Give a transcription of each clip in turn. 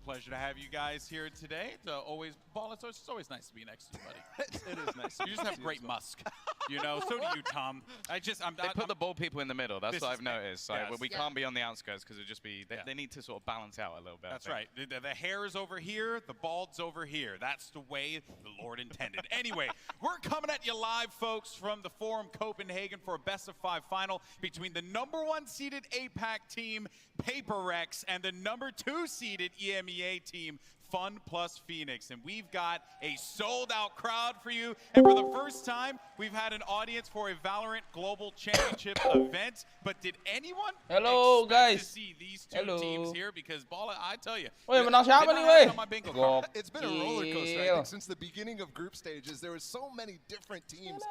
pleasure to have you guys here today. It's always nice to be next to you, buddy. It is nice. You just have great musk, you know. So do you, Tom. They put the ball people in the middle. That's what I've noticed. So we can't be on the outskirts because it just be they need to sort of balance out a little bit. That's right. The hair is over here, the bald's over here. That's the way the Lord intended. Anyway, we're coming at you live, folks, from the Forum Copenhagen for a best-of-5 final between the #1 seeded APAC team, PARTY, and the #2 seeded EMEA team, Fun Plus Phoenix. And we've got a sold-out crowd for you. And for the first time, we've had an audience for a Valorant Global Championship event. But did anyone expect to see these two teams here? Because, Bala, I tell you, menang siapa nih, weh? It's been a roller coaster. I think since the beginning of group stages, there were so many different teams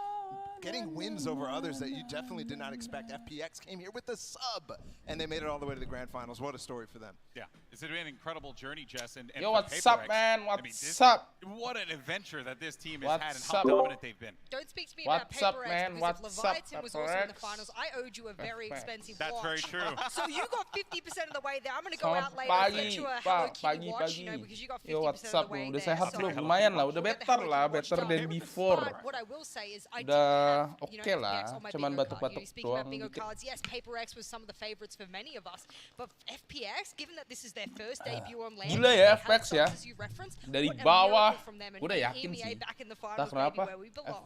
getting wins over others that you definitely did not expect. FPX came here with a sub, and they made it all the way to the grand finals. What a story for them. Yeah, it's been an incredible journey, Jess. And yo, what's up, man? What's up? What an adventure that this team has had and how dominant they've been. Don't speak to me about PARTY, because if Leviathan was also in the finals, I owed you a very expensive watch. That's very true. So you got 50% of the way there. I'm going to go out later and get you a Hello Kitty watch, you know, because you got 50% of the way there. Udah sehat belum? Lumayan lah, udah better than before. What I will say is I udah oke lah, cuman batuk-batuk doang. Yes, PARTY was some of the favorites for many of us, but FPX, given that this is their first debut on land, gila ya FPX ya, dari bawah, udah yakin sih. Tak kenapa,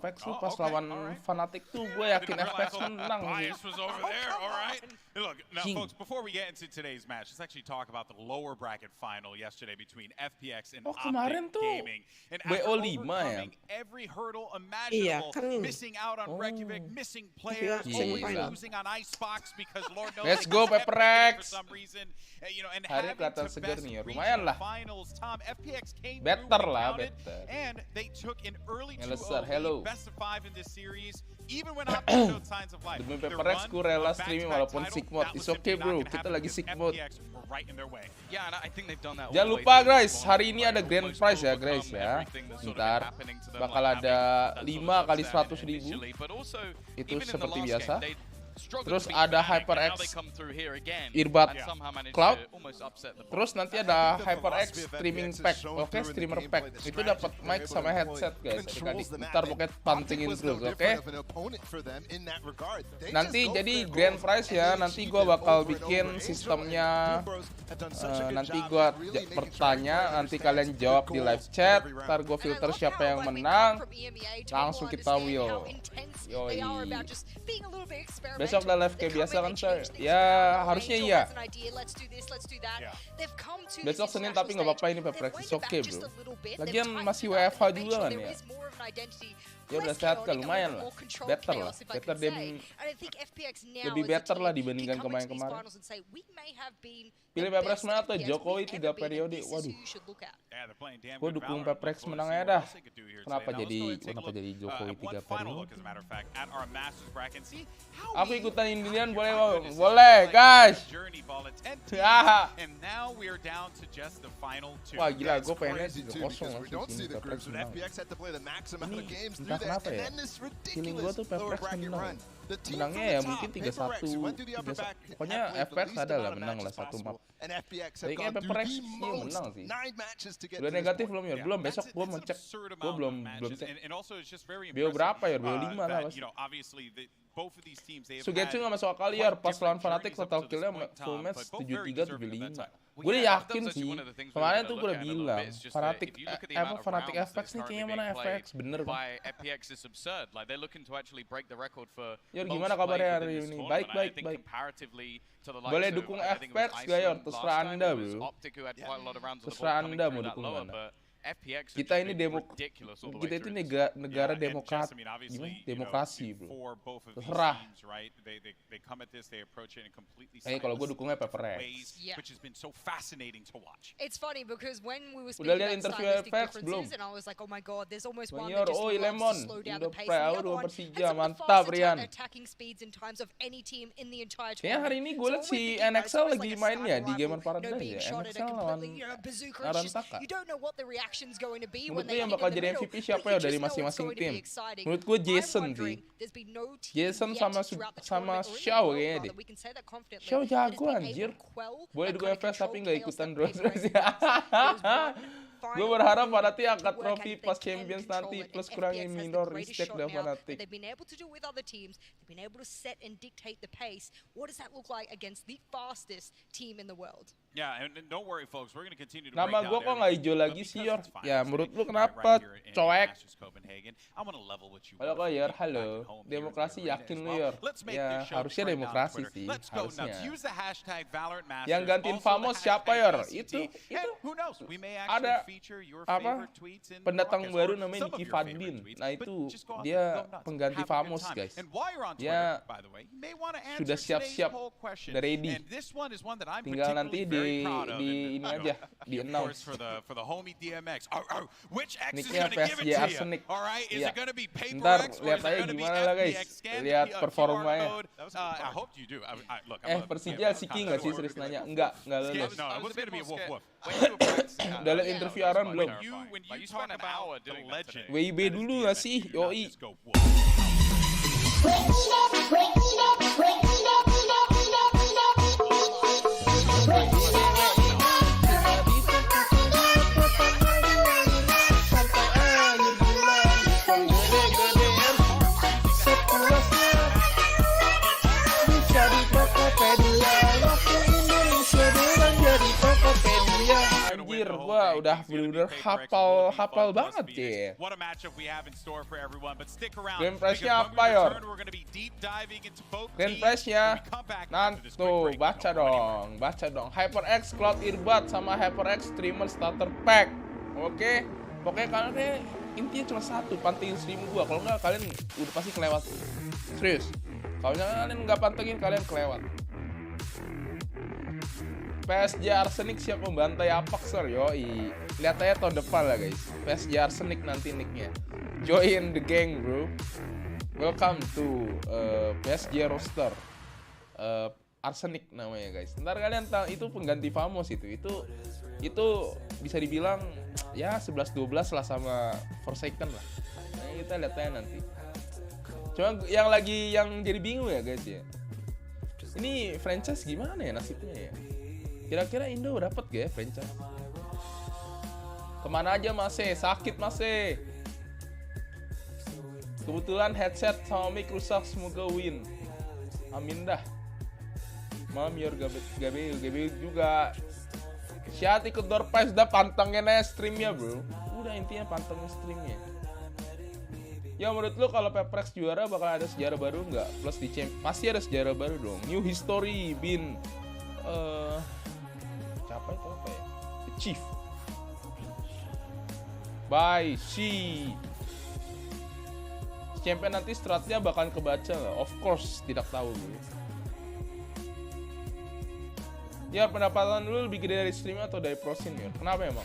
FPX tuh pas lawan Fnatic tuh gue yakin FPX menang. Bias was over there, all right. Look, now folks, before we get into today's match, let's actually talk about the lower bracket final yesterday between FPX and kemarin tuh Gaming. And after overcoming every hurdle imaginable, missing out on Reykjavik, missing players, losing on Icebox because Lord knows let's go PARTY for some reason, you know, and hari having kelihatan to seger best nih, lumayan lah. finals, Tom, FPX came better through lah, and better. And they took an early 2-0 hello. best of 5 in this series, even when Optic showed signs of life. Demi PARTY ku rela streaming walaupun sick mode. It's okay bro, kita lagi sick mode. Jangan lupa guys, hari ini ada grand prize ya guys ya. Ntar bakal ada 5 kali 100.000. Itu seperti biasa. Terus ada HyperX earbud cloud. Terus nanti ada HyperX streaming pack. Oke, streamer pack. Itu dapat mic sama headset guys. Adik-adik. Ntar pokoknya pancingin terus, oke? Nanti jadi grand prize ya. Nanti gua bakal bikin sistemnya. Nanti gua bertanya, nanti kalian jawab di live chat. Ntar gua filter siapa yang menang. Langsung kita will. Yoi. Besok udah live kayak biasa kan, ya harusnya iya. Besok Senin tapi nggak apa-apa, ini PARTY oke bro. Lagian masih WFH juga kan ya. Ya udah sehat kan, lumayan lah. Better lah, lebih better lah dibandingkan kemarin-kemarin. Pilih PARTY menang atau Jokowi 3 periode? Waduh, gue dukung PARTY menang ya dah. Kenapa jadi Jokowi 3 periode? Aku ikutan Indian boleh guys. Wah gila, gue pengennya 3-0 langsung PARTY menang. Entah kenapa ya, feeling gue tuh PARTY menang. Menangnya ya mungkin 3-1, pokoknya FPX ada lah menang lah 1 map. Tapi kayaknya PARTY menang sih. Udah negatif belum ya? Belum, besok gue mau cek. Gue belum cek. Bio berapa ya? Bio 5 lah pasti. Sugetsu gak masuk akal ya, pas lawan Fnatic total killnya full match 73-75. Gue udah yakin sih, kemarin tuh gue udah bilang Fnatic FPX nih kayaknya mana FPX, bener kan? Yor gimana kabarnya hari ini? Baik. Boleh dukung FPX gak Yor? Terserah anda bro. Terserah anda mau dukung mana. Kita ini kita itu negara demokrat, demokrasi bro. Terserah. Kalau gue dukungnya PARTY. Udah lihat interview FPX belum? Senior, Lemon, udah PAU 2/3, mantap Rian. Kayaknya hari ini gue liat si NXL lagi main ya di Gamer Paradise ya. NXL lawan Arantaka. action's going to be Menurut when gue they yang hit bakal in the jadi middle. MVP siapa But ya you dari just know it's masing-masing going to be tim? exciting. Menurut gue I'm Jason wondering, sih. there's been no team Jason yet sama throughout the sama tournament, or in the Xiao world, kayaknya rather, deh. we can say that confidently, Xiao that jago has been anjir. able to quell Boleh that di kind of FPX tapi controlled nggak chaos ikutan that terus Paper terus X ya. brings. There's Gue one berharap final Fanatik to angkat work trofi at if pas they can Champions control nanti it, and plus FPX kurangi has the minor greatest respect shot dah now that Fanatik. they've been able to do with other teams. They've been able to set and dictate the pace. What does that look like against the fastest team in the world? Yeah, and don't worry, folks. We're going to continue to Nama gue kok nggak hijau lagi sih, Yor? Ya, menurut lu kenapa, coek? Halo, kok, Yor? Halo. Demokrasi yakin lu, Yor? Ya, harusnya demokrasi sih. Harusnya. Yang gantiin Famos siapa, Yor? Itu ada apa? Pendatang baru namanya Nicky Fadlin. Nah, itu dia pengganti Famos, guys. Dia sudah siap-siap, udah ready. Tinggal nanti di ini aja, di announce. Nicknya PSG Arsenic. Iya. Ntar lihat aja gimana lah, guys. Lihat performanya. Persija Siki nggak sih, serius nanya? Enggak lulus. Udah lihat interview Aaron belum? WIB dulu nggak sih? Yoi. Anjir, gua udah bener-bener hafal banget ya. Grand prize-nya apa, Yor? Grand prize-nya nanti tuh, baca dong. HyperX Cloud Earbud sama HyperX Streamer Starter Pack. Oke, pokoknya kalian intinya cuma satu, pantengin stream gua. Kalau nggak, kalian udah pasti kelewat. Serius. Kalau kalian nggak pantengin, kalian kelewat. PSG Arsenic siap membantai Apaxer, yoi. Lihat aja tahun depan lah, guys. PSG Arsenic nanti nicknya. Join the gang, bro. Welcome to PSG roster. Arsenic namanya, guys. Ntar kalian tahu itu pengganti Famos itu bisa dibilang ya 11-12 lah sama Forsaken lah. Nah, kita lihat aja nanti. Cuma yang jadi bingung ya, guys ya. Ini franchise gimana ya nasibnya ya? Kira-kira Indo dapat gak ya franchise? Kemana aja masih? Sakit masih. Kebetulan headset sama mic rusak, semoga win. Amin dah. Mam Yor gabe juga. Siat ikut door prize dah, pantengin aja streamnya, bro. Udah intinya pantengin streamnya. Ya menurut lu kalau PARTY juara bakal ada sejarah baru nggak? Plus di pasti ada sejarah baru dong. New history bin siapa itu apa ya? The Chief. Bye, champion nanti stratnya bakal kebaca nggak? Of course, tidak tahu gue. Ya pendapatan lu lebih gede dari streamnya atau dari prosin ya? Kenapa emang?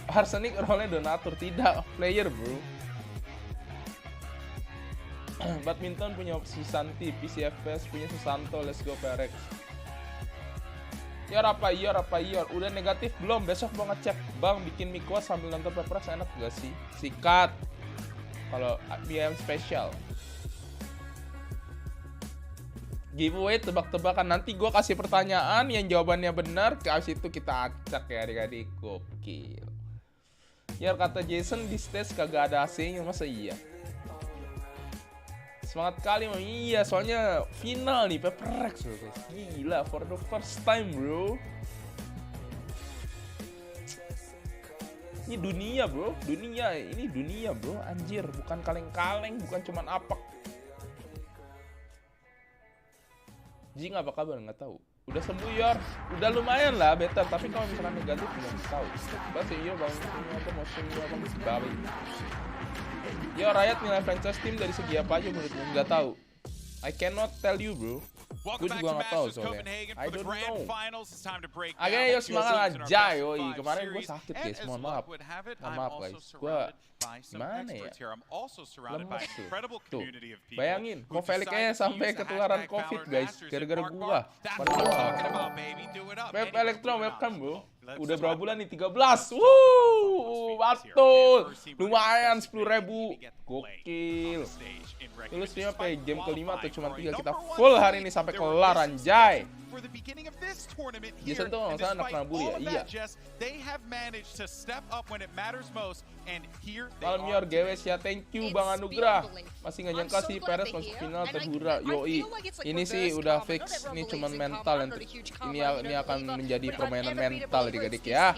Arsenic role-nya donatur, tidak player, bro. Badminton punya Susanti, PC FPS punya Susanto, let's go PRX. Yor. Udah negatif belum? Besok mau ngecek. Bang, bikin mie kuah sambil nonton PARTY enak gak sih? Sikat. Kalau BM spesial. Giveaway tebak-tebakan. Nanti gue kasih pertanyaan yang jawabannya benar. Abis itu kita acak ya adik-adik. Gokil. Ya kata Jason di stage kagak ada AC-nya, masa iya? Semangat kali, Mam. Iya, soalnya final nih PARTY loh, guys. Gila, for the first time, bro. Ini dunia, bro. Ini dunia, bro. Anjir, bukan kaleng-kaleng, bukan cuman apak. Jing apa kabar? Nggak tahu. Udah sembuh, Yor. Udah lumayan lah, better. Tapi kalau misalkan negatif, belum tahu. Berarti iya, Bang. Ini apa motionnya, Bang? Babi. Ya, Riot nilai franchise team dari segi apa aja menurutmu? Nggak tahu. I cannot tell you, bro. Gue juga nggak tahu soalnya. I don't know. Akhirnya yo semangat aja, yoi. Kemarin gue sakit, guys. Mohon maaf. Maaf, guys. Gue gimana ya? Lemes tuh. Bayangin, Kofelik aja sampai ketularan COVID, guys. Gara-gara gua. Padahal Web Electron welcome, bro. Udah berapa bulan nih? 13. Betul. Lumayan 10.000. Gokil. Lu streamnya sampai game kelima atau cuma 3? Kita full hari ini sampai kelar, anjay. Jason tuh nggak salah anak Nabu ya? Iya. Palmior GWS ya, thank you Bang Anugrah. Masih nggak nyangka sih Perez masuk final terhura. Yoi. Ini sih udah fix. Ini cuman mental nanti. Ini akan menjadi permainan mental adik-adik ya.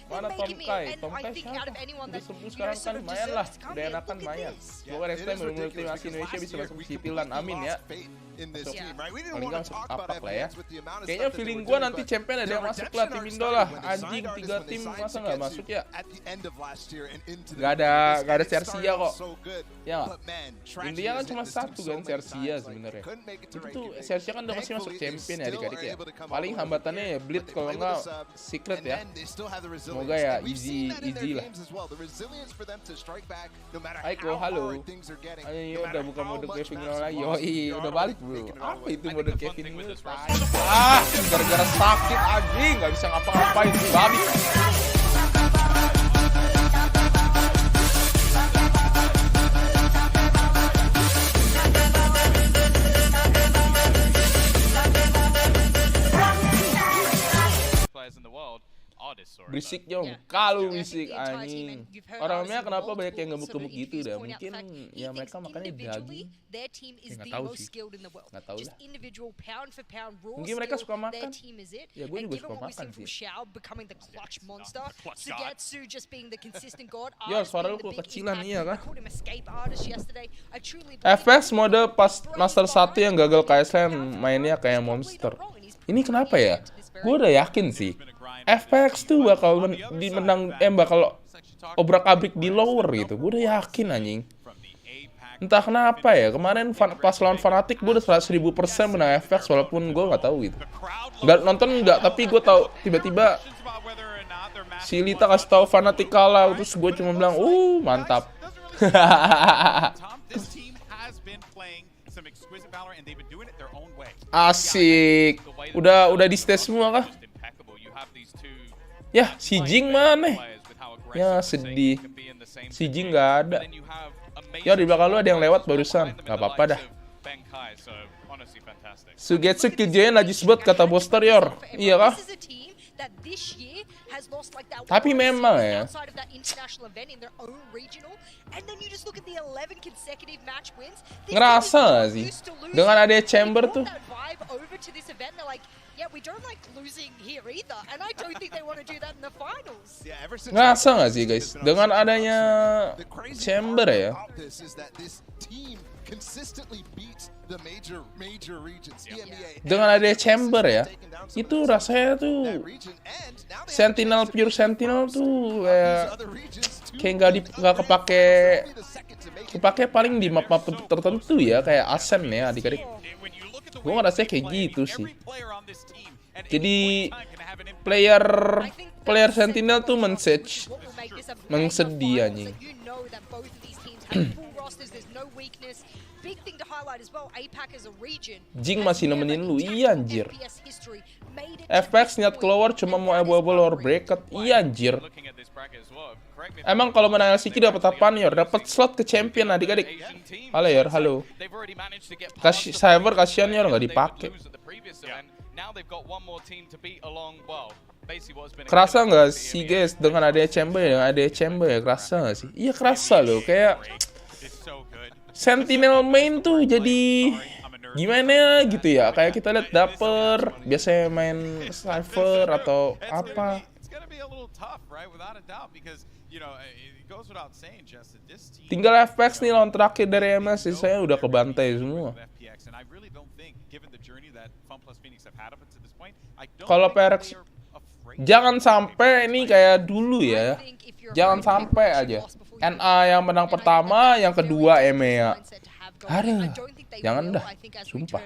Mana Tom Kai? Tom Kai siapa? Udah sembuh sekarang kan lumayan lah. Udah enakan lumayan. Semoga next time multimasi Indonesia bisa masuk sipilan. Amin ya. Paling nggak masuk apak lah ya. Kayaknya feeling gue nanti champion ada yang masuk lah, tim Indo lah. Anjing 3 tim masa nggak masuk ya? Gak ada Cersia kok. Ya nggak? India kan cuma satu kan Cersia sebenarnya. Itu tuh Cersia kan udah masih masuk champion ya adik-adik ya. Paling hambatannya ya Blitz kalau nggak secret ya. Semoga ya easy lah. Aiko halo. Ayo udah buka mode Kevin lagi. Yoi udah balik bro. Apa itu mode Kevin Miller? Gara-gara sakit anjing nggak bisa ngapa-ngapain sih babi. Berisik Jong, kalau berisik anjing. Orangnya kenapa banyak yang gemuk-gemuk gitu dah? Mungkin ya mereka makannya daging. Nggak tahu sih, nggak tahu lah. Mungkin mereka suka makan. Ya gue juga suka makan sih. Yo, suara lu kecilan iya kan? FPX mode pas Master 1 yang gagal KSM mainnya kayak monster. Ini kenapa ya? Gue udah yakin sih. FPX tuh bakal bakal obrak-abrik di lower gitu. Gue udah yakin anjing. Entah kenapa ya. Kemarin pas lawan Fnatic gue udah 100.000% menang FPX walaupun gue nggak tahu gitu. Nggak nonton nggak, tapi gue tahu tiba-tiba si Lita kasih tahu Fnatic kalah, terus gue cuma bilang, mantap. Asik. Udah di stage semua kah? Ya, si Jing mana? Ya, sedih. Si Jing nggak ada. Ya, di belakang lu ada yang lewat barusan. Nggak apa-apa dah. Sugetsu kejadian najis banget kata Boster Yor. Iya kah? Tapi memang ya. Ngerasa gak sih? Dengan ada chamber tuh. Ngerasa gak sih guys? Dengan adanya chamber ya. Dengan adanya chamber ya. Itu rasanya tuh Sentinel pure Sentinel tuh kayak nggak kepake paling di map-map tertentu ya, kayak Ascent ya adik-adik. Gue ngerasa kayak gitu sih. Jadi player Sentinel tuh mensedih anjing. Jing masih nemenin lu, iya anjir. FPX niat keluar cuma mau able lower bracket, iya anjir. Emang kalau menang LCK dapat apaan Yor? Dapat slot ke champion adik-adik. Halo Yor, halo. Cyber kasihan Yor nggak dipakai. Kerasa nggak sih guys dengan adanya chamber ya, kerasa nggak sih? Iya kerasa loh, kayak Sentinel main tuh jadi gimana gitu ya, kayak kita lihat Dapper biasanya main Cypher atau apa. Tinggal FPX nih lawan terakhir dari MS, saya udah kebantai semua. Kalau PRX jangan sampai ini kayak dulu ya. Jangan sampai aja NA yang menang pertama, yang kedua EMEA. Aduh, jangan dah, sumpah.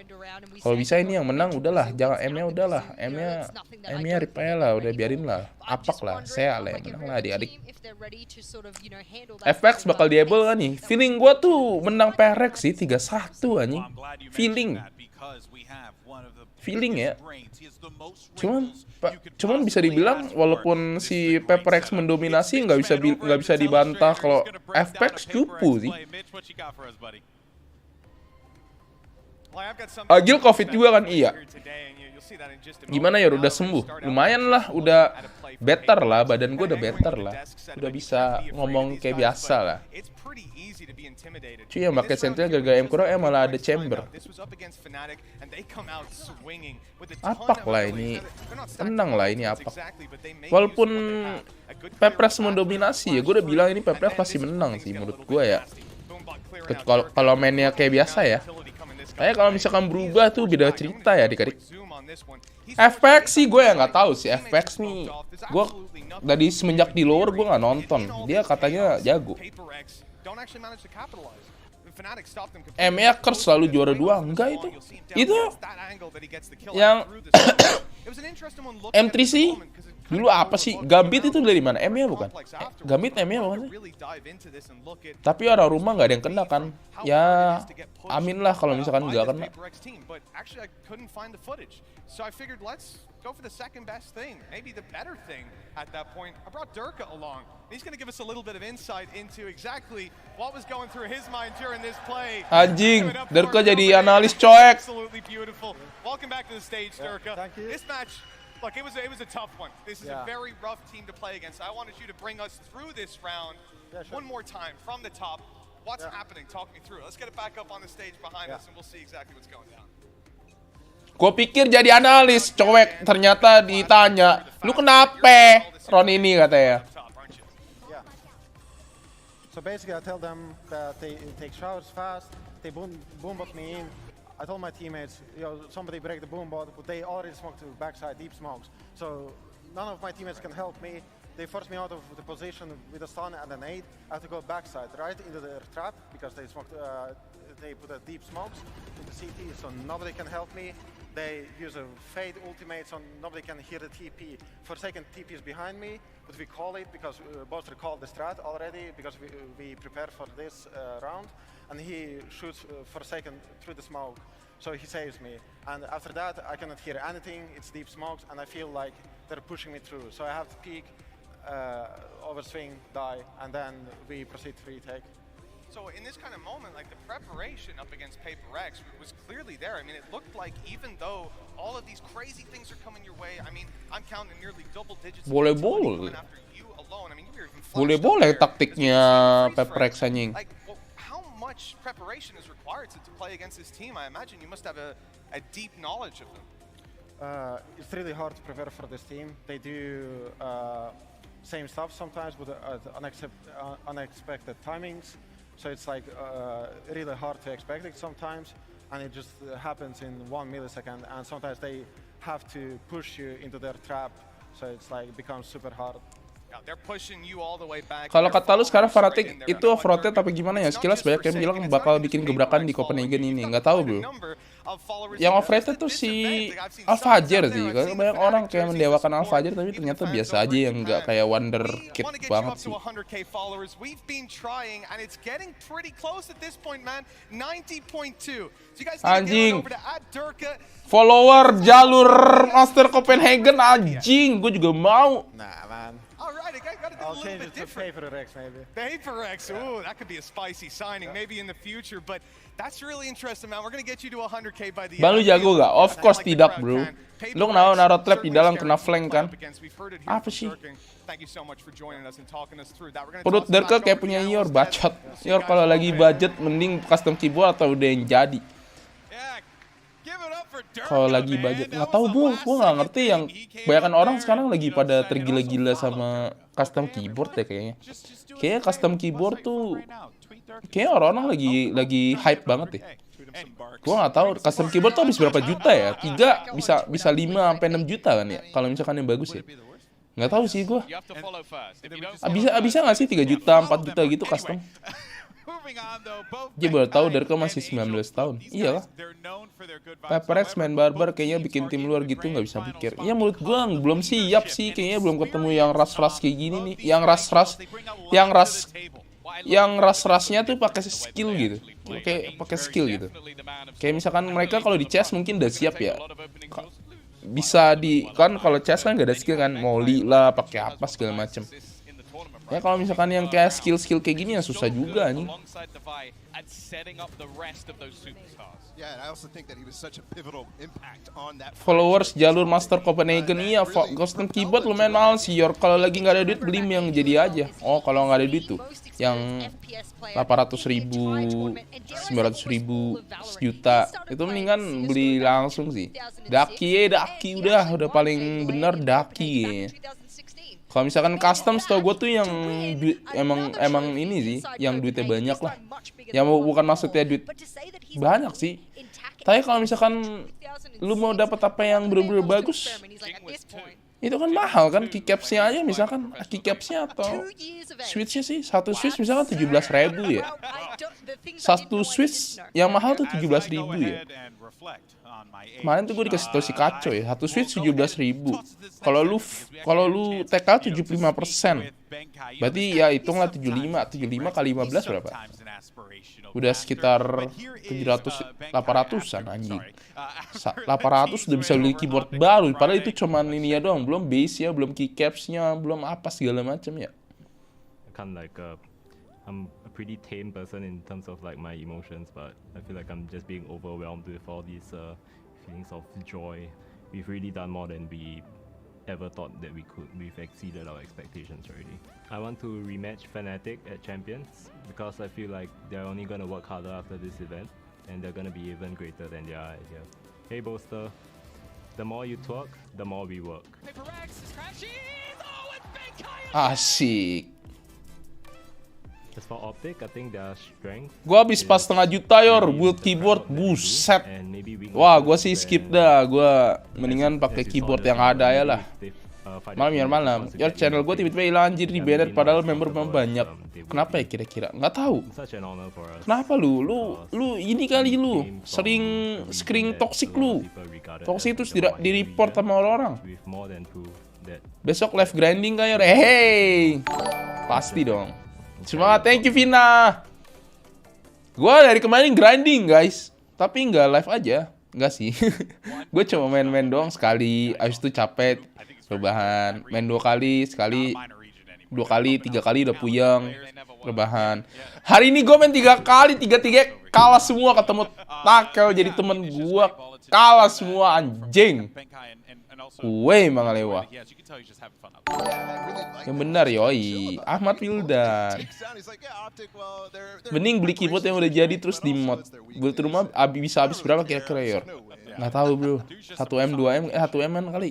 Kalau bisa ini yang menang udahlah, jangan EMEA udahlah. EMEA repair lah, udah biarin lah. Apak lah, saya lah yang menang lah adik-adik. FPX bakal diable kan nih. Feeling gua tuh menang PRX sih 3-1 anjing. Feeling. feeling ya. Cuman bisa dibilang walaupun si PARTY mendominasi nggak bisa dibantah kalau FPX cupu sih. Agil COVID juga kan, iya. Gimana ya, udah sembuh. Lumayan lah, udah better lah, badan gue udah better lah. Udah bisa ngomong kayak biasa lah. Cuy yang pakai sentinel gara-gara M kurang malah ada chamber. Apak lah ini. Tenang lah ini apak. Walaupun PARTY mendominasi ya, gue udah bilang ini PARTY pasti menang sih menurut gue ya. Kalau mainnya kayak biasa ya. Kayak kalau misalkan berubah tuh beda cerita ya adik-adik. FPX sih gue yang nggak tahu sih. FPX nih, gue dari semenjak di lower gue nggak nonton. Dia katanya jago. MA Curse selalu juara 2, enggak itu? Itu yang M3 sih dulu apa sih? Gambit itu dari mana? MA bukan? Gambit MA bukan sih? Tapi orang rumah nggak ada yang kena kan? Ya amin lah kalau misalkan nggak kena. So I figured let's go for the second best thing, maybe the better thing at that point. I brought Durka along. He's going to give us a little bit of insight into exactly what was going through his mind during this play. Anjing, Durka jadi analis coek. Absolutely beautiful. Welcome back to the stage, Durka. Thank you. This match, look, it was a tough one. This is a very rough team to play against. I wanted you to bring us through this round one more time from the top. What's happening? Talk me through. Let's get it back up on the stage behind us and we'll see exactly what's going down. Gue pikir jadi analis, cowek. Ternyata ditanya, lu kenapa Ron ini katanya. So basically I tell them that they take showers fast, they boombot me in. I told my teammates, somebody break the boombot, but they already smoked to backside, deep smokes. So none of my teammates can help me. They forced me out of the position with a stun and a nade. I have to go backside, right into their trap, because they smoked, they put a deep smokes to the CT, so nobody can help me. They use a fade ultimate, so nobody can hear the TP. For a second, TP is behind me, but we call it because both recalled the strat already, because we prepared for this round. And he shoots for a second through the smoke, so he saves me. And after that, I cannot hear anything, it's deep smokes, and I feel like they're pushing me through. So I have to peek, overswing, die, and then we proceed to retake. So in this kind of moment, like the preparation up against PARTY was clearly there. I mean, it looked like even though all of these crazy things are coming your way, I mean, I'm counting nearly double digits. Boleh. After you alone. I mean, you were even Boleh taktiknya PARTY anjing. Like, well, how much preparation is required to play against this team? I imagine you must have a deep knowledge of them. It's really hard to prepare for this team. They do same stuff sometimes with unexpected timings. So it's like really hard to expect it sometimes, and it just happens in 1 millisecond, and sometimes they have to push you into their trap, so it's like becomes super hard. Kalau kata lu sekarang Fanatic itu off-rotate tapi gimana ya? Sekilas banyak yang bilang bakal bikin gebrakan di Copenhagen ini. Nggak tahu bro. Yang off-rotate tuh si Alfajar sih. Karena banyak orang kayak mendewakan Alfajar tapi ternyata biasa aja, yang nggak kayak wonder kid banget sih. Anjing. Follower jalur Master Copenhagen anjing. Gue juga mau. Nah man. Alright, I gotta do a little bit different. PARTY maybe. PARTY, ooh, that could be a spicy signing, maybe in the future, but that's really interesting, man. We're gonna get you to 100K by the end. Bang, lu jago gak? Of course tidak, bro. Lu kenapa naruh trap di dalam kena flank kan? Apa sih? Perut Durka kayak punya Yor, bacot. Yor kalau lagi budget mending custom keyboard atau udah yang jadi. Kalau lagi budget, nggak tahu bro, gue nggak ngerti, yang kebanyakan orang sekarang lagi pada tergila-gila sama custom keyboard ya kayaknya. Kayaknya custom keyboard tuh, kayaknya orang-orang lagi hype banget ya. Gue nggak tahu custom keyboard tuh habis berapa juta ya? 3 bisa 5-6 juta kan ya? Kalau misalkan yang bagus ya. Nggak tahu sih gue. Bisa nggak sih 3 juta, 4 juta gitu custom? Dia baru tahu Durka masih 19 tahun. Iya lah. PARTY main barbar kayaknya bikin tim luar gitu nggak bisa pikir. Iya menurut gue belum siap sih, kayaknya belum ketemu yang ras kayak gini nih. Yang ras yang ras-rasnya tuh pakai skill gitu. Pakai skill gitu. Kayak misalkan mereka kalau di chess mungkin udah siap ya. Bisa kan kalau chess kan gak ada skill kan, molly lah, pakai apa segala macem. Ya kalau misalkan yang kayak skill kayak gini ya susah juga nih. Followers jalur Master Copenhagen, iya. Ghost and Keyboard lumayan mahal sih, Yor. Kalau lagi nggak ada duit beli yang jadi aja. Oh, kalau nggak ada duit tuh yang 800.000, 900.000, sejuta itu mendingan beli langsung sih. Daki udah paling bener Daki. Kalau misalkan custom, setahu gue tuh yang emang ini sih, yang duitnya banyak lah. Yang bukan maksudnya duit banyak sih. Tapi kalau misalkan lu mau dapat apa yang bener-bener bagus, itu kan mahal kan. Keycaps-nya aja misalkan, keycaps-nya atau switch-nya sih, satu switch misalkan 17.000 ya. Satu switch yang mahal tuh 17.000 ya. Kemarin tuh gue dikasih tau si Kacau ya, satu switch 17.000. Kalau lu TK 75%, berarti ya hitunglah 75 kali 15 berapa? Udah sekitar 800-an anjing. 800 udah bisa beli keyboard baru, padahal itu cuman ini ya doang, belum base ya, belum keycaps-nya, belum apa segala macam ya. I'm a pretty tame person in terms of like my emotions, but I feel like I'm just being overwhelmed with all these feelings of joy. We've really done more than we ever thought that we could. We've exceeded our expectations already. I want to rematch Fnatic at Champions because I feel like they're only going to work harder after this event and they're going to be even greater than they are here. Hey Boaster, the more you talk, the more we work. Asik. As for optic, I think their strength. Gua habis pas setengah juta Yor build keyboard, buset. Wah, gua sih skip dah. Gua mendingan pakai keyboard yang ada ya lah. Malam. Yor, channel gua tiba-tiba hilang anjir di banned padahal member banyak. Kenapa ya kira-kira? Nggak tahu. Kenapa lu ini kali lu sering screen toxic lu. Toxic itu tidak di-report sama orang-orang. Besok live grinding kan Yor? Hey. Pasti dong. Semangat, thank you Vina. Gua dari kemarin grinding guys, tapi nggak live aja, nggak sih. Gue cuma main-main doang sekali, abis itu capek, rebahan. Main 2 kali, sekali, 2 kali, 3 kali udah puyeng, rebahan. Hari ini gue main 3 kali, 3-3 kalah semua, ketemu Takel jadi temen gue, kalah semua anjing. Kue Mangalewa. Yang benar yoi, Ahmad Wildan. Mending beli keyboard yang udah jadi terus di mod. Build rumah bisa habis berapa kira-kira Yor? Nggak tahu bro. 1M, 2M, 1M kali.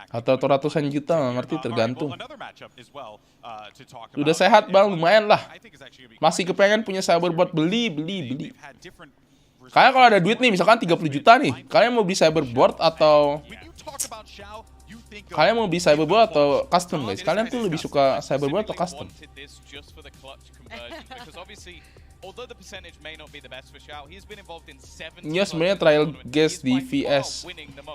Atau ratusan juta, nggak ngerti, tergantung. Udah sehat bang, lumayan lah. Masih kepengen punya cyberboard, beli. Kalian kalau ada duit nih, misalkan 30 juta nih, kalian mau beli cyberboard atau custom guys? Kalian tuh lebih suka cyberboard atau custom? Iya sebenarnya trial guest di VS.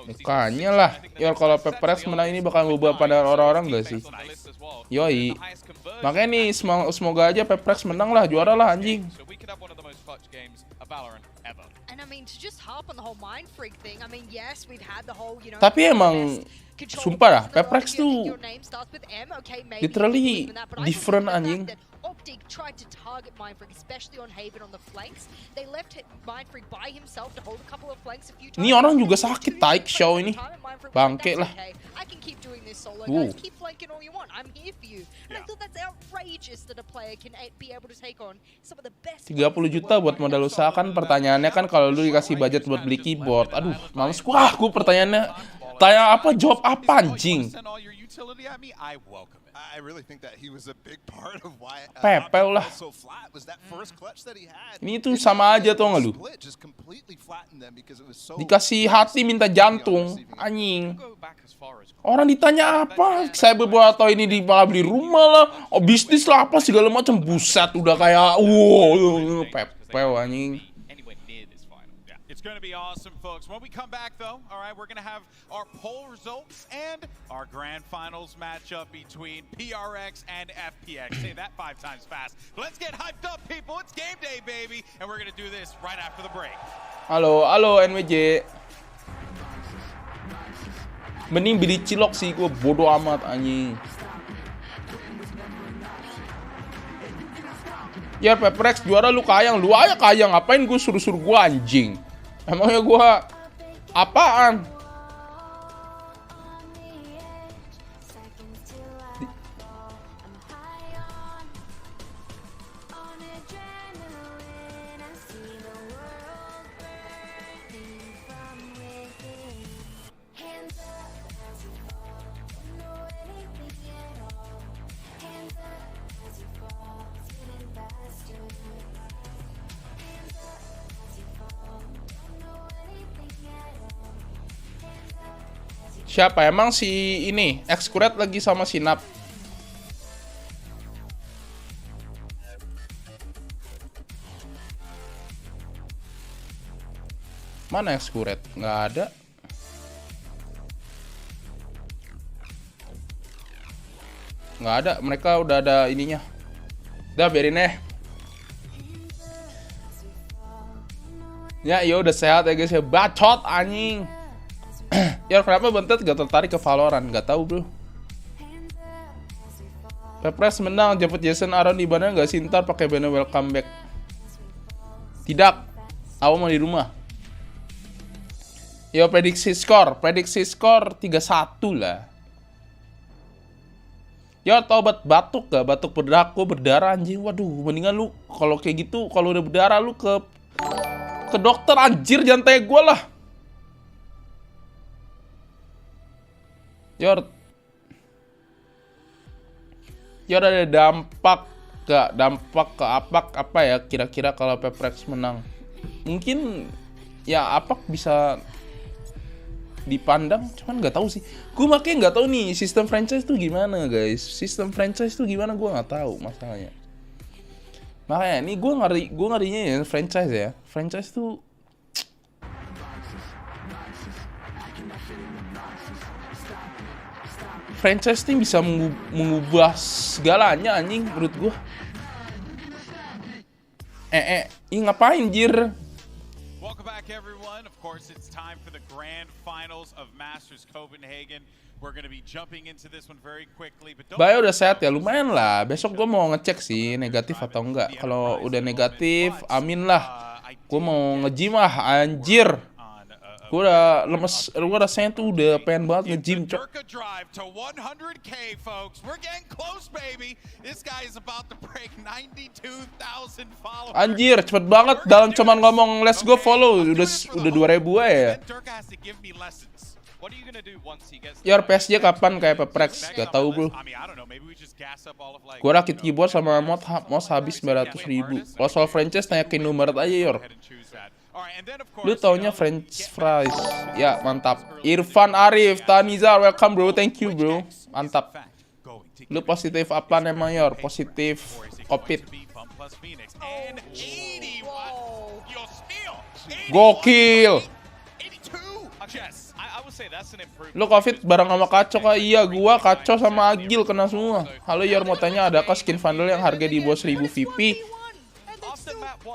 Makanya lah, ya kalau PPX menang ini bakal ngubah pada orang-orang gak sih? Yoi. Makanya nih semoga aja PPX menang lah, juara lah anjing. Tapi emang sumpah lah, PPX tuh literally different anjing. Ini orang juga sakit taik show ini. Bangke lah. 30 juta buat modal usaha kan, pertanyaannya kan kalau lu dikasih budget buat beli keyboard. Aduh, males gua pertanyaannya. Tanya apa, jawab apa anjing. Pepel lah. Ini tuh sama aja tau gak lu? Dikasih hati minta jantung, anjing. Orang ditanya apa? Saya berbuat atau ini malah beli rumah lah, oh bisnis lah apa segala macam, buset udah kayak wow, pepel anjing. It's going to be awesome, folks. When we come back, though, all right, we're going to have our poll results and our grand finals matchup between PRX and FPX. Say that 5 times fast. Let's get hyped up, people. It's game day, baby. And we're going to do this right after the break. Halo NWJ. Mending beli cilok sih, gue bodo amat anjing. Ya PPX juara lu kayang, lu aja kayang, ngapain gue suruh-suruh gue anjing. Emangnya gue apaan? Siapa emang si ini Excuret lagi sama Sinap? Mana Excuret? Nggak ada. Nggak ada. Mereka udah ada ininya. Udah biarin Ya, udah sehat ya guys ya. Bacot anjing. Ya kenapa Bentet gak tertarik ke Valorant? Gak tahu bro. Pepres menang, jemput Jason Aaron di mana gak sih ntar pakai banner welcome back? Tidak, aku mau di rumah. Yo prediksi skor 3-1 lah. Yo tobat batuk gak? Batuk berdarah anjing. Waduh, mendingan lu kalau kayak gitu, kalau udah berdarah lu ke dokter anjir, jangan tanya gue lah. Yor ada dampak ke apa ya kira-kira kalau PPX menang? Mungkin ya Apak bisa dipandang, cuman nggak tahu sih. Gue makanya nggak tahu nih sistem franchise tuh gimana guys. Sistem franchise tuh gimana gue nggak tahu masalahnya. Makanya nih gue ngerinya ya franchise ya. Franchise tuh franchise ini bisa mengubah segalanya anjing menurut gua. Ini ngapain jir? Welcome back everyone. Of course it's time for the grand finals of Masters Copenhagen. We're going to be jumping into this one very quickly. Bayo udah sehat ya, lumayan lah. Besok gua mau ngecek sih negatif atau enggak. Kalau udah negatif, amin lah. Gua mau nge-gym anjir. Gue udah lemes, gue rasanya tuh udah pengen banget nge-gym, cok. Anjir, cepet banget dalam cuman ngomong let's go follow, udah 2000 ya. Yor PSG kapan kayak PPX? Gak tau bro. Gue rakit keyboard sama mouse habis 900.000. Kalau soal franchise tanya ke nomor aja Yor. Lu taunya French fries. Ya, mantap. Irfan Arif, Tanizar, welcome bro. Thank you bro. Mantap. Lu positif apa namanya, Yor? Positif COVID. Gokil. Lu COVID bareng sama Kaco kah? Iya, gua Kaco sama Agil kena semua. Halo Yor, mau tanya adakah skin vandal yang harga di bawah 1000 VP?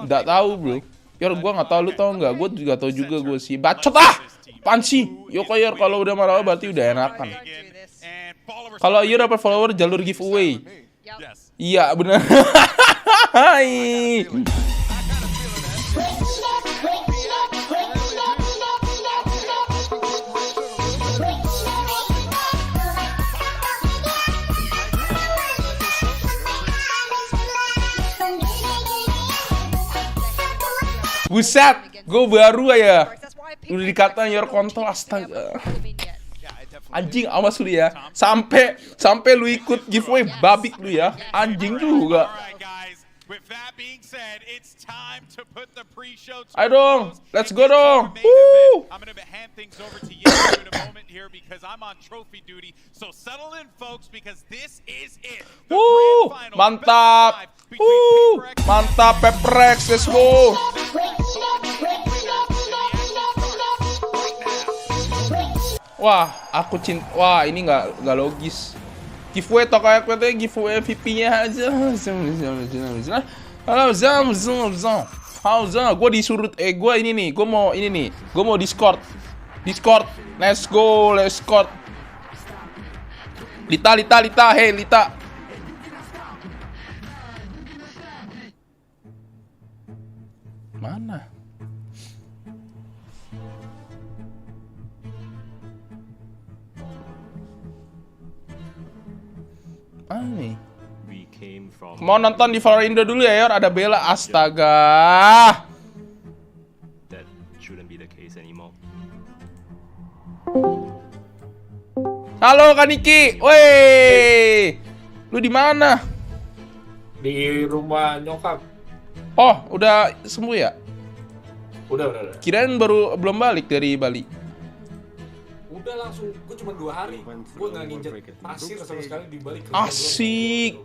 Nggak tahu bro. Yor, gue nggak tahu, lu tau nggak? Gue juga tahu juga gue sih. Bacot ah! Apaan sih? Yoko Yor, kalau udah marah berarti udah enakan. Kalau Yor dapat follower jalur giveaway. Iya benar. Hai. Buset, gue baru aja. Udah dikatain Yor kontol, astaga. Anjing, awas lu ya. Sampai lu ikut giveaway babik lu ya. Anjing juga. Ayo dong, let's go dong. Woo! Woo! Mantap. Mantap PPX, let's go. Wah, wah, ini nggak logis. Giveaway tokped, giveaway VP-nya aja. Halo Zam. Gue disuruh gue ini nih, gue mau Discord. Let's go. Lita, hey Lita. Mana? Nih. Mau nonton di Valorindo dulu ya, Yor. Ada Bella, astaga. That shouldn't be the case anymore. Halo Kaniki, woi, lu di mana? Di rumah nyokap. Oh, udah sembuh ya? Udah. Kirain belum balik dari Bali. Udah langsung, gue cuma 2 hari. Gue nggak nginjek pasir sama sekali di Bali. Asik.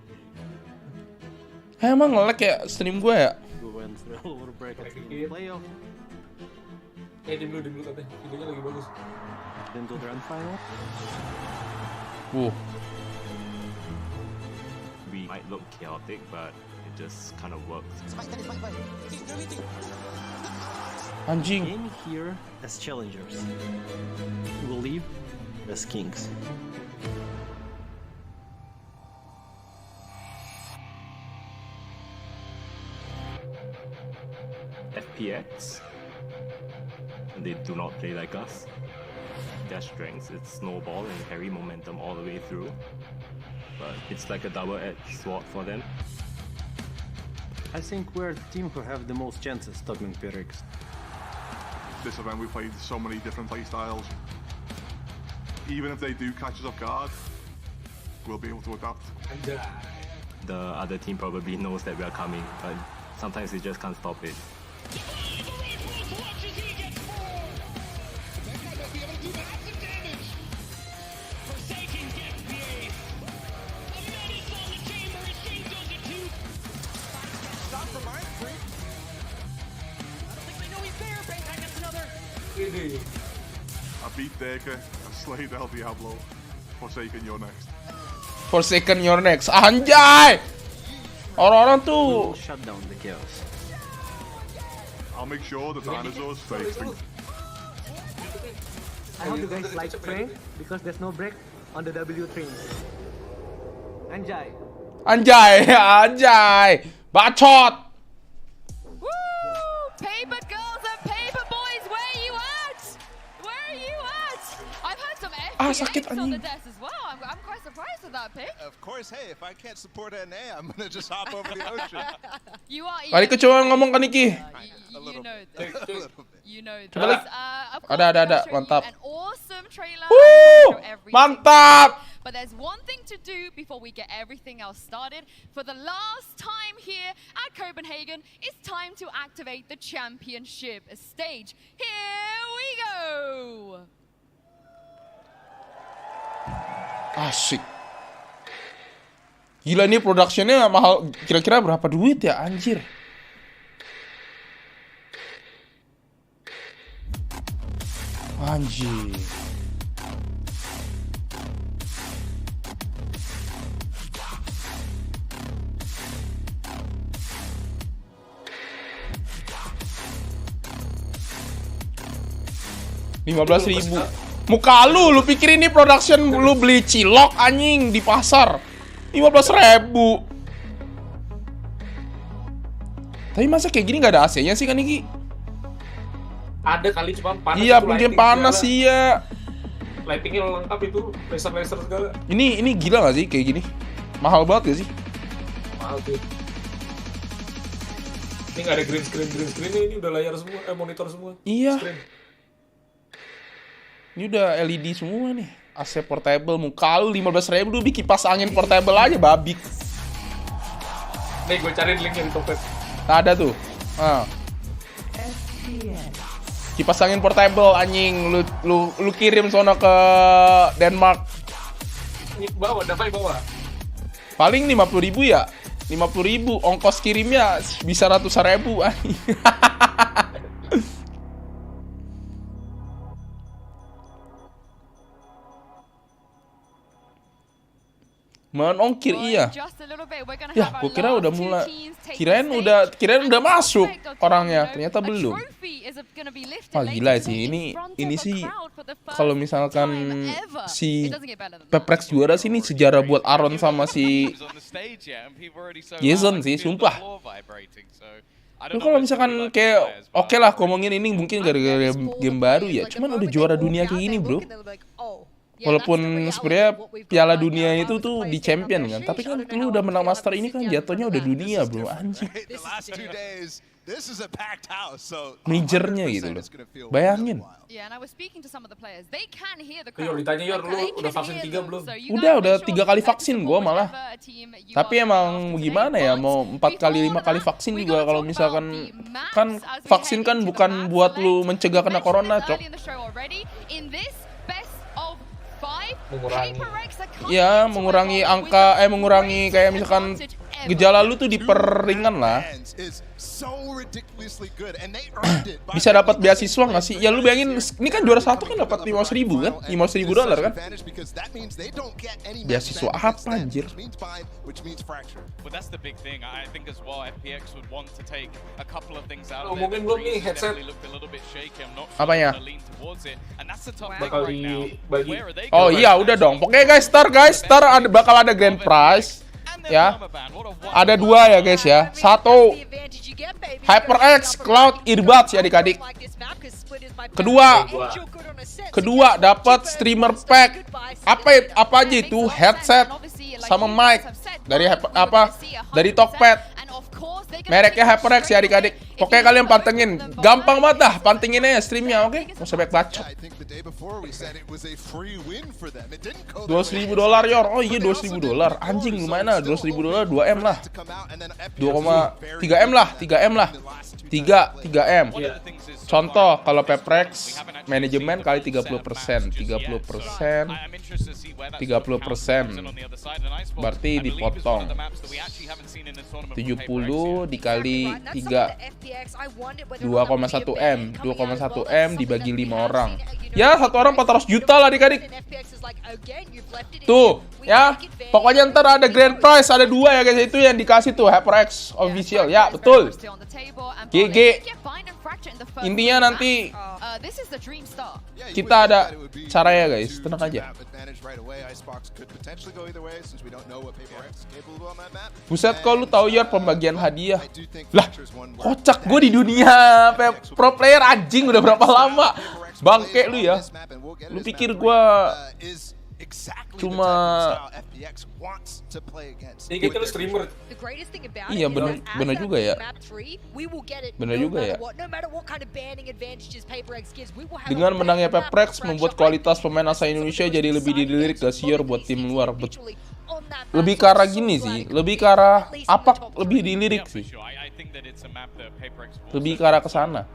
Emang nge-lag ya stream gue ya? Diem dulu katanya, videonya lagi bagus. We might look chaotic, but it just kind of works. Anjing. In here as challengers, we will leave as kings. FPX, they do not play like us. Their strengths, it's snowball and carry momentum all the way through. But it's like a double-edged sword for them. I think we're the team who have the most chances stopping PRX. This event we played so many different play styles. Even if they do catch us off guard, we'll be able to adapt. The other team probably knows that we are coming, but sometimes they just can't stop it. I beat Deka, I slayed El Diablo. Forsaken, you're next. Forsaken, you're next. Anjay! Orang-orang tuh Shut down the chaos. I'll make sure the dinosaurs stay extinct. I hope you guys like train because there's no break on the W train. Anjay. Bacot. Woo! Paper girls and paper boys, where you at? Where are you at? I've heard some FPX on the desk as well. I'm quite surprised with that pick. Of course, hey, if I can't support NA, I'm gonna just hop over the ocean. You are. Kali ko cuma ngomong Kaniki. You know this. You know this. Coba lagi. Ada, mantap. An awesome trailer. Mantap. But there's one thing to do before we get everything else started. For the last time here at Copenhagen, it's time to activate the championship stage. Here we go. Asik. Gila nih productionnya mahal. Kira-kira berapa duit ya anjir? Anjir. $15.000. Muka lu pikir ini production lu beli cilok anjing di pasar. 15.000. Tapi masa kayak gini nggak ada AC-nya sih kan Niki? Ada kali cuma panas. Iya, mungkin panas iya. Lightingnya lengkap itu, laser segala. Ini gila nggak sih kayak gini? Mahal banget gak sih? Mahal tuh. Ini nggak ada green screen ini udah layar semua, monitor semua. Iya. Screen. Ini udah LED semua nih. AC portable, muka lu 15.000 lu bikin kipas angin portable aja babi. Nih gue cariin linknya di tokped. Ada tuh. Kipas angin portable anjing lu kirim sono ke Denmark. Ini bawa, dapat bawa. Paling 50.000 ya? 50.000 ongkos kirimnya bisa ratusan ribu anjing. Menongkir iya. Ya, gue kira udah mulai. Kirain udah masuk orangnya, ternyata belum. Wah gila sih, ini sih kalau misalkan si PARTY juara sih ini sejarah buat Aaron sama si Jason sih, sumpah. Lu kalau misalkan kayak oke lah ngomongin ini mungkin gara-gara game baru ya, cuman udah juara dunia kayak gini bro. Walaupun sebenarnya Piala Dunia itu tuh di champion kan, tapi kan lu udah menang master ini kan jatuhnya udah dunia bro, anjing. Majornya gitu loh, bayangin. Yo, ditanya Yor, lu udah vaksin 3 belum? Udah 3 kali vaksin gua malah. Tapi emang gimana ya, mau 4 kali 5 kali vaksin juga kalau misalkan kan vaksin kan bukan buat lu mencegah kena corona, cok. Ya, mengurangi angka, mengurangi kayak misalkan gejala lu tuh diperingan lah. Bisa dapat beasiswa nggak sih? Ya lu bayangin, ini kan juara 1 kan dapat 5.000 kan? $5.000 kan? Beasiswa apa anjir? Ngomongin belum nih headset? Apanya? Bakal dibagi. Oh iya udah dong. Pokoknya guys, Star bakal ada grand prize. Ya, ada 2 ya guys ya. 1 HyperX Cloud Earbuds ya adik-adik. Kedua dapat streamer pack. Apa aja itu? Headset sama mic dari tokped. Mereknya HyperX ya adik-adik. Pokoknya kalian pantengin. Gampang banget dah pantengin aja streamnya, oke? Nggak usah banyak bacot. $2.000 Yor. Oh iya $2.000. Anjing lumayan lah, $2.000 2M lah. 3M lah. 3M. Contoh kalau PARTY manajemen kali 30%. 30% berarti dipotong 70 dikali 3 2,1M. 2,1M dibagi 5 orang. Ya, 1 orang 400 juta lah adik-adik. Tuh, ya. Pokoknya ntar ada grand prize, ada 2 ya guys. Itu yang dikasih tuh HyperX official. Ya, betul. GG. Intinya nanti kita ada cara ya guys, tenang aja. Buset, kok lu tahu ya pembagian hadiah? Lah, kocak gue di dunia pro player anjing udah berapa lama? Bangke lu ya. Lu pikir gue cuma kita streamer. Iya bener juga ya. Bener juga ya. Dengan menangnya PARTY membuat kualitas pemain asal Indonesia jadi lebih dilirik ke siar buat tim luar. Lebih ke arah gini sih, lebih ke arah apa? Lebih dilirik sih. Lebih ke arah kesana.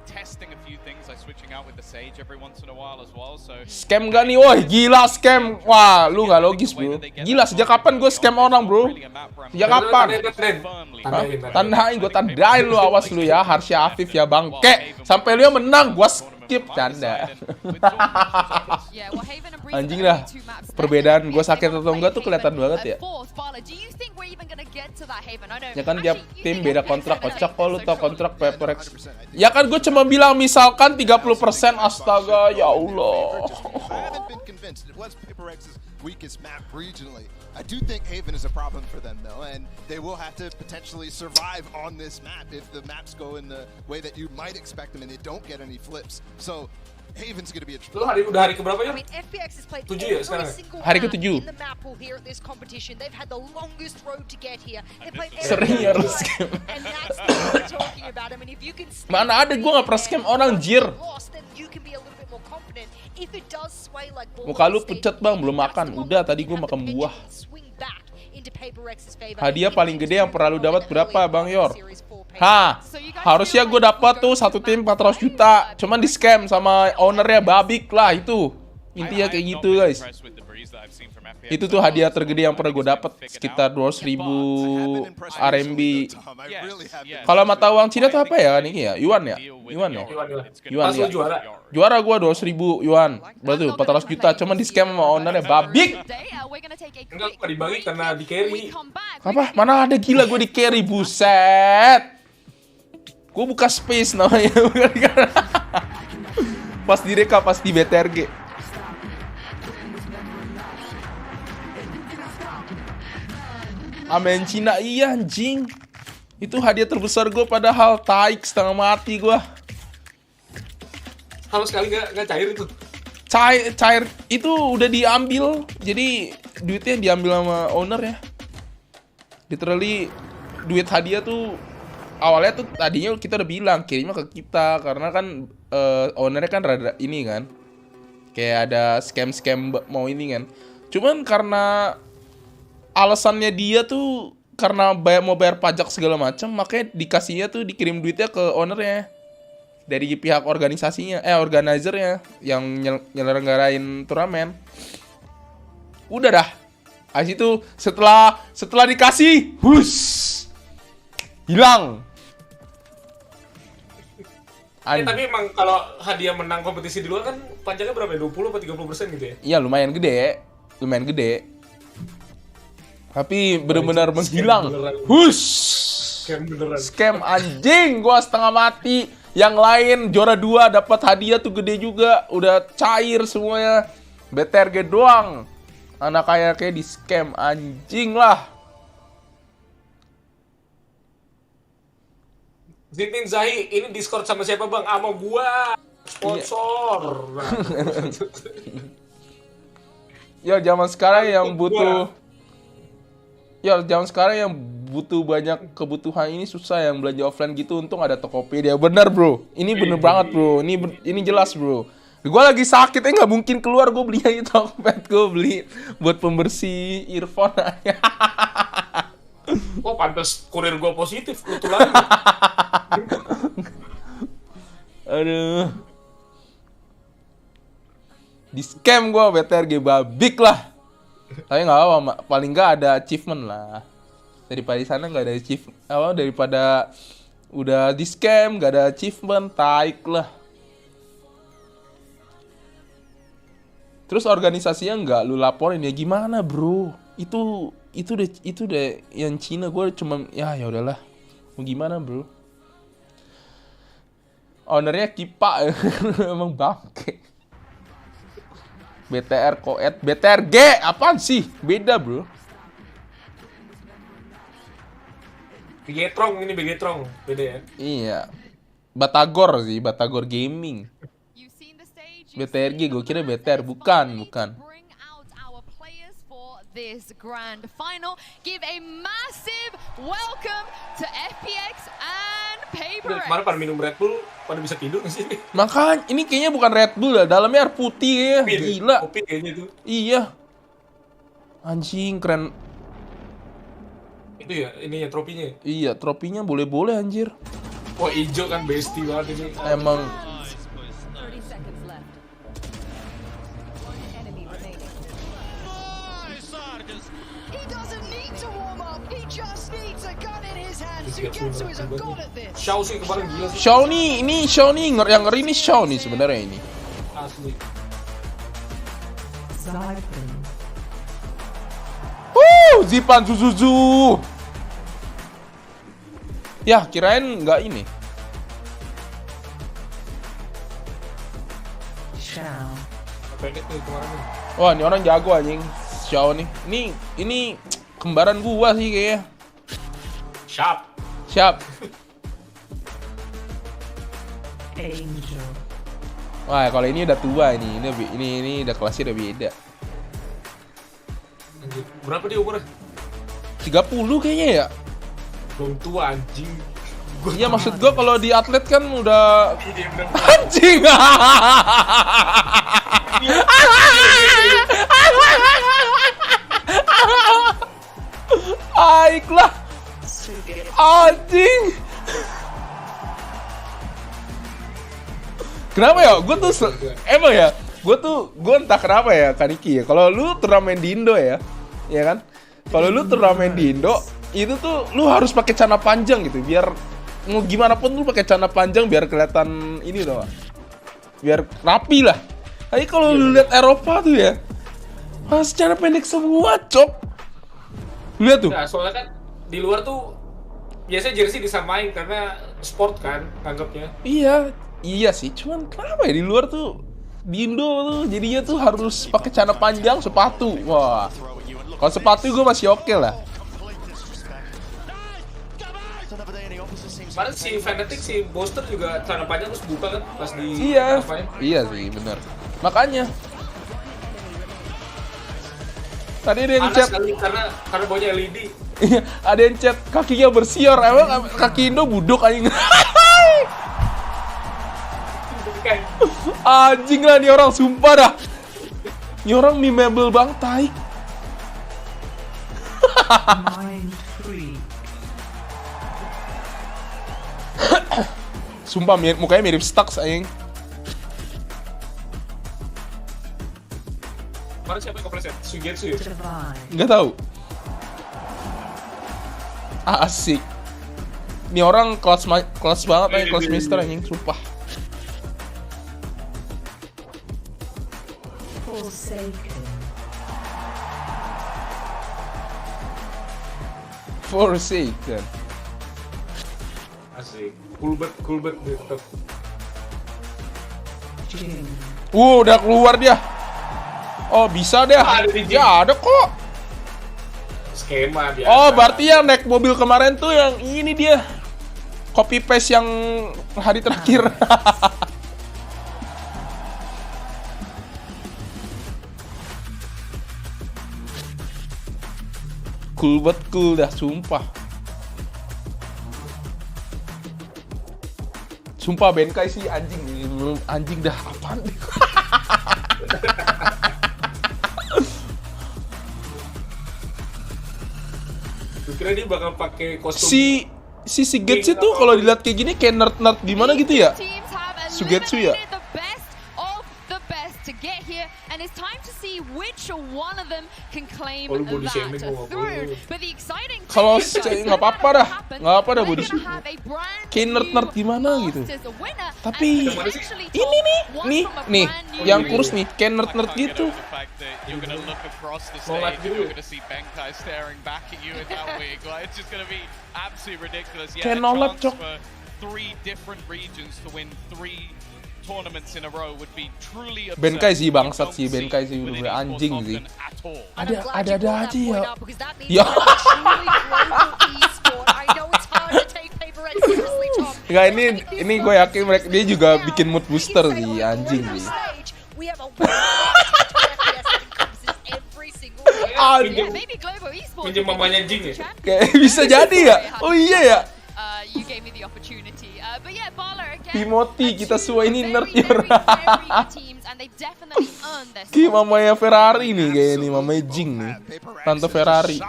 Scam gak nih? Wah gila scam. Wah lu gak logis bro. Gila sejak kapan gue scam orang bro? Sejak kapan? Tandain, gue tandain lu, awas lu ya. Harsha Afif ya bangke. Sampai lu yang menang gue skip, canda. Anjing dah. Perbedaan gue sakit atau enggak tuh kelihatan banget ya. Ya kan tiap tim beda kontrak. Kocak kok lu tau kontrak PARTY. Ya kan gue cuma bilang misalkan 30%. Astaga ya Allah. I do think Haven is a problem for them though, and they will have to potentially survive on this map if the maps go in the way that you might expect them and they don't get any flips. So Haven's going to be a Lu udah hari keberapa ya? 7 ya sekarang? Hari ke-7. Sering ya scam. Mana ada, gue gak pernah scam orang jir. Muka lu pucat bang, belum makan. Udah tadi gue makan buah. Hadiah paling gede yang pernah lu dapat berapa bang Yor? Harusnya gue dapat tuh 1 tim 400 juta. Cuman di scam sama ownernya Babik lah itu. Intinya kayak gitu guys. Itu tuh hadiah tergede yang pernah gue dapet, sekitar 200.000 RMB. Kalau mata uang Cina tuh apa ya ini ya? Yuan ya? Yuan ya? Yuan ya. Juara gue 200.000 yuan. Berarti 400 juta. Cuman di scam sama ownernya babik. Enggak dibagi karena di carry. Apa? Mana ada, gila gue di carry, buset. Gue buka space namanya. Pas direka, pas di BTRG. Amen Cina, iya anjing. Itu hadiah terbesar gue, padahal taik setengah mati gue. Sama sekali nggak cair itu. Cair itu udah diambil. Jadi duitnya diambil sama owner ya. Literally duit hadiah tuh awalnya tuh tadinya kita udah bilang kirimnya ke kita, karena kan ownernya kan rada ini kan, kayak ada scam mau ini kan. Cuman karena alasannya dia tuh karena mau bayar pajak segala macam, makanya dikasihnya tuh dikirim duitnya ke ownernya dari pihak organisasinya, organizernya yang nyelenggarain turnamen. Udah dah. Habis itu setelah dikasih, hilang. Tapi emang kalau hadiah menang kompetisi di luar kan pajaknya berapa ya? 20 atau 30% gitu ya? Iya, lumayan gede. Tapi benar-benar menghilang. Scam anjing, gua setengah mati. Yang lain juara 2 dapat hadiah tuh gede juga, udah cair semuanya. BTRG doang. Anak kayak di scam anjing lah. Zintin Zahi, ini Discord sama siapa bang? Sama gua, sponsor. Ya zaman sekarang yang butuh banyak kebutuhan ini susah, yang belanja offline gitu. Untung ada Tokopedia. Bener bro, ini bener banget bro. Ini jelas bro. Gue lagi sakit, nggak mungkin keluar. Gue beli aja tokped, gue beli buat pembersih earphone. Oh pantas kurir gue positif, lu tuh lagi. Aduh. Di scam gue BTRG babik lah. Tapi nggak apa-apa, paling nggak ada achievement lah. Daripada di sana nggak ada achievement, daripada udah di scam nggak ada achievement, taik lah. Terus organisasinya nggak lu laporin ya gimana bro? Itu udah yang Cina, gue cuma ya udahlah. Mau gimana bro? Ownernya Kipa emang bangke. BTR Koet, BTRG, apaan sih? Beda bro. Begetrong, ini Begetrong, beda ya? Iya, Batagor sih, Batagor Gaming. BTRG, gue kira BTR, bukan. This grand final, give a massive welcome to FPX and PARTY. Kemarin pada minum Red Bull, pada bisa tidur nggak sih? Makanya ini kayaknya bukan Red Bull ya, dalamnya air putih ya, gila. Kopi kayaknya itu. Iya. Anjing keren. Itu ya, ini ya tropinya. Iya, tropinya boleh-boleh anjir. Wah hijau kan bestie banget ini. Emang. Xiao sih kemarin gila sih. Xiao nih yang ngeri nih Xiao nih sebenarnya ini. Asli. Zipan Zuzuzu. Ya, kirain nggak ini. Wah, ini orang jago anjing. Xiao nih. Ini kembaran gua sih kayaknya. Siap. Angel. Wah, kalau ini udah tua ini udah kelasnya udah beda. Berapa dia umurnya? 30 kayaknya ya. Belum tua anjing. Iya maksud gua kalau di atlet kan udah anjing. Baiklah. Anjing. Kenapa ya? Gue tuh emang ya Gue entah kenapa ya Kaniki ya. Kalau lu turnamen di Indo ya kan? Kalau lu turnamen di Indo itu tuh lu harus pakai celana panjang gitu, biar mau gimana pun lu pakai celana panjang biar kelihatan ini loh, biar rapi lah. Tapi kalau lu lihat Eropa tuh ya, celana pendek semua, cok. Lihat tuh. Nah, soalnya kan di luar tuh biasanya jersey disamain karena sport kan anggapnya. Iya sih, cuman kenapa ya di luar tuh, di Indo tuh jadinya tuh harus pakai celana panjang, sepatu. Wah, kalau sepatu gue masih oke lah. Kemarin si Fnatic, si Booster juga celana panjang terus buka kan pas di Iya sih, bener. Makanya tadi ada yang chat karena baunya LED. Iya, ada yang chat kakinya bersiar. Emang kaki Indo budok anjing. Anjing lah nih orang, sumpah dah. Ini orang memeable banget, tai. Sumpah mukanya mirip Stux anjing. Kemarin siapa yang ngepreset? Sugetsu ya? Nggak tahu. Asik. Ini orang kelas banget anjing, kelas master anjing, sumpah. Forsaken. Asik. Cool bet tetap. Udah keluar dia. Oh, bisa deh. Ya, ada kok. Skema biasa. Oh, berarti yang naik mobil kemarin tuh yang ini dia. Copy paste yang hari terakhir. Cool dah, sumpah. Sumpah Benkai sih anjing dah, apaan nih? Kira dia bakal pakai kostum. Si Getsu tuh kalau dilihat kayak gini kayak nerd gimana gitu ya? Sugetsu ya? And it's time to see which one of them can claim that throne. But the exciting kalau nggak apa-apa dah body. Kayak nerd gimana gitu. Tapi ini nih, yang kurus nih, kayak nerd gitu. Kayak nolak, cok. Benkai sih bangsat sih, Benkai sih udah anjing sih. Ada aja ya. Ya. Enggak, ini gue yakin mereka dia juga bikin mood booster sih, anjing sih. Pinjam mamanya Jing ya? Kayak bisa jadi ya? Oh iya ya? Timothy, kita semua ini nerd ya. Kayak mamanya Ferrari nih, kayak ini mamanya Jing nih, Tante Ferrari.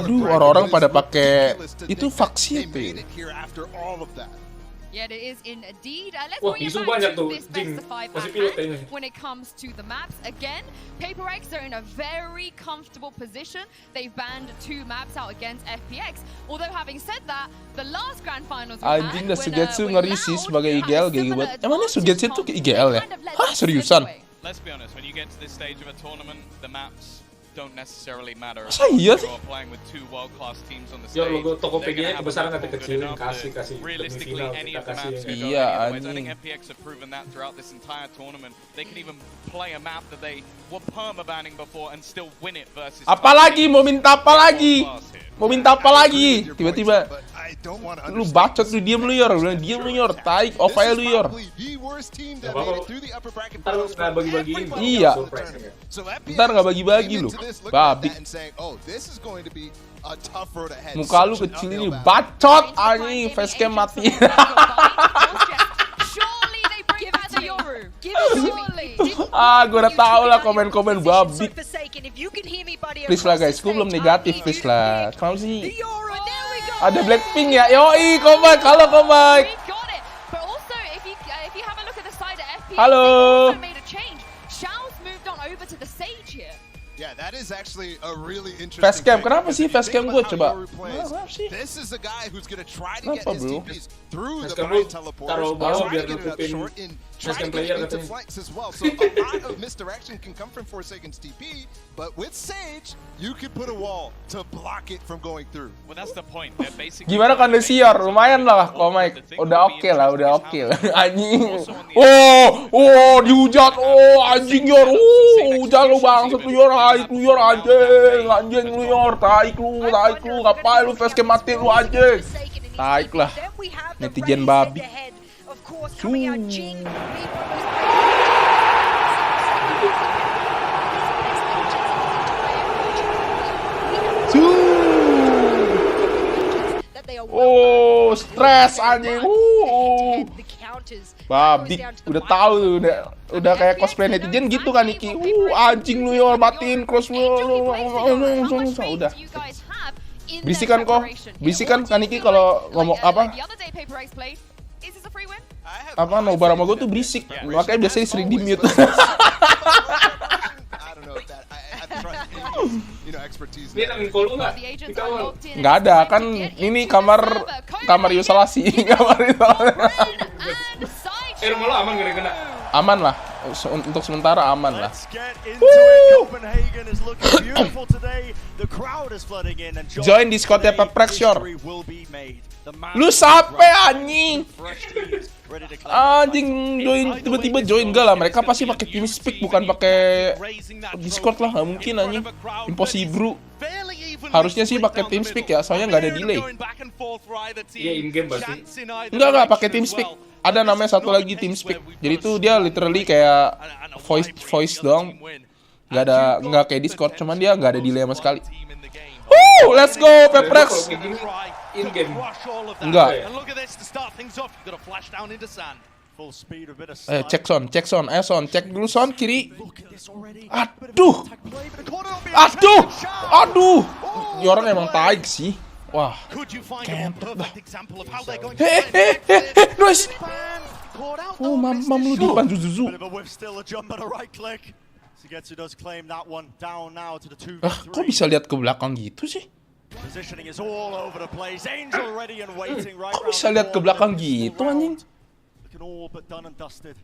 Aduh, orang-orang pada pakai itu vaksin tuh. Yeah, it is indeed. Let's Wah, bring it isu back banyak to tuh, this Jing. best of 5 Masih pilot kayaknya. when it comes to the maps. Again, PARTY are in a very comfortable position. They've banned 2 maps out against FPX. Although having said that, the last grand finals we had, Anjing dah, Sugetsu ngeri sih sebagai IGL kayak buat. Emangnya Sugetsu tuh ke IGL ya? Hah, seriusan? Let's be honest, when you get to this stage of a tournament, the maps don't necessarily matter. Masa iya sih? Playing with 2 world-class teams on the Ya stage. logo Tokopedia kebesaran nanti kecilin, kasih Realistically, semifinal any kita of the kasih. maps could go Iya, anywhere. I think anjing. FPX have proven that throughout this entire tournament. They can even play a map that they were perma-banning before and still win it versus. Apalagi mau minta apa lagi? Mau minta apa lagi? Tiba-tiba lu bacot, lu diem lu yor, bilang diem lu yor, tai, off aja lu yor. Ntar nggak bagi-bagiin. Iya. Ntar nggak bagi-bagi lu, babi. Muka lu kecil ini, bacot anjing, facecam mati. Gue udah tau lah komen-komen babi. Please lah guys, gue belum negatif, please lah. Kenapa sih? Ada Blackpink ya? Yoi, Komai, halo Komai. FPX Halo. also made a change. Xiao's moved on over to the stage here. Yeah, that is actually a really interesting. Facecam, kenapa sih facecam gue coba? This is a guy who's gonna try to get his TPs through the Facecam mind lu teleport. taruh bawah biar Trying to get it up nutupin short and trying facecam to player get into katanya. flanks as well. So a lot of misdirection can come from Forsaken's TP, but with Sage, you can put a wall to block it from going through. Well, that's the point. They're basically Gimana kondisi Yor? Lumayan lah kok Mike. Udah oke lah, udah oke lah. Anjing. Oh, dihujat. Oh, anjing Yor. Hujat lu bangsat lu Yor. Haik lu Yor anjing. Anjing lu Yor. Taik lu. Ngapain lu facecam mati lu anjing. Taik lah. Netizen babi. Oh, stres anjing. Babi, udah tahu udah kayak cosplay netizen gitu kan Niki. Anjing lu Yor, matiin cross lu. Udah. Bisikan kok. Bisikan kan Niki kalau ngomong apa? Apa nobar sama gue tuh berisik. Makanya biasanya sering di mute. Nggak ada kan, ini kamar isolasi. Rumah lo aman gak kena? Aman lah, untuk sementara aman lah. Join Discord FPX Yor. Lu sampai anjing. Anjing join tiba-tiba join enggak lah, mereka pasti pakai TeamSpeak bukan pakai Discord lah, nggak mungkin anjing. Impossible. Harusnya sih pakai TeamSpeak ya, soalnya nggak ada delay. Iya in-game pasti. Enggak pakai TeamSpeak. Ada namanya satu lagi TeamSpeak. Jadi tuh dia literally kayak voice doang. Nggak kayak Discord, cuman dia nggak ada delay sama sekali. Let's go FPX. In-game. Enggak. Cek son, cek dulu son kiri. Aduh. Ini orang emang taik sih. Wah, kentut dah. Nice. Oh, mam lu di depan Zuzu. Kok bisa lihat ke belakang gitu sih? Kok bisa lihat ke belakang gitu anjing?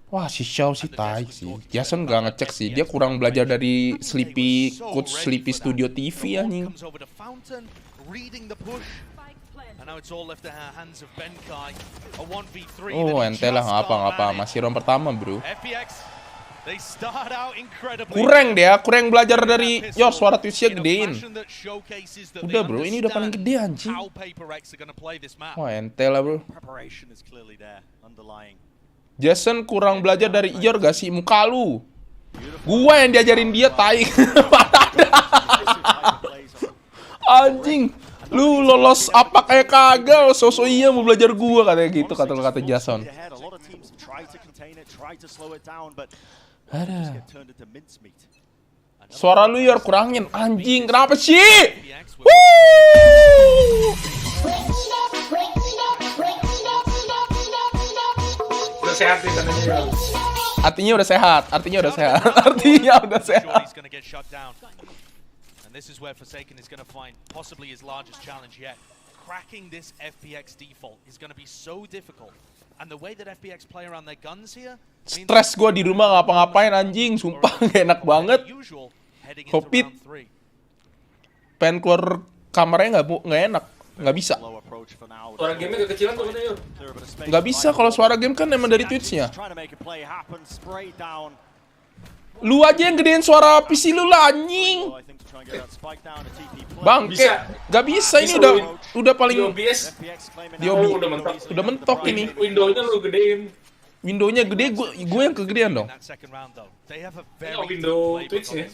Wah, si Xiao sih taik sih. Jason gak ngecek sih, dia kurang belajar dari Coach Sleepy Studio TV anjing. Oh, ente lah ngapa, masih round pertama bro. Kurang belajar dari Yor, suara Twitch-nya gedein. Udah bro, ini udah paling gede anjing. Wah, ente lah bro. Jason kurang belajar dari Yor gak sih? Muka lu. Gua yang diajarin dia tai. Anjing. Lu lolos apa kayak kagak? Sosok iya mau belajar gua katanya gitu, kata Jason. Ada. Suara lu Yor kurangin anjing, kenapa sih? Udah sehat nih katanya. Artinya udah sehat. And this is where Forsaken is going to find possibly his largest challenge yet. Cracking this FPX default is going to be so difficult. And the way that FPX play around their guns here. Stres gua di rumah ngapa-ngapain anjing, sumpah gak enak banget. Kopit. Pengen keluar kamarnya nggak enak, nggak bisa. Suara game kekecilan tuh katanya. Nggak bisa kalau suara game kan emang dari Twitch-nya. Lu aja yang gedein suara PC lu lah anjing. Bangke, gak bisa ini udah paling di OBS udah mentok ini. Windows-nya lu gedein. Windows-nya gede, gue yang kegedean dong. Windows Twitch-nya.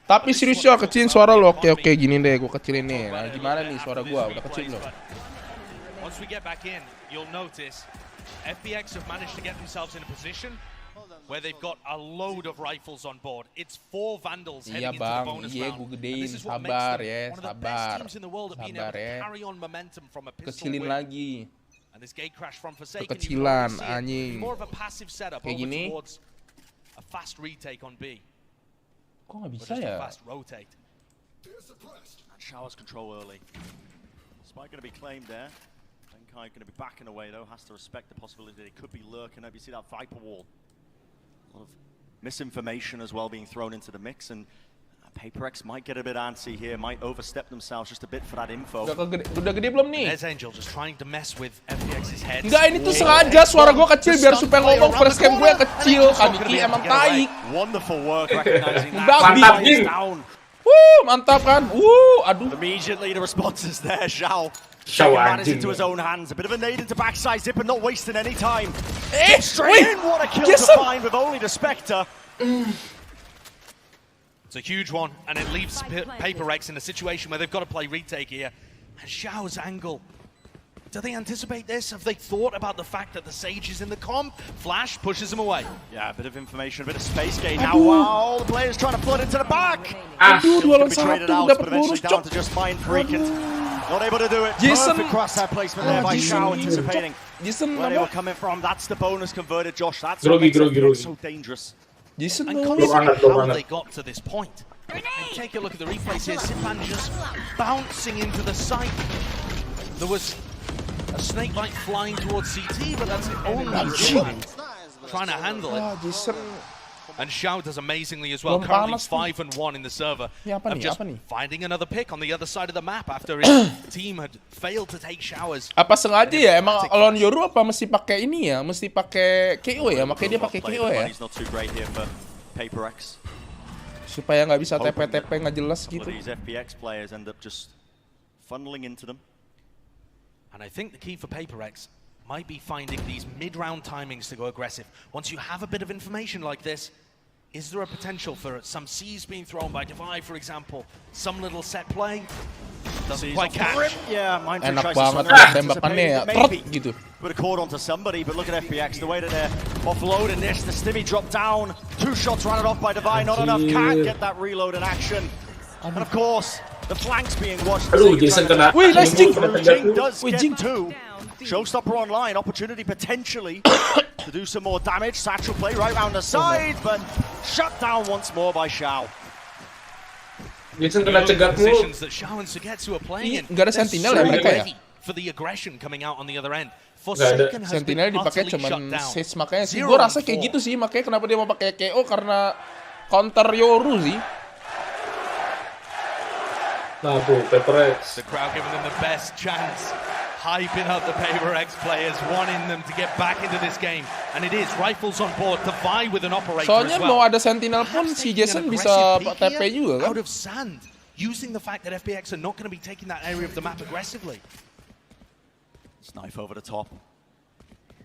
Tapi serius ya, kecilin suara lu. Oke, gini deh, gue kecilin nih. Nah, gimana nih suara gue? Udah kecil belum? Once we get back in, you'll notice FPX have managed to get themselves in a position where they've got a load of rifles on board. It's 4 Vandals heading into the bonus round. Gue gedein, sabar ya, sabar. Sabar ya. Kecilin lagi. And this gate crash from Forsaken, Kekecilan, anjing. more of a passive setup Kayak over gini. towards a fast retake on B. Kok nggak Or bisa just a ya? fast rotate. And Showers control early. Spike going to be claimed there. Benkai going to be backing away though. Has to respect the possibility that he could be lurking up. You see that Viper wall. A lot of misinformation as well being thrown into the mix, and PARTY might get a bit antsy here, might overstep themselves just a bit for that info. Udah gede belum nih? There's Angel just trying to mess with FPX's head. Enggak, ini tuh sengaja suara gue kecil biar supaya ngomong facecam gue kecil. Kaniki emang tai. Wonderful work recognizing that. Mantap, Jing. Mantap kan? Aduh. Immediately the response is there, Xiao. Xiao matters anjing. into his own hands. A bit of a nade into backside Zipper, not wasting any time. Straight in, what a kill to find with only the Spectre. It's a huge one, and it leaves PARTY in a situation where they've got to play retake here. And Xiao's angle. Do they anticipate this? Have they thought about the fact that the Sage is in the comp? Flash pushes him away. Yeah, a bit of information, a bit of space gain. Now, wow, the player's trying to flood into the back. Aduh, 2 lawan Be traded 1 out, dapat but eventually bonus, down cok. to just Mind Freak and not able to do it. Jason. Perfect crosshair placement there by Xiao, anticipating Jason, where they apa? were coming from. That's the bonus converted, Josh. That's Grogi, what makes grogi, it grogi. so dangerous. Jason, And no. consider how they got to this point. And take a look at the replays here. Sipan just bouncing into the site. There was a snake bite flying towards CT, but that's the only Jing trying to handle it. Jason. And Xiao does amazingly as well. Belum Currently panas 5-1 in the server. Ini apa Of nih? just Apa nih? finding another pick on the other side of the map after his team had failed to take showers. Apa sengaja ya? Emang lawan Yoru apa mesti pakai ini ya? Mesti pakai KO ya? Makanya dia pakai KO ya? Money's not too great here for PARTY. Supaya nggak bisa TP-TP nggak jelas Couple gitu. of these FPX players end up just funneling into them. And I think the key for PARTY might be finding these mid-round timings to go aggressive. Once you have a bit of information like this, is there a potential for some C's being thrown by Divide, for example? Some little set play? Doesn't quite catch. Yeah, Mind Freak Enak tries to banget swing tembakannya ya, around, trot maybe. gitu. Would have caught onto somebody, but look at FPX, the way that they're offloading this. The Stimmy dropped down, 2 shots ran it off by Divine, not enough, can't get that reload in action. And of course, the flanks being watched. Aduh, Jason kena. Wih, nice Jing. Jing does Wih, get Jing. 2. Showstopper online, opportunity potentially to do some more damage. Satchel play right round the side, but shut down once more by Xiao. Jason kena cegat mulu. Positions that Xiao and Sugetsu are playing in. Nggak ada They're sentinel so ya mereka ya? ready for the aggression coming out on the other end. Nggak ada. Forsaken has been Sentinel dipakai utterly cuman shut down. Sage, makanya sih. Zero Gue on rasa kayak 4. gitu sih, makanya kenapa dia mau pakai KO karena counter Yoru sih. Nah tuh, PARTY. The crowd giving them the best chance, hyping up the PARTY players, wanting them to get back into this game. And it is rifles on board to vie with an operator Soalnya as mau well. ada sentinel pun Perhaps si taking Jason an bisa aggressive peek TP here juga kan. out of sand, using the fact that FPX are not going to be taking that area of the map aggressively. Knife over the top.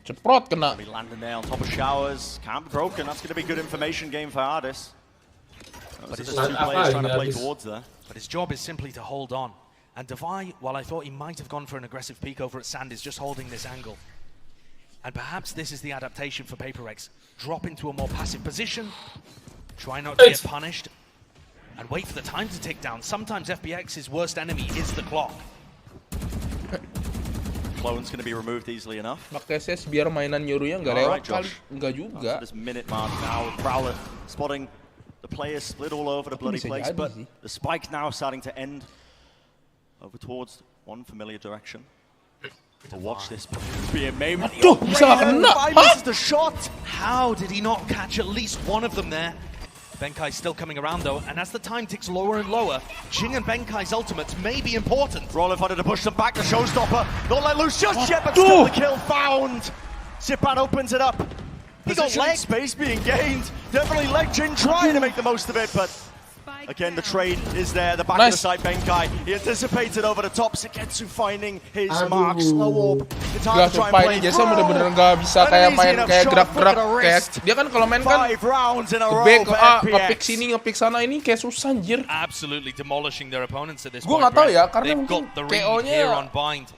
Ceprot kena. Be landing there on top of Showers. Can't be broken. That's going to be good information game for Ardis. But it's 2 players trying to play towards there. But his job is simply to hold on. And Divide, while I thought he might have gone for an aggressive peek over at Sand, is just holding this angle. And perhaps this is the adaptation for PARTY. Drop into a more passive position, try not to get punished, and wait for the time to tick down. Sometimes FPX's worst enemy is the clock. Clone's going to be removed easily enough. Pakai Sage biar mainan Yorunya nggak lewat kali. Nggak juga. This minute mark now, Prowler spotting the players split all over the bloody bisa place, jadi but sih. the spike now starting to end over towards one familiar direction. To watch this being made. Aduh, bisa nggak kena? Hah? The shot. How did he not catch at least one of them there? Benkai's still coming around though, and as the time ticks lower and lower, Jing and Benkai's ultimates may be important. Roland wanted to push them back, the showstopper. Not let loose just yet, but still the kill found. Sipan opens it up. He got leg space being gained. Definitely leg Jin trying to make the most of it, but again, the trade is there. The back of the side, Benkai. He anticipated over the top. Sugetsu finding his mark. Slow orb. It's hard to try and Sumpah play ini Jason bener-bener nggak bisa kayak main kayak gerak-gerak kayak dia kan kalau main kan back nge-pick sini nge-pick sana ini kayak susah anjir. Absolutely demolishing their opponents at this Gua point. nggak tahu ya karena They've mungkin got the read KO-nya here on bind.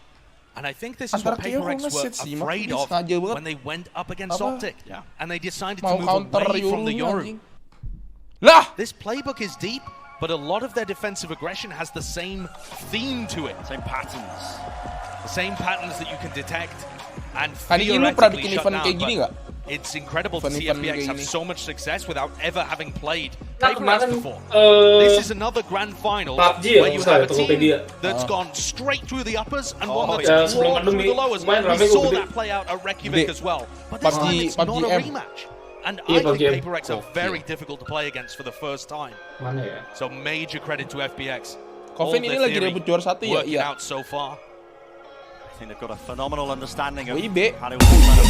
And I think this is what antara KO PARTY sama were Sage sih, afraid makanya of sengaja banget. when they went up against Apa? Optic. And they decided to Mau move counter away from the Yoru Yoru. Lah! This playbook is deep, but a lot of their defensive aggression has the same theme to it. Same patterns. The same patterns that you can detect and Kan ini lu pernah bikin theoretically shut event down, kayak gini but nggak? It's incredible to see Event-event FPX kayak have gini. so much success without ever having played Nah, PaperX kemarin, before. This is another grand final PUBG ya, where you kalau have a team Tokopedia. that's gone straight through the uppers and one that's ya, sebelum clawed through pandemi, the lowers. lumayan We rame saw kok, that gede. play out at Reykjavik as well. But this PUBG time it's not a M. rematch. And Iya, I think PUBG M. PaperX are very difficult to play against for the first time. Mana ya? So major credit to FPX. Coffin ini lagi rebut juara 1 ya? Working Iya. out so far. I think they've got a phenomenal understanding of WIB. how to try to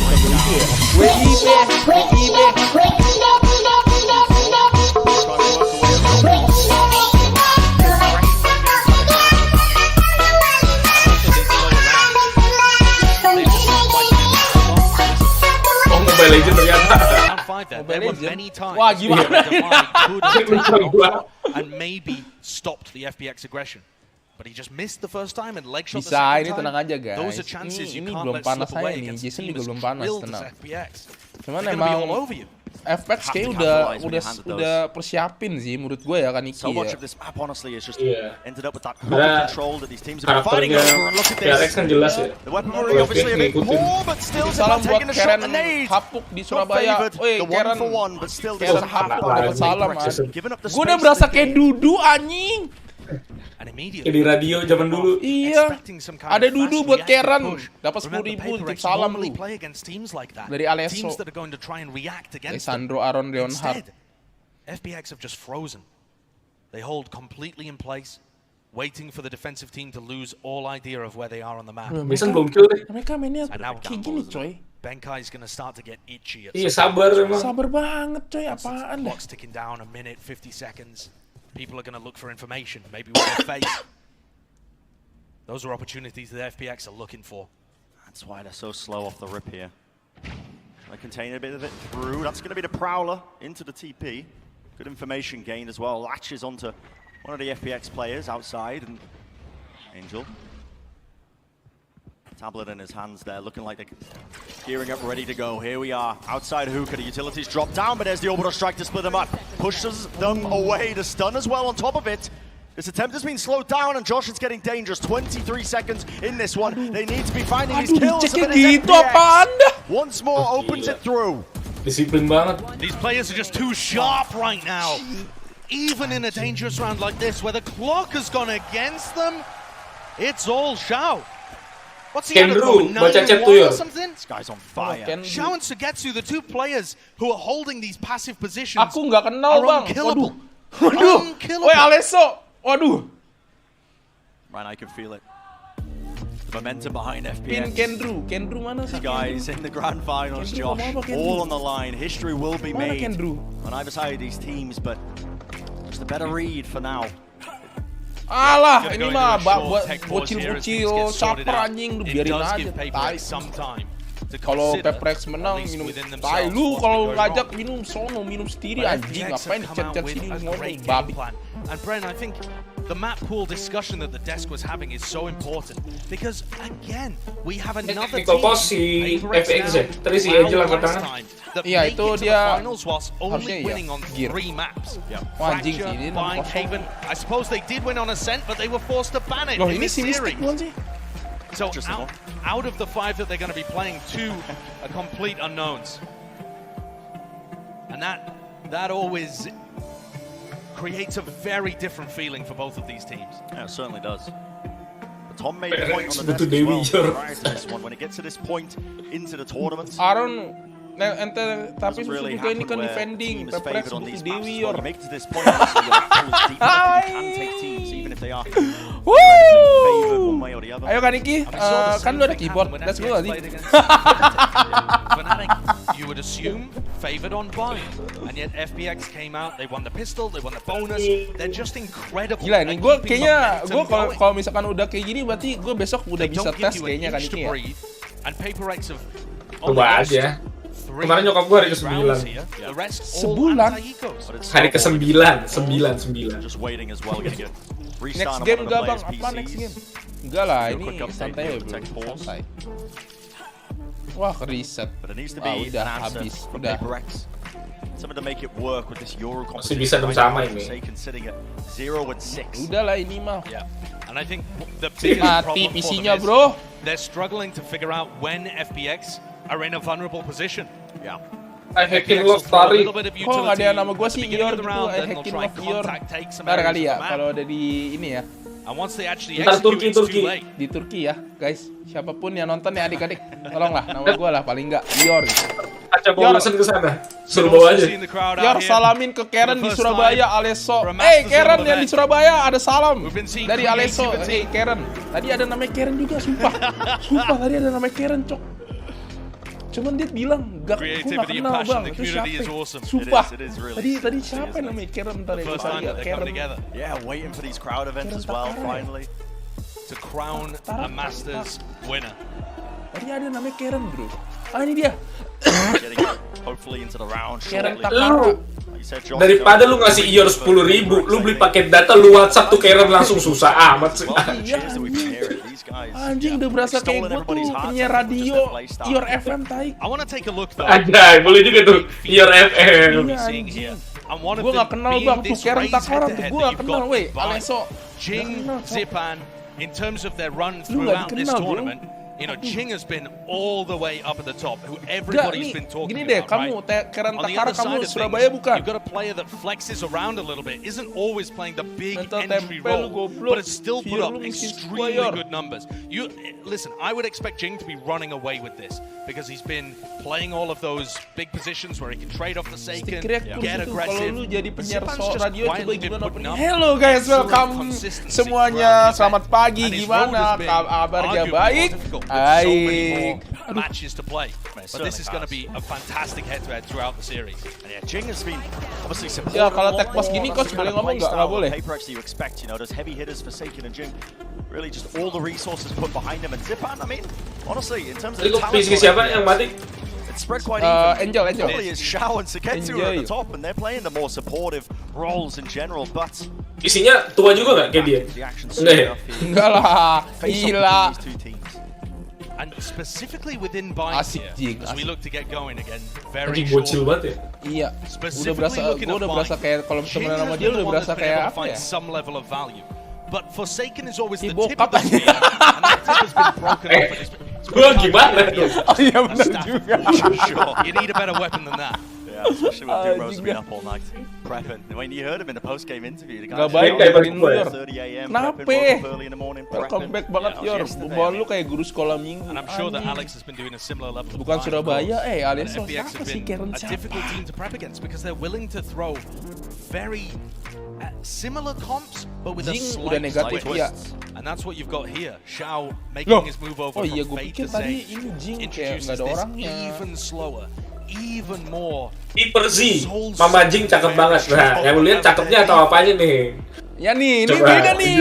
break down. Oh, Mobile Legends ternyata. Wah, gimana? And maybe stopped the FPX aggression. But he just missed the first time and leg shot the Bisa, second ini time. tenang aja guys. Those are chances you Ini can't belum let panas slip saya away nih. against Jason team juga as belum panas, drilled as tenang. FPX. Cuman They're gonna be emang all over you. FPX kayak udah persiapin sih menurut gue ya kan Iki So much ya. of this map honestly is just Iya. ended up with that Karena control that these teams have been fighting karakternya over. And look at PRX this. kan jelas ya. The weaponry obviously a bit poor, but still Salam buat taking a shot Karen and nade. Hapuk di Not Surabaya. favored, Woi, the Karen 1-for-1, but still Karen there's Hapuk Lah, dapat salam PaperX. an. Giving up the Gue udah space berasa to kayak game. Dudu anjing. And immediately, Kayak di radio zaman dulu. Iya. expecting some kind Ada of Dudu fast buat reactive Karen. push. Dapat Remember, 10.000 tip PaperX salam normally lu. play against teams like that. Dari Alesso. Teams that are going to try and react against them. Sandro Aaron Leonhardt. Instead, FPX have just frozen. They hold completely in place, waiting for the defensive team to lose all idea of where they are on the map. Mason belum kill deh. Mereka mainnya And now kayak gini coy. Benkai's going to start to get itchy at Iya, some sabar point. emang. Sabar banget coy, Once the apaan deh. clock's ticking down, a minute, 50 seconds. People are going to look for information, maybe with their face. Those are opportunities that FPX are looking for. That's why they're so slow off the rip here. They contain a bit of it through. That's going to be the Prowler into the TP. Good information gained as well. Latches onto one of the FPX players outside, and Angel. Tablet in his hands there, looking like they're gearing up, ready to go. Here we are, outside hookah. The utilities drop down, but there's the orbital strike to split them up. Pushes them away. The stun as well on top of it. This attempt has been slowed down, and Josh is getting dangerous. 23 seconds in this one. They need to be finding these kills. But it's FPX. Once more opens it through. Disiplin banget. These players are just too sharp right now. Even in a dangerous round like this, where the clock has gone against them, it's all Shao. What's he Kendru, baca chat tuh or ya. something? This guy's on fire. Shao and Sugetsu, the two players who are holding these passive positions, Aku nggak kenal are bang. unkillable. Waduh. Woi Alesso. Waduh. Right now you can feel it. The momentum behind Pin FPX. Kendru mana sih? Guys in the grand finals, Kendru, Josh. mau apa, Kendru? All on the line. History will be Mana made Kendru? on either side of these teams, but just a better read for now. Alah, Gonna ini go mah into a short tech pause bocil-bocil here as things get sorted caper out. anjing, lu It biarin does aja. give Tai. PaperX some time to Kalau consider, PaperX menang at least minum within tai themselves, lu what kalau could go ngajak wrong. minum sono minum sendiri But anjing FPX ngapain have come out chat-chat with sini a ngomong great game babi. plan. And Bren, I think the map pool discussion that the desk was having is so important because again we have another Di Kokos si FPX ya. Tadi si Angel angkat tangan. Iya itu dia only harusnya winning ya. on Gear. 3 maps. Wah anjing sih Fracture, ini Bind, 6-0. Haven. I suppose they did win on Ascent, but they were forced to ban it Loh in ini this si series. Mystic bukan sih? So out of the 5 that they're going to be playing, 2 are complete unknowns, and that always creates a very different feeling for both of these teams. Yeah, it certainly does. But Tom made a point on the Butuh desk as well Dewi, prior to this one. When it gets to this point into the tournament, Aaron ente tapi doesn't really juga ini kan happen where defending team is PaperX favored on butuh these maps. Dewi Well, or. you make it to this point, obviously, your pool is deep enough that you can take teams, even if they are Woo! favored one way or the other. Ayo kan Iki, kan lu ada keyboard, let's go sih. Fnatic, you would assume favored on Bind, and yet FPX came out. They won the pistol, they won the bonus. They're just incredible. Gila nih, at gue keeping kayaknya momentum going. kalau misalkan udah kayak gini berarti gue besok udah They bisa don't give tes you an kayaknya kan inch to ini ya. breathe, and PaperX have Coba aja. Kemarin nyokap gue hari ke-9. Sebulan? Hari ke-9, 9. Just waiting as well, getting a Next restart on game one of the enggak bang, players' apa next PCs. game? Enggak lah, Do a ini quick update santai here ya with bro, tech pause. santai. Wah, ke-reset. But it needs to Wah, be udah an answer habis, from udah. PaperX. Something to make it work with this Euro Masih competition. bisa sama ini. Sitting at 0-6. Udah lah ini mah. Yeah, and I think the biggest Mati problem for them PC-nya is bro. they're struggling to figure out when FPX are in a vulnerable position. Yeah. I hacking love Tari. Kok nggak ada nama gue sih Ior gitu? I hacking love Ior. Ntar kali ya kalau ada di ini ya. Ntar Turki. Di Turki ya guys. Siapapun yang nonton ya adik-adik, tolonglah nama gue lah paling nggak Ior. Acap pemulasan ke sana. Suruh bawa aja. Ior salamin ke Karen di Surabaya, Aleso. Karen yang di Surabaya ada salam dari Aleso. Karen. Tadi ada namanya Karen juga, sumpah. Sumpah tadi ada namanya Karen, cok. Cuman dia bilang, gue gak kenal bang, itu siapa? Sumpah, tadi siapa namanya Karen tadi? Karen. Yeah, waiting for these crowd events as well, finally. To crown a Masters winner. Tadi ada namanya Karen bro. Ah ini dia. Hopefully into the round Karen shortly. Daripada lu ngasih Ior 10.000, lu beli paket data, lu WhatsApp tuh Karen langsung susah amat sih. Anjing udah berasa kayak gue tuh penyiar radio Ior FM tai. Anjay, boleh juga tuh Ior FM. Gue gak kenal bang, tuh Karen Takaran tuh gue gak kenal weh. Aleso. Jing, Zipan, in terms of their run throughout this tournament, you know, Jing has been all the way up at the top, who everybody's been talking gini deh, about, kamu, right? Karen On the Takara, other side kamu of Surabaya things, bukan? you've got a player that flexes around a little bit, isn't always playing the big Mental entry tempel, role, goblok. but has still put up Firul extremely Squire. good numbers. Listen, I would expect Jing to be running away with this, because he's been playing all of those big positions where he can trade off the Seiken, get aggressive. Kalau lu jadi penyiar Zipan's radio just coba quietly been gimana putting opening? up Hello guys, welcome consistency semuanya. Selamat pagi, And his gimana? road has been Kabarnya arguably more baik? difficult with so many more Baik. matches to play. But this is going to be a fantastic head-to-head throughout the series. And yeah, Jing has been obviously supported. Ya kalau tag post gini coach boleh ngomong nggak boleh. PARTY you expect, you know, those heavy hitters for Seiken and Jing. Really just all the resources put behind him, and Zipan, I mean, honestly, in terms of the talent, siapa yang mati? it's spread quite even. Angel. Probably it's Shao and Seketsu are at the top, and they're playing the more supportive roles in general, but isinya tua juga nggak kayak dia? Enggak ya? Enggak lah, gila. And specifically within Bind here, as we look to get going again, very bocil short. Iya, udah berasa kayak kalau misalnya nama dia udah berasa kayak apa ya? Some level of value. But Forsaken is always the tip of the spear, and that tip has been broken off. Gua gimana? Oh iya benar juga. Sure, you need a better weapon than that. Yeah, especially with Duros being up all night prepping. When you heard him in the post-game interview, the guy Gak baik kayak paling Yor. 30 a.m. Kenapa? early in the morning Welcome back banget Yor. Bukan lu kayak guru sekolah minggu. And I'm sure that Alex has been doing a similar level of Bukan Surabaya, Aleso FPX siapa has sih been Karen a siapa? difficult team to prep against because they're willing to throw very similar comps, but with Jing a udah slight negatif ya. And that's what you've got here. Shao making his move over iya from gue Fate pikir to tadi Sage ini Jing kayak introduces nggak ada this orangnya. even slower, even more. Hyper Z, Mama Jing cakep banget. Nah, yang lu lihat cakepnya atau apanya nih? Ya nih, ini Coba, beda nih.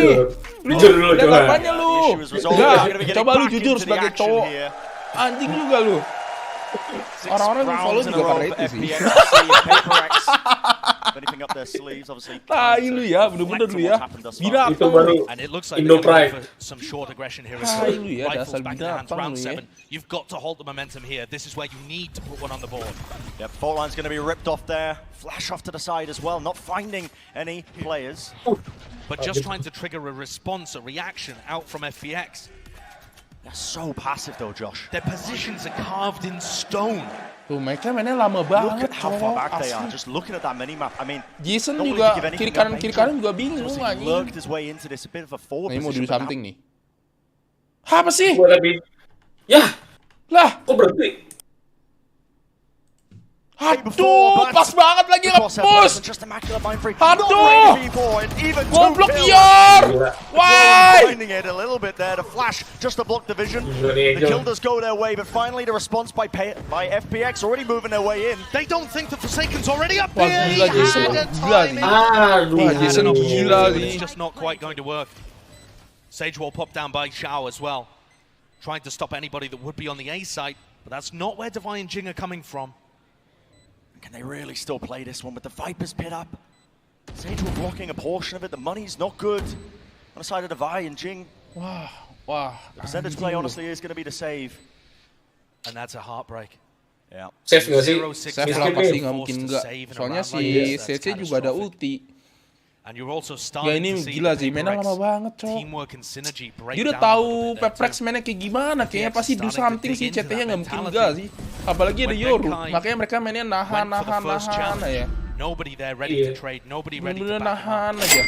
Jujur dulu lihat coba. apanya lu? Enggak, coba lu jujur sebagai cowok. Anjing juga lu. Orang-orang yang follow juga karena itu sih. Tai lu ya, bener-bener lu ya. Binatang lu. And it looks like Indo they're Pride. going for some short aggression here. Tai lu ya, Rifles dasar back in the hands, binatang round lu ya. 7. You've got to hold the momentum here. This is where you need to put one on the board. Yep, fault line's going to be ripped off there. Flash off to the side as well, not finding any players. But just trying to trigger a response, a reaction out from FPX. They're so passive though, Josh. Their positions are carved in stone. Tuh mereka mainnya lama banget. Look at how far back they are. Just looking at that minimap. I mean, Jason juga kiri kanan juga bingung anjing. Lurked his way into this a bit of a forward Ini mau position. do something nih. Apa sih? Ya, lah, kok berhenti? Aduh, pas banget lagi nge-push. Aduh, goblok Yor. Why? Finding it a little bit there to flash, just to block the vision. The kill does go their way, but finally the response by FPX already moving their way in. They don't think the Forsaken's already up Wah, here. gila Jason, gila nih. Wah, Jason gila It's nih. just not quite going to work. Sage wall popped down by Shao as well, trying to stop anybody that would be on the A site, but that's not where Divine and Jing are coming from. Can they really still play this one with the Vipers pit up? Sage were blocking a portion of it. The money's not good on the side of Divine and Jing. Wah. The percentage play honestly is going to be the save. And that's a heartbreak. Yeah. Save nggak sih? Save lah pasti nggak mungkin nggak. Soalnya si CC juga ada ulti. And you're also Ya starting ini to see gila sih, mainnya lama banget, cok. teamwork and synergy break Dia udah down tahu a little bit there PARTY too. mainnya kayak gimana, kayaknya pasti do starting to something dig sih, into CT-nya that nggak mungkin mentality. enggak sih. Apalagi ada When Yoru, Benkai makanya mereka mainnya nahan ya. Nobody there ready to trade, nobody ready to Bener-bener back nahan him up. aja.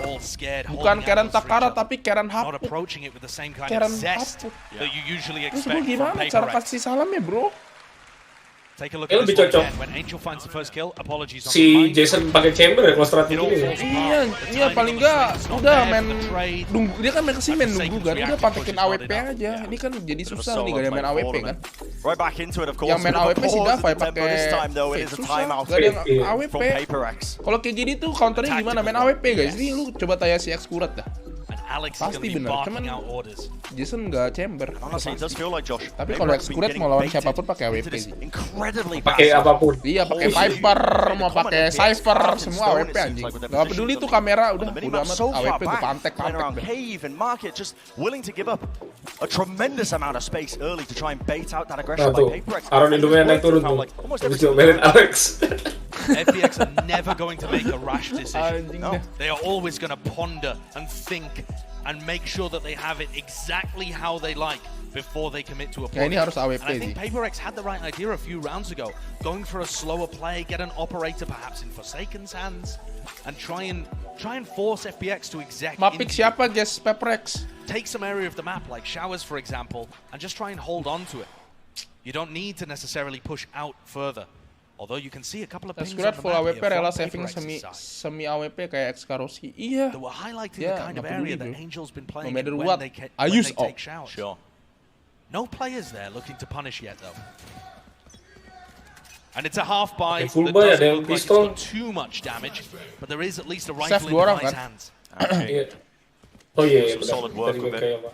All scared, Bukan holding Karen angles for each Takara other. tapi Karen Not Hapuk. approaching it with the same kind Karen of zest Hapuk. that you usually Terus expect gue from gimana cara PAPERX. kasih salamnya, bro? Take a look at Lebih this one cocok again. When Angel finds the first kill, apologies on the si mind. Jason pakai chamber ya kalau strategi ini. Iya paling enggak udah main nunggu, dia kan main kesini main nunggu kan, udah pantekin AWP aja. Ini kan jadi susah nih gak ada main AWP kan. Right back into it, of course. Yang main AWP sih Dava pakai this time though it is a timeout gak ada yang AWP. from PAPERX. Kalau kayak gini tuh counternya gimana main AWP guys? Ini lu coba tanya si X-Kurat dah. Pasti benar, cuman Jason nggak chamber. Honestly, it does feel like Josh. Tapi kalau X-Kurat mau lawan siapapun pakai AWP sih. Pakai apapun. Iya, pakai Viper, mau pakai Cypher, semua AWP anjing. Gak peduli tuh kamera, udah amat AWP gue pantek. Cave and market just willing to give up a tremendous amount of space early to try and bait out that aggression by PAPERX. Aaron Indomie naik turun tuh. Habis diomelin Alex. FPX are never going to make a rash decision. No. They are always going to ponder and think and make sure that they have it exactly how they like before they commit to a play. Ini harus AWP and I think sih. PAPERX had the right idea a few rounds ago, going for a slower play, get an operator perhaps in Forsaken's hands, and try and force FPX to exec. Mapik siapa guys? PAPERX. Take some area of the map like showers for example, and just try and hold on to it. You don't need to necessarily push out further. Although you can see a couple of pings on X-Kurat the full map AWP here rela from saving PAPERX's side. semi AWP kayak X-Karosi. Iya. That were highlighting Yeah, the kind of nggak peduli, area that bro. Angel's been playing No matter in what, when they Ayus take showers. Sure. No players there looking to punish yet though. And it's a half buy Full that buy, doesn't ada yang look like it's pistol. got too much damage, but there is at least a Save rifle in dua orang, Devai's kan? hands. Iya. Oh iya, Some solid work with it.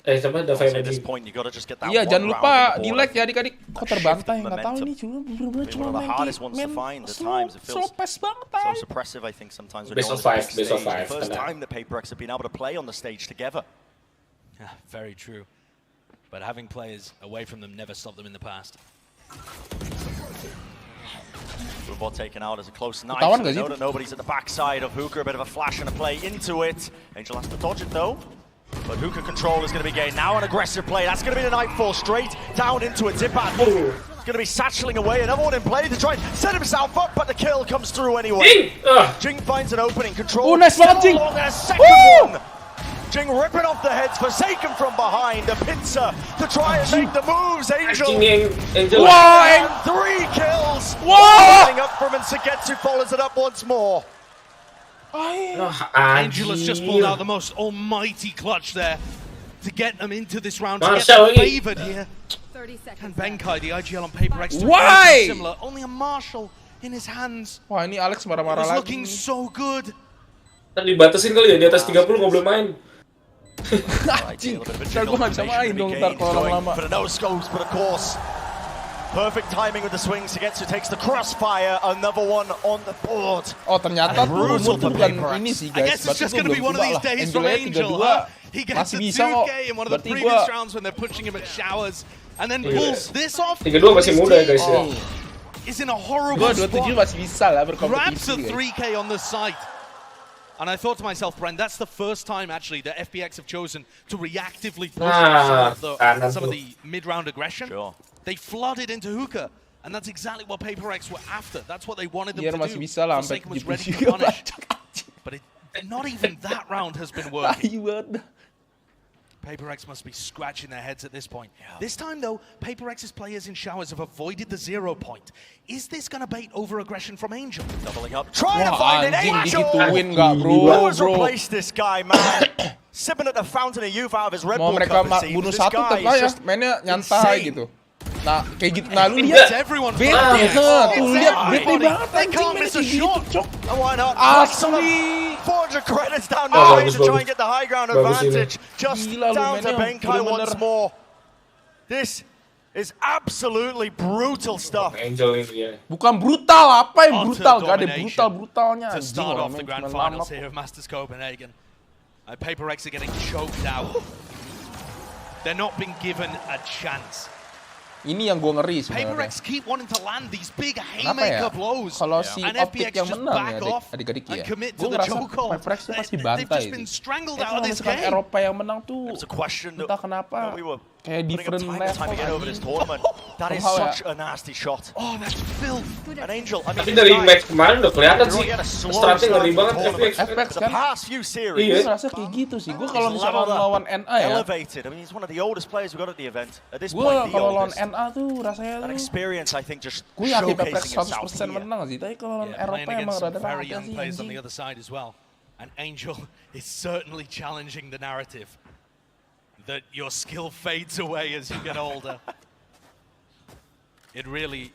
Siapa Dava At this lagi? point, you got to just get that Iya, one jangan round lupa on the di board. like ya adik-adik. Kok terbantai? Nggak tahu momentum. ini cuma bener-bener cuma One of the main hardest kayak ones to find at times. It slow feels pace banget. so suppressive, I think, sometimes. when Best you're of on this five, big best of stage. five, The first tenang. time that PAPERX have been able to play on the stage together. Yeah, very true. But having players away from them never stopped them in the past. Ball taken out as a close knife. Ketahuan So nggak they sih? know that nobody's at the backside of Hookah. A bit of a flash and a play into it. Angel has to dodge it though. But Hookah control is going to be gained. Now an aggressive play. That's going to be the Nightfall straight down into a Zip-Ad. It's going to be satcheling away. Another one in play to try and set himself up, but the kill comes through anyway. Jing finds an opening. Control. Oh, nice banget, Jing. And a second one. Jing ripping off the heads, Forsaken from behind. A pincer to try and make the moves. Angel. Angel. And 3 kills. Opening up from and Sagetsu follows it up once more. Angel has just pulled out the most almighty clutch there to get them into this round. To get Marshall, them favored here. 30 seconds. And Benkai, the IGL on PAPERX, to Why? similar. Only a Marshall in his hands. Wah, ini Alex It marah-marah was lagi. looking so good. Kan dibatasin kali ya, di atas 30 nggak boleh main. Anjing, ntar gue nggak bisa main dong ntar kalau lama-lama. For the no scopes, but of course, perfect timing with the swing. Sagetsu takes the crossfire. Another one on the board. Oh ternyata tuh umur tuh bukan PAPERX. ini sih I guys. guess it's just going to be one of these days from Angel. He gets masih a bisa kok. 2K in one of the Berarti previous gua rounds when they're pushing him at showers. And then pulls this off. 32 masih muda ya guys ya. Is in a horrible Gua 27 spot. masih bisa lah Grabs berkompetisi a guys. 3K on the site. And I thought to myself, Bren, that's the first time actually that FPX have chosen to reactively push some of the mid-round aggression. Sure. They flooded into Hookah. And that's exactly what PAPERX were after. That's what they wanted them Biar to masih do. bisa lah sampai Forsaken was gitu ready to juga. punish. But not even that round has been working. Tai banget. PAPERX must be scratching their heads at this point. This time, though, PAPERX's players in showers have avoided the 0 point. Is this going to bait over-aggression from Angel? Doubling up, trying to find an anjing Angel. digituin nggak bro, Who has bro. replaced this guy, man? Sipping at the fountain of youth out of his Red Mau Bull mereka cup, it seems. bunuh This satu guy tetap is ya, just mainnya nyantai insane. gitu. Nah, kayak gitu. Nah, lu It lihat. gets everyone Bete, flying. tuh lihat bete banget They anjing can't mainnya miss a kayak gitu, shot. cok. And why not? Asli. 400 credits down the way to try and get the high ground Bagus ini. advantage. Just Gila lu down to mainnya Benkai bener-bener. once more. This is absolutely brutal stuff. Angel ini ya. Bukan brutal, apa yang Utter brutal? Gak ada domination brutal-brutalnya to anjing. start Orang off the main grand cuma finals lama here kok. of Masters Copenhagen. PAPERX are getting choked out. They're not being given a chance. Ini yang gue ngeri sebenarnya. Kenapa ya? Kalau si Optik yang menang ya adik-adik ya, gue ngerasa PARTY itu pasti bantai. Kalau misalkan Eropa yang menang tuh entah kenapa kayak different level. That is such a nasty shot. Oh, that's filth. An Angel. Tapi dari match kemarin udah kelihatan sih, strategi ngeri banget FPX kan. Iya, rasa kayak gitu sih. Gue kalau misalkan lawan NA ya, gue kalau lawan NA tuh rasanya tuh, gue yakin PARTY 100% menang sih. Tapi kalau lawan Eropa emang rada-rada sih. And Angel is certainly challenging the narrative that your skill fades away as you get older. It really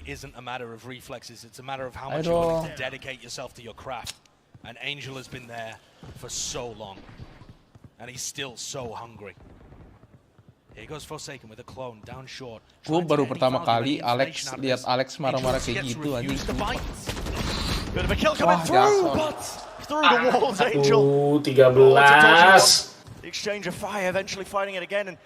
isn't a matter of reflexes. It's a matter of how much you're willing to dedicate yourself to your craft. And Angel has been there for so long, and he's still so hungry. Here goes Forsaken with a clone down short. Gue baru pertama kali lihat Alex marah-marah kayak gitu anjing. Bit of a kill coming through, but through the walls, Angel. 13. The exchange of fire, eventually fighting it again, and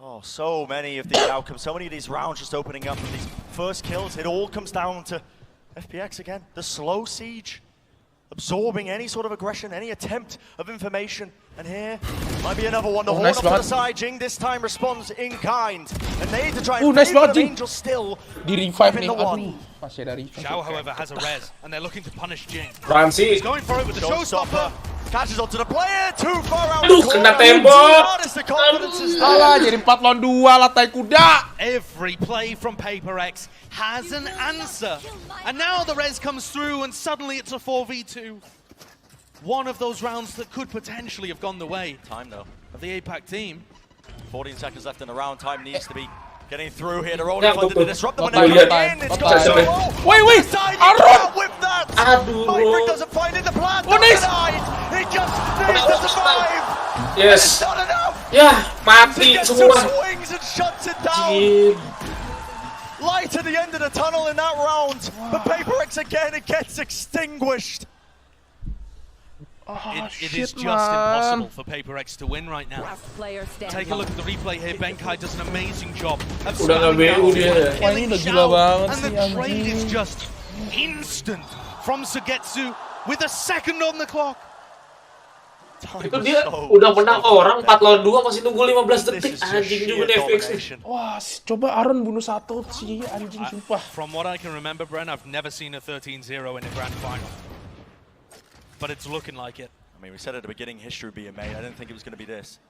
oh, so many of these outcomes, so many of these rounds just opening up, and these first kills, it all comes down to FPX again. The slow siege, absorbing any sort of aggression, any attempt of information. And here might be another one to hold up to the side. Jing this time responds in kind. And they need to try and favor Angel still. Di revive nih, aduh. Masih ada revive. Xiao, however, has a res, and they're looking to punish Jing. Ramsey. He's going for it with the showstopper. Catches onto the player, too far out. Aduh, kena tembok. Alah, jadi 4 lawan 2 latai kuda. Every play from PARTY has an answer. And now the res comes through and suddenly it's a 4v2. One of those rounds that could potentially have gone the way of the APAC team. 14 seconds left in the round. Time needs to be getting through here. They're only funded to disrupt them. Wait, Aron! With that! Maverick doesn't find it. The plan denied. He just needs to survive. Yes. It's not enough. Yeah, mati semua. Swings and shuts it down. Light at the end of the tunnel in that round. But PARTY again, it gets extinguished. It is just impossible for PARTY to win right now. Take a look at the replay here. Benkai does an amazing job of killing Xiao, and the trade is just instant from Sugetsu with a second on the clock. Itu dia udah menang orang 4 lawan 2 masih nunggu 15 detik. Anjing juga nih FPX. Wah, coba Aaron bunuh satu sih anjing sumpah. From what I can remember, Bren, I've never seen a 13-0 in a grand final. But it's looking like it. I mean, we said at the beginning history being made. I didn't think it was going to be this.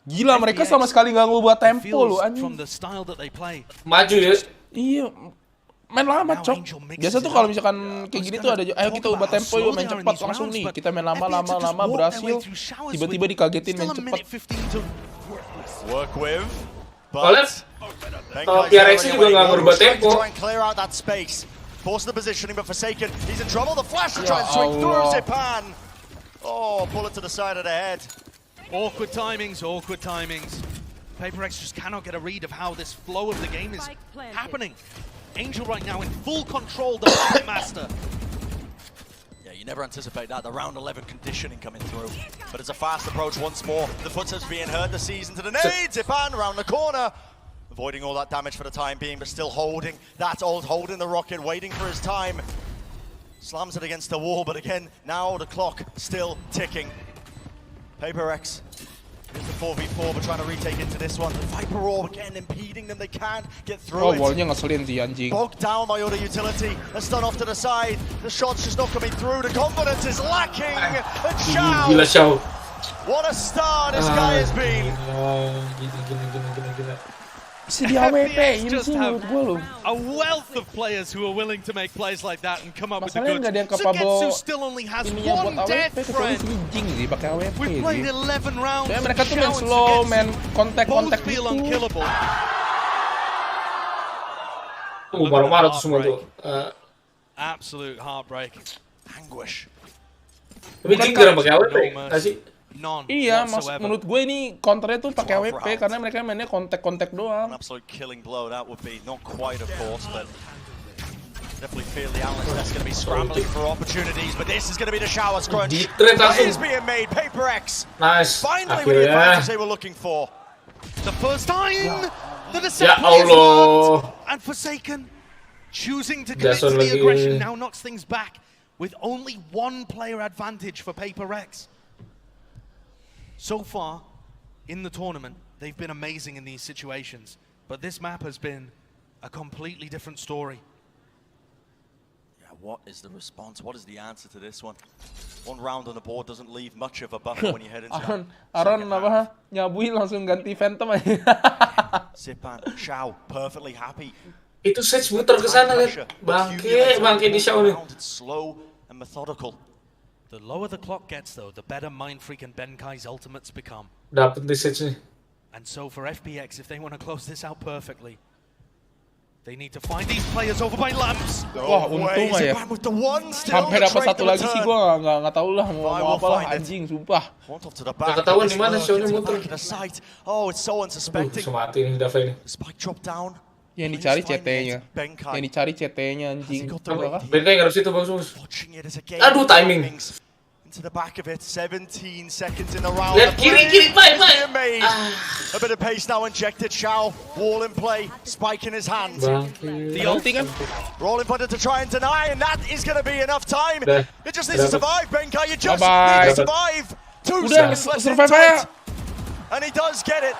Gila, mereka sama sekali nggak ngubah tempo loh anjing. From the style that they play. Maju ya. Iya. Main lama, Cok. Biasa tuh kalau misalkan kayak gini tuh ada, ayo kita ubah tempo yuk, main cepat langsung nih. Kita main lama berhasil. Tiba-tiba dikagetin main cepat. Work with. Kalau PRX juga nggak ngubah tempo. Force the positioning, but Forsaken, he's in trouble. The flash to try and swing through Zipan. Oh, bullet to the side of the head. Awkward timings, awkward timings. PARTY just cannot get a read of how this flow of the game is happening. Angel right now in full control, the Puppet Master. Yeah, you never anticipate that. The round 11 conditioning coming through. But it's a fast approach once more. The footsteps being heard, the season to the nade. Zipan around the corner. Avoiding all that damage for the time being, but still holding that ult, holding the rocket, waiting for his time. Slams it against the wall, but again, now the clock still ticking. PARTY is the 4v4, but trying to retake into this one. The Viper Orb again impeding them, they can't get through it. Ballnya ngeselin sih anjing. Bogged down by other utility, a stun off to the side. The shot's just not coming through, the confidence is lacking. And Xiao! What a star this guy has been. Bisa di AWP, ini sih menurut gue loh. A wealth of players who are willing to make plays like that and come up with the goods. Masalahnya nggak ada yang capable still only has ini ya buat one death AWP, kecuali si Jing sih pakai AWP sih. Played 11 rounds. Soalnya mereka tuh main slow, main kontak gitu. Marah-marah tuh semua tuh. Absolute heartbreak. Anguish. Tapi Jing jarang pakai AWP, nggak sih? Iya, menurut gue ini counternya tuh pakai AWP karena mereka mainnya kontak doang. An absolute killing blow that would be, not quite of course, but definitely feel the analyst that's going to be scrambling for opportunities, but this is going to be the shower scrunch. Plays being made, PARTY. Nice. Finally with the advantage they were looking for. The first time. Ya Allah. And Forsaken choosing to commit to the aggression now knocks things back with only one player advantage for PAPRX. So far in the tournament, they've been amazing in these situations, but this map has been a completely different story. Yeah, what is the response? What is the answer to this one? One round on the board doesn't leave much of a buffer when you head into Aron apa nyabuin langsung ganti Phantom aja. Zipan, Xiao, perfectly happy. Itu Sage muter ke sana, lihat. Bangke di Xiao nih. It's slow and methodical. The lower the clock gets, though, the better Mind Freak and Benkai's ultimates become. Dapat di Sage nih. And so for FPX, if they want to close this out perfectly, they need to find these players over by lamps. Wah, untung ya. Sampai dapat satu lagi sih gua nggak tahu lah mau apa lah anjing, sumpah. Nggak ketahuan di mana Xiao-nya muter. Oh, it's so unsuspecting. Mati nih Dava ini. Spike drop down. Yang dicari CT-nya. Yang dicari CT-nya anjing. Benkai ngarep situ bagus. Aduh timing. To the back of it, 17 seconds in the round. Lihat kiri, Pak. A bit of pace now injected. Xiao, wall in play, spike in his hand. The ulti kan? Rolling punter to try and deny, and that is going to be enough time. It just needs to survive, Benkai. You just need to survive. 2 seconds left into it. And he does get it.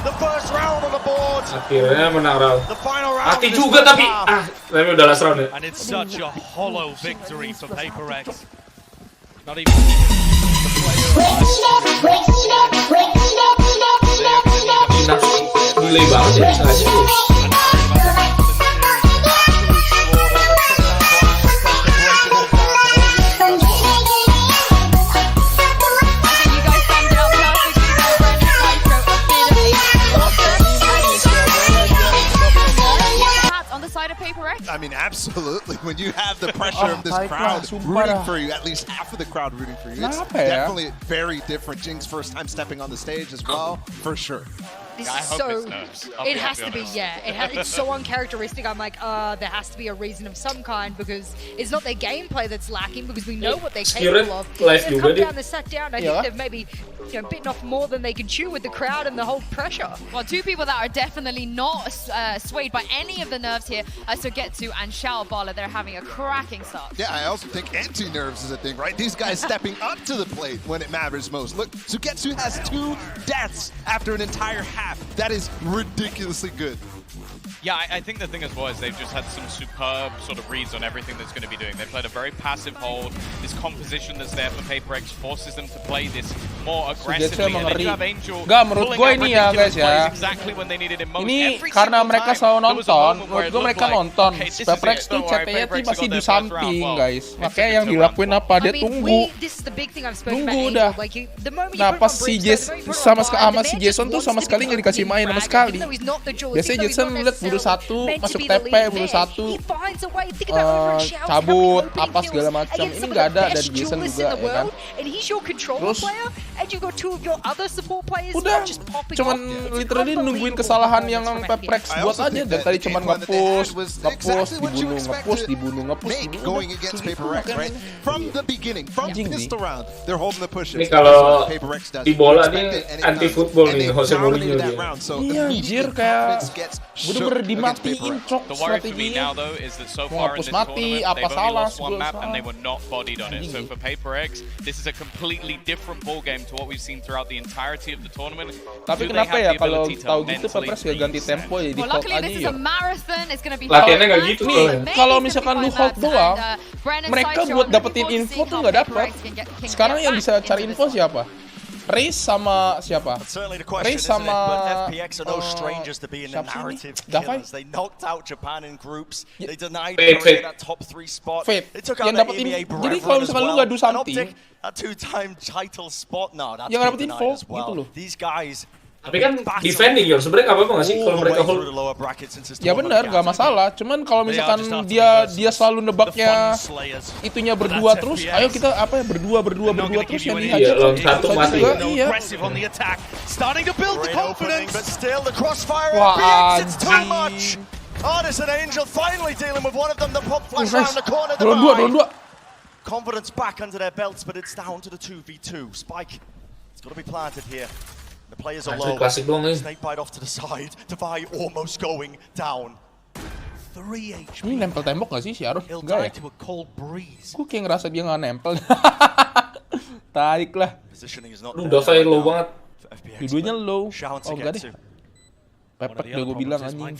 The first round on the board. Akhirnya menang round. The final round. Mati juga tapi tapi udah last round ya. And it's such a hollow victory for PAPRX. Not even delay banget ya sengaja. I mean, absolutely. When you have the pressure of this crowd rooting for you, at least half of the crowd rooting for you, it's definitely very different. Jinx first time stepping on the stage as well, for sure. This is so, it has to be, yeah. It's so uncharacteristic. I'm like, there has to be a reason of some kind because it's not their gameplay that's lacking because we know what they're capable of. They've come down, they're sat down. I think they've maybe bitten off more than they can chew with the crowd and the whole pressure. Well, two people that are definitely not swayed by any of the nerves here are Sugetsu and Xiao Bala. They're having a cracking start. Yeah, I also think anti-nerves is a thing, right? These guys stepping up to the plate when it matters most. Look, Sugetsu has 2 deaths after an entire half. That is ridiculously good. Yeah, I think the thing as well is they've just had some superb sort of reads on everything that's going to be doing. They played a very passive hold. This composition that's there for PAPRX forces them to play this more aggressively. And then you have Angel menurut gue ini ya guys ya. Exactly when they needed it most. Ini karena mereka selalu nonton, menurut gue mereka nonton. PAPRX tuh CT-nya tuh pasti do something guys. Makanya yang dilakuin apa? Dia tunggu. Tunggu udah. Nah pas si Jason sama si Jason tuh sama sekali nggak dikasih main sama sekali. Biasanya Jason lihat buru 1, masuk TP, buru 1, cabut, apa segala macam. Ini nggak ada dari Jason juga ya kan. Terus udah cuman literally nungguin kesalahan yang PAPRX buat aja. Dan tadi cuman nge-push, dibunuh. Ini kalau di bola nih anti football nih Jose Mourinho dia. Iya anjir kayak bener-bener dimatiin cok strateginya. Mau hapus mati, apa salah and they were not bodied on it. So for PAPRX, this is a completely different ball game to what we've seen throughout the entirety of the tournament. Tapi kenapa ya kalau tahu gitu PAPRX ya ganti tempo ya di hold aja ya. Latihannya nggak gitu nih. Kalau misalkan lu hold doang, mereka buat dapetin info tuh nggak dapet. Sekarang yang bisa cari info siapa? Race sama siapa? Race sama FPX are no strangers to be in the narrative killers. They knocked out Japan in groups. They denied that top 3 spot. They took out the EMEA jadi kalau misalkan lu nggak do something, a 2-time title spot now. That's yang dapetin info gitu loh. These guys. Tapi kan defending ya, sebenarnya nggak apa-apa nggak sih kalau mereka hold? Ya benar, nggak masalah. Cuman kalau misalkan dia selalu nebaknya itunya berdua terus, ayo kita apa ya berdua terus yang iya, lawan satu mati. Iya. Wah, anjing. Artis and Angel finally dealing with one of them. The pop flash around the corner. Dua. Confidence back under their belts, but it's down to the 2v2. Spike, it's got to be planted here. The players are low. Snake bite off to the side. Devi almost going down. 3 HP. Ini nempel tembok nggak sih si Arun? Enggak ya? Gue kayak ngerasa dia nggak nempel. Tarik lah. Lu udah kayak low banget. Dua-duanya low. Oh enggak deh. Pepet udah gue bilang anjing.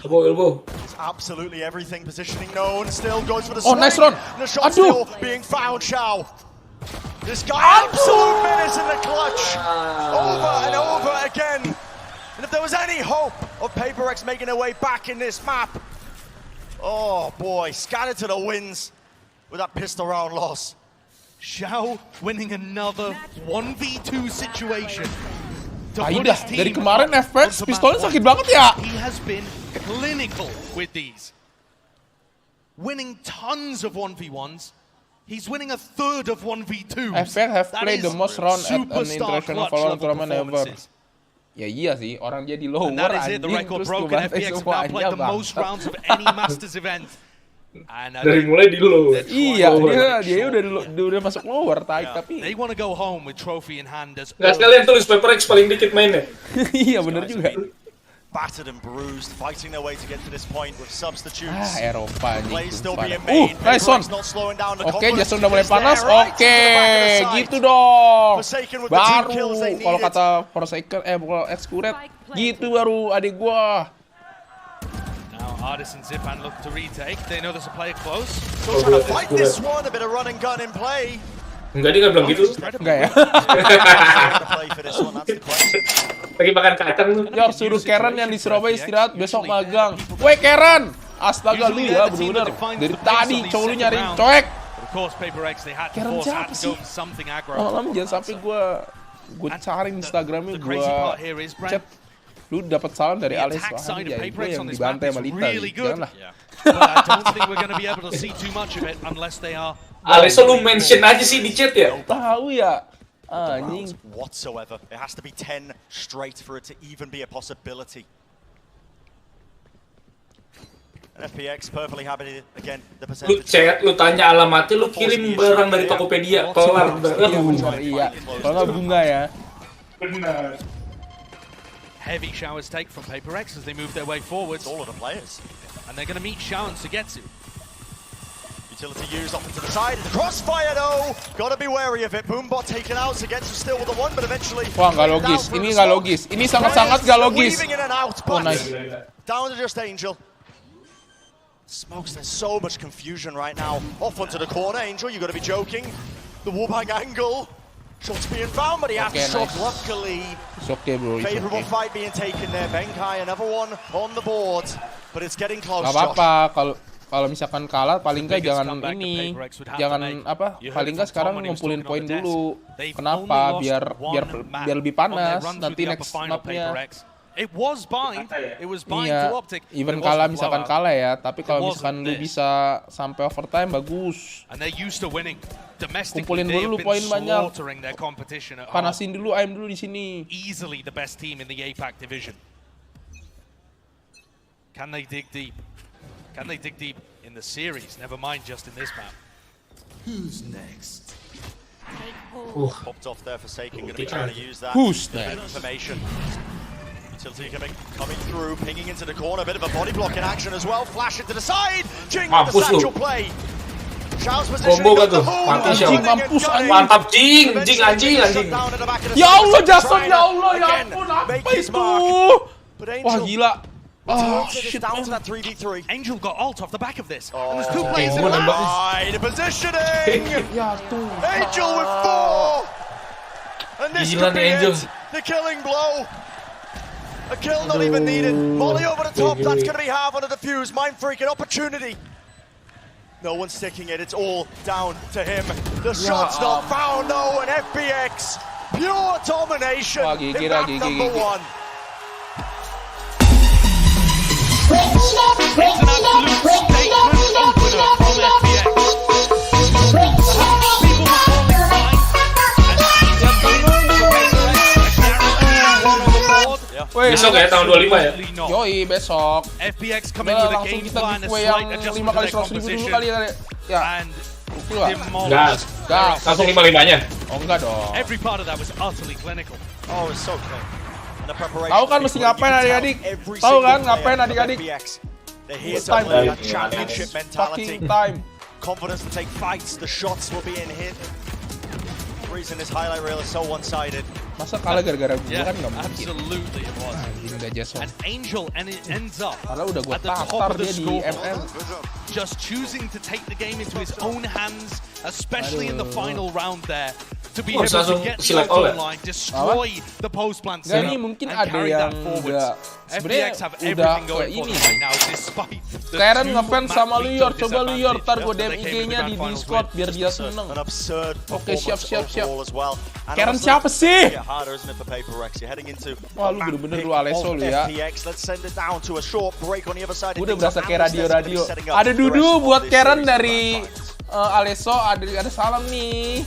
Elbow. Absolutely everything positioning known. Still goes for the Oh nice run. Aduh. Being found, Xiao. This guy absolute menace in the clutch. Over and over again. And if there was any hope of PAPRX making their way back in this map, oh boy, scattered to the winds with that pistol round loss. Xiao winning another 1v2 situation. Aidah, dari kemarin FPX pistolnya sakit banget ya. He has been clinical with these. Winning tons of 1v1s. He's winning a third of 1v2s. FPX have played the most round at an international Valorant tournament ever. Ya iya sih, orang dia di lower anjing, terus gue bantai semuanya bang. Dari mulai di lower. Iya, dia udah masuk lower, tapi nggak sekalian tulis PAPRX paling dikit mainnya. Iya bener juga. Battered and bruised, fighting their way to get to this point with substitutes. Eropa nih. Nice one. Oke, Jason udah mulai panas. Oke, gitu dong. Baru kalau kata Forsaken, kalau Excurate, gitu baru adik gua. Now Ardis and Zipan look to retake. They know there's a player close. So trying to fight this one, a bit of run and gun in play. Enggak, dia nggak bilang gitu. Enggak ya. Lagi makan kacang tuh. Yor, suruh Karen yang di Surabaya istirahat, besok magang. Woi Karen! Astaga lu ya, bener-bener. Dari tadi cowok lu nyariin coek. Karen siapa sih? Lama-lama jangan sampai gue cari Instagramnya, gue chat. Lu dapat salam dari Ales, wah ya gue yang dibantai sama Lita. Janganlah. Ales lu mention aja sih di chat ya. Tahu ya. Anjing. Whatsoever. It has to be 10 straight for it to even be a possibility. And FPX perfectly happy again. The percentage. Lu chat, lu tanya alamatnya, lu kirim barang dari Tokopedia, kelar. Iya. Kalau nggak bunga ya. Benar. Heavy showers take from PAPRX as they move their way forwards. All of the players. And they're going to meet Xiao and Sugetsu. Utility used off into the side. The crossfire though. Gotta be wary of it. Boombot taken out. Sugetsu still with the one, but eventually. Wah nggak logis. Ini nggak logis. Ini sangat-sangat nggak logis. Oh nice. Down to just Angel. Smokes. There's so much confusion right now. Off onto the corner. Angel, you gotta be joking. The wallbang angle. Shots being found, but he has shot luckily. It's okay, bro. Favorable fight being taken there. Benkai, another one on the board, but it's getting close. Gak apa-apa, kalau misalkan kalah, paling nggak jangan ini, jangan apa, paling nggak sekarang ngumpulin poin dulu. Kenapa? Biar lebih panas nanti next mapnya. Iya, even kalah misalkan kalah ya, tapi kalau misalkan lu bisa sampai overtime bagus. Kumpulin dulu poin banyak. Panasin dulu, aim dulu di sini. Easily the best team in the APAC division. Can they dig deep? Can they dig deep in the series? Never mind just in this map. Who's next? Popped off there, Forsaken, going to be trying to use that information. Utility coming through, pinging into the corner, a bit of a body block in action as well. Flash it to the side. Jing with the satchel play. Xiao's positioning got the move. Anjing mampus anjing. Mantap anjing. Ya Allah Jason, ya Allah, ya ampun apa itu? Wah gila. Oh shit. Down to that 3v3. Angel got ult off the back of this. Oh. And there's 2 players in the line. Positioning. Angel with 4. And this could be it. The killing blow. A kill not even needed. Molly over the top. That's going to be half on the defuse. Mind freaking opportunity. No one's sticking it. It's all down to him. The shot's not found though. And FPX, pure domination in map number 1. Besok ya, tahun 25 ya? Yoi, besok. FPX coming with a langsung game kita plan, a giveaway yang slight 5 kali 100.000 dulu kali ya. And lu ah? Gas. Langsung 5-5-nya. Oh enggak dong. Every part of that was utterly clinical. Oh, it's so clear. Tahu kan mesti ngapain adik-adik? Tahu kan ngapain adik-adik? It's time. Championship mentality. Fucking time. Confidence to take fights. The shots will be in hit. The reason this highlight reel is so one-sided. Masa kalah gara-gara gue kan nggak mungkin. Absolutely it was. Nggak Jason. An angel and it ends up Karena udah gue at the top tatar of the dia di scoreboard. MM. Just choosing to take the game into his own hands, especially in the final round there. To be able to get the auto line, destroy the post plant setup, ini mungkin ada yang enggak. Sebenarnya udah kayak ini Karen ngefans sama lu Yor, coba lu Yor, ntar gue DM IG-nya di Discord biar dia seneng. Oke, siap. Karen siapa sih? Wah, lu bener-bener lu Aleso lu ya. Udah berasa kayak radio-radio. Ada Dudu buat Karen dari Aleso, ada salam nih.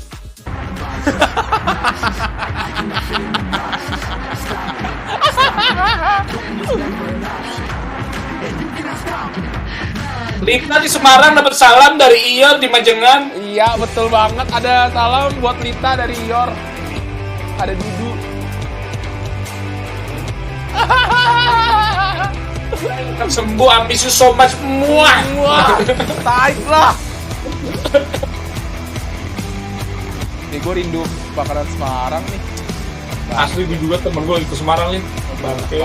Lita di Semarang dapat salam dari Ior di Majengan. Iya betul banget, ada salam buat Lita dari Ior. Ada Dudu. Kan sembuh, I miss you so much. Muah. Taik lah. Nih gue rindu bakaran Semarang nih. Asli gue juga temen gue ke Semarang nih. Bangke.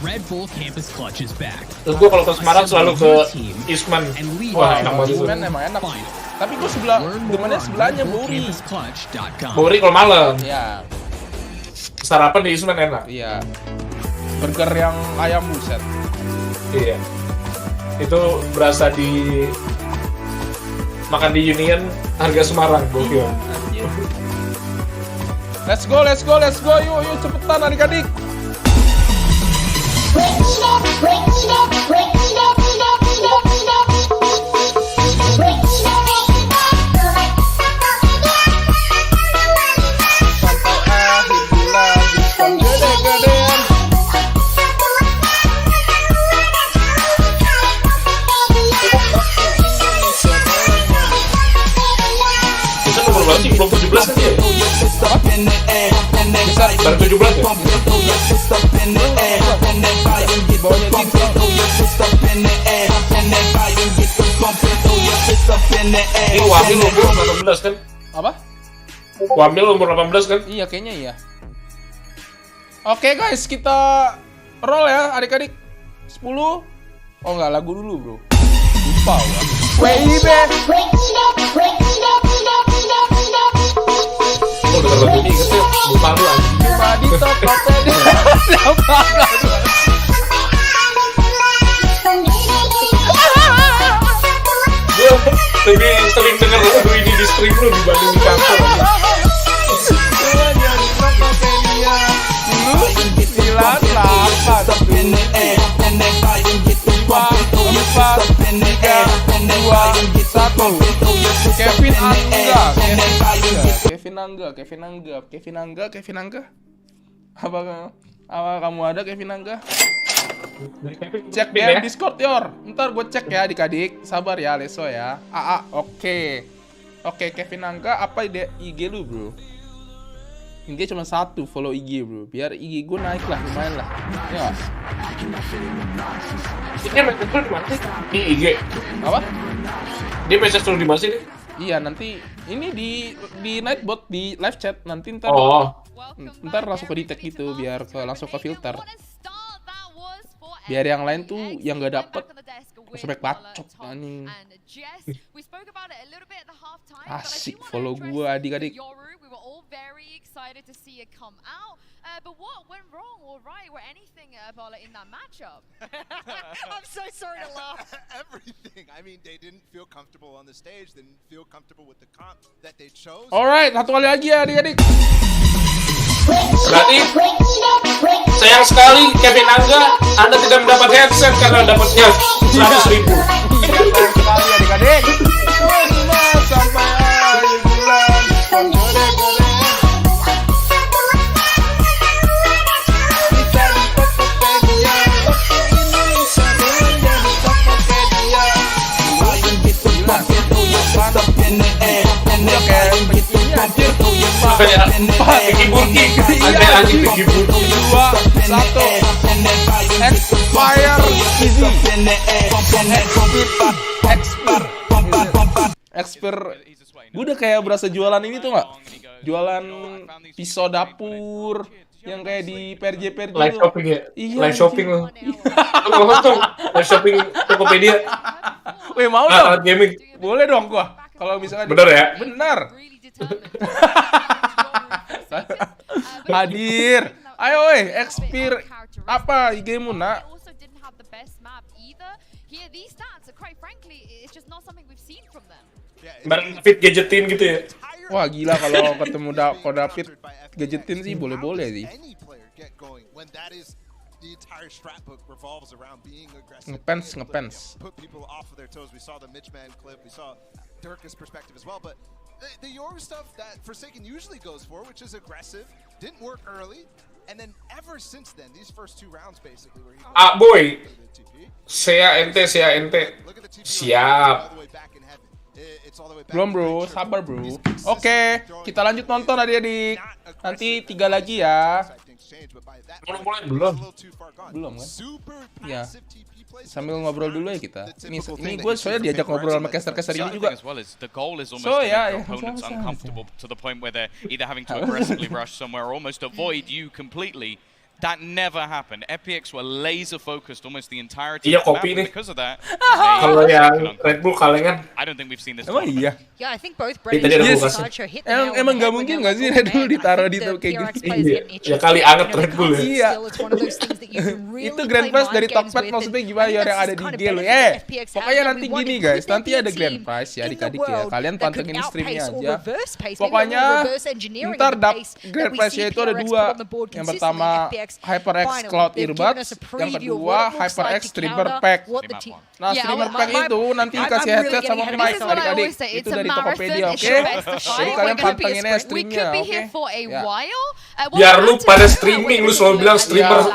Red Bull Campus Clutch is back. Terus gue kalau ke Semarang selalu ke Eastman. Wah, enak banget. Eastman emang enak. Tapi gue demennya sebelahnya Bori. Bori kalau malam. Iya. Sarapan di Eastman enak. Iya. Burger yang ayam buset. Iya. Itu berasa di makan di Union harga Semarang, gokil. Let's go, yuk cepetan adik-adik. Belum 17 kan ya? Baru 17 ya? Ini Wamil umur 18 kan? Apa? Wamil umur 18 kan? Iya kayaknya iya. Oke guys, kita roll ya adik-adik. 10. Oh enggak, lagu dulu bro. Lupa ya. Oh denger lagu ini ingetnya lupa lu anjing. Cuma di tokped. Gue lebih sering denger lagu ini di stream lu dibanding di kantor. Kevin Angga. Apa kamu ada Kevin Angga? Cek DM Discord Yor. Ntar gue cek ya adik-adik. Sabar ya Leso ya. Oke, Kevin Angga, apa IG lu bro? IG cuma 1, follow IG bro. Biar IG gue naik lah, lumayan lah. Ya. Ini message lu di mana sih? Di IG. Apa? Dia message lu di mana sih nih? Iya, nanti ini di Nightbot di live chat nanti ntar. Ntar langsung ke detect gitu biar langsung ke filter. Biar yang lain tuh yang gak dapet sampai bacot anjing. Asik follow gue adik-adik. But what went wrong or right or anything, Bala, in that matchup? I'm so sorry to laugh. Everything. I mean, they didn't feel comfortable on the stage. They didn't feel comfortable with the comp that they chose. Alright, satu kali lagi ya adik-adik. Berarti sayang sekali Kevin Angga, Anda tidak mendapat headset karena dapatnya 100.000. Iya, sayang sekali adik-adik. Sampai akhir bulan. kayak Vicky Burki. Anjing Vicky Burki. 2, 1. Expire easy. Expire. Gue udah kayak berasa jualan ini tuh nggak? Jualan pisau dapur yang kayak di PRJ. Live shopping ya? Iya, Live shopping loh. Lu nonton live shopping Tokopedia. Weh, mau dong? Alat gaming. Boleh dong gua. Kalau misalnya Bener ya? Bener. Hadir. Ayo weh, Expire apa IG-mu, Nak? Bareng David gadgetin gitu ya? Wah gila kalau ketemu David gadgetin sih boleh-boleh sih. Ngepens. The Yoru stuff that Forsaken usually goes for, which is aggressive, didn't work early, and then ever since then, these first 2 rounds basically where he boy. Saya ente. Siap. Belum bro, sabar bro. Oke, kita lanjut nonton adik-adik. Nanti 3 lagi ya. Belum kan? Ya. Sambil ngobrol dulu ya kita. Ini gue soalnya diajak ngobrol sama caster-caster ini juga. So ya. Uncomfortable to the point where they're either having to aggressively rush somewhere or almost avoid you completely. That never happened. FPX were laser focused almost the entirety Iya, of the kopi map, nih. because of that. Kalau yang Red Bull kalengan. I don't think we've seen this. Emang iya? Yeah, I think both Tadi ada Emang nggak mungkin nggak sih Red Bull ditaruh di kayak gini? Ya kali anget Red Bull ya. Iya. Itu Grand Prize dari tokped maksudnya gimana ya yang ada di G lo? Pokoknya nanti gini guys, nanti ada Grand Prize ya adik-adik ya. Kalian pantengin streamnya aja. Pokoknya ntar Grand Prize-nya itu ada 2. Yang pertama HyperX Cloud Earbuds, yang kedua HyperX Streamer Pack. Nah, Streamer Pack itu nanti dikasih headset sama mic adik-adik. Itu dari Tokopedia, oke? Jadi kalian pantenginnya streamnya, oke? Biar lu pada streaming, lu selalu bilang streamer,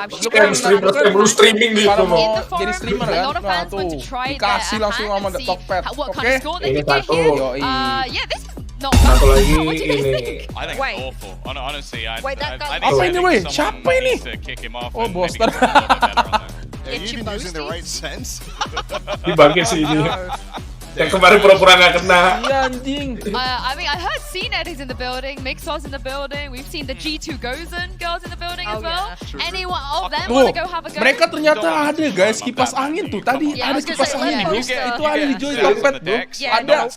lu streaming di itu mau. Jadi streamer kan? Nah tuh, dikasih langsung sama Tokped, oke? Ini satu. Yoi. Satu lagi ini. I think it's awful. Honestly, I Apa ini weh? Siapa ini? Oh, Boston. You're even using the right sense. Dibagi sih ini. Yang kemarin pura-pura nggak kena. Iya anjing. I mean, I heard CNET is in the building, Mixos in the building. We've seen the G2 Gozen girls in the building as well. Anyone of them want to go have a go? Mereka ternyata ada guys kipas angin tuh. Tadi ada kipas angin bro. Itu ada di Joy Tokped bro. Ada.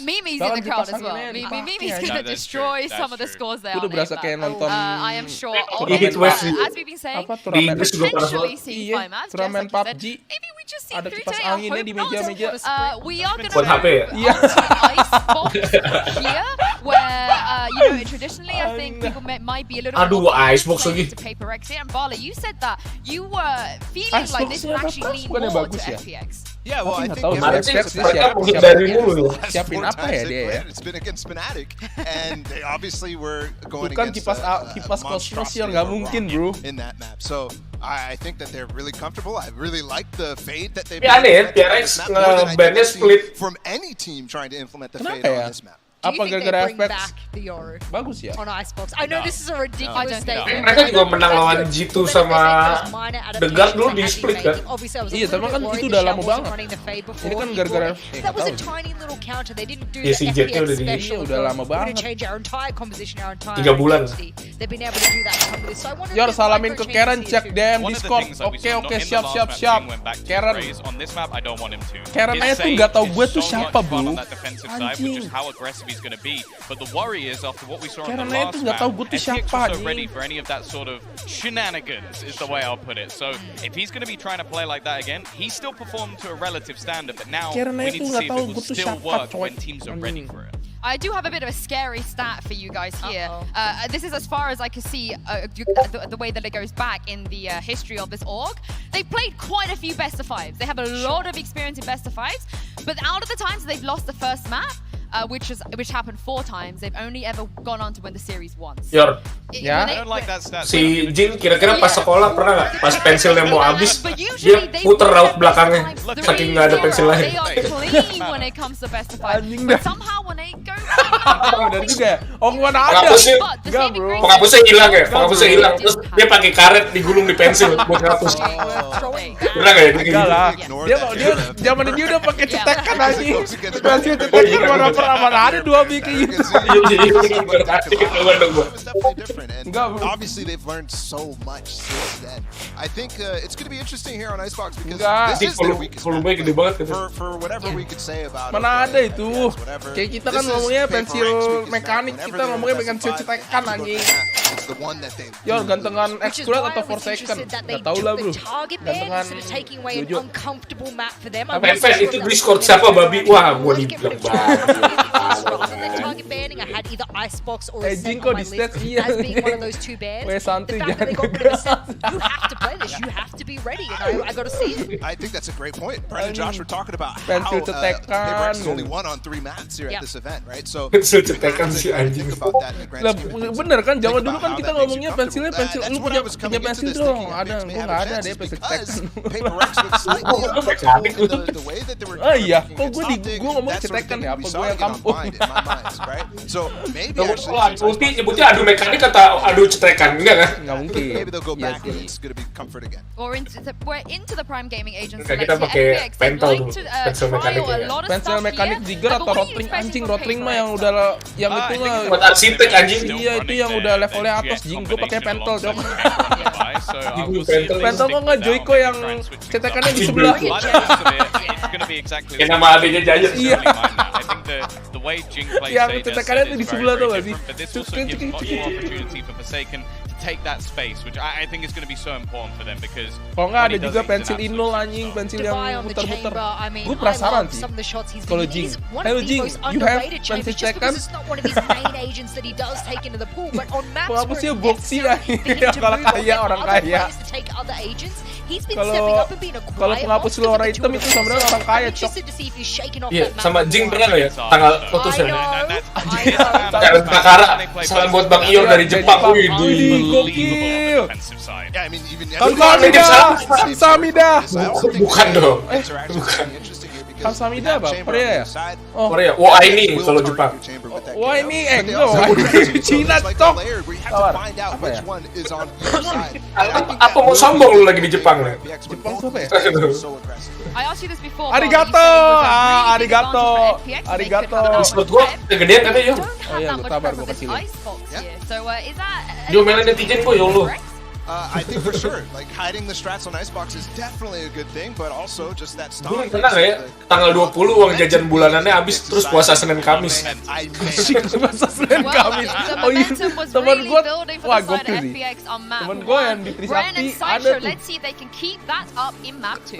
Mimi's in the crowd as well. Mimi's gonna destroy some of the scores there. Udah berasa kayak nonton. I am sure. As we've been saying, potentially seeing five matches. Turnamen PUBG. Maybe we just see ada through kipas today. I anginnya hope di not. meja-meja. We are gonna buat HP ya? Iya. ice box here, where you know traditionally I think people might be a little. Aduh, icebox lagi. To PaperX and Bali, you said that you were feeling like this would actually lean more to FPX. Yeah, well, I think siapin apa ya dia ya? It's been against Fnatic, and they obviously were going against kipas kosmos yang nggak mungkin bro in that map. So I think that they're really comfortable. I really like the fade that they've aneh PRX nge-bannya split from any team trying to implement the fade on this map. Do you think they bring back the Yoru bagus ya on Icebox? I know this is a ridiculous statement. Mereka juga menang lawan G2 sama The Guard dulu di split kan? Iya, tapi kan itu udah lama banget. Ini kan gara-gara that was a tiny little counter. They didn't do the FPX special. Udah lama banget. 3 bulan. They've been able to do that come this. So I wonder. Yor, salamin ke Karen, cek DM Discord. Oke, siap. Karen. Karen aja tuh nggak tahu gue tuh siapa bro. Anjing. He's going to be, but the worry is after what we saw in the last map, FPX was so ready for any of that sort of shenanigans is the way I'll put it. So if he's going to be trying to play like that again, he still performed to a relative standard, but now we need to see if it will still work when teams are ready for it. I do have a bit of a scary stat for you guys here. This is as far as I can see the way that it goes back in the history of this org. They've played quite a few best of fives. They have a lot of experience in best of fives, but out of the times they've lost the first map, which happened 4 times, they've only ever gone on to win the series once. Yor, I don't like that stat. Si Jin kira-kira pas sekolah pernah nggak pas pensilnya mau habis dia puter raut belakangnya saking nggak ada pensil lain. They are clean when it comes to best of five, but somehow when they go Benar juga ya. Oh, mana ada? Penghapusnya, Enggak, bro. penghapusnya hilang ya. Penghapusnya hilang. Terus dia pakai karet digulung di pensil buat ngapus. Pernah nggak ya? Enggak lah. Dia zaman dia udah pakai cetekan aja. Pensil cetekan mana ada 2 biki. Enggak, obviously they've learned so much since then. I think it's going to be interesting here on Icebox because this is their weakest map. For whatever we could say about mana ada itu. Kayak kita kan ngomongnya pensil mekanik, kita ngomongnya pensil cetekan anjing. Yo, gantengan X-Crude atau Forsaken? Gak tau lah bro. Gantengan Jojo. FPX itu Discord siapa babi? Wah, gua dibilang Jing kok di stats iya. Weh santuy jangan I think that's a great point. Brad and Josh were talking about how pensil cetekan. PARTY is only 1 on 3 mats here at this event, right? So pensil cetekan si anjing. Bener kan, zaman dulu kan kita ngomongnya pensilnya pensil, lu punya pensil dong. Ada, gua nggak ada deh pensil cetekan. Oh iya, kok gua ngomong cetekan ya? Apa gua yang kampung? Ulti nyebutnya adu mekanik atau adu cetekan? Enggak kan? Nggak mungkin. We're into the Prime Gaming Agents. Kita pakai pentel tuh, pensel mekanik ya. Pensel mekanik Jigger atau Rotring anjing, Rotring mah yang udah yang itu mah buat arsitek anjing. Iya, itu yang udah levelnya atas. Jing, gua pakai pentel dong. Pentel kok nggak Joyko yang cetekannya di sebelah. Kayak nama adanya Giant. Iya. Yang cetekannya tuh di sebelah tuh nggak sih? Take that space, which I think is going to be so important for them because. Kalau nggak ada juga pensil Inul anjing, pensil yang muter-muter. Gue penasaran sih. Kalau Jing, hello Jing, you have pensil cetekan? Penghapusnya boxy ya, kalau kaya orang kaya. Kalau penghapus suara hitam itu sebenarnya orang kaya cok. Iya, sama Jing pernah nggak ya? Tanggal putusnya. Takara, salam buat Bang Ior dari Jepang. Wih, gokil. Kamsamida. Bukan dong. Bukan. Kamsamida apa? Korea ya? Korea. Wah ini kalau Jepang. Wah ini enggak. Cina cok. Apa ya? Apa mau sombong lu lagi di Jepang nih? Jepang tuh apa ya? Arigato. Arigato. Menurut gua kegedean kan ya. Oh iya, gua tabar gua kasih lu. Dia main netizen kok ya Allah. I think for sure, like hiding the strats on Icebox is definitely a good thing, but also just that stop. Gue pernah nggak ya? Tanggal 20 uang jajan bulanannya habis terus puasa Senin Kamis. Puasa Senin Kamis. Oh iya, teman gue, wah gokil sih. Temen gue yang di Trisakti ada tuh.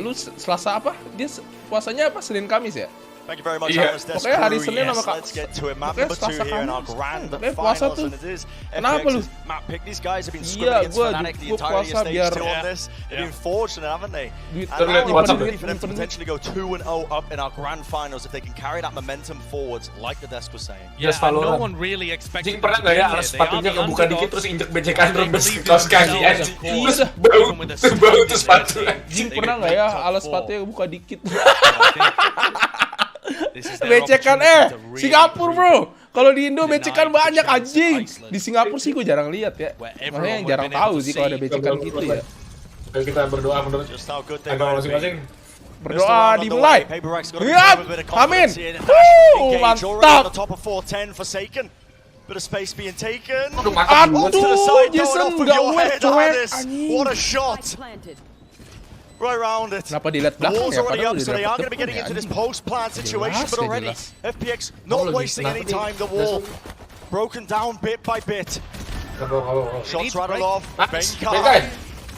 Lu Selasa apa? Dia puasanya apa? Senin Kamis ya? Thank you very much, yeah. Pokoknya hari Senin sama Kak. Pokoknya Selasa Kamis. Pokoknya puasa tuh. Kenapa lu? Iya, gua puasa biar duit terlihat potentially go 2-0 up in our grand finals if they can carry that momentum forwards like the desk was saying. Yes, no one really expected. Jing pernah nggak ya alas sepatunya kebuka dikit terus injek bejekan rembes ke kaos kaki anjing. Terus bau tuh sepatu. Jing pernah nggak ya alas sepatunya kebuka dikit? Becekan Singapura bro. Kalau di Indo becekan banyak anjing. Di Singapura sih gue jarang lihat ya. Makanya yang jarang tahu sih kalau ada becekan gitu ya. Kita berdoa menurut agama masing-masing. Berdoa dimulai. Lihat, amin. Mantap. Bit of space being taken. Aduh, Jason udah wet coy. What a shot. Right around it. Kenapa dilihat belakang ya? Padahal so they are going to be getting into this post-plant situation, but already FPX not wasting any time. The wall broken down bit by bit. Shots rattled off. Benkai.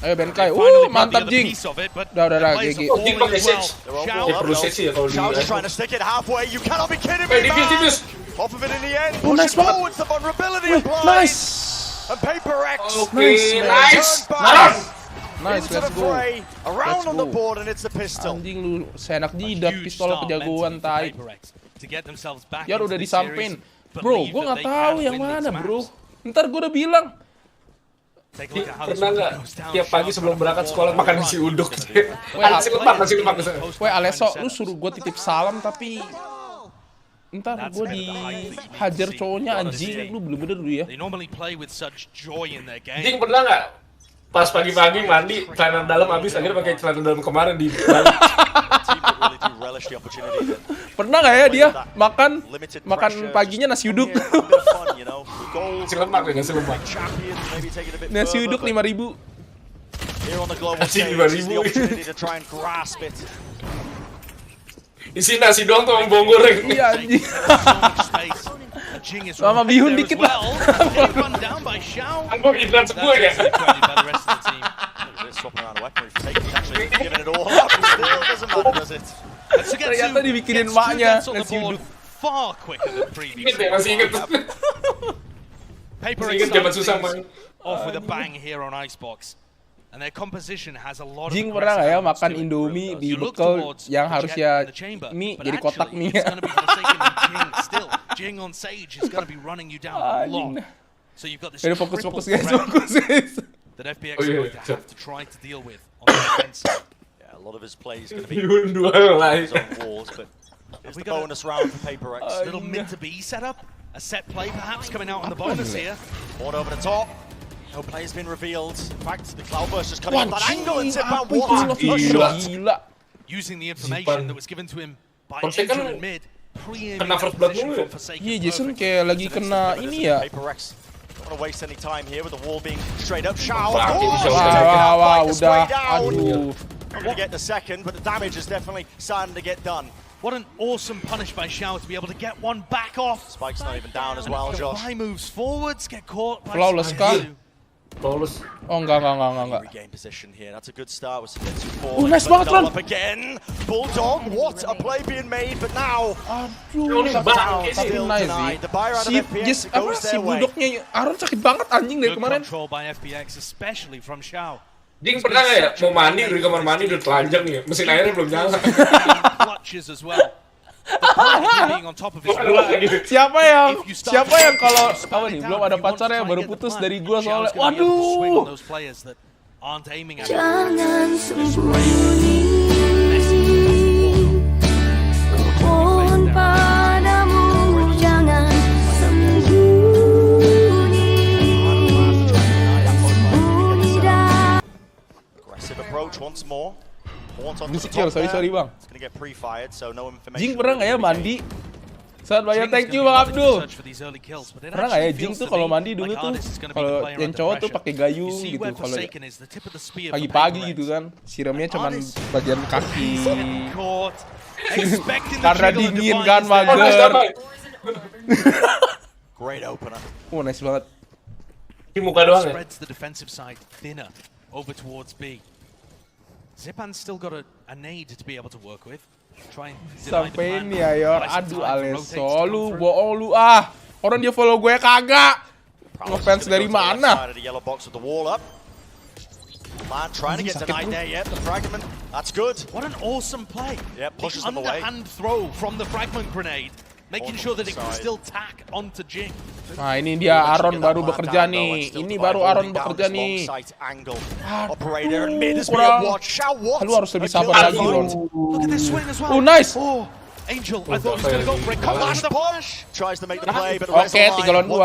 Ayo Benkai. Mantap Jing. Udah GG. Perlu sesi ya kalau di. Trying to stick it halfway. You cannot be kidding me. Off of it in the end. Nice banget. The vulnerability of nice. And PARTY. Nice, let's go. Around on the board and it's the pistol. Anjing lu seenak jidat pistol kejagoan tai. Ya udah disampein. Bro, gua enggak tahu yang mana, bro. Ntar gua udah bilang. Pernah nggak tiap pagi sebelum berangkat sekolah makan nasi uduk? Nasi lemak. Weh Aleso, lu suruh gua titip salam tapi Ntar gue dihajar cowoknya anjing, lu bener-bener dulu ya. Jing pernah nggak pas pagi-pagi mandi celana dalam habis akhirnya pakai celana dalam kemarin di balik? Pernah nggak ya dia makan paginya nasi uduk? Nasi lemak ya, nasi lemak. Nasi uduk 5.000. Nasi 5.000. Isi nasi doang tuh sama bawang goreng. Iya anjing. Sama bihun dikit lah. Angkut hidran semua ya. Ternyata dibikinin maknya nasi uduk. Masih inget. PAPRX zaman susah main. Off with a bang here on Icebox. And their composition has a lot of Jing pernah nggak ya makan Indomie di bekal yang harusnya mie jadi kotak mie? Jing on Sage is going to be running you down a lot. So you've got this fokus guys. That FPX is going to have to try to deal with on the defense. Yeah, a lot of his plays going to be on walls, but it's the bonus round for PAPRX. Little mid to B setup, a set play perhaps coming out on the bonus here. Board over the top. No play's been revealed. In fact, the Cloudburst just cutting off that angle and Zipan what? Gila. Using the information that was given to him by Angel in mid. Kena first blood mulu ya? Iya, Jason kayak lagi kena ini ya. PAPRX don't want to waste any time here with the wall being straight up. Shao. Wah, udah. Aduh. Not going to get the second, but the damage is definitely starting to get done. What an awesome punish by Shao to be able to get one back off. Spike's not even down as well, Josh. By moves forwards, get caught by Flawless kah? Flawless. Oh enggak. Regain position here. That's a good start with Submitsu 4. Nice banget, Ron. Up again. Bulldog, what a play being made, but now. Aduh, tapi nice sih. Si Bulldognya Aaron sakit banget anjing dari kemarin. Control by FPX, especially from Shao. Jing pernah nggak ya mau mandi dari kamar mandi udah telanjang nih, mesin airnya belum nyala. Clutches as well. Siapa yang kalau apa nih belum ada pacarnya baru putus dari gua soalnya. Waduh. Jangan sembunyi, mohon padamu jangan sembunyi. Aggressive approach once more. Sorry bang. Jing Jing pernah nggak ya mandi? Saat banyak thank you Bang Abdul. Pernah nggak ya Jing tuh kalau mandi dulu tuh kalau yang cowok tuh pakai gayung gitu kalau pagi-pagi gitu kan siramnya cuman bagian kaki karena dingin kan mager. Oh nice banget. Di muka doang ya. Zipan's still got a nade to be able to work with. Sampai ini ya Yor, aduh Aleso, lu bohong lu ah. Orang dia follow gue kagak. Ngefans dari mana? Trying to get denied there yet. The fragment, that's good. What an awesome play. Yeah, pushes the them away. Underhand throw from the fragment grenade. Making sure that it can still tack onto Jing. Nah ini dia Aaron baru bekerja nih. Ini baru Aaron bekerja nih. Kurang. Lu harus lebih sabar lagi Ron. Oh nice. Angel, I thought he was going to go for it. Last push. Tries to make the play, but Oke, 3 lawan 2.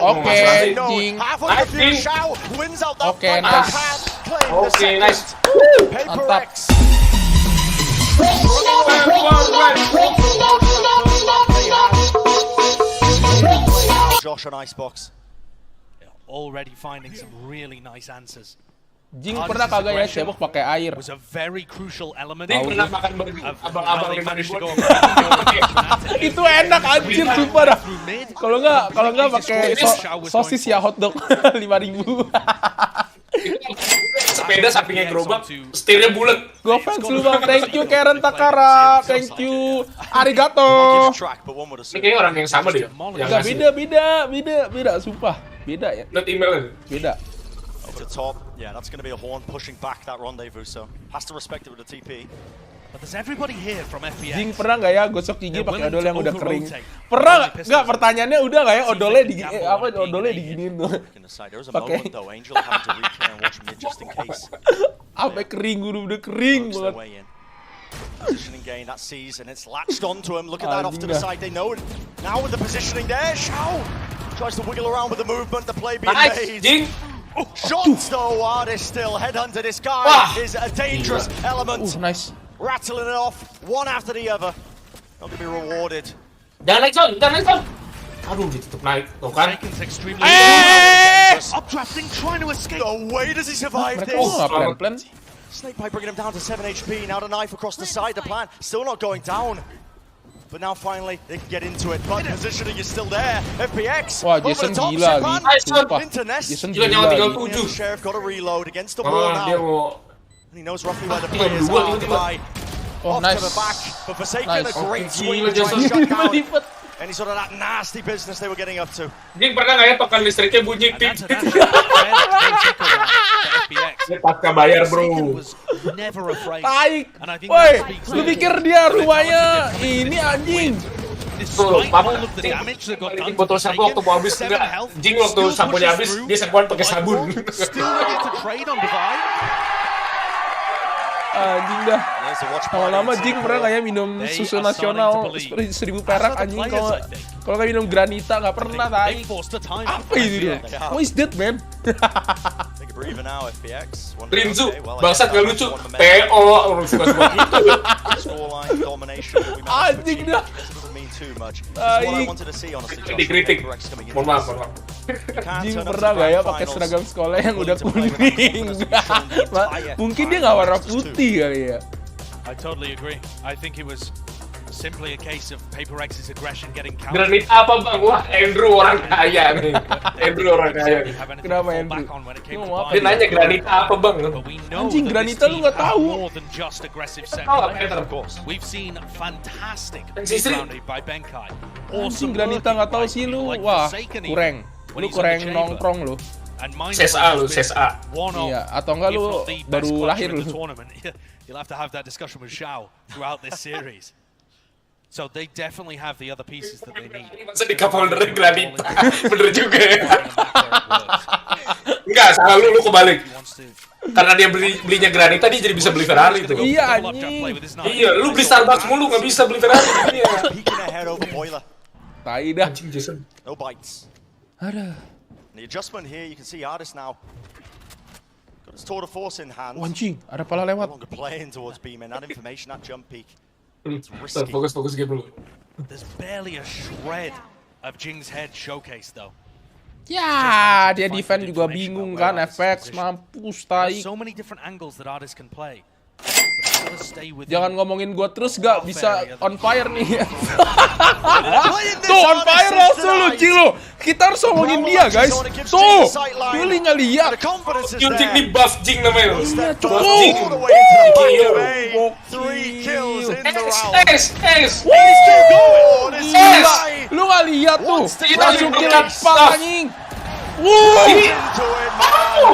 Oke, Jing. Oke, nice. Oke, nice. Mantap. Josh on Icebox. Already finding some really nice answers. Jing pernah kagak ya cebok pakai air? Was a very crucial element. Jing pernah makan abang-abang di Motherboard. Itu enak anjir sumpah dah. Kalau enggak pakai sosis ya hotdog 5.000. Sepeda sampingnya gerobak, setirnya bulat. Gue fans lu bang, thank you Karen Takara, thank you, arigato. Ini kayaknya orang yang sama deh. Enggak beda, sumpah, beda ya. Lihat emailnya. Beda. To top, yeah, that's going to be a horn pushing back that rendezvous, so has to respect it with the TP. But there's everybody here from FPX. Jing pernah nggak ya gosok gigi pakai odol yang udah kering? Pernah nggak? Pertanyaannya udah nggak ya odolnya diginiin tuh? Pakai. Sampai kering, udah kering banget. Positioning gain, that sees, and it's latched onto him. Look at that off to the side. They know it. Now with the positioning there, Xiao tries to wiggle around with the movement. The play being made. Shots though, Artist still headhunter. This guy is a dangerous element. Nice. Rattling it off, one after the other. Not gonna be rewarded. Jangan naik Son, jangan naik Son. Aduh, ditutup naik, tuh kan? Updrafting, trying to escape. No way does he survive this. Snake Pipe bringing him down to 7 HP. Now the knife across the side. The plan still not going down. But now finally they can get into it. But positioning is still there. FPX. Wah, Jason gila nih. Jason gila. Sheriff got a reload against the wall now. And he knows roughly where the players are. Oh, nice. To the back, but Forsaken a great swing Gila, trying to shut down Jason. any sort of that nasty business they were getting up to. Jing pernah nggak ya token listriknya bunyi tik? Ini pasca bayar bro. Taik. Woi, lu pikir dia rumahnya ini anjing? Tuh, papa ini botol sampo waktu mau habis enggak? Jing waktu samponya habis dia sampoan pakai sabun. Anjing dah. Lama-lama Jing pernah nggak ya minum susu nasional 1.000 perak anjing kalau nggak minum granita nggak pernah tai. Apa ini tuh? What is that man? Rinzu, bangsat gak lucu. PO, suka-suka gitu. Anjing dah. Dikritik. Mohon maaf. Jing pernah gak ya pakai seragam sekolah yang udah kuning? Mungkin dia nggak warna putih kali ya. I totally agree. I think it was simply a case of Paper X's aggression getting countered. Granit apa bang? Wah, Andrew orang kaya nih. Andrew orang kaya. Kenapa Andrew? Dia nanya granita apa bang? Anjing granita lu nggak tahu. We've seen fantastic by Benkai. Anjing granita nggak tahu sih lu. Wah, kurang. Lu kurang nongkrong lu. CSA lu, CSA. Iya, atau enggak lu baru lahir lu. You'll have to have that discussion with Xiao throughout this series. So they definitely have the other pieces that they need. Masa di kapoldernya granita. Bener juga ya. Enggak, salah lu kebalik. Karena dia belinya granita, dia jadi bisa beli Ferrari tuh. Iya anjing. Iya, lu beli Starbucks mulu nggak bisa beli Ferrari. Tai dah. No bites. Ada. The adjustment here, you can see Artist now. Got his tour de force in hand. Anjing, ada pala lewat. No longer playing towards Beeman. That information, that jump peak. Fokus game dulu. There's barely a shred of Jing's head showcase though. Ya, dia defend juga bingung kan, FPX mampus tai. So many different angles that artists can play. Jangan ngomongin gua terus gak bisa on fire nih. Tuh on fire langsung lu Jing lu. Kita harus ngomongin dia guys. Tuh, Billy nggak lihat. Jing di buff Jing namanya. Iya cukup. Lu nggak lihat tuh. Langsung kill anjing.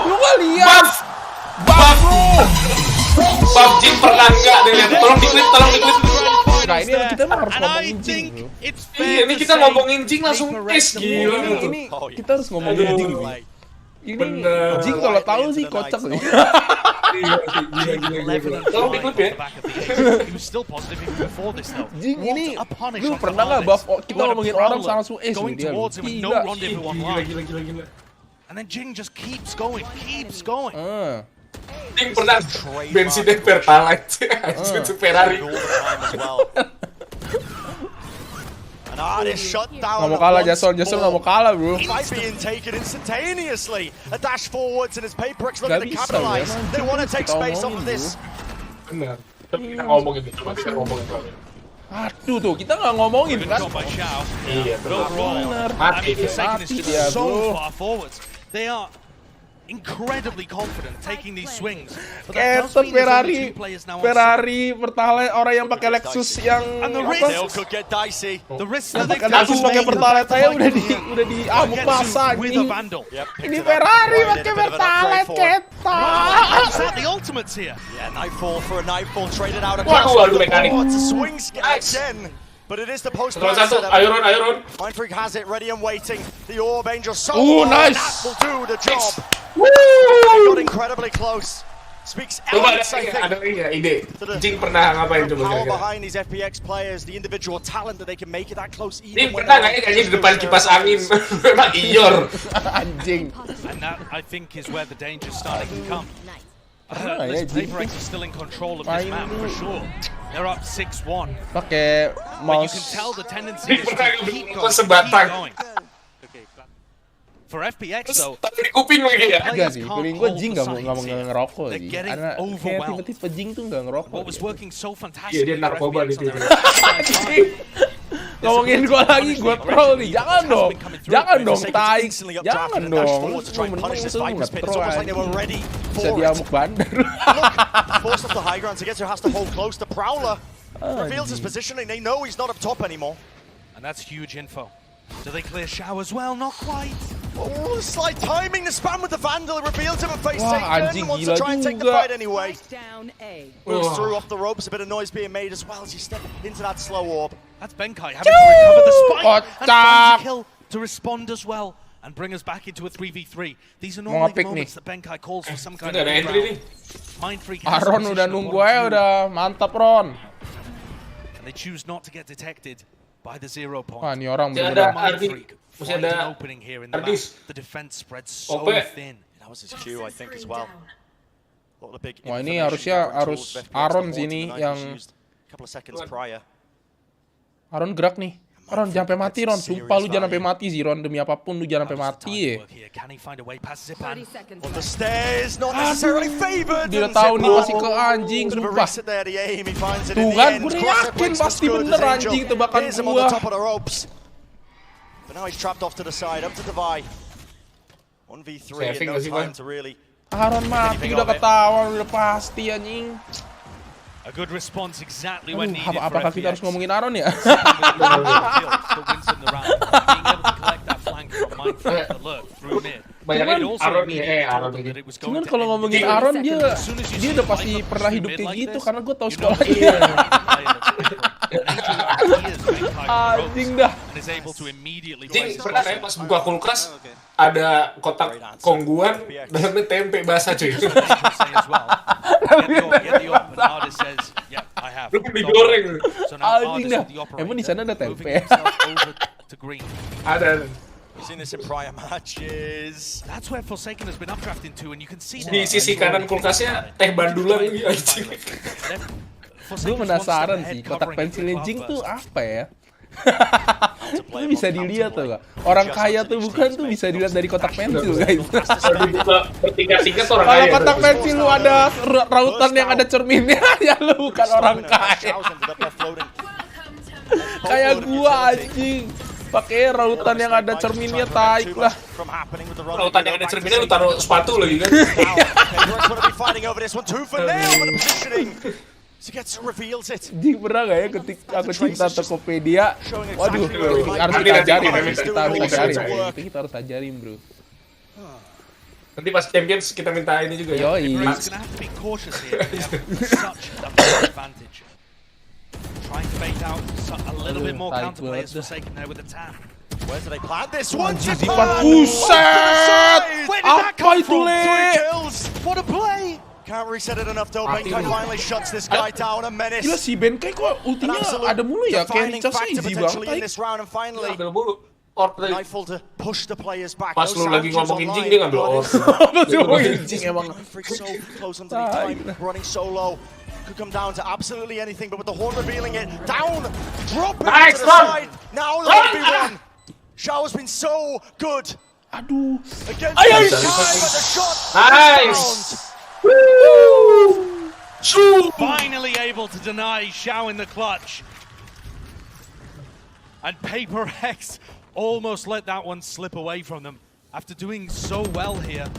Lu nggak lihat. Buff lu. Buff Jing pernah enggak dilihat? Tolong diklip. Nah ini kita harus ngomongin Jing. Iya, ini kita ngomongin Jing langsung tes gila. Ini kita harus ngomongin Jing. Ini Jing kalau tahu sih kocak nih. Gila. Tolong diklip ya. Jing ini, lu pernah nggak buff? Kita ngomongin orang langsung ace nih dia. Gila. And then Jing just keeps going. Jing pernah bensinnya Pertalite, itu Ferrari. Nggak mau kalah Jason nggak mau kalah bro. Nggak bisa ya. Benar. Kita ngomongin itu, coba kita ngomongin itu. Aduh tuh, kita nggak ngomongin kan? Iya, benar. Mati dia bro. They are incredibly confident taking these swings. Ketot Ferrari Pertalite, orang yang pakai Lexus yang apa? Yang pakai Lexus pakai Pertalite aja udah di amuk masa nih. Ini Ferrari pakai Pertalite ketot. The ultimates here. Yeah, nightfall for a nightfall traded out Waduh, mekanik. Swings again. But it is the post satu, Iron. Mind Freak has it ready and waiting. The Orb Angel so nice. that will do the job. Woo! They got incredibly close. speaks Coba elements, I think. ada ide. Jing pernah ngapain coba Power kira-kira? behind these FPX players, the individual talent that they can make it that close. Ini pernah nggak ya di depan kipas angin? Memang iyor. Anjing. And that, I think, is where the danger's starting to come. PAPRX is still in control of this map, for sure. They're up 6-1. Pakai But you mouse. can tell the tendency is to keep going, sebatang. keep going. For FPX though, Tapi di kuping lagi ya. Enggak sih, feeling gue Jing nggak mau ngerokok sih. Karena kayak tipe-tipe Jing tuh nggak ngerokok. what was working so Iya fantastic dia narkoba di sini. Ngomongin gue lagi, gue troll nih. Jangan dong, tai. Jangan dong. Lu menang tuh nge-troll aja. Bisa diamuk bandar. Forced off the high ground, Together has to hold close. The Prowler reveals his positioning. They know he's not up top anymore. And that's huge info. Do they clear Shao as well? Not quite. Oh, slight timing. The spam with the Vandal reveals him and face Wah, Satan. anjing, Wants gila to try and take the juga. fight anyway. Moves through off the ropes. A bit of noise being made as well as you step into that slow orb. That's Benkai having to recover the spike and finds a kill to respond as well and bring us back into a 3v3. These are normally the moments that Benkai calls for some kind of round. Mind Freak has Aron udah nunggu aja udah mantap Ron. And they choose not to get detected by the 0 point. Wah, ini orang Masih bener-bener. ada Ardi, masih ada opening here in the Ardis. map. The defense spreads so thin. That was his cue, I think, as well. Wah, ini harusnya harus Aron sini yang couple of seconds prior. Aron gerak nih. Ron jangan sampai mati Ron, sumpah lu jangan sampai mati sih Ron, demi apapun lu jangan sampai mati ya. On the stairs, not necessarily favored. Dia udah tahu nih pasti ke anjing, sumpah. Tuh kan, gue yakin pasti bener anjing tebakan gua. But now he's trapped off to the side, up to Zowie. 1v3 and no time to really. Aron mati udah ketahuan udah pasti anjing. A good response exactly when needed. Apakah kita harus ngomongin Aron ya? Cuman kalau ngomongin Aron dia udah pasti pernah hidup kayak gitu karena gue tahu sekolahnya. Anjing dah. Jing pernah kayak pas buka kulkas ada kotak kongguan dalamnya tempe basah cuy. Lu digoreng. Anjing dah. Emang di sana ada tempe? Ada. We've seen this in prior matches. That's where Forsaken has been updrafted to, and you can see Di sisi kanan kulkasnya teh bandulan lagi anjing. Gue penasaran sih kotak pensilnya Jing tuh apa ya? Itu bisa dilihat tuh gak? Orang kaya tuh bukan tuh bisa dilihat dari kotak pensil guys. Bertingkat-tingkat orang Kalau kaya. kotak pensil lu ada rautan yang ada cerminnya, ya lu bukan orang kaya. Kayak gua anjing. Pakai rautan yang ada cerminnya taik lah. Rautan yang ada cerminnya lu taruh sepatu lagi kan. Jing pernah gak ya ketik aku cinta Tokopedia? Waduh, harus kita ajarin, kita harus ajarin bro. Nanti pas Champions kita minta ini juga ya. Yoi. Trying to bait out a little bit more counter players Forsaken there with the tap. Where do they plant this one? Buset! Apa itu le? What a play! Can't reset it enough though. Benkai finally shuts this guy down. A menace. Gila si Benkai kok ultinya ada mulu ya? Kayak Richardnya easy banget. In this round and finally. Nightfall to push the players back. Pas lu lagi ngomongin Jing dia ngambil orb. Ngomongin Jing emang. So close under the time, running solo. Could come down to absolutely anything, but with the horn revealing it, down, drop it to the side. Now Lofi Girl. Shao has been so good. Aduh. Against the shot. Nice. Finally able to deny Shao in the clutch. And PAPRX almost let that one slip away from them after doing so well here.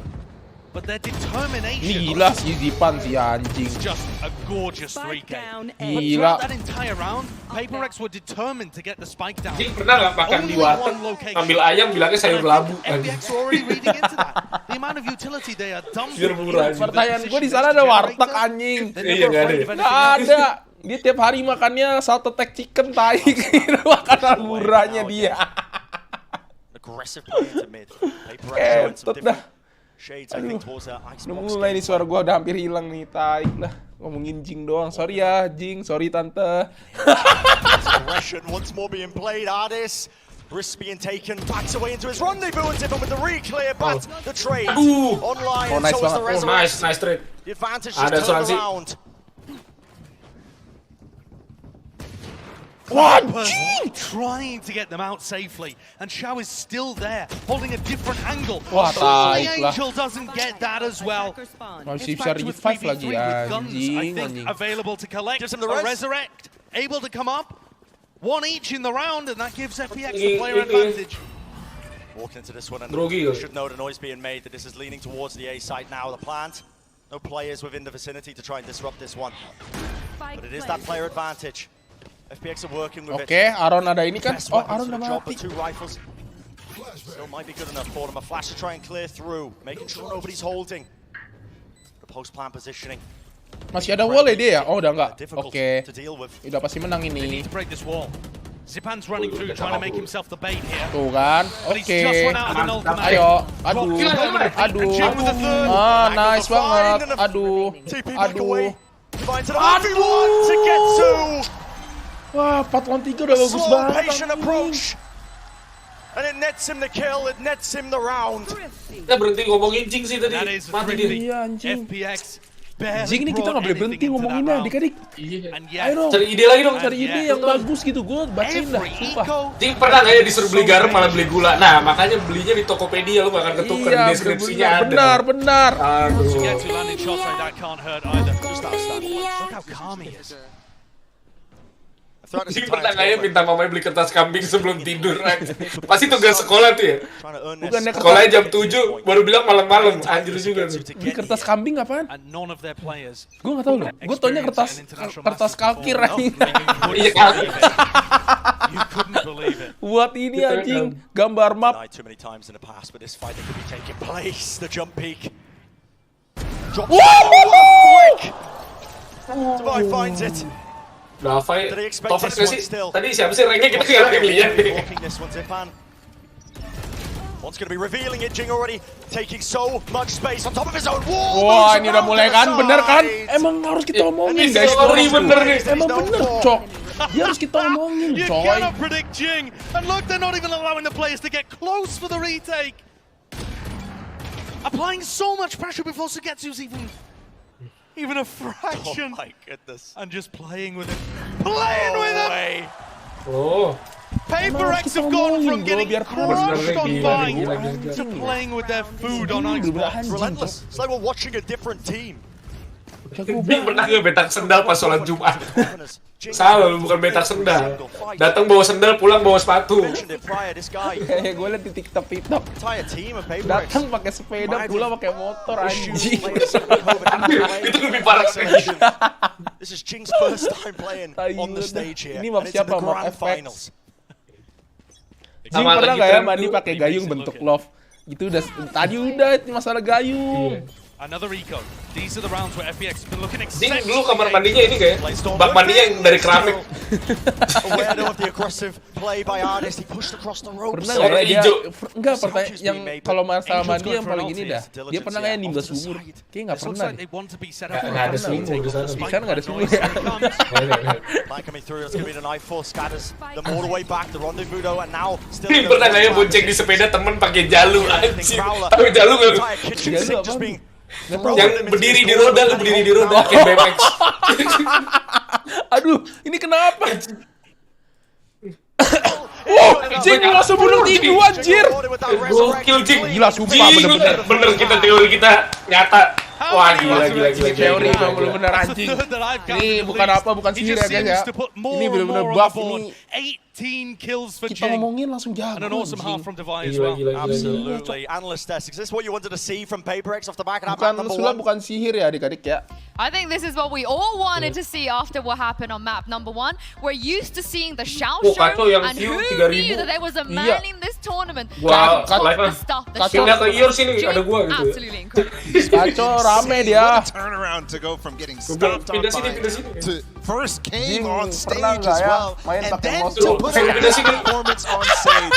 But their determination. Gila si Zipan si anjing. Just a gorgeous 3K. Gila. But that entire round, PAPRX were determined to get the spike down. Jing pernah nggak makan di warteg, ambil ayam bilangnya sayur labu. FPX already reading into that. The amount of utility they are dumping. Pertanyaan gue di sana ada warteg anjing. Iya nggak ada. Nggak ada. Dia tiap hari makannya salt attack chicken tai. Makanan murahnya dia. Aggressive play into mid. PAPRX showing some different Aduh, udah mulai nih suara gua udah hampir hilang nih, tai lah. Ngomongin Jing doang. Sorry ya, Jing. Sorry tante. Once more being played, Ardis. Risks being taken, backs away into his rendezvous and Zippin with the re-clear, but the trade online, and so is the resurrect. Nice trade. The advantage is turned around. What? Trying to get them out safely, and Shao is still there, holding a different angle. Wah, the tai lah. Angel doesn't get that as well. Masih bisa revive lagi anjing. Available to collect, a resurrect, able to come up. One each in the round, and that gives FPX the player advantage. Walking into this one, and Drogi you should know the noise being made that this is leaning towards the A site now. The plant, no players within the vicinity to try and disrupt this one, but it is that player advantage. FPX are working with Oke, Aron ada ini kan? Oh, Aron udah mati. Two rifles still might be good enough for them. A flash to try and clear through, making sure nobody's holding. The post-plant positioning. Masih ada wall ya dia ya? Oh, udah enggak. Oke. Udah pasti menang ini. Zipan's running through, trying to make himself the bait here. Tuh kan. Oke. Ayo. Aduh. Aduh. Ah, nice banget. Aduh. Aduh. Aduh. Wah, 4 lawan 3 udah bagus banget. And it nets him the kill, it nets him the round. Kita berhenti ngomongin Jing sih tadi. Mati dia. Iya, anjing. Jing ini kita nggak boleh berhenti ngomonginnya adik-adik. Ayo dong. Cari ide lagi dong. Cari ide yang bagus gitu. Gue bacain dah, sumpah. Jing pernah nggak ya disuruh beli garam malah beli gula. Nah, makanya belinya di Tokopedia, lu gak akan ketukar di deskripsinya ada. Benar. Aduh. Jing pernah nggak ya minta mamanya beli kertas kambing sebelum tidur? Pasti tugas sekolah tuh ya. Bukannya sekolahnya jam 7, baru bilang malam-malam. Anjir juga tuh. Beli kertas kambing apaan? Gue nggak tahu loh. Gue taunya kertas kalkir anjing. Iya kalkir. Buat ini anjing, gambar map. Lofi, Tover nggak sih? Tadi siapa sih ranknya kita nggak lihat deh. One's going to be revealing it, Jing already taking so much space on top of his own wall. Wah, ini udah mulai kan, bener kan? Emang harus kita omongin guys. Bener nih. Emang bener, Cok. Dia harus kita omongin, You coy. cannot predict Jing, and look, they're not even allowing the players to get close for the retake. Applying so much pressure before Sugetsu's even a fraction. Oh my goodness. And just playing with it. Playing with it! Oh. PAPRX have gone from getting crushed on fight to playing with their food on Xbox. Relentless. It's like we're watching a different team. Jing pernah nggak betak sendal pas sholat Jumat? Salah, bukan betak sendal. Datang bawa sendal, pulang bawa sepatu. Kayak gue liat di TikTok. Datang pakai sepeda, pulang pakai motor anjing. Itu lebih parah lagi. This is Jing's first time playing on the stage here. Ini map siapa? Map FPX. Jing pernah nggak ya mandi pakai gayung bentuk love? Itu udah tadi udah masalah gayung. Another eco. These are the rounds where FPX has been looking Jing dulu kamar mandinya ini kayak bak mandinya yang dari keramik. Pernah nggak ya dia? Enggak, pertanyaan yang kalau masalah mandi yang paling ini dah. Dia pernah nggak ya nimba sumur? Kayaknya nggak pernah. Nggak ada sumur di sana. Kan nggak ada sumur ya. Jing pernah nggak ya bonceng di sepeda temen pakai jalu anjing. Tahu jalu nggak? Jalu apa? Yang berdiri di roda, kayak BMX. Aduh, ini kenapa? Jing langsung bunuh diri anjir. Gokil Jing. Gila sumpah bener kita teori kita nyata. Wah gila. Teori bener anjing. Ini bukan sihir ya guys ya. Ini bener-bener buff ini. 18 kills for Kita ngomongin langsung jago. And an awesome half from Divine as well. Absolutely. Analyst desk. Is this what you wanted to see from PAPRX off the back of that map number 1? Bukan sihir ya adik-adik ya. I think this is what we all wanted to see after what happened on map number 1. We're used to seeing the Shao show, and who knew that there was a man in this tournament. Gua Top live the lah. stuff, the Kacau shots, ke Ears ini ada gua gitu. absolutely incredible. Kacau rame dia. What a turnaround to go from getting stopped on by to first came on stage as well, and then to put on this performance on stage.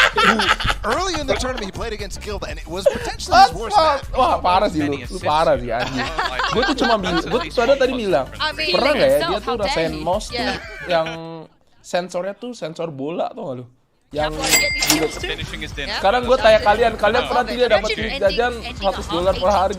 Early in the tournament, he played against Guild, and it was potentially his worst match. Wah, parah sih lu parah sih anjing. Gue tuh cuma bilang, gue tuh tadi bilang, pernah nggak ya dia tuh rasain mouse tuh yang sensornya tuh sensor bola, tau gak lu? Yang sekarang gue tanya kalian pernah tidak dapat duit jajan $100 per hari?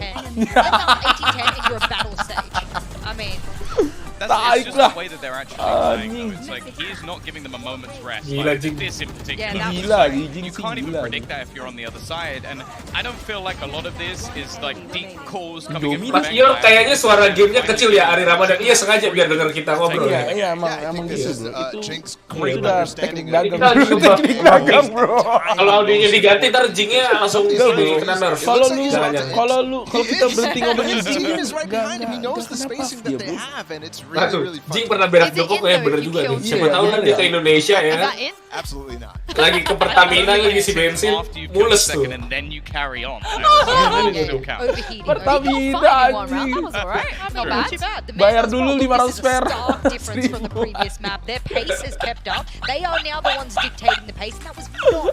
That's just the way that they're actually playing, though. It's like he's not giving them a moment's rest. Like this in particular. You can't even predict that if you're on the other side. And I don't feel like a lot of this is like deep calls coming in from Mas Ior kayaknya suara gamenya kecil ya Ari Ramadan. Iya sengaja biar denger kita ngobrol. Iya emang gitu bro. Itu udah teknik dagang bro. Kalau audionya diganti ntar jingnya langsung kena nerf. Kalau kita berhenti ngomongin Jing is right behind him. He knows the spacing that they have, and it's really fun. Jing pernah berak Joko kayak bener juga nih. Siapa tahu kan dia ke Indonesia ya. Absolutely not. Lagi ke Pertamina lagi si bensin mules tuh. Pertamina anjing. Bayar dulu 500 per. Difference from the previous map. Their pace is kept up. They are now the ones dictating the pace, and that was not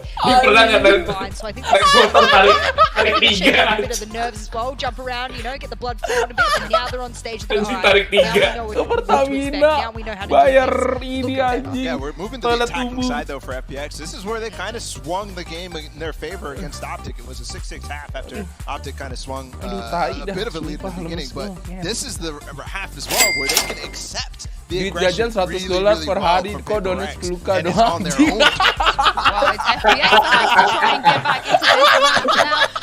so I think tarik tiga. a bit of the nerves as well. Jump around, you know, get the blood flowing a bit, and now they're on stage. Tarik tiga. Pertamina bayar ini anjing. Yeah, we're moving to the attacking side though for FPX. This is where they kind of swung the game in their favor against Optic. It was a 6-6 half after Optic kind of swung a bit of a lead in the beginning, but this is the half as well where they can accept the aggression really per hari kok donat 10k doang.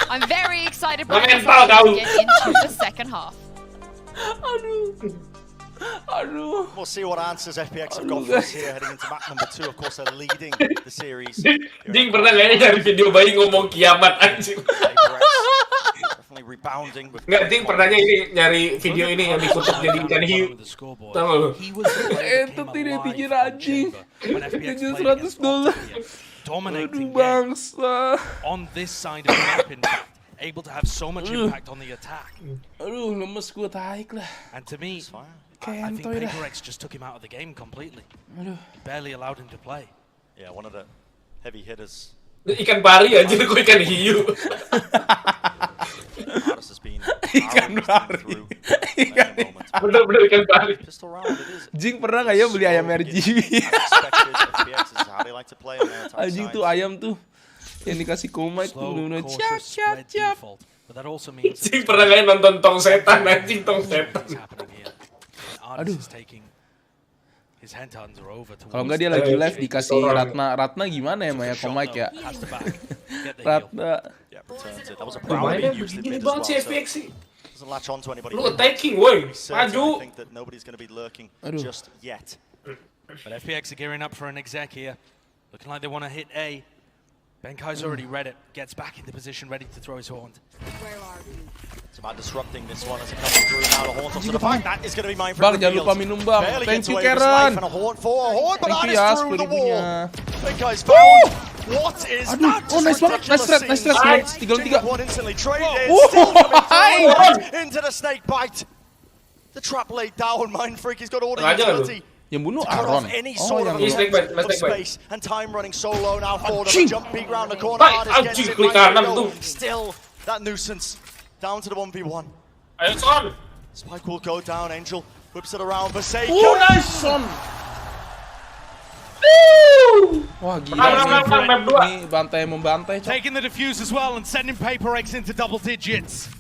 I'm very excited to get into the second half. We'll see what answers FPX have got for us here heading into map number 2. Of course, they're leading the series. Ding pernah kayaknya nyari video bayi ngomong kiamat anjing. Definitely rebounding. Nggak, Ding pernahnya ini nyari video ini yang dikutuk jadi ikan hiu. Tahu nggak lu? Itu tidak dikira anjing. Jajan $100. Dominating bangsa. On this side of the map, in fact, able to have so much impact on the attack. Aduh, lemes gue tarik lah. And to me, I think PAPRX just took him out of the game completely. Barely allowed him to play. Yeah, one of the heavy hitters. Ikan pari aja, kok ikan hiu. Ikan pari. Bener-bener ikan pari. Jing pernah nggak ya beli ayam RGB? Anjing tuh ayam tuh yang dikasih koma itu bener-bener cap. Jing pernah nggak nonton Tong Setan, anjing Tong Setan. Aduh. Kalau nggak dia lagi live dikasih Ratna gimana ya Maya komik ya? Ratna. Mainnya begini banget sih FPX sih. Lu attacking, woi, maju. Aduh. But FPX are gearing up for an exec here. Looking like they want to hit A. Benkai's already read it. Gets back into position, ready to throw his horn. It's about disrupting this one as it comes through now. The horn to the fight. That is going to be mine for Bang, jangan lupa minum bang. Thank you Karen. Thank you ya 10.000-nya. Benkai's found. What is that? Oh, nice banget. Nice stress. 3-3. One instantly traded. Into the snake bite. The trap laid down. Mind Freak, he's got all the utility. Yang bunuh Aron. Oh, yang space and time running so low now for them. Jump peek round the corner. Still that nuisance down to the 1v1. Spike will go down. Angel whips it around. Forsaken. Oh, nice son. Wah gila ini bantai membantai. Taking the defuse as well and sending PAPRX into double digits.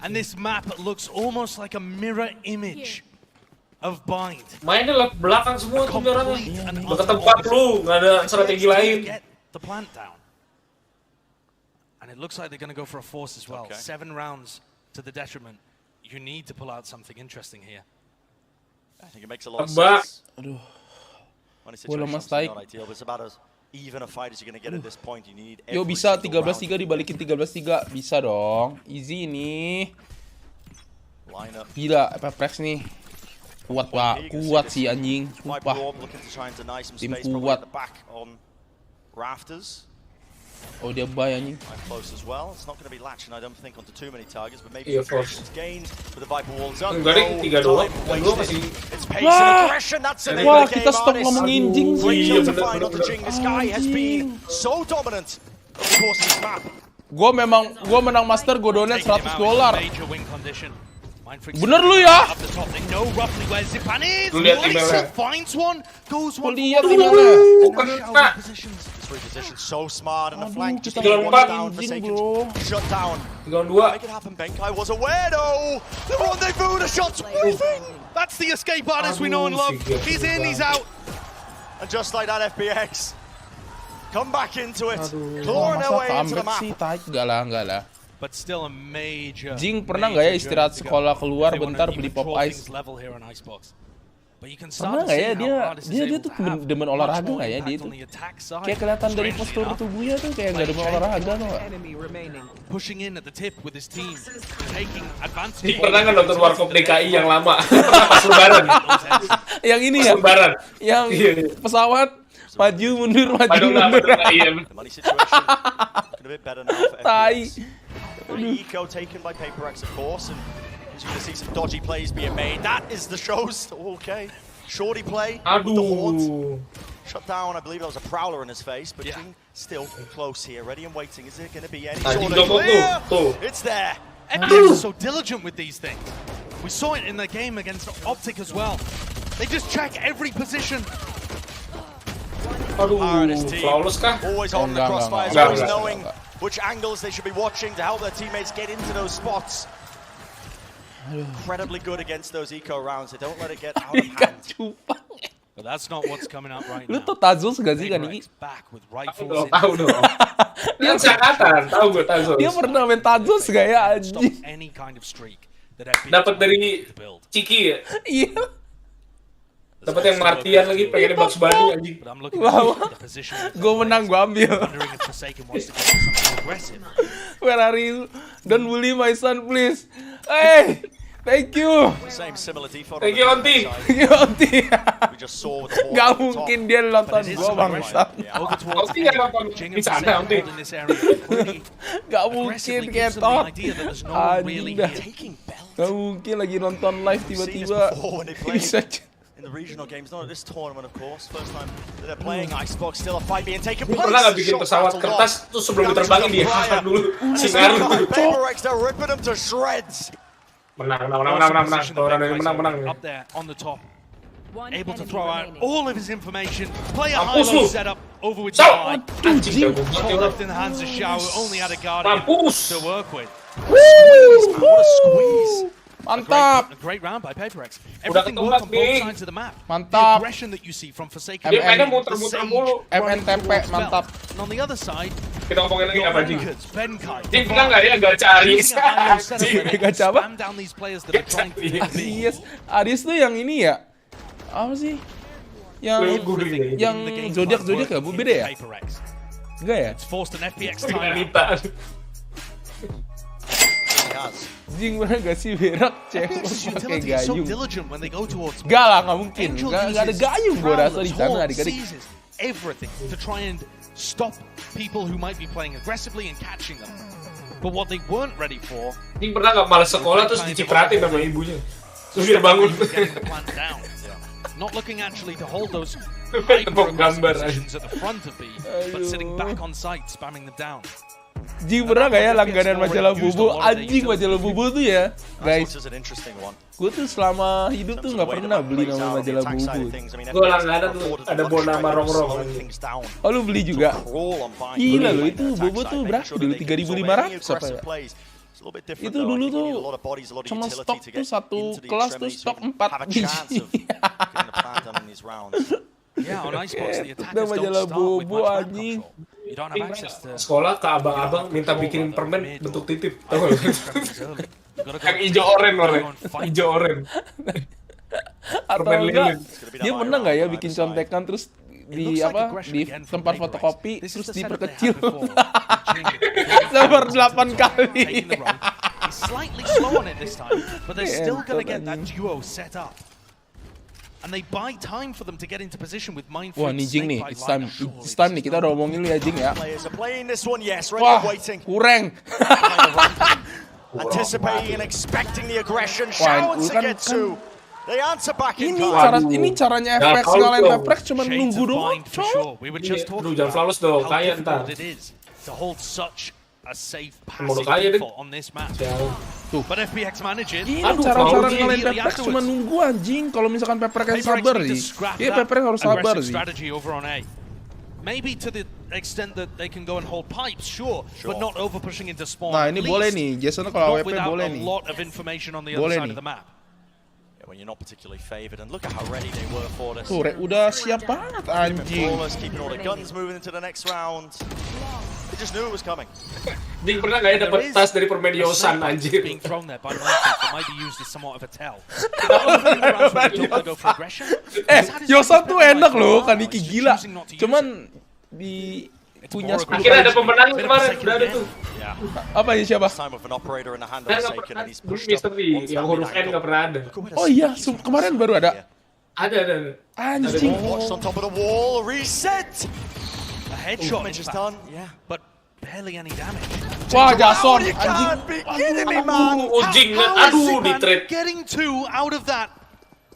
And this map looks almost like a mirror image of Bind. Mainnya lewat belakang semua tuh orangnya. Ke tempat lu, nggak ada strategi lain. Get the plant down. And it looks like they're going to go for a force as well. 7 rounds to the detriment. You need to pull out something interesting here. I think it makes a lot of sense. Aduh. Bola mas taik. It's about as even a fight as you're going to get at this point. You need Yo bisa 13-3 dibalikin 13-3. Bisa dong. Easy nih. Gila, PAPRX nih. Kuat sih anjing, sumpah. Tim kuat. Oh, dia buy anjing. Close as well. It's not going to be latching, I don't think, onto too many targets, but maybe Iya, force. gained with the Viper walls up. Enggak deh, 3-2. Yang 2 masih. It's pace and aggression. That's the name Wah, of the kita game, stop Artis. ngomongin Jing sih. Great Iya, kill to bener, find on the Jing. This guy has been so dominant over the course of this map. Gua menang master, gua donate $100. Bener lu ya? Lu lihat emailnya. Lihat emailnya. Reposition so smart on the flank. Just Tinggal one 4. down for Seiken. Shut down. Tinggal 2. Make it happen, Benkai was aware though. The rendezvous, the shot's moving. That's the escape artist we know and love. He's in, he's out. And just like that, FPX come back into it, clawing their way into the map. Enggak lah. But still a major. Jing pernah nggak ya istirahat sekolah keluar bentar beli pop ice? Pernah nggak ya dia tuh demen olahraga nggak ya dia itu? Kayak kelihatan dari postur tubuhnya tuh kayak nggak demen olahraga tuh. Pushing in at the tip with his team, taking advantage. Jing pernah nggak nonton Warkop DKI yang lama pas lebaran? Yang ini ya? Lebaran. Yang pesawat maju mundur. Tai. Eco taken by PAPRX, of course, and you're going to see some dodgy plays being made. That is the shows. Okay, shorty play with the haunt. Shut down. I believe that was a prowler in his face, but Jing still close here, ready and waiting. Is there going to be any sort of clear? It's there. FPX is so diligent with these things. We saw it in the game against Optic as well. They just check every position. Flawless kah? Always on the crossfires, always knowing which angles they should be watching to help their teammates get into those spots. Incredibly good against those eco rounds. They don't let it get out of hand. But that's not what's coming up right Lu now. tau Tazos gak sih kan ini? Tahu dong. Dia angkatan, tahu gue Tazos. Dia pernah main Tazos gak ya anjing? Dapat dari Ciki ya? Iya. Dapat yang Martian lagi pengen Bugs Bunny anjing. Gue menang, gue ambil. Where are you? Don't bully my son, please. Hey, thank you. Thank you, Onti. Thank you, Onti. Gak mungkin dia nonton gue bangsat. Onti nggak nonton di sana, Onti. Gak mungkin ketok. Anjing dah. Gak mungkin lagi nonton live tiba-tiba bisa. In the regional games, not at this tournament, of course. First time that they're playing Icebox, still a fight being taken place. Pernah nggak bikin pesawat kertas tuh sebelum diterbangin dia hack dulu sinar dulu. PAPRX, they're ripping them to shreds. Menang. Up there on the top, able to throw out all of his information. Play a high-low setup over with Zowie. Left in the hands of Xiao, who only had a guardian to work with. What a squeeze! Mantap. A great round by PAPRX. Everything worked on both sides of the map. Mantap. The aggression that you see from Forsaken. muter-muter mulu. MNTP mantap. And on the other side, kita ngomongin lagi apa Jing? Benkai. Jing pernah nggak ya gacha Aris? Gacha apa? Down these players that are trying to Aris. Aris tuh yang ini ya? Apa sih? Yang zodiak ya? Beda ya? Enggak ya? It's forced an FPX timeout. Jing bener gak sih berak cewek pakai gayung? Gak lah, gak mungkin. Gak ada gayung gue rasa di sana adik-adik. Everything to try and stop people who might be playing aggressively and catching them. But what they weren't ready for. Jing pernah nggak malas sekolah terus dicipratin sama ibunya. Terus dia bangun. Not looking actually to hold those gambar positions at the front of B, but sitting back on site, spamming them down. Jing pernah gak ya langganan majalah Bobo? Anjing majalah Bobo tuh ya guys. Gue tuh selama hidup tuh gak pernah beli nama majalah Bobo. Gue langganan tuh ada bawa nama Rongrong. Oh lu beli juga? Gila lo itu Bobo tuh berapa dulu? 3.500 apa ya? Itu dulu tuh cuma stok tuh satu kelas tuh stok 4 biji. Yeah, on Icebox, the attackers don't start with much map control. You don't have access to... Sekolah ke abang-abang minta bikinin permen bentuk titip, tau gak? Yang hijau oren. Atau enggak, dia pernah nggak ya bikin contekan terus di tempat fotokopi terus diperkecil lebar 8 kali. Slightly slow on it this time, but they're still gonna get that duo set up. And they buy time for them to get into position with Mind Wah, nih Jing nih, it's time nih, kita udah omongin lu ya Jing ya. Wah, kurang. Anticipating and expecting the aggression, showers to get to. They answer back in Ini caranya FPX ngalahin PAPRX cuma nunggu doang, cowok. Aduh, jangan flawless dong, kaya ntar. To hold such a safe passive default on this map. But FPX manages. Ini cara-cara ngalahin PAPRX cuma nunggu anjing. Kalau misalkan PAPRX sabar sih. Iya, PAPRX harus sabar sih. Maybe to the extent that they can go and hold pipes, sure, but not over pushing into spawn. Nah, ini boleh nih. Jason kalau AWP boleh nih. A lot of information on the other side of the map. When you're not particularly favored, and look at how ready they were for this. Tuh, udah siap banget anjing. Keeping all the guns moving into the next round. They just knew it was coming. Ding pernah nggak ya dapat tas dari permain Yosan anjir? Being thrown there by might be used as somewhat of a tell. Yosan tuh enak loh, Kaniki gila. Cuman di punya akhirnya ada pemenang kemarin, udah ada tuh. Apa ya siapa? Misteri yang huruf N nggak pernah ada. Oh iya, kemarin baru ada. Ada. Anjing. On top of the wall, reset. A headshot is done, but barely any damage. Wah, Jason, anjing. Aduh, di trade. Getting two out of that,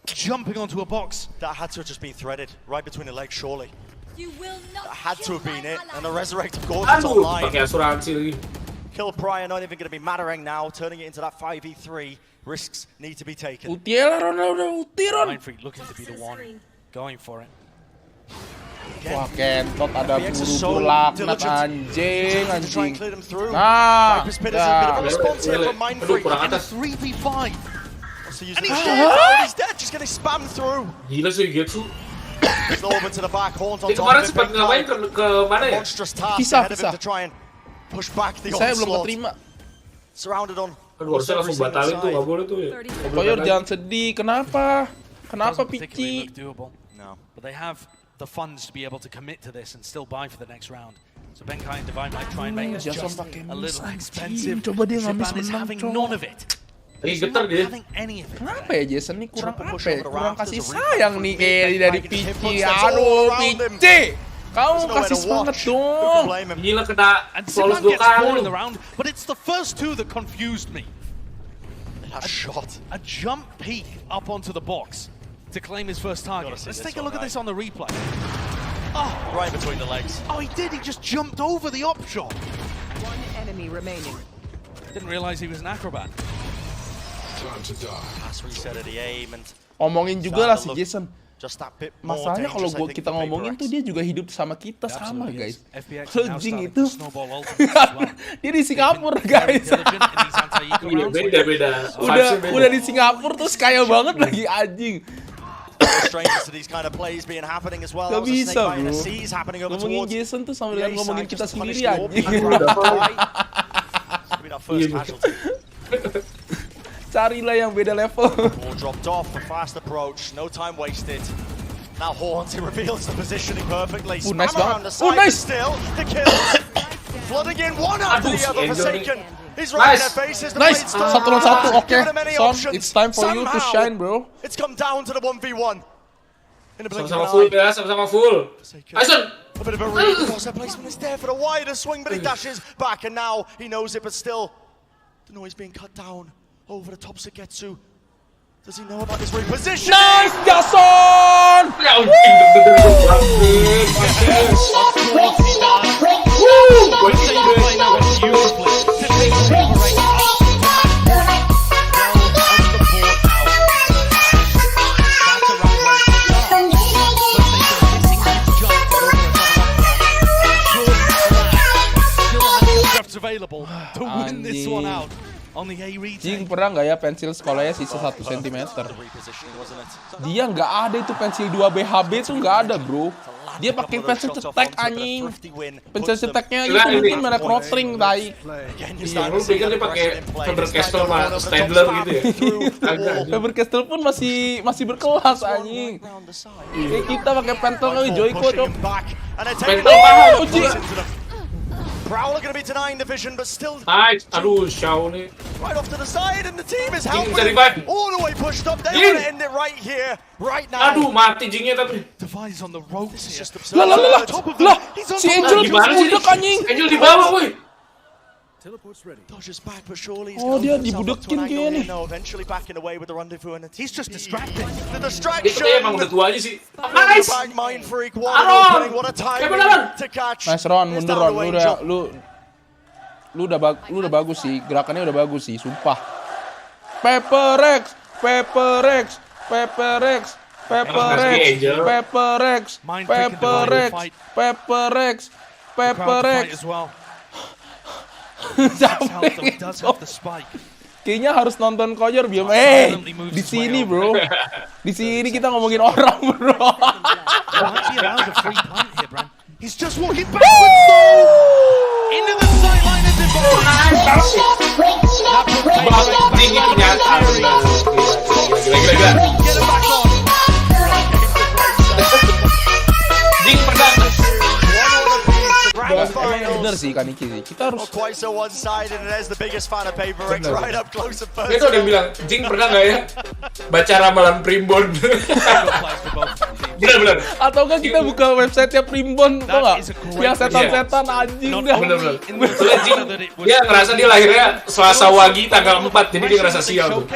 jumping onto a box. That had to have just been threaded right between the legs, surely. That had to have been it, and the resurrect of course is online. Pakai asuransi lagi. Kill prior not even going to be mattering now, turning it into that 5v3. Risks need to be taken. Utiel Ronaldo, Utiron. Mindfreak looking to be the one going for it. Wah, Kentot ada buru-buru laknat anjing. Nah, aduh kurang atas. 3v5. He's dead, just getting spammed through. Gila sih Getsu. To the back, Horns on top kemarin sempat ngapain ke mana ya? Pisah. Push back the saya belum keterima. Surrounded on. Aduh, harusnya langsung batalin tuh, nggak boleh tuh ya. Koyor jangan sedih, kenapa? Kenapa Pici? No, but they have the funds to be able to commit to this and still buy for the next round. So Benkai and Divine might try and make it just a little expensive. Coba dia ngamis Japan is menang, having none of it. Getar dia. Kenapa ya Jason nih kurang apa ya? Kurang kasih sayang nih dari Pici. Aduh Pici, kamu kasih semangat dong. Gila kena flawless 2 kali. But it's the first two that confused me. A shot. A jump peek up onto the box to claim his first target. Let's take a look at this on the replay. Oh, right between the legs. Oh, he did. He just jumped over the op shot. One enemy remaining. Didn't realize he was an acrobat. Omongin juga lah si Jason. Masalahnya kalau kita ngomongin tuh dia juga hidup sama kita sama guys. Kalau Jing itu dia di Singapura guys. Beda. Udah di Singapura terus kaya banget lagi anjing. Gak bisa bro. Ngomongin Jason tuh sama dengan ngomongin kita sendiri anjing. Carilah yang beda level. Ball dropped off, a fast approach, no time wasted. Now Horns, he reveals the positioning perfectly. Nice around the side, nice. Still, the kills. Flooding in one after the other, Forsaken. He's right in their faces. The nice. 1-1, okay. Son, it's time for you to shine, bro. It's come down to the 1v1. Sama-sama full ya, sama-sama full. Asun! A bit of a read. Their placement is there for the wider swing, but he dashes back, and now he knows it, but still, the noise being cut down. Over the top Sugetsu. Does he know about this reposition? Nice, Jason! Available to win this one out. Jing pernah nggak ya pensil sekolahnya sisa 1 cm? Dia nggak ada itu pensil 2 BHB tuh nggak ada bro. Dia pakai pensil cetek anjing. Pensil ceteknya itu mungkin merek rotring tai. Iya, lu pikir dia pakai Faber-Castell sama Stadler gitu ya? Faber-Castell pun masih berkelas anjing. Kayak kita pakai pentel kali Joyko cok. Pentel mahal. Prowler going to be denying the vision, but still. Nice. Aduh, Xiao nih. Right off to the side, and the team is Jing helping. bisa revive. All the way pushed up. They Jing. want to end it right here, right now. Aduh, mati Jingnya tapi. Device on the ropes here. Lah, si Angel budak anjing. Angel di bawah, woi. Dodges back, but surely he's Oh, gonna dia put himself up to dibudekin an angle kayaknya here. nih. No, eventually backing away with the rendezvous, and He's just distracted. the Dia distraction. kayak emang udah tua aja sih. Nice. Nice. Back mind freak, what Aaron. an opening, what a timing Aaron. to catch. Nice Ron, It's mundur down Ron, to lu udah bagus sih, gerakannya udah bagus sih, sumpah. Pepper X, Pepper X, Pepper X, Pepper X, Pepper X, Pepper X, Pepper X, Pepper X. As well. Sampai Does have the spike. kayaknya harus nonton Koyor biar di sini bro. Di sini kita ngomongin orang bro. He's just walking backwards though. Into the sideline and Jing itu nyata. Gila. Jing pedang. Bener sih Kaniki sih. Kita harus quite so one-sided, and there's the biggest fan of Paper X right up close and Dia tuh udah bilang, Jing pernah nggak ya baca ramalan Primbon? Bener. Atau enggak kita buka websitenya Primbon, tau nggak? Yang setan-setan anjing dah. Bener. Soalnya Jing, dia ngerasa dia lahirnya Selasa Wage tanggal 4, jadi dia ngerasa sial.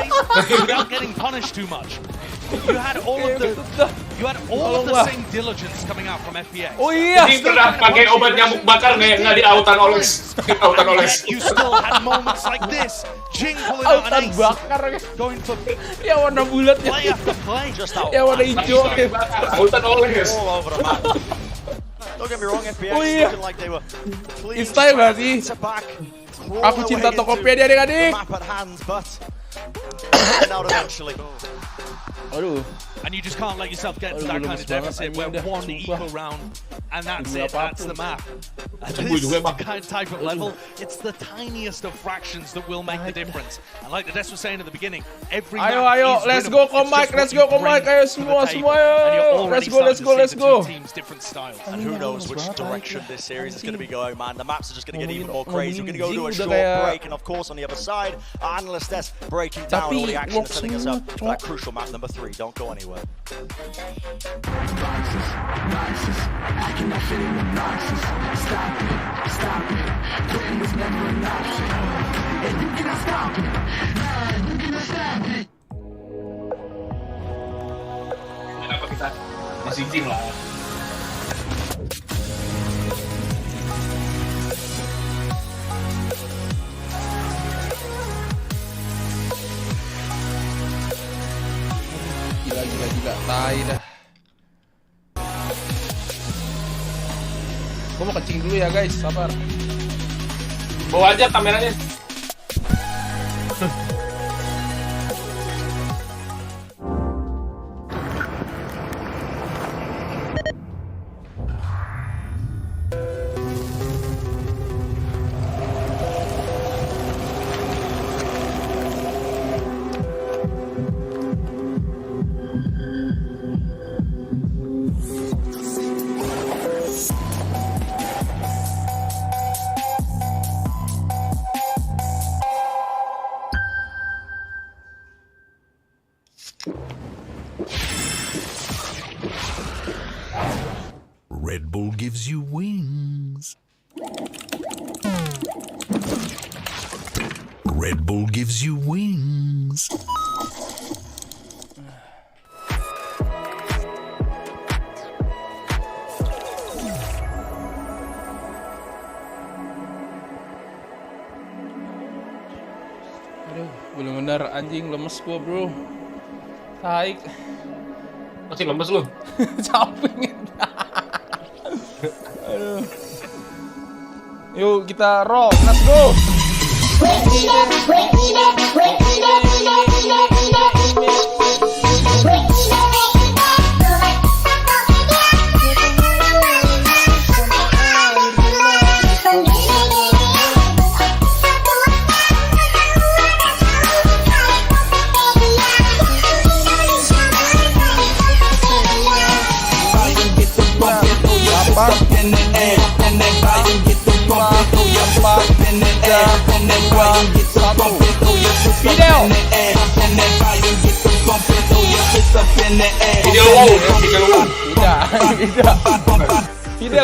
Without getting punished too much. You had all of the same diligence coming out from FPX. Oh iya. Jing pernah pakai obat nyamuk bakar nggak di autan oles. You still had moments like this. Jing pulling out an Autan ace. bakar Going for yang warna bulatnya. play after play. Yang warna hijau. Autan oles. all over the map. Don't get me wrong, FPX Oh iya. looking like they were clean Style nggak sih? to back. Aku cinta Tokopedia adik-adik. Map at hand, but out eventually. Aduh. And you just can't let yourself get to that kind of deficit where one eco round and that's it, that's the map. At this kind of type of level, it's the tiniest of fractions that will make the difference. And like the Des was saying at the beginning, every Ayo, map ayo, is let's winnable. go, It's just let's what go, you bring ayo, to the semua, table. And you're ayo. already Let's go. starting to see the two teams' different styles. And who knows which direction this series is going to be going, man. The maps are just going to get even more crazy. We're going to go to a short break, and of course, on the other side, Analyst S breaking down all the action and setting us up for that crucial map number 3. Don't go anywhere. I cannot fit in the boxes. Stop it. Quitting was never an option. And you cannot stop it. Nah, you cannot stop it. Kenapa kita masih Jing lah? Gila. Tai dah. Gua mau kencing dulu ya guys, sabar. Bawa aja kameranya. Red Bull gives you wings. Red Bull gives you wings. Aduh, bener-bener anjing lemes gua, bro. Taik. Masih lemes lu? Capek. Aduh. Yuk kita roll, let's go.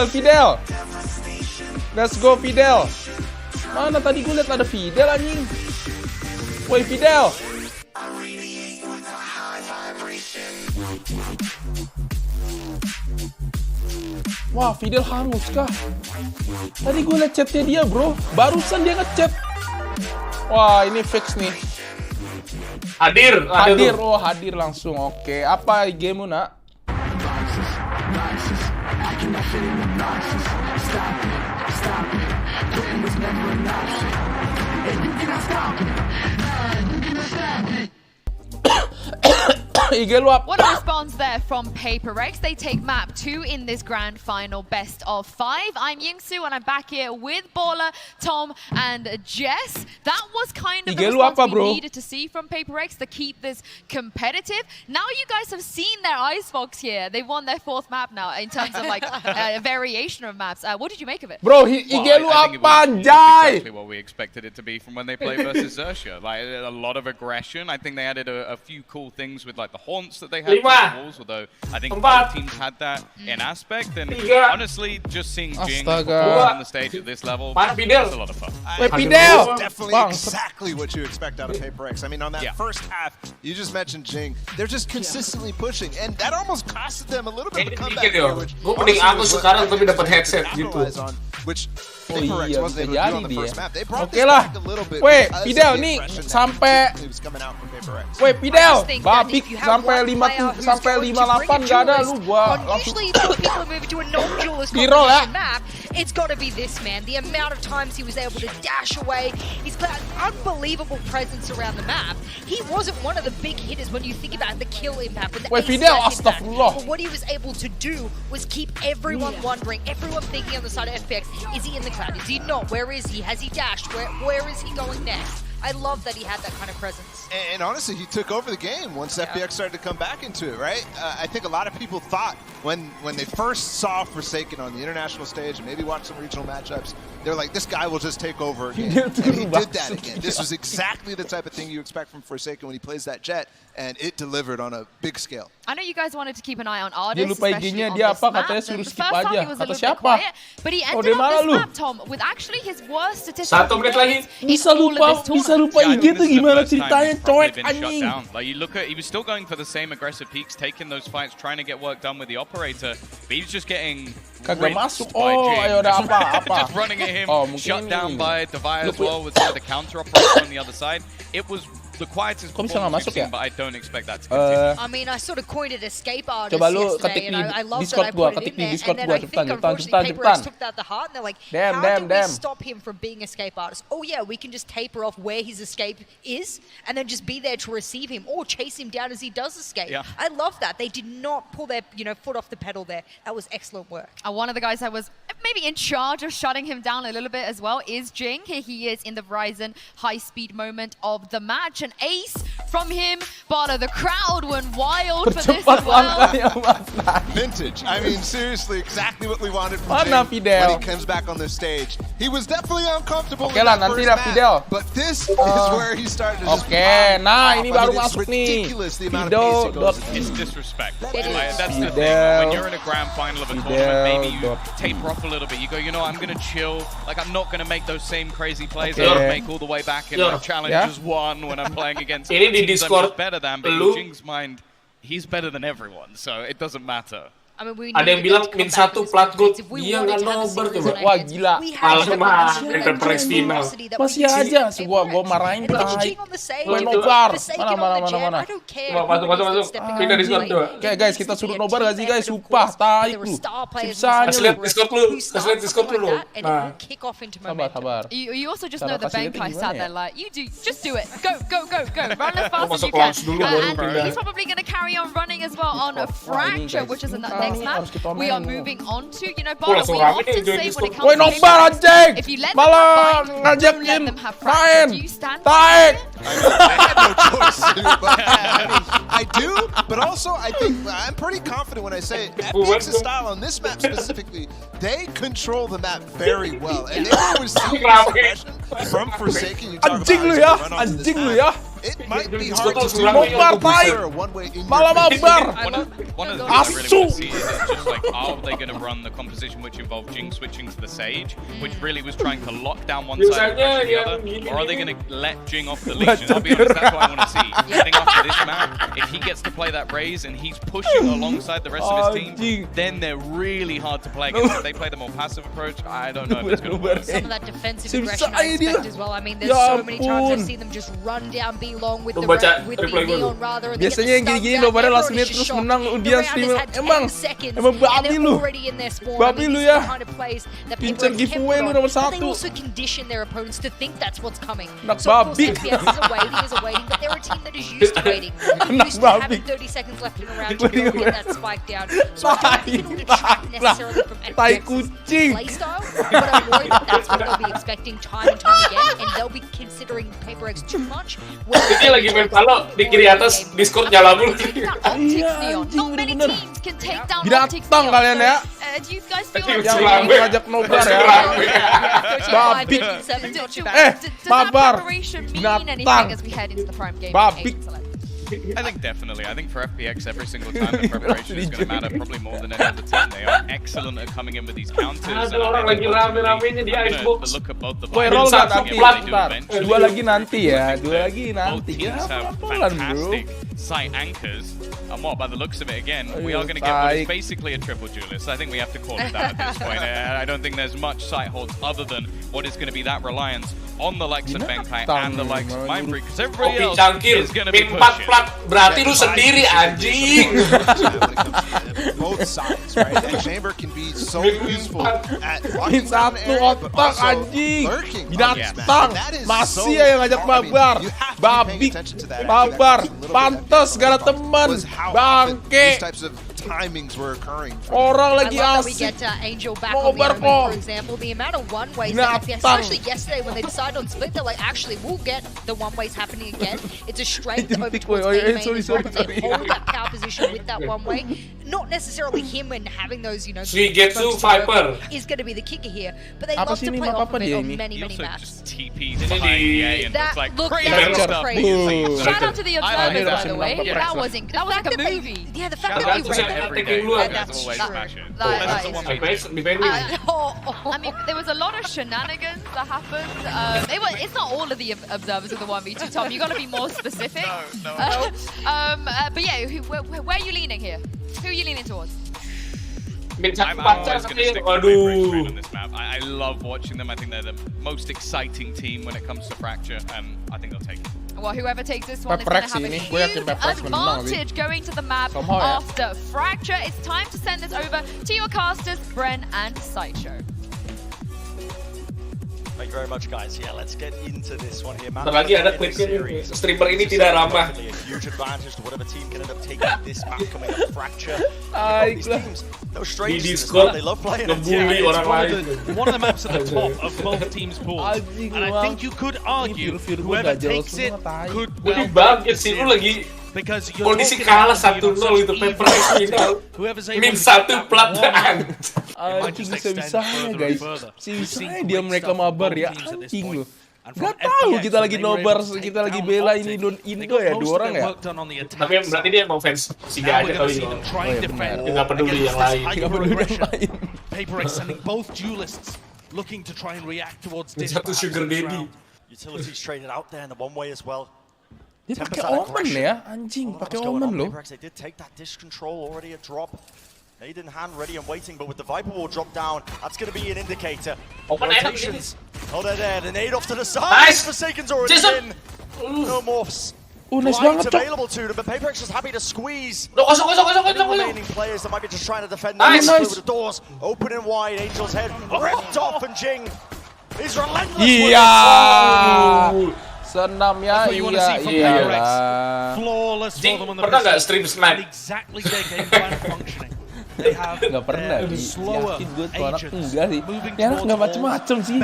Fidel. Let's go Fidel. Mana tadi gue liat ada Fidel anjing. Woi Fidel. Wah, Fidel hangus kah? Tadi gue liat chatnya dia, bro. Barusan dia ngechat. Wah, ini fix nih. Hadir. Oh, hadir langsung. Oke, apa game lu, Nak? What a response there from PAPRX. They take map 2 in this grand final best of 5. I'm Yingsu and I'm back here with Baller, Tom and Jess. That was kind of the response we needed to see from PAPRX to keep this competitive. Now you guys have seen their Icebox here. They won their 4th map now in terms of like a variation of maps. What did you make of it? Bro, I think it was exactly what we expected it to be from when they played versus Xerxia. Like a lot of aggression. I think they added a few cool things with like the haunts that they had on the walls, although I think both teams had that in aspect. And honestly, just seeing Jing perform on the stage at this level, that's a lot of fun. Definitely exactly what you expect out of PAPRX. I mean, on that first half, you just mentioned Jing. They're just consistently pushing, and that almost costed them a little bit of a comeback here, which which PAPRX wasn't able to do on the first map. They brought this back a little bit. Wait, Fidel, nih sampai Fidel, babik sampai 58 nggak ada lu gua langsung viral ya. It's got to be this man. The amount of times he was able to dash away, he's got an unbelievable presence around the map. He wasn't one of the big hitters when you think about the kill impact. Wait, Fidel, astagfirullah. But what he was able to do was keep everyone wondering, everyone thinking on the side of FPX, is he in the cloud? Is he not? Where is he? Has he dashed? Where is he going next? I love that he had that kind of presence. And honestly, he took over the game once FPX started to come back into it, right? I think a lot of people thought when they first saw Forsaken on the international stage and maybe watched some regional matchups, they're like, this guy will just take over again. And he did that again. This was exactly the type of thing you expect from Forsaken when he plays that jet, and it delivered on a big scale. I know you guys wanted to keep an eye on Ardis, Dia lupa IG-nya dia apa, katanya suruh skip aja. Kata siapa? Quiet, but he ended up this map, Tom, with actually his worst statistics. 1 menit lagi. Bisa lupa IG tuh gimana ceritanya, coy, anjing. Like you look at, he was still going for the same aggressive peaks, taking those fights, trying to get work done with the operator, but he was just getting kagak masuk. Oh, ayo udah apa? Just running at him, shut down by Devi as well with the counter operator on the other side. It was the quietest performance we've seen, but I don't expect that to continue. I mean, I sort of coined it escape artist Coba lu yesterday, ketik and I love that I put it in there. Discord And then I think, unfortunately, PAPRX took that to heart, and they're like, how do we stop him from being escape artist? Oh yeah, we can just taper off where his escape is, and then just be there to receive him, or chase him down as he does escape. Yeah. I love that. They did not pull their foot off the pedal there. That was excellent work. One of the guys that was maybe in charge of shutting him down a little bit as well is Jing. Here he is in the Ryzen high-speed moment of the match. An ace from him, but the crowd went wild for this as well. Vintage. I mean, seriously, exactly what we wanted from Jing when he comes back on the stage. He was definitely uncomfortable in that first match, but this is where he started to just nah ini baru masuk nih. Fidel. It's disrespect. That's the thing. When you're in a grand final of a tournament, maybe you taper off a little bit. You go, you know, I'm going to chill. Like, I'm not going to make those same crazy plays that I make all the way back in like Challengers 1 when I'm playing against teams I'm better than, but in Jing's mind, he's better than everyone, so it doesn't matter. I mean, we ada yang bilang min 1 plat gold, dia nggak nobar tuh. Wah gila. Malah Grandprix final. Masih aja, gua marahin tai. Gue nobar. Mana. Masuk. Pindah Discord tuh. Oke guys, kita suruh nobar gak sih guys? Sumpah, tai lu. Kasih lihat Discord lu. Nah. Sabar. You also just know the bank guys out there like, just do it. Go. Run as fast as you can. And he's probably going to carry on running as well on a Fracture, which is another next map we are moving on to. You know, Bala, we often say when it comes to PAPRX, if you let them have fight, don't let them have Fracture. Do you stand by it? I have no choice. I do, but also I think I'm pretty confident when I say FPX's style on this map specifically, they control the map very well. And they always see aggression from Forsaken. You talk about anjing lu ya. It might be hard to do. Nobar tai. Malah mabar. One of the things I really want to see is just like, are they going to run the composition which involved Jing switching to the Sage, which really was trying to lock down one side and pressure the other, or are they going to let Jing off the leash? And I'll be honest, that's what I want to see. I think after this map, if he gets to play that Raze and he's pushing alongside the rest of his team, then they're really hard to play against. If they play the more passive approach, I don't know if it's going to work. Some of that defensive aggression I expect as well. I mean, there's so many times I've seen them just run down B long with the Neon rather. And biasanya yang gini-gini nobarnya last minute terus menang udian streamer. Emang babi lu. Babi lu ya. Pincer giveaway lu nomor 1. They also condition their opponents to think that's what's coming. Anak so of course babi. FPS is a waiting, but they're a team that is used to waiting. Used to having 30 seconds left in a round to go get that spike down. So I don't think they're going to detract necessarily from FPX's playstyle, but I'm worried that that's what they'll be expecting time and time again, and they'll be considering Paper X too much. Dia lagi main Valo di kiri atas, Discord nyala mulu. Not many teams can take down optics. Binatang kalian ya. Do you guys feel Yang ngajak nobar ya. Babi. Mabar. Binatang. Babi. I think definitely. I think for FPX, every single time the preparation is going to matter probably more than any other team. They are excellent at coming in with these counters. Ada orang lagi rame-ramenya di Icebox. Look at both the Woi, roll nggak nanti? Dua lagi nanti ya. Dua lagi nanti. Both teams have fantastic site anchors. And what, by the looks of it again, we are going to get what is basically a triple duelist. I think we have to call it that at this point. I don't think there's much site holds other than what is going to be that reliance on the likes of Bangkai and the likes of Mindbreak, because everybody else is going to be pushing. Berarti lu sendiri anjing. Both sides, right? That chamber can be so useful at locking down Satu area, but otak also anjing. lurking. Binatang. Masih ya yang ngajak mabar. Babi. Mabar. Pantes gak ada teman. Bangke. Timings were occurring. Orang lagi I love that we asik. get Angel back on the Omen, for example. The amount of one-ways that FPS, especially yesterday when they decided on split, they're like, actually, we'll get the one-ways happening again. It's a strength over towards A main as well, but they hold that power position with that one-way. Not necessarily him and having those, you know, Viper is going to be the kicker here, but they love to play off of it on many maps. TP'd behind That looked crazy. Shout out to the observers, by the way. That was like a movie. Yeah, the fact that we read that. That's true. I mean, there was a lot of shenanigans that happened. It's not all of the observers of the 1v2, Tom. You got to be more specific. No. But yeah, where are you leaning here? Who are you leaning towards? I'm always going to stick with Paper on this map. I love watching them. I think they're the most exciting team when it comes to Fracture, and I think they'll take it. Well, whoever takes this one is going to have a huge advantage going to the map after Fracture. It's time to send this over to your casters, Bren and Sideshow. Thank you very much, guys. Yeah, let's get into this one here. Lagi ada klipnya, streamer ini tidak ramah. A huge advantage to whatever team can end up taking this map coming up. Fracture. No strangers Di Discord they love playing it. ngebully orang lain. One of the maps at the top of both teams' pools. And I think you could argue whoever takes it could Lebih bangkit sih, lu lagi kondisi kalah 1-0 itu Paper X final. Min 1 plataan. Anjing bisa-bisanya guys. Bisa-bisanya dia mereka mabar ya. Anjing loh. Gak tahu kita lagi nobar, kita lagi bela ini Indo ya, 2 orang ya. Tapi berarti dia mau fans Siga aja kali ini. Nggak peduli yang lain. Paper X sending both duelists looking to try and react towards this. Satu sugar daddy. Utilities traded out there in the one way as well. Dia pakai Omen ya, anjing, pakai Omen loh. They did take that dish control, already a drop. Nade in hand, ready and waiting, but with the Viper wall drop down, that's going to be an indicator. Rotations. Oh, they're there. The nade off to the side. Nice. Forsaken's already in. No morphs. Nice banget tuh. Available to them, but Paper X is happy to squeeze. Kosong. Remaining players that might be just trying to defend through the doors. Open and wide, Angel's head ripped off, and Jing is relentless. Iya. Senam ya, iyalah. Jing, pernah nggak stream snipe? Nggak pernah, yakin gue tuh anak enggak sih. Ya anak nggak macem-macem sih.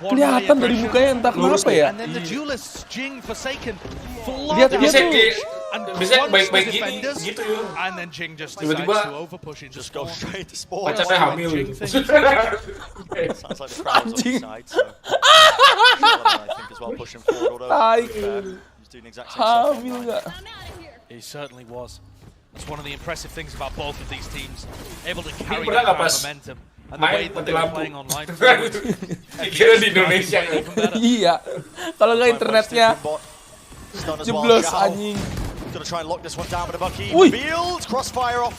Kelihatan dari mukanya entah kenapa ya. Lihat dia tuh Biasanya baik-baik gini gitu ya. And then Jing just Tiba-tiba decides to overpush into Just go straight to spawn. pacarnya hamil gitu. Sounds like the crowd's on his side, so I think as well pushing forward. He's doing exact same stuff. He certainly was. That's one of the impressive things about both of these teams, able to carry pernah that nggak pas momentum and the way that they're playing online. Kira di Indonesia. Iya. Kalau nggak internetnya jeblos anjing. Gonna try and lock this one down with a Bucky. Revealed, crossfire off.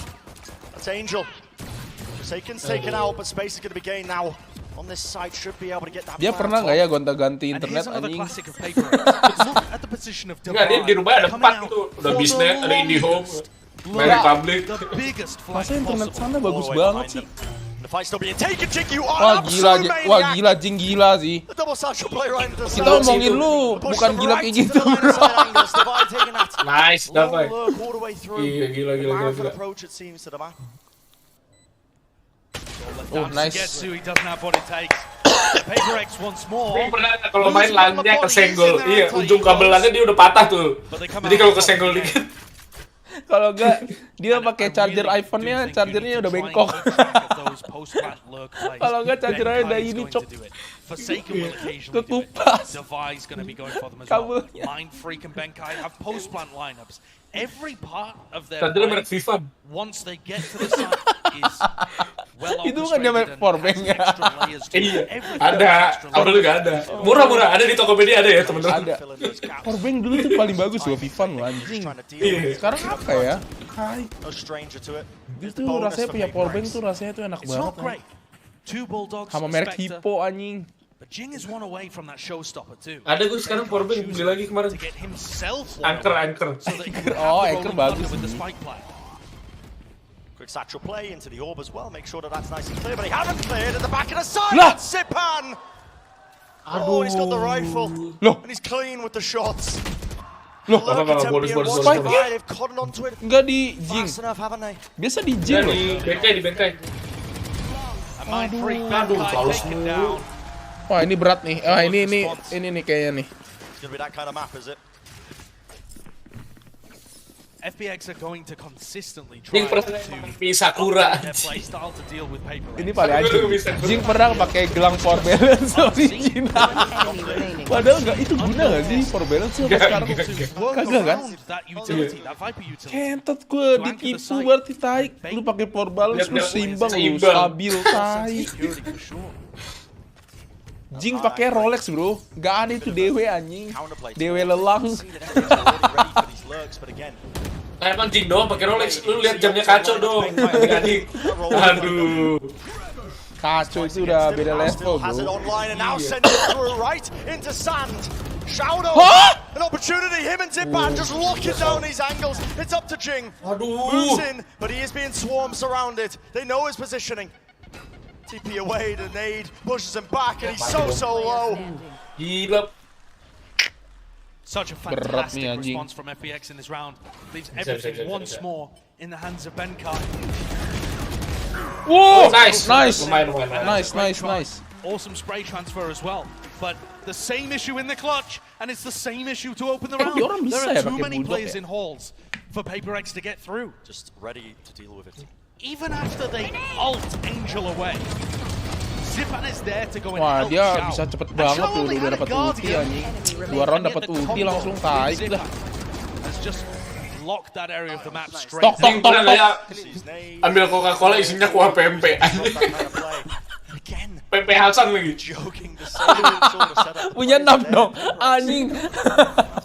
That's Angel. Forsaken's taken out, but space is gonna be gained now. On this side should be able to get that. Dia pernah nggak ya gonta-ganti internet anjing? Enggak, dia di rumah ada 4 gitu. Udah bisnet, ada IndiHome, main Republic. Masa internet sana bagus banget sih. Wah gila Jing gila sih. Kita omongin lu bukan gila kayak gitu. Nice, dapat. Gila. Oh nice. Zowie doesn't have what it takes. PAPRX once more. Dia pernah kalau main LAN-nya kesenggol. Iya, ujung kabelannya dia udah patah tuh. Jadi kalau kesenggol dikit. Kalau enggak dia pakai charger iPhone-nya, chargernya udah bengkok. Kalau enggak chargernya udah ini cok. Ketupas. Kabelnya. Mind Freak and Benkai have post-plant lineups. Every part of their chargernya merek FIFA. Once they get to the site is well itu kan dia merek powerbank ya. Iya, ada. Kabel juga ada. Murah-murah, ada di tokped ada ya teman-teman. Ada. Powerbank dulu tuh paling bagus loh FIFA loh anjing. Sekarang apa ya? Hai. Itu rasanya punya powerbank tuh rasanya tuh enak banget. Sama merek Hippo anjing. But Jing is one away from that showstopper too. Ada gue sekarang powerbank beli lagi kemarin. Anchor. Oh, Anchor bagus. Quick satchel play into the orb as well. Make sure that that's nice and clear, but he hasn't cleared at the back of the side. Sipan. Oh, he's got the rifle. And he's clean with the shots. Loh, spike-nya enggak di Jing. Biasa di Jing loh. Di bengkai. Aduh, halus mulu. Wah, ini berat nih. Ah, ini nih kayaknya nih. FPX are going to consistently try to Sakura. Ini paling anjing. Jing pernah pakai gelang power balance original. Padahal enggak itu guna enggak sih power balance sampai sekarang? Kagak kan? Kentot gue ditipu berarti tai. Lu pakai power balance lu seimbang lu stabil tai. Jing pakai Rolex bro, nggak ada itu DW anjing, DW lelang. Nah, emang Jing doang pakai Rolex, lu lihat jamnya kacau dong, adik. Aduh. Kacau itu udah beda level bro. Hah? An opportunity, him and Zipan just locking down these angles. It's up to Jing. Moves in, but he is being swarm surrounded. They know his positioning. TP away, the nade pushes him back, and he's so low. Gila. Such a fantastic response from FPX in this round. Leaves everything once more in the hands of Benkai. Whoa! Nice. Nice. Awesome spray transfer as well. But the same issue in the clutch, and it's the same issue to open the round. There are too many players in halls for PAPRX to get through. Just ready to deal with it. Even after they ult Angel away, Zipan is there to go and wah, help dia Shao. bisa cepet banget tuh, udah dapat ulti anjing. 2 round dapat ulti langsung taik dah. Has just locked that area of the map straight. Tok. Ambil Coca-Cola isinya kuah pempek. Pempek Hasan lagi. Punya 6 dong, anjing.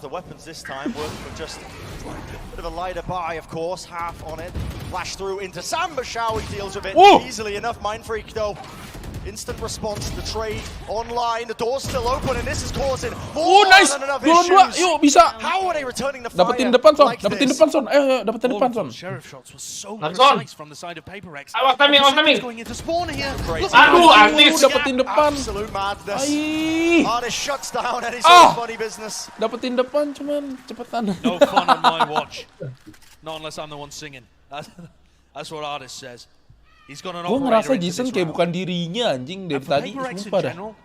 The weapons this time working with just bit of a lighter buy, of course, half on it. Flash through into Samba. Shao, he deals with it easily enough. Mind Freak, though. Instant response to the trade online. The door's still open, and this is causing more than enough issues. Yuk, bisa. How are they returning the fire? Dapetin depan, Son. Dapetin depan, Son. Ayo, dapetin depan, Son. Sheriff shots were so precise from the side of PAPRX. Awas timing. Going into spawn here. Aduh, artis. Dapetin depan. Absolute madness. Ai. Artist shuts down any sort of funny business. Dapetin depan, cuman cepetan. No fun on my watch. Not unless I'm the one singing. That's what Artist says. He's got an Gue ngerasa Jason kayak bukan dirinya anjing dari tadi, sumpah dah.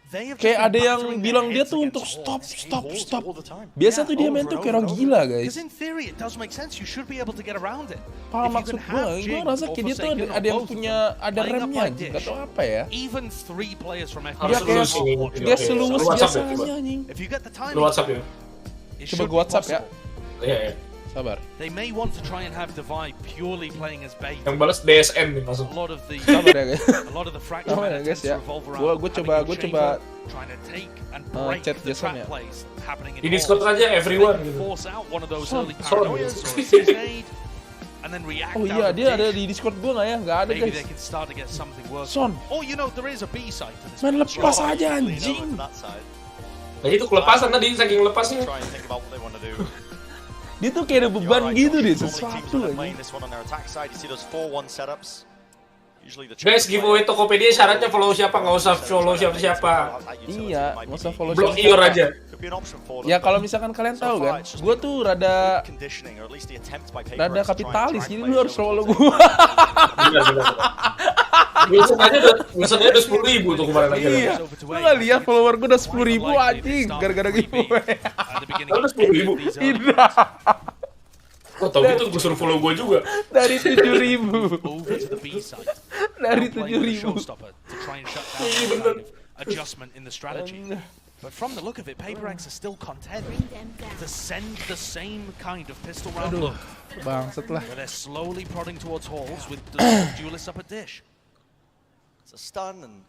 Kayak ada yang bilang dia tuh untuk stop. Biasa tuh dia main tuh kayak orang gila, guys. Paham maksud gue ngerasa kayak dia tuh ada yang punya, ada remnya anjing, gak tau apa ya. Dia seluas biasanya anjing. Lu WhatsApp ya? Coba gue WhatsApp ya. Iya. Sabar. They may want to try and have Zowie purely playing as bait. Yang balas DSM nih langsung. Sabar ya guys. Sabar ya guys ya. Gue coba chat Jason ya. Di Discord aja everyone gitu. Oh iya, dia ada di Discord gue nggak ya? Nggak ada guys. Son. Main lepas aja anjing. Nah itu kelepasan tadi, saking lepasnya. Dia tuh kayak ada beban gitu deh, sesuatu lagi. Guys, giveaway Tokopedia syaratnya follow siapa, nggak usah follow siapa-siapa. Iya, nggak usah follow siapa. Blok aja. Ya kalau misalkan kalian tahu kan, gue tuh rada kapitalis, jadi lu harus follow gue. Biasanya udah 10.000 tuh kemarin lagi. Iya, lu nggak lihat follower gue udah 10.000 anjing, gara-gara giveaway. Udah 10.000? Tidak. Oh tau gitu gue suruh follow gue juga. Dari 7.000. Dari 7.000. Iya bener. Adjustment in the strategy. But from the look of it, PARTY are still content to send the same kind of pistol round look. Bangsat lah. Where they're slowly prodding towards halls with the duelists up at dish. It's a stun and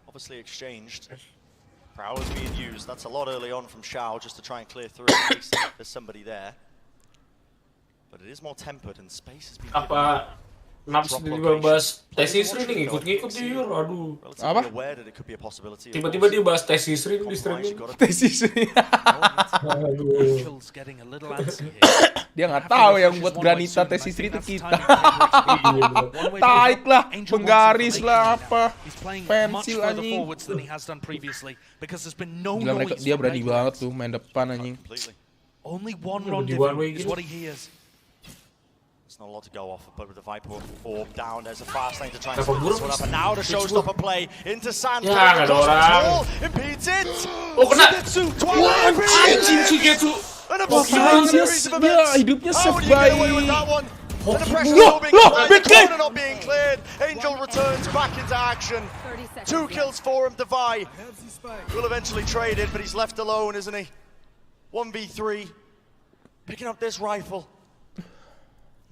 obviously exchanged. Prowler's being used. That's a lot early on from Xiao just to try and clear through. At least there's somebody there. But it is more tempered and space has been given. Apa Naps tiba-tiba bahas tes history nih, ngikut-ngikut jujur, aduh. Apa? Tiba-tiba dia bahas tes history di streaming. Tes history. Dia nggak tahu yang buat Granita tes history itu kita. Taik lah, penggaris lah apa, pensil anjing. Gila, dia berani banget tuh main depan anjing. Only one rendezvous is what he hears. There's not a lot to go off, but with the Viper orb down, there's a fast lane to try and split this one up. And now the showstopper play into Sand. Ya, nggak ada orang. Impedes it. Oh, kena. Anjing Sugetsu. Dia hidupnya save by. Loh, not being cleared. Angel returns back into action. 2 kills for him. Zowie will eventually trade it, but he's left alone, isn't he? 1v3. Picking up this rifle.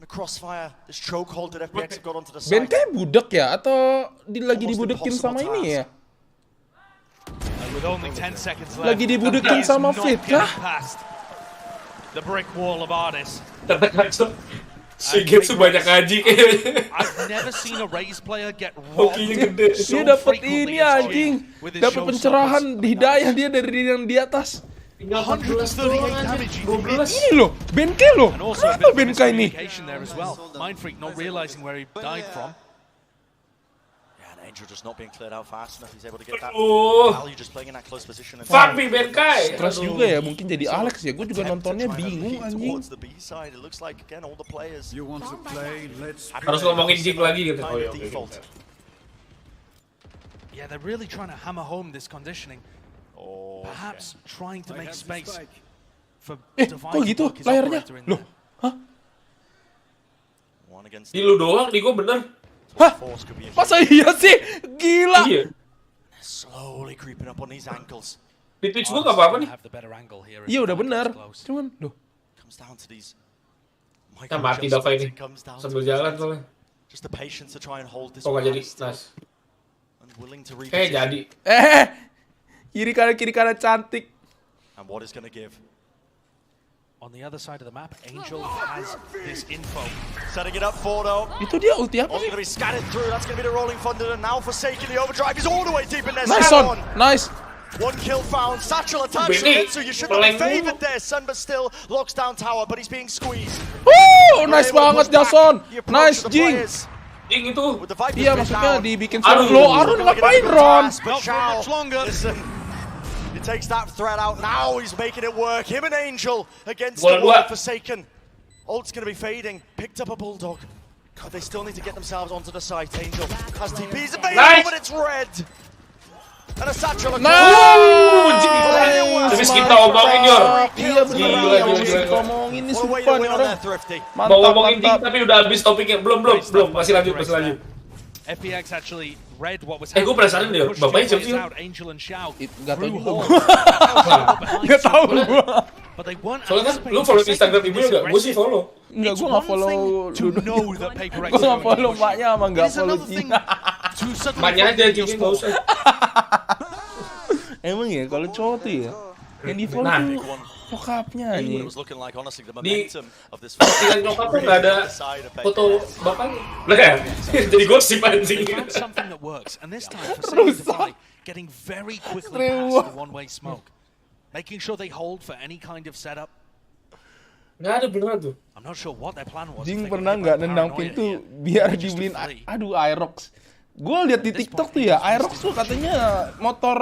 The crossfire, this chokehold that FPX have got onto the side. Benteng budak ya? Atau lagi dibudekin sama ini ya? Lagi dibudekin sama Fit kah? The brick wall of Ardis. Sugetsu banyak ngaji kayaknya. I've never seen a Raze player get robbed. Dia dapat ini anjing. Dapat pencerahan hidayah dia dari yang di atas. 138 damage. Ini loh, Benkai loh. Kenapa Benkai ini? Mindfreak not realizing where he died from. Yeah, and Angel just not being cleared out fast enough. He's able to get that value just playing in that close position. Fuck me, Benkai. Stres juga ya, mungkin jadi Alex ya. Gue juga nontonnya bingung anjing. Harus ngomongin Jig lagi gitu. Oh, iya, yeah, they're really trying to hammer home this conditioning. Perhaps trying to make space for kok gitu layarnya? Loh, hah? Di lu doang, di gua bener. Hah? Masa iya sih? Gila. Iya. Slowly creeping up on these ankles. Di Twitch gua nggak apa-apa nih. Iya udah bener. Cuman, loh. Kita mati Dava ini sambil jalan soalnya. Oh nggak jadi, nice. Jadi. Kiri kanan cantik. And what is going to give? On the other side of the map, Angel has this info. Setting it up for though. Itu dia ulti apa sih? Going to be scattered through. That's going to be the rolling thunder. And now Forsaken, the overdrive is all the way deep in there. Nice on. Nice. 1 kill found. Satchel attached to it, so you should not be favored there. Sun, but still locks down tower, but he's being squeezed. Woo! Nice banget Jason. Nice Jing. Jing itu. Iya maksudnya dibikin seru. Lo Arun ngapain Ron? He takes that threat out. Now he's making it work. Him and Angel against the wall. Forsaken. Ult's going to be fading. Picked up a Bulldog. But they still need to get themselves onto the site. Angel has TPs available, but it's red. Habis kita omongin Yor. Iya bener, ngomongin ini sumpah nih orang. Mau ngomongin Jing tapi udah habis topiknya. Belum, masih lanjut. FPX actually read what was Gue penasaran deh, bapaknya siapa sih? Gak tau juga. Gak tau gue. Soalnya kan lu follow Instagram ibu gak? Gue sih follow. Enggak, gue gak follow Duduk. Gue gak follow maknya sama gak follow Cina. Maknya aja, Jing, gak usah. Emang ya, kalau cowok tuh ya yang di follow tuh nyokapnya nih. Di postingan nyokap tuh gak ada foto bapaknya. Lah kan? Jadi gosip anjing. Getting very quickly past the one-way smoke. Making sure they hold for any kind of setup. Nggak ada beneran tuh. I'm not sure what their plan was. Jing pernah nggak nendang pintu biar dibeliin Aerox. Gue lihat di TikTok tuh ya, Aerox tuh katanya motor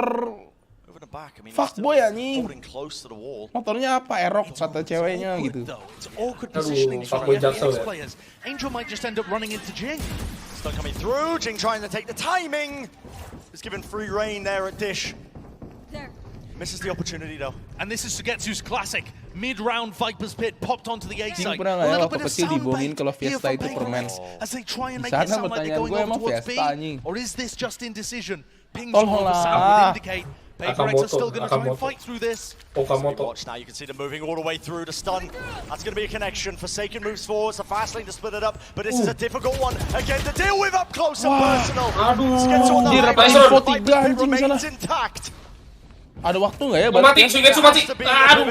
fuckboy anjing. Motornya apa? Aerox kata ceweknya gitu. Aduh, fuckboy jaksel ya. Angel might just end up running into Jing. Still coming through, Jing trying to take the timing. He's given free reign there at Dish. Misses the opportunity though. And this is Sugetsu's classic. Mid-round Viper's Pit popped onto the A side. Pernah nggak ya waktu kecil dibohongin kalau Fiesta itu permen? Di sana pertanyaan gue emang Fiesta anjing. Or is this just indecision? Pings all over sound would indicate PaperX are still going to try and fight through this. Watch now, you can see them moving all the way through to stun. That's going to be a connection. Forsaken moves forward, it's a fast lane to split it up, but this is a difficult one again to deal with up close and personal. Aduh, remains intact. Ada waktu nggak ya? Mati, Sugetsu mati. Aduh,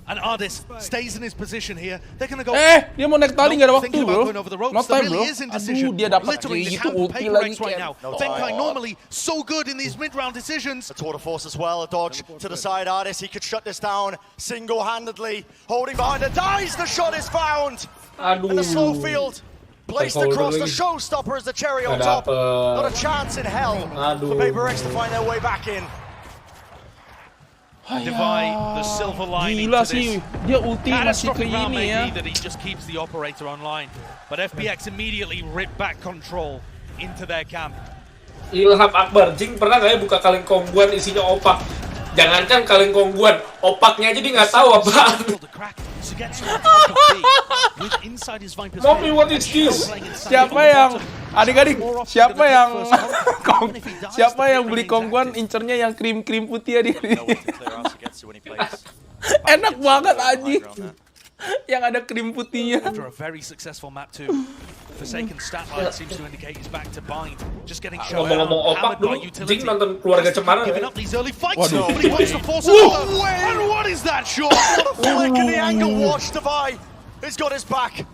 And Ardis stays in his position here. They're gonna go. Dia mau naik tali nggak ada waktu bro. No time bro. Aduh, dia dapat kayak gitu ulti lagi right now. Fenkai normally so good in these mid-round decisions. A tour de force as well. A dodge to the side. Ardis, he could shut this down single-handedly. Holding behind it, dies. The shot is found. Aduh. And the slow field. Placed across the showstopper as the cherry on top. Not a chance in hell for PaperX to find their way back in. Divide the silver lining Gila to sih, this. dia ulti masih ke ini ya. That he just keeps the operator online, but FPX immediately rip back control into their camp. Ilham Akbar, Jing pernah nggak ya buka kaleng kongguan isinya opak? Jangankan kaleng kongguan, opaknya aja dia nggak tahu apaan. Mommy, what is this? Siapa yang adik-adik? Siapa yang beli kongguan incernya yang krim putih adik? Enak banget anjing. Yang ada krim putihnya. After a very successful map too. Forsaken stat line seems to indicate he's back to bind. Just getting shown out. Ngomong-ngomong opak dulu, Jing nonton Keluarga Cemara Giving up these early fights. Waduh. But he wants to force it over. And what is that shot? What a flick in the angle. Watch Divide. He's got his back.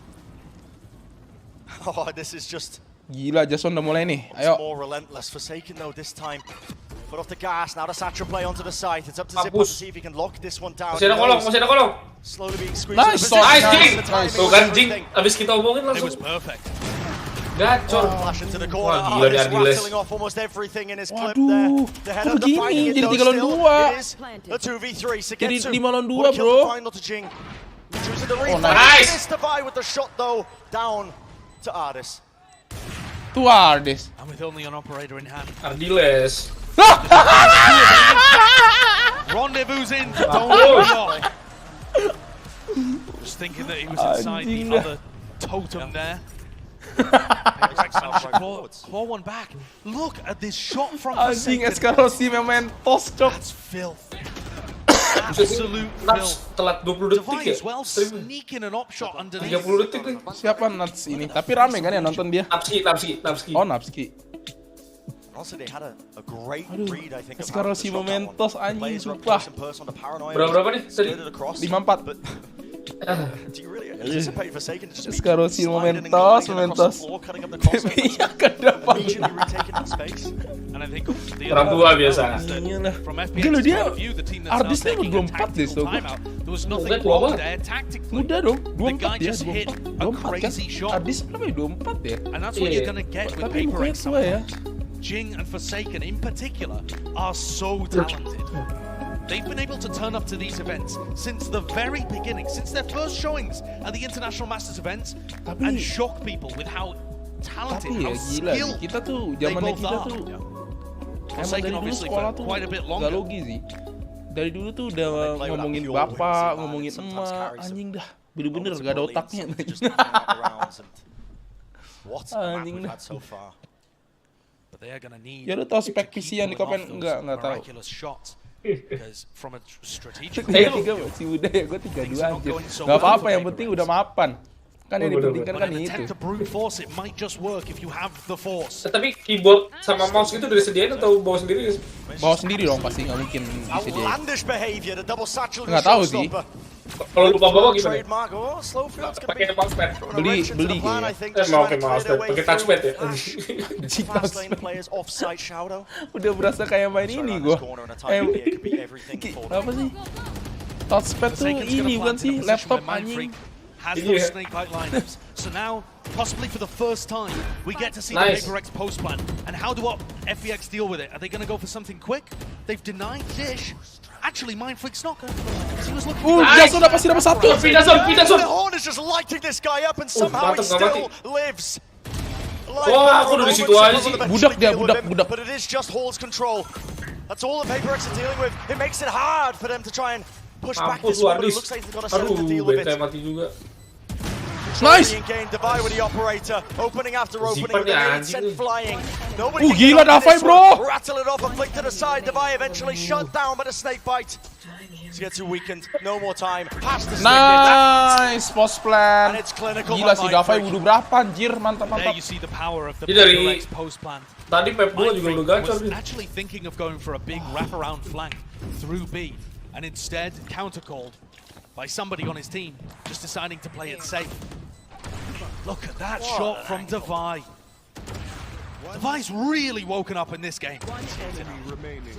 Oh, this is just. Gila, Jason udah mulai nih. Ayo. More relentless. Forsaken though this time. Put off the gas. Now the Satchel play onto the side. It's up to Zippo to see if he can lock this one down. Masih ada kolong. Slowly being squeezed. Nice, Jing. Tuh kan Jing, abis kita omongin It langsung. was perfect. Gacor. Flash into the corner. Wah, gila di Ardiles. Rattling off almost everything in his clip Waduh, there. The head kok of the fight begini? hit Jadi though 3 lawan still. 2. It is a 2v3. Jadi Sugetsu 5 lawan 2 would kill bro. the final to Jing. Choosing the reflex. nice. Missed the buy with the shot though. Down to Ardis. Tuh Ardis. And with only an operator in hand. Ardiles. Rendezvous in. Don't Just thinking that he was inside the other totem there. Claw one back. Look at this shot from Anjing, Escarosi main tos cok. That's filth. Absolute filth. Telat 20 detik ya? As well, sneaking an op shot underneath. 30 detik nih. Siapa Nats ini? Tapi rame kan ya nonton dia? Napski. Oh, Napski. Also, they had a great read, I think. Escarosi Momentos anjing sumpah. Berapa nih tadi? 5-4. Do you really anticipate Forsaken to just Escarosi Momentos. Iya ke depan. immediately retaking that space? And I think Orang tua biasa. Gila dia artisnya udah 24 deh so gue. There was nothing wrong there tactically. Muda dong, The guy 24 ya, just hit a 24 kan? crazy shot. Ardis berapa ya? 24 ya? And that's what you're gonna get with Tapi mukanya PaperX. tua ya. Jing and Forsaken in particular are so talented. They've been able to turn up to these events since the very beginning, since their first showings at the International Masters events, and shock people with how talented, how skilled kita tuh they zamannya both kita are. tuh Forsaken dari dulu obviously sekolah for tuh quite a bit gak longer. logis sih. Dari dulu tuh udah ngomongin bapak, ngomongin emak, anjing dah. Bener-bener gak ada otaknya. Anjing dah. Ya lu tau spek PC yang di Kopen? Enggak tahu. Because from a strategic masih muda ya, gue 32 aja. Gak apa-apa, yang penting udah mapan. Kan yang dipentingkan kan itu. Tapi keyboard sama mouse gitu udah disediain atau bawa sendiri? Bawa sendiri dong pasti, nggak mungkin disediain. Nggak tahu sih. Kalau lupa bawa gimana? Pakai mousepad. Beli kayaknya. Mau pakai mousepad, pakai touchpad ya. Udah berasa kayak main ini gua. Apa sih? Touchpad tuh ini bukan sih? Laptop anjing. Has those snake bite lineups. So now, possibly for the first time, we get to see the PaperX post plan. And how do FPX deal with it? Are they going to go for something quick? They've denied Dish. Actually, Mindfreak's not going. He was looking. Jason udah pasti dapat satu. The Horn is just lighting this guy up and somehow he still lives. Wah, aku udah di situ aja sih. Budak dia, budak. But it is just Hall's control. That's all the PaperX are dealing with. It makes it hard for them to try and push back this one, but it looks like they've got a set to deal with it. Mati juga. Nice. Divide with the operator, opening after opening, with the lead set flying. Nobody gila Davai, bro. Rattle it off and flick to the side. Divide eventually shut down by the snake bite. Gets weakened. No more time. Past the nice post plan. And it's clinical. Gila si Davai butuh berapa anjir, mantap. There you see the power of the dari post plan. Tadi map gua juga udah gacor nih. Actually thinking of going for a big wraparound flank through B, and instead countercalled by somebody on his team, just deciding to play it safe. Look at that shot from Davai. Davai's really woken up in this game.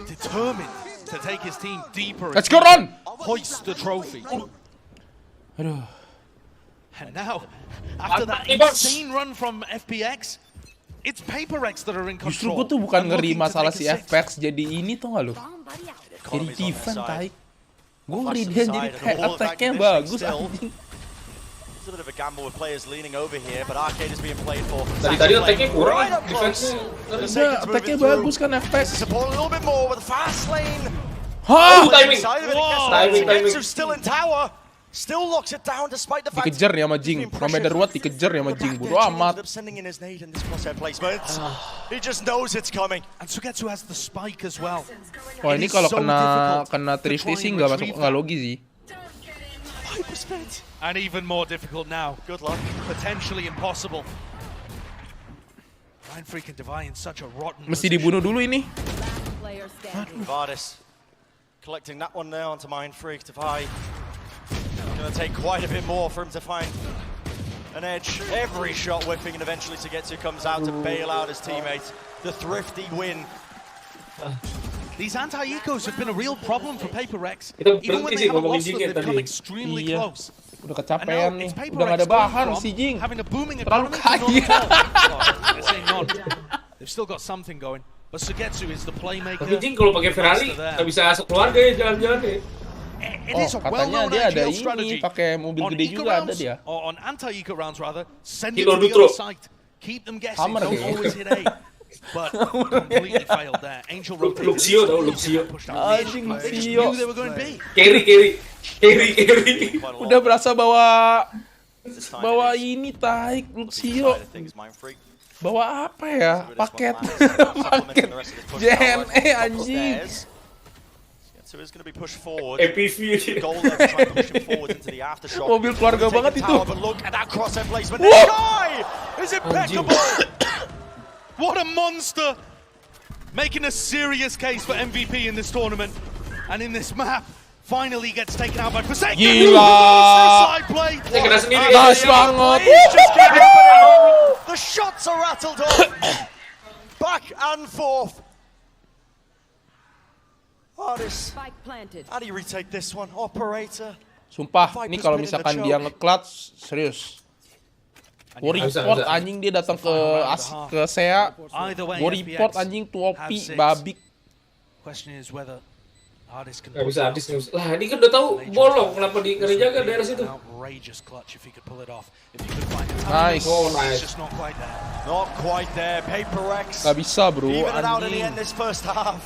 Determined to take his team deeper. Let's go, Ron! Hoist the trophy. Aduh. And now, after that insane run from FPX, it's PaperX that are in control. Justru gue tuh bukan ngeri masalah si FPX jadi ini tuh nggak lo? Jadi defense taik. Gue ngeri dia jadi kayak attack-nya bagus anjing. It's a bit of a gamble with players leaning over here, but Arcade is being played for. Tadi attack-nya kurang, defense. Enggak, attack-nya bagus kan FPX. Support a little bit more with the fast lane. Hah? Timing. Still in tower. Still locks it down despite the fact dikejar ya sama Jing. No matter what dikejar ya sama Jing. Bodo amat. Sending in his nade in this crosshair placement. He just knows it's coming. And Sugetsu has the spike as well. Wah, ini kalau kena Triste sih nggak logis sih. And even more difficult now. Good luck. Potentially impossible. Mindfreak and Divine in such a rotten Mesti dibunuh dulu ini. Vardis collecting that one there onto Mindfreak. Divine gonna take quite a bit more for him to find an edge. Every shot whipping and eventually Sugetsu comes out to bail out his teammates. The thrifty win. These anti-ecos have been a real problem for PaperX. Even when they haven't lost them, they've become extremely close. Udah kecapean nih, udah gak ada bahan si Jing. Terlalu kaya. They've still got something going, but Sugetsu is the playmaker. Tapi Jing kalau pakai Ferrari nggak bisa sekeluarga ya jalan-jalan ya. Oh, katanya dia ada ini, pakai mobil gede juga ada dia. On anti-eco rounds rather, send it to the other side. Keep them guessing, don't always hit A. But completely failed there. Angel rotation. Luxio tau, Luxio. Anjing Luxio. Carry. Udah berasa bawa ini taik Luxio. Bawa apa ya? Paket JNE anjing. So it's going to be pushed forward. APV. Mobil keluarga banget itu. Look at that crosshair placement. This guy is impeccable. What a monster! Making a serious case for MVP in this tournament. And in this map, finally gets taken out by Forsaken. Gila! Nice banget! The shots are rattled off. Back and forth. Artist. How do you retake this one? Operator. Sumpah, ini kalau misalkan dia nge-clutch, serius. Gue report anjing dia datang ke SEA. Gue report anjing tuh OP babik. Question is whether Gak bisa habis. Lah ini kan udah tahu bolong, kenapa nggak dijaga daerah situ? Nice. Oh, nice. Not quite there. PAPRX. Gak bisa bro. Even out in the end this first half.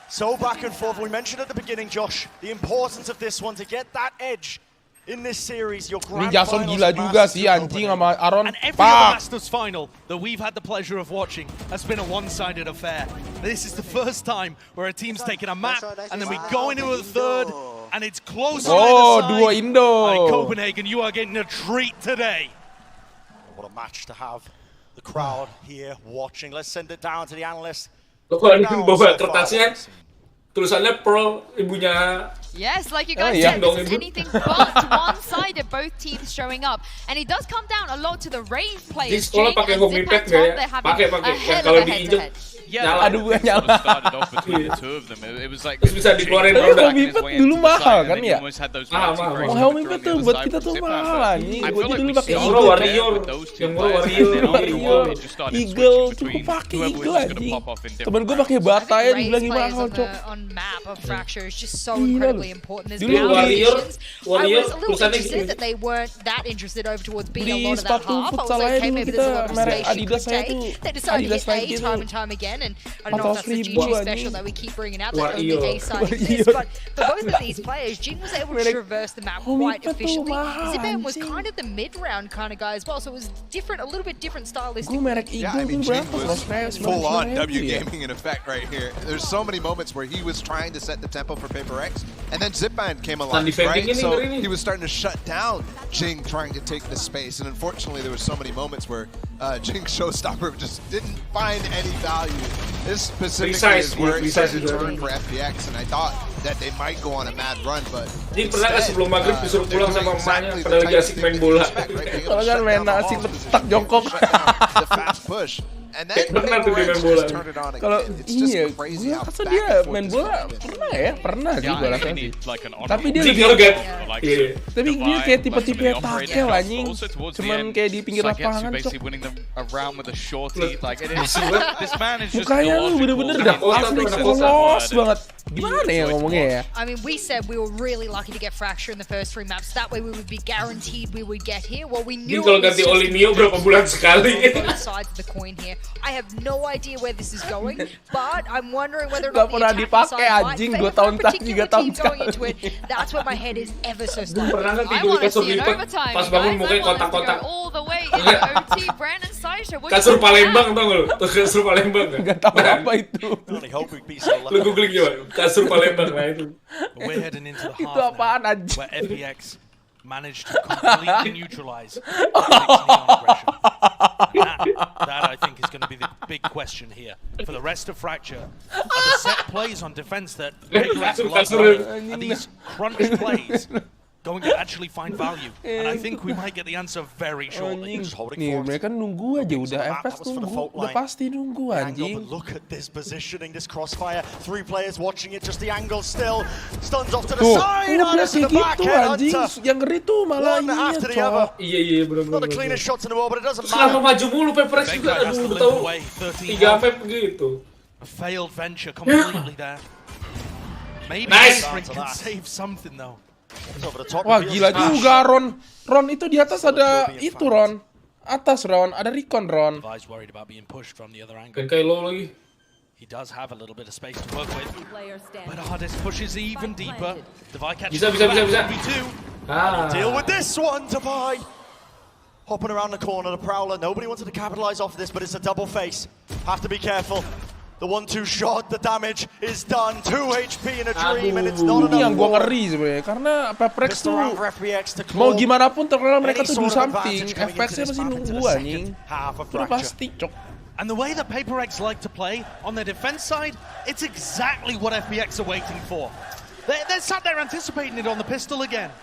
So back and forth. We mentioned at the beginning, Josh, the importance of this one to get that edge in this series. Your Ini grand Jason finals gila juga sih anjing sama Aaron. And every other Masters final that we've had the pleasure of watching has been a one-sided affair. This is the first time where a team's taken a map and then we go into the third and it's close on either side. Duo Indo. Like Copenhagen, you are getting a treat today. What a match to have the crowd here watching. Let's send it down to the analyst. Lo kok ini bawa kertasnya tulisannya Pro ibunya. Yes, like you guys said, this is anything but one-sided, both teams showing up. And it does come down a lot to the range players. Di sekolah pakai homie pad nggak ya? Pakai. Kalau diinjek, nyala. Aduh gue nyala. Terus bisa dikeluarin produk. Homie pad dulu mahal kan ya? Mahal. Homie pad tuh buat kita tuh mahal anjing. Gue dulu pakai Warrior. Eagle, cukup pakai Eagle anjing. Temen gue pakai bata ya, dibilang mahal cok. On map of Fracture is just so incredibly important. There's Warrior, I was a little interested that they weren't that interested over towards B a lot of that half. I was like, okay, maybe there's a lot of space you could take. They decided to hit A time and time again, and I don't know if that's the GG special that we keep bringing out, that only A side exists, but for both of these players, Jing was able to traverse the map quite efficiently. Ziban was kind of the mid-round kind of guy as well, so it was different, a little bit different stylistic. Yeah, I mean, Jing was full-on W gaming in effect right here. There's so many moments where he was trying to set the tempo for PAPRX, and then Zipman came along, right? So he was starting to shut down Jing trying to take the space, and unfortunately there were so many moments where Jing's showstopper just didn't find any value. This specifically is where it started to turn for FPX, and I thought that they might go on a mad run, but Jing pernah nggak sebelum maghrib disuruh pulang sama emaknya pada lagi asik main bola? Kalau kan main asik letak jongkok. The fast push. And then kalau iya, gue rasa dia main bola pernah sih gue rasa sih. Tapi dia tapi dia kayak tipe-tipe takel anjing, cuman kayak di pinggir lapangan cok. Mukanya lu bener-bener dah asli polos banget. Gimana ya ngomongnya ya? I mean, we said we were really lucky to get Fracture in the first 3 maps. That way we would be guaranteed we would get here. Well, we knew. Kalau ganti Olimio berapa bulan sekali? Both sides of the coin here. I have no idea where this is going, but I'm wondering whether or not the attacking side might favor a particular team going into it. That's where my head is ever so stuck. I want to see an overtime, guys. I want to go all the way in OT. Brandon Saisha, kasur Palembang tau nggak lu? Kasur Palembang nggak tahu apa itu. Lu googling coba. Kasur Palembang lah itu. We're heading into the itu apaan anjing? Where FPX managed to completely neutralize aggression. That I think is going to be the big question here for the rest of Fracture. Are the set plays on defense that are these crunch plays going to actually find value? And I think we might get the answer very shortly. Nih, mereka nunggu aja udah FPX nunggu, udah pasti nunggu anjing. Look at this positioning, this crossfire. 3 players watching it, just the angle still. Stuns off to the side. Udah sih gitu anjing. Yang ngeri tuh malah ininya cok. Iya bener-bener. Not the cleanest shots in the world, but it doesn't matter. Kenapa maju mulu PAPRX juga? Aduh, udah tahu 3 map gitu. A failed venture completely there. Maybe Sprint can save something though. Wah gila juga Ron. Ron itu di atas ada itu Ron. Atas Ron, ada recon Ron. Kan kayak lo lagi. He does have a little bit of space to work with. But Hardest pushes even deeper. Devi catches bisa. Deal with this one, Devi. Hopping around the corner, the Prowler. Nobody wanted to capitalize off of this, but it's a double face. Have to be careful. The 1-2 shot, the damage is done. 2 HP in a dream, and it's not enough. Ini yang gua ngeri sebenarnya, karena PAPRX tuh mau gimana pun terkenal mereka tuh do something. FPX-nya masih nunggu anjing. Udah pasti cok. And the way that PAPRX like to play on their defense side, it's exactly what FPX are waiting for. They're sat there anticipating it on the pistol again.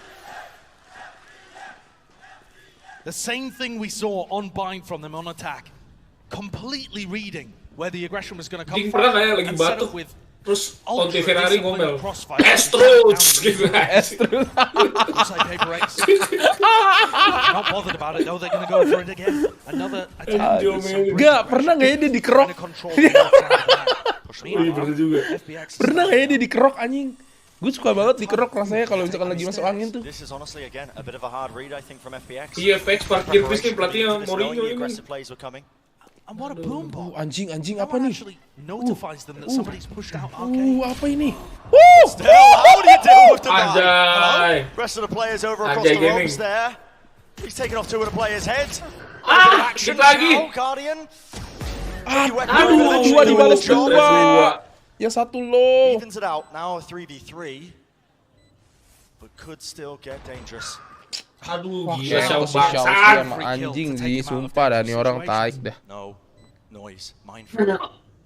The same thing we saw on bind from them on attack. Completely reading where the aggression was going to come from and set up with Terus Conti Ferrari ngomel, Estrus gitu. Estrus. Not bothered about it though. They're gonna go for it again. Another attack. Gak pernah nggak ya dia dikerok? Bener juga. Pernah nggak ya dia dikerok anjing? Gue suka banget dikerok rasanya kalau misalkan lagi masuk angin tuh. Iya, FPX parkir bis nih pelatihnya Mourinho ini. And what a boom ball. Anjing apa nih? Notifies them that somebody's pushed out apa ini? Still, how do you deal with the Anjay. rest of the players over across the ropes there. He's taken off two of the players' heads. Action lagi. Guardian. Aduh, dua dibalas dua. Ya satu low. Evens it out now, a 3v3, but could still get dangerous. Aduh, gila Xiao bangsat. emang anjing sih, sumpah dah nih orang taik dah. No noise, mindful.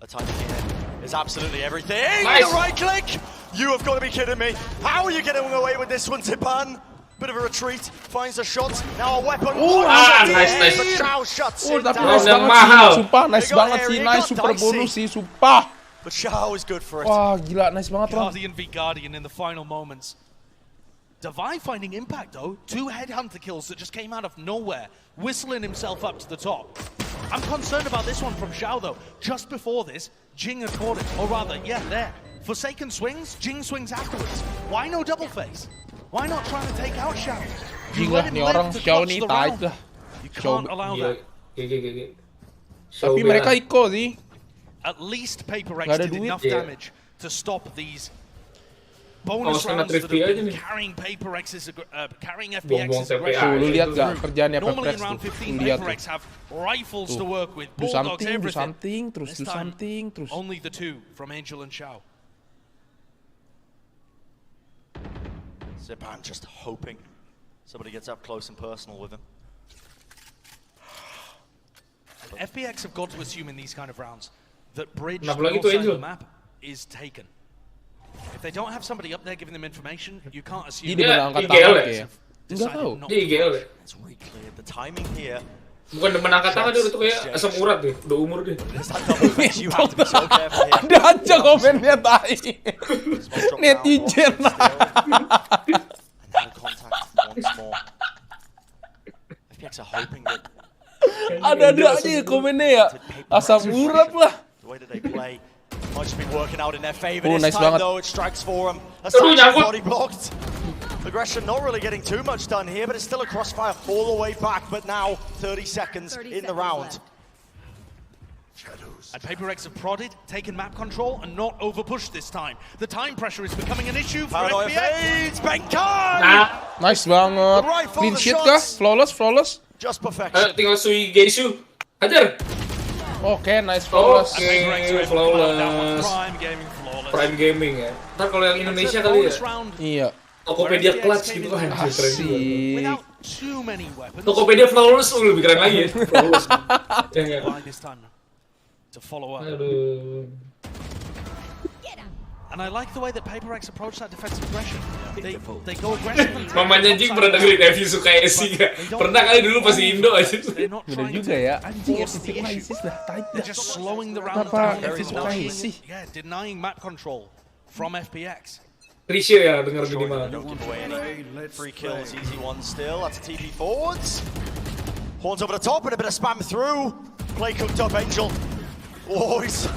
A timing here is absolutely everything. Nice. The right click. You have got to be kidding me. How are you getting away with this one, Zipan? Bit of a retreat, finds a shot. Now a weapon. Nice. But Xiao shuts it Tapi down. nice banget sih, sumpah nice banget sih, nice super bonus sih, sumpah. But Xiao is good for it. Wah gila, nice banget Ron. Guardian v Guardian in the final moments. Devi finding impact though. 2 headhunter kills that just came out of nowhere, whistling himself up to the top. I'm concerned about this one from Xiao though. Just before this, Jing had caught it, or rather, yeah, there. Forsaken swings, Jing swings afterwards. Why no double face? Why not trying to take out Xiao? Jing lah nih orang, Xiao nih taik dah. You can't allow that. Tapi mereka iko sih. At least PaperX did enough damage to stop these bonus rounds that have been carrying PaperX's carrying FPX's aggression. Lu lihat gak kerjaannya Normally PaperX in round tuh? 15, Lihat PaperX have rifles to work with, do bulldogs, everything. something, terus This do time, something, terus. only the 2 from Angel and Xiao. Zipan just hoping somebody gets up close and personal with him. FPX have got to assume in these kind of rounds that bridge Nah, north lagi tuh side of Angel. the map is taken. If they don't have somebody up there giving them information, you can't assume. Dia berangkat tangan ya? Enggak tahu. Dia IGL ya? It's really clear the timing here. Bukan demen angkat tangan dia udah tuh kayak asam urat deh, udah umur deh. Ada aja komennya tai. Netizen. Ada aja komennya ya. Asam urat lah. Nice banget. Aggression not really getting too much done here, but it's still a crossfire all the way back. But now 30 seconds in the round. And PaperX have prodded, taken map control, and not overpushed this time. The time pressure is becoming an issue for FPX. Nice banget. Clean sheet kah? Flawless? Just perfection. Tinggal Sui Geisu. Hajar. Oke, nice flawless. Flawless. Prime Gaming ya. Ntar kalau yang Indonesia kali ya. Iya. Tokopedia clutch gitu kan. Asik. Tokopedia flawless lebih keren lagi ya. Flawless. To follow up. Aduh. And I like the way that PaperX approach that defensive aggression. They go aggressive. Mamanya Jing pernah dengerin review suka SC gak? Pernah kali dulu pas di Indo aja. Bener juga ya, anjing FC suka ISIS dah, taik dah. Just slowing the round Kenapa down. FC suka ISIS? Yeah, denying map control from FPX. Appreciate ya denger gini mah. Don't give away any free kills, easy one still. That's a TP forwards. Horns over the top and a bit of spam through. Play cooked up, Angel. Oh, he's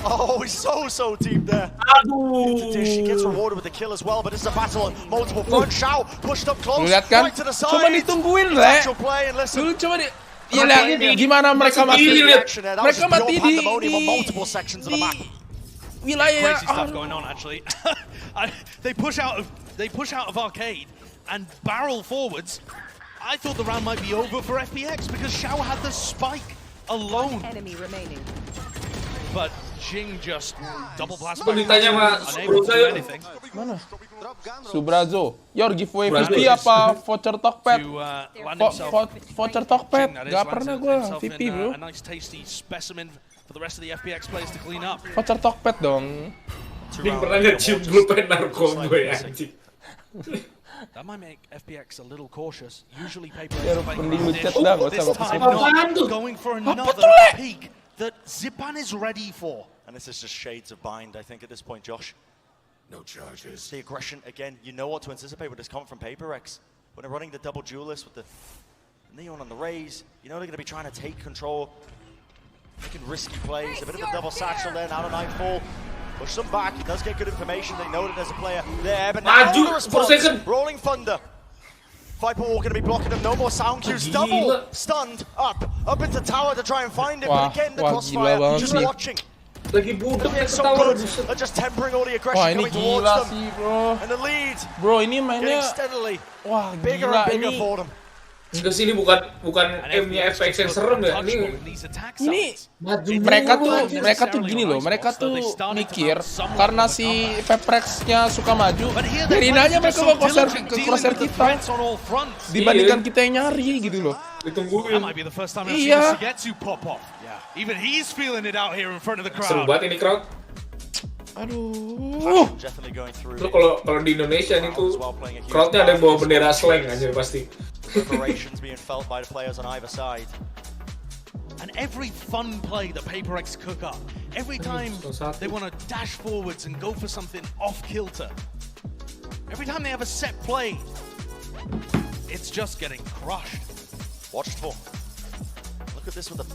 so deep there. Aduh. She gets rewarded with the kill as well, but it's a battle on multiple fronts. Xiao pushed up close, Lihat kan? right to the side. Cuma ditungguin lah. Dulu coba di. Ya lihat gimana mereka mati. Mereka mati di wilayah. Crazy stuff going on actually. They push out of arcade and barrel forwards. I thought the round might be over for FPX because Xiao had the spike alone. Enemy remaining. But Jing just double blast back. Unable to do anything. Mana? Subrazo. Your giveaway VP apa voucher tokped? Voucher tokped. Gak pernah gue VP bro. A nice tasty specimen for the rest of the FPX players to clean up. Voucher tokped dong. Jing pernah gak cium bluepen narkoba ya anjing. That might make FPX a little cautious. Usually PaperX this time not going for another peak that Zipan is ready for. And this is just shades of bind, I think, at this point, Josh. No charges. The aggression again. You know what to anticipate with this comment from PAPRX. When they're running the double duelist with the Neon on the raise, you know they're going to be trying to take control, making risky plays. A bit of a double satchel there. Now to Nightfall. Push them back. He does get good information. They know that there's a player there, but now the response. Rolling Thunder. Viper Wall going to be blocking them. No more sound cues. Double stunned up into tower to try and find it. But again, the crossfire just watching. Lagi budek ya so ketawa good. They're just tempering all the aggression coming towards them. Bro. And the lead. Bro, ini mainnya steadily bigger and bigger for them. Enggak sih, ini bukan M-nya FPX yang serem ya. Ini mereka tuh gini loh, mereka tuh mikir karena si PAPRX-nya suka maju, biarin aja mereka ke crosshair kita dibandingkan kita yang nyari gitu loh. That might be the first time Iya. to get to pop off. Even he's feeling it out here in front of the crowd. seru banget ini crowd. Aduh. Lu kalau di Indonesia nih tuh crowdnya ada yang bawa bendera slang aja pasti. Preparations being felt by the players on either side. And every fun play that PAPRX cook up, every time they want to dash forwards and go for something off kilter, every time they have a set play, it's just getting crushed. Watched for. Look at this with the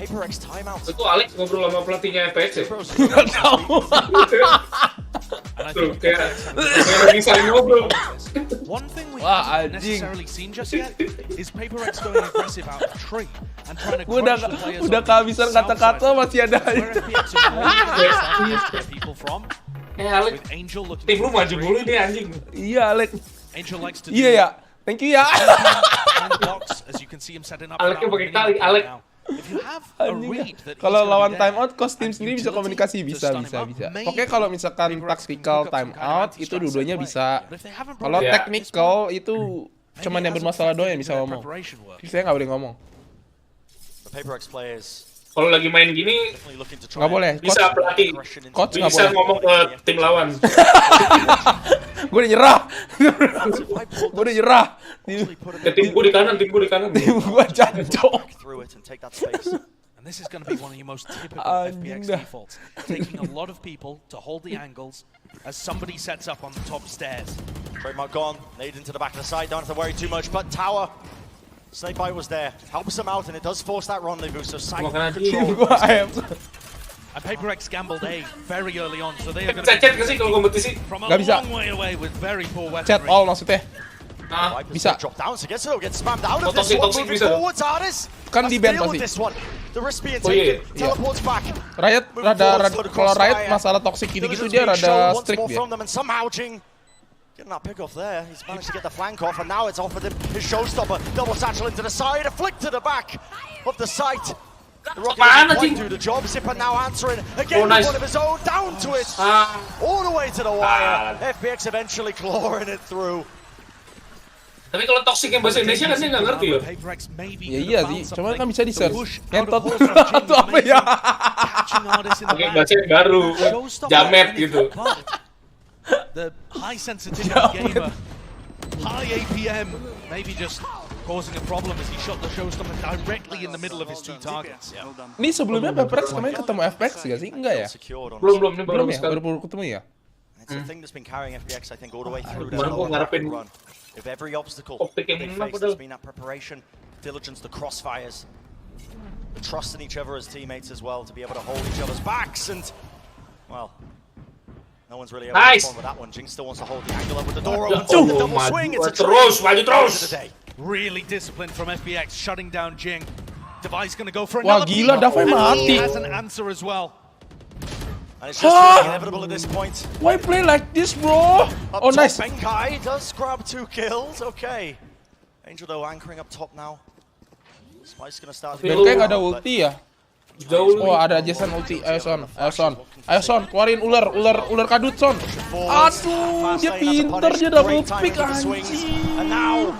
PAPRX timeout. Itu Alex ngobrol sama pelatihnya FPX ya? Nggak tahu. Tuh, kayak lagi saling ngobrol. One thing we haven't necessarily seen just yet is PAPRX going aggressive out of tree and trying to crush the players. Udah kehabisan kata-kata masih ada aja. Alex, tim lu maju mulu nih anjing. Iya, Alex. Angel likes to Iya ya. Thank you ya. Alexnya pakai kali, Alex. Kalau lawan timeout, cost tim sendiri bisa komunikasi, bisa. Oke, kalau misalkan tactical timeout itu dua-duanya bisa. Kalau technical itu cuman yang bermasalah doang yang bisa ngomong. Saya nggak boleh ngomong. Kalau lagi main gini nggak boleh. Bisa pelatih. Coach nggak bisa boleh. ngomong ke tim lawan. Gue udah nyerah. Gue udah nyerah. Tim gue di kanan. Tim gue jancok. And this is going to be one of your most typical FPX defaults. Taking a lot of people to hold the angles as somebody sets up on the top stairs. Trademark gone, nade into the back of the side, don't have to worry too much, but tower. Snakebite was there, helps him out, and it does force that rendezvous, so side control. And PAPRX gambled A very early on, so they are going to be from a long way away with very poor weaponry. Chat all maksudnya. Bisa. Drop down, so gets spammed out of this one, moving forwards, Artis. Kan di ban pasti. The risk being taken, teleports back. Riot kalau Riot masalah toxic gitu-gitu dia rada strict dia. And somehow Jing getting that pick off there. He's managed to get the flank off, and now it's offered him his showstopper. Double satchel into the side, a flick to the back of the site. The Rocket doesn't do the job. Zipper now answering again with one of his own, down to it, all the way to the wire. FPX eventually clawing it through. Tapi kalau toxic yang bahasa Indonesia kan saya nggak ngerti loh. Ya iya sih, cuma kan bisa di search. Ngentot itu apa ya? Oke, bahasa yang baru, jamet gitu. The high sensitivity gamer, high APM, maybe just causing a problem as he shot the showstopper directly in the middle of his two targets. Ini sebelumnya PAPRX kemarin ketemu FPX gak sih? Enggak ya? Belum ya? Baru ketemu ya? It's the thing that's been carrying FPX, I think, all the way through their run. If every obstacle they face has been that preparation, diligence, the crossfires, the trust in each other as teammates as well to be able to hold each other's backs, and well, no one's really able to respond with that one. Jing still wants to hold the angle up with the door open. The double swing, it's a tree. Really disciplined from FPX, shutting down Jing. Device gonna go for Wah another gila, Davai mati. He has an answer as well. And it's just really inevitable at this point. Why play like this, bro? Oh, nice. Benkai does grab 2 kills. Okay. Angel though anchoring up top now. Spice gonna start. Benkai nggak ada ulti ya? Oh, ada Jason ulti. Ayo Son, keluarin ular kadut Son. Aduh, dia pinter, dia double pick anjing. And now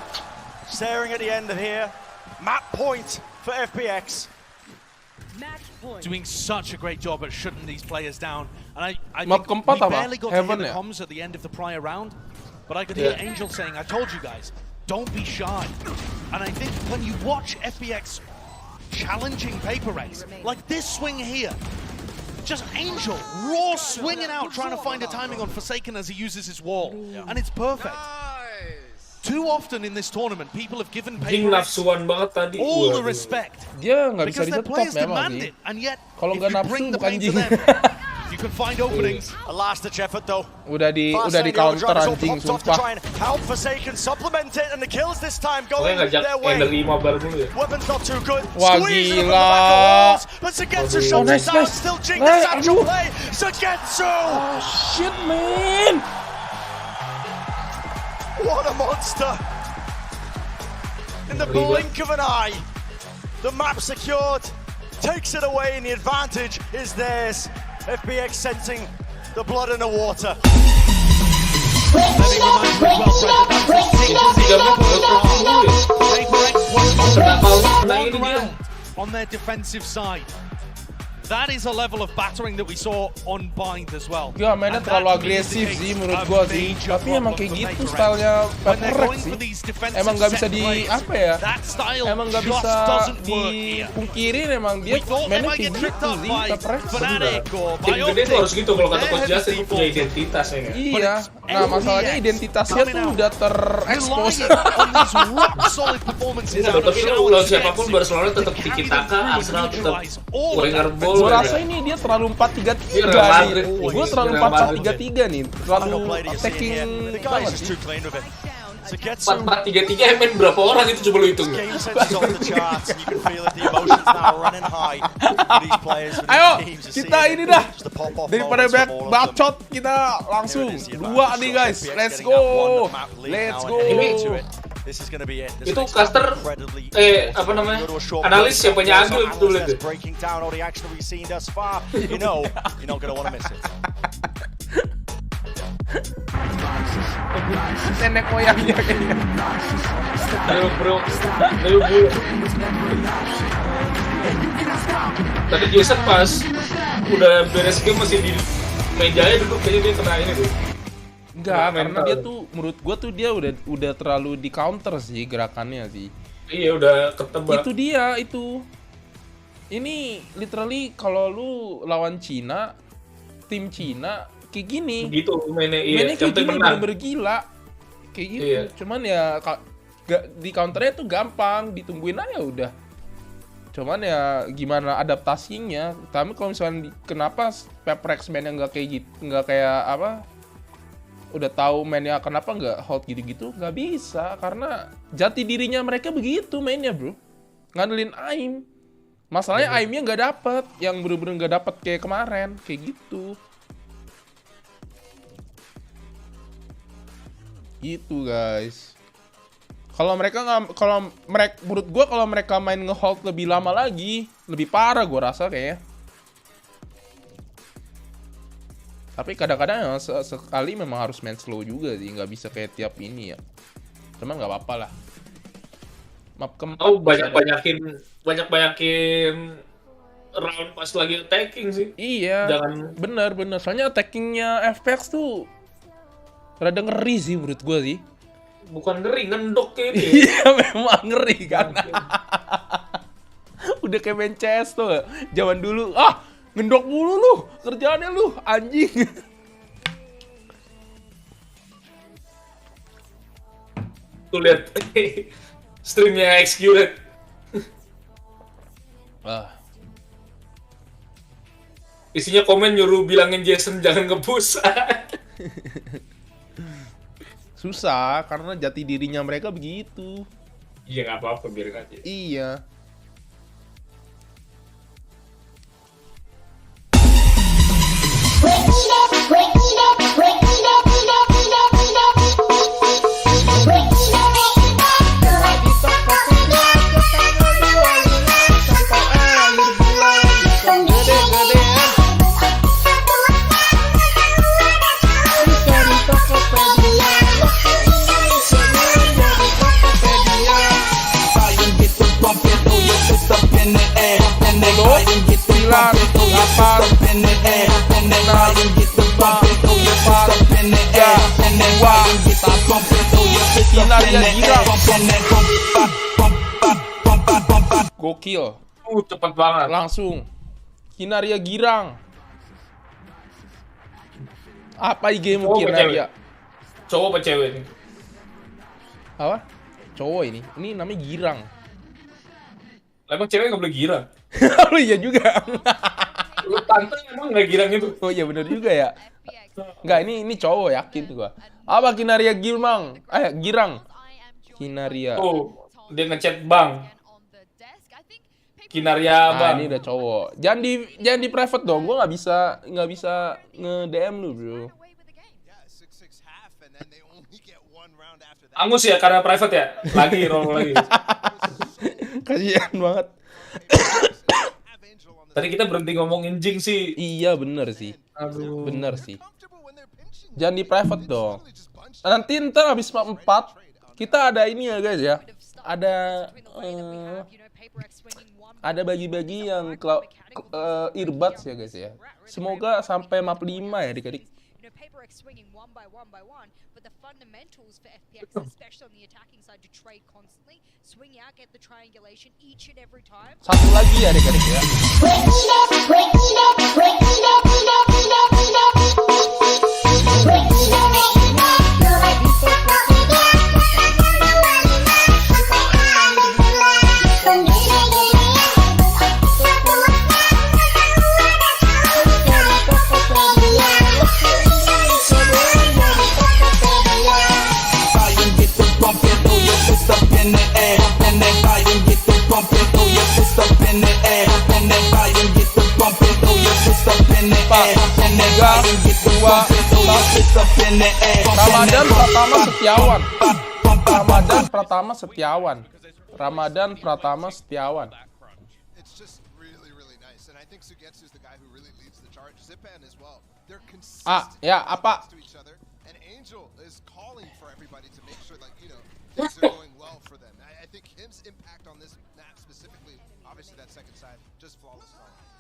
staring at the end of here. Map point for FPX. Doing such a great job at shutting these players down. And I Map think keempat we apa? barely got to hear Heaven the ya? comms at the end of the prior round, but I could hear Angel saying, I told you guys, don't be shy. And I think when you watch FPX challenging PAPRX, like this swing here, just Angel, raw swinging out, trying to find a timing on Forsaken as he uses his wall. And it's perfect. Too often in this tournament, people have given PAPRX all the respect. Dia nggak bisa because their di-stop players memang demand sih. it. And yet, Kalau if nggak you nafsu bring the bukan pain to anjing. them, you can find openings. A last-ditch effort though. Udah di counter anjing, sumpah. Help Forsaken supplement it, and the kills this time going their way. Weapons not too good. Wah, Squeeze them from the gila. back of walls, but Sugetsu Oh, shuts it nice, down. nice. Still Jinx Hey, is actual aduh. play. Sugetsu! Oh shit, man! What a monster! In the blink of an eye, the map secured, takes it away, and the advantage is theirs. FPX sensing the blood in the water. On their defensive side. That is a level of battering that we saw on Bind as well. Ya, mainnya terlalu agresif sih menurut gua sih. Tapi emang kayak gitu stylenya PAPRX sih. Emang nggak bisa di apa ya? Emang nggak bisa dipungkirin, emang dia mainnya kayak gitu sih PAPRX. Tim gede tuh harus gitu, kalau kata Coach Justin itu punya identitas ya. Iya. Nah, masalahnya identitasnya tuh udah terekspos. Tapi lawan siapapun Barcelona tetap tiki-taka, Arsenal tetap winger ball. Gue rasa ini dia terlalu 4-3-3 nih. Gue terlalu 4-4-3-3 nih. Terlalu attacking banget sih. 4-4-3-3 main berapa orang itu, coba lu hitung. Ayo, kita ini dah. Daripada banyak bacot, kita langsung 2 nih guys. Let's go. Let's go. Itu caster, apa namanya, analis siapanya Agil itu lihat deh. Nenek moyangnya kayaknya. Ayo bro. Tadi Jason pas udah beres game masih di mejanya duduk, kayaknya dia kena ini tuh. Enggak, karena dia tuh menurut gua tuh dia udah terlalu di counter sih gerakannya sih. Iya, udah ketebak. Itu dia itu. Ini literally kalau lu lawan Cina, tim Cina kayak gini. Gitu mainnya, iya. Mainnya kayak gini bener-bener gila. Kayak gitu. Iya. Cuman ya di counternya tuh gampang, ditungguin aja udah. Cuman ya gimana adaptasinya. Tapi kalau misalnya kenapa PAPRX mainnya nggak kayak gitu, nggak kayak apa? Udah tahu mainnya kenapa nggak hold gitu-gitu, nggak bisa karena jati dirinya mereka begitu mainnya bro, ngandelin aim. Masalahnya aimnya nggak dapet, yang bener-bener nggak dapet kayak kemarin, kayak gitu. Gitu guys. Kalau mereka menurut gue kalau mereka main ngehold lebih lama lagi, lebih parah gue rasa kayaknya. Tapi kadang-kadang ya, sekali memang harus main slow juga sih, nggak bisa kayak tiap ini ya. Cuman nggak apa-apa lah. Map keempat. Oh, banyak-banyakin round pas lagi attacking sih. Iya. Jangan bener. Soalnya attackingnya FPX tuh rada ngeri sih menurut gue sih. Bukan ngeri, ngendok kayak ini. Iya, memang ngeri kan. Udah kayak main CS tuh. Zaman dulu, ngendok mulu lu, kerjaannya lu, anjing. Tuh lihat streamnya XQ lihat. Isinya komen nyuruh bilangin Jason jangan nge-push. Susah, karena jati dirinya mereka begitu. Iya, nggak apa-apa, biarin aja. Iya. Gokil. Cepet banget. Langsung. Kinaria girang. Apa IG mungkin dia? Cowok apa cewek nih? Apa? Cowok ini. Ini namanya Girang. Emang cewek nggak boleh girang? Oh iya juga. Lu tante emang nggak girang itu? Oh iya benar juga ya. Enggak, ini cowok yakin gua. Apa Kinaria Girang? Girang. Kinaria. Oh, dia ngechat Bang. Kinaria Bang. Ini udah cowok. Jangan di private dong. Gua nggak bisa nge-DM lu, bro. Angus ya karena private ya? Lagi roll lagi. Kasihan banget. Tadi kita berhenti ngomongin Jing sih. Iya bener sih. Aduh. Bener sih. Jangan di private dong. Nanti ntar habis 4 kita ada ini ya guys ya. Ada bagi-bagi yang earbuds ya guys ya. Semoga sampai map 5 ya adik-adik. But the fundamentals for FPX, especially on the attacking side, to trade constantly, swing out, get the triangulation each and every time. Satu lagi ya adik-adik ya. Ramadan Pratama Setiawan. Ya apa?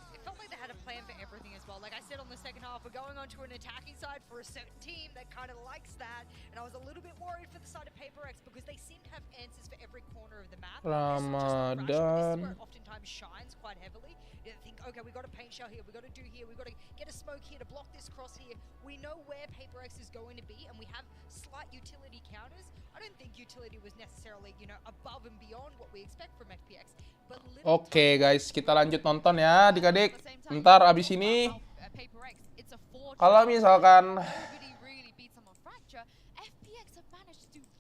It felt like they had a plan for everything as well. Like I said on the second half, we're going on to an attacking side for a certain team that kind of likes that. And I was a little bit worried for the side of PAPRX because they seem to have answers for every corner of the map. Ramadan. This is where it oftentimes shines quite heavily. They think, okay, we got a paint shell here, we got to do here, we got to get a smoke here to block this cross here. We know where PAPRX is going to be, and we have slight utility counters. I don't think utility was necessarily, above and beyond what we expect from FPX. Oke guys, kita lanjut nonton ya adik-adik. Ntar abis ini,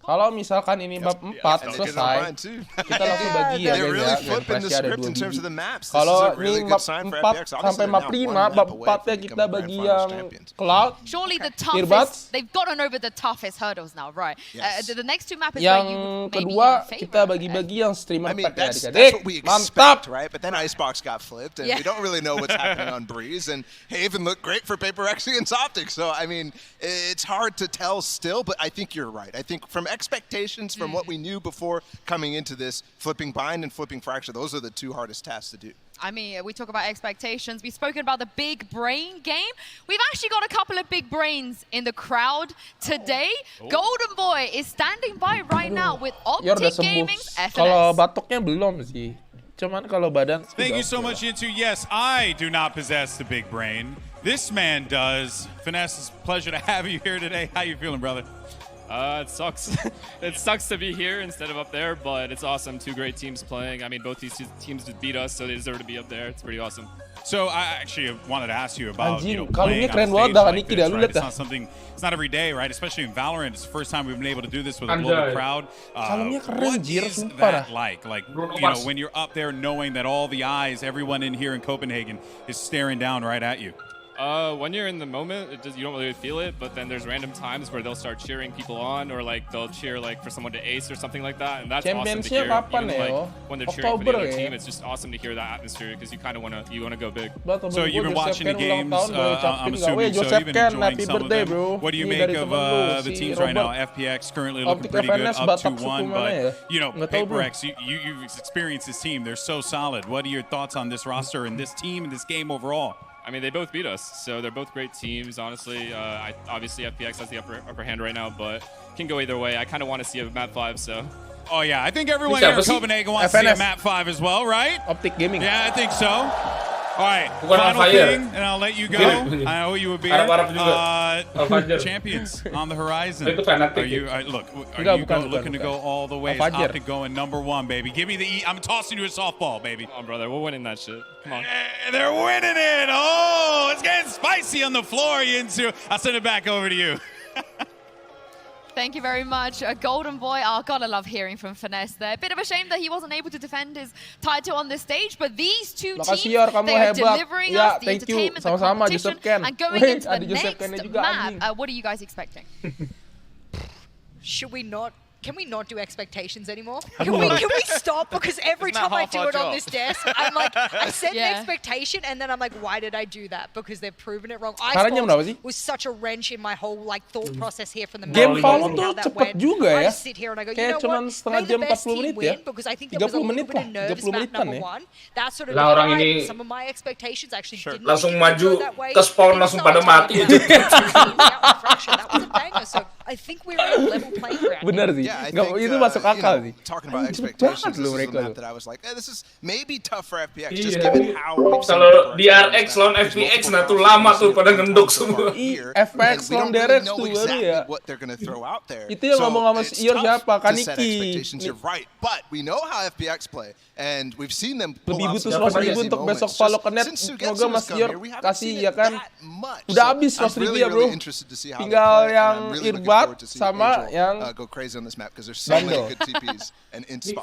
kalau misalkan ini bab 4 selesai, kita langsung bagi ya guys ya. Grand ada 2 biji. Kalau ini bab 4 sampai bab 5, bab 4-nya kita bagi yang cloud, surely the earbuds. They've gotten over the toughest hurdles now, right? The next two maps is yang where you kedua kita bagi-bagi yang streamer pack ya adik-adik. Mantap. Right? But then Icebox got flipped, and we don't really know what's happening on Breeze. And Haven looked great for PAPRX against Optic. So, I mean, it's hard to tell still, but I think you're right. I think from expectations, from what we knew before coming into this, flipping bind and flipping fracture, those are the 2 hardest tasks to do. I mean, we talk about expectations. We've spoken about the big brain game. We've actually got a couple of big brains in the crowd today. Golden Boy is standing by right now with Optic Gaming's FNS. Kalau batuknya belum sih. Cuman kalau badan. Thank you so much, Into. Yes, I do not possess the big brain. This man does. Finesse, it's a pleasure to have you here today. How you feeling, brother? It sucks. It sucks to be here instead of up there, but it's awesome. 2 great teams playing. I mean, both these teams just beat us, so they deserve to be up there. It's pretty awesome. So I actually wanted to ask you about playing on kalungnya keren stage banget like this, right? It's not something. It's not every day, right? Especially in Valorant, it's the first time we've been able to do this with a global crowd. What is that like? Like, when you're up there, knowing that all the eyes, everyone in here in Copenhagen, is staring down right at you. When you're in the moment, you don't really feel it, but then there's random times where they'll start cheering people on, or like they'll cheer like for someone to ace or something like that, and that's awesome to hear. Even, like, when they're cheering for the other team, it's just awesome to hear that atmosphere because you kind of want to go big. So you've been watching the games, I'm assuming, so you've been enjoying some of them. What do you make of the teams right now? FPX currently looking pretty good, up 2-1, but PAPRX, you've experienced this team. They're so solid. What are your thoughts on this roster and this team and this game overall? I mean, they both beat us, so they're both great teams, honestly. Obviously, FPX has the upper hand right now, but can go either way. I kind of want to see a map 5, so. Oh, yeah. I think everyone here in Copenhagen wants to see a map 5 as well, right? Optic Gaming. Yeah, I think so. All right, Bukan final Fire. thing, and I'll let you go. I owe you a beer. Arab juga. Champions on the horizon. Itu fanatik. Are you looking to go all the way? Opted going #1, baby. Give me the I'm tossing you a softball, baby. Come on, brother. We're winning that shit. Come on. They're winning it. Oh, it's getting spicy on the floor, Yinsu. I'll send it back over to you. Thank you very much. Golden Boy, gotta love hearing from Finesse there. Bit of a shame that he wasn't able to defend his title on this stage, but these two teams, they are delivering us the entertainment, the competition, and going into the next map. What are you guys expecting? Can we not do expectations anymore? Can we stop? Because every time I do it on this desk, I'm like, I set an expectation and then I'm like, why did I do that? Because they've proven it wrong. Ice was such a wrench in my whole thought process here from the game valo tuh cepet juga ya. I just sit here and I go, you know what? May the best team win, because I think there was a little bit of nerves map number 1. That sort of some of my expectations actually didn't langsung maju ke spawn langsung pada mati. That was a banger. So I think we're in a level playing ground. Benar sih. Itu masuk akal sih. Talking about expectations, this is a map that I was like, this is maybe tough for FPX, just given how we've seen kalau di RX lawan FPX nah tuh lama tuh pada ngendok semua. FPX lawan DRX tuh baru ya. Itu yang ngomong sama Ior siapa? Kaniki. You're right, but we know how FPX play, and we've seen them pull lebih out butuh 100.000 untuk besok Valo Connect. Semoga Mas Ior kasih ya kan. Udah habis 100.000 ya bro. Tinggal yang Irbat sama yang Bundle.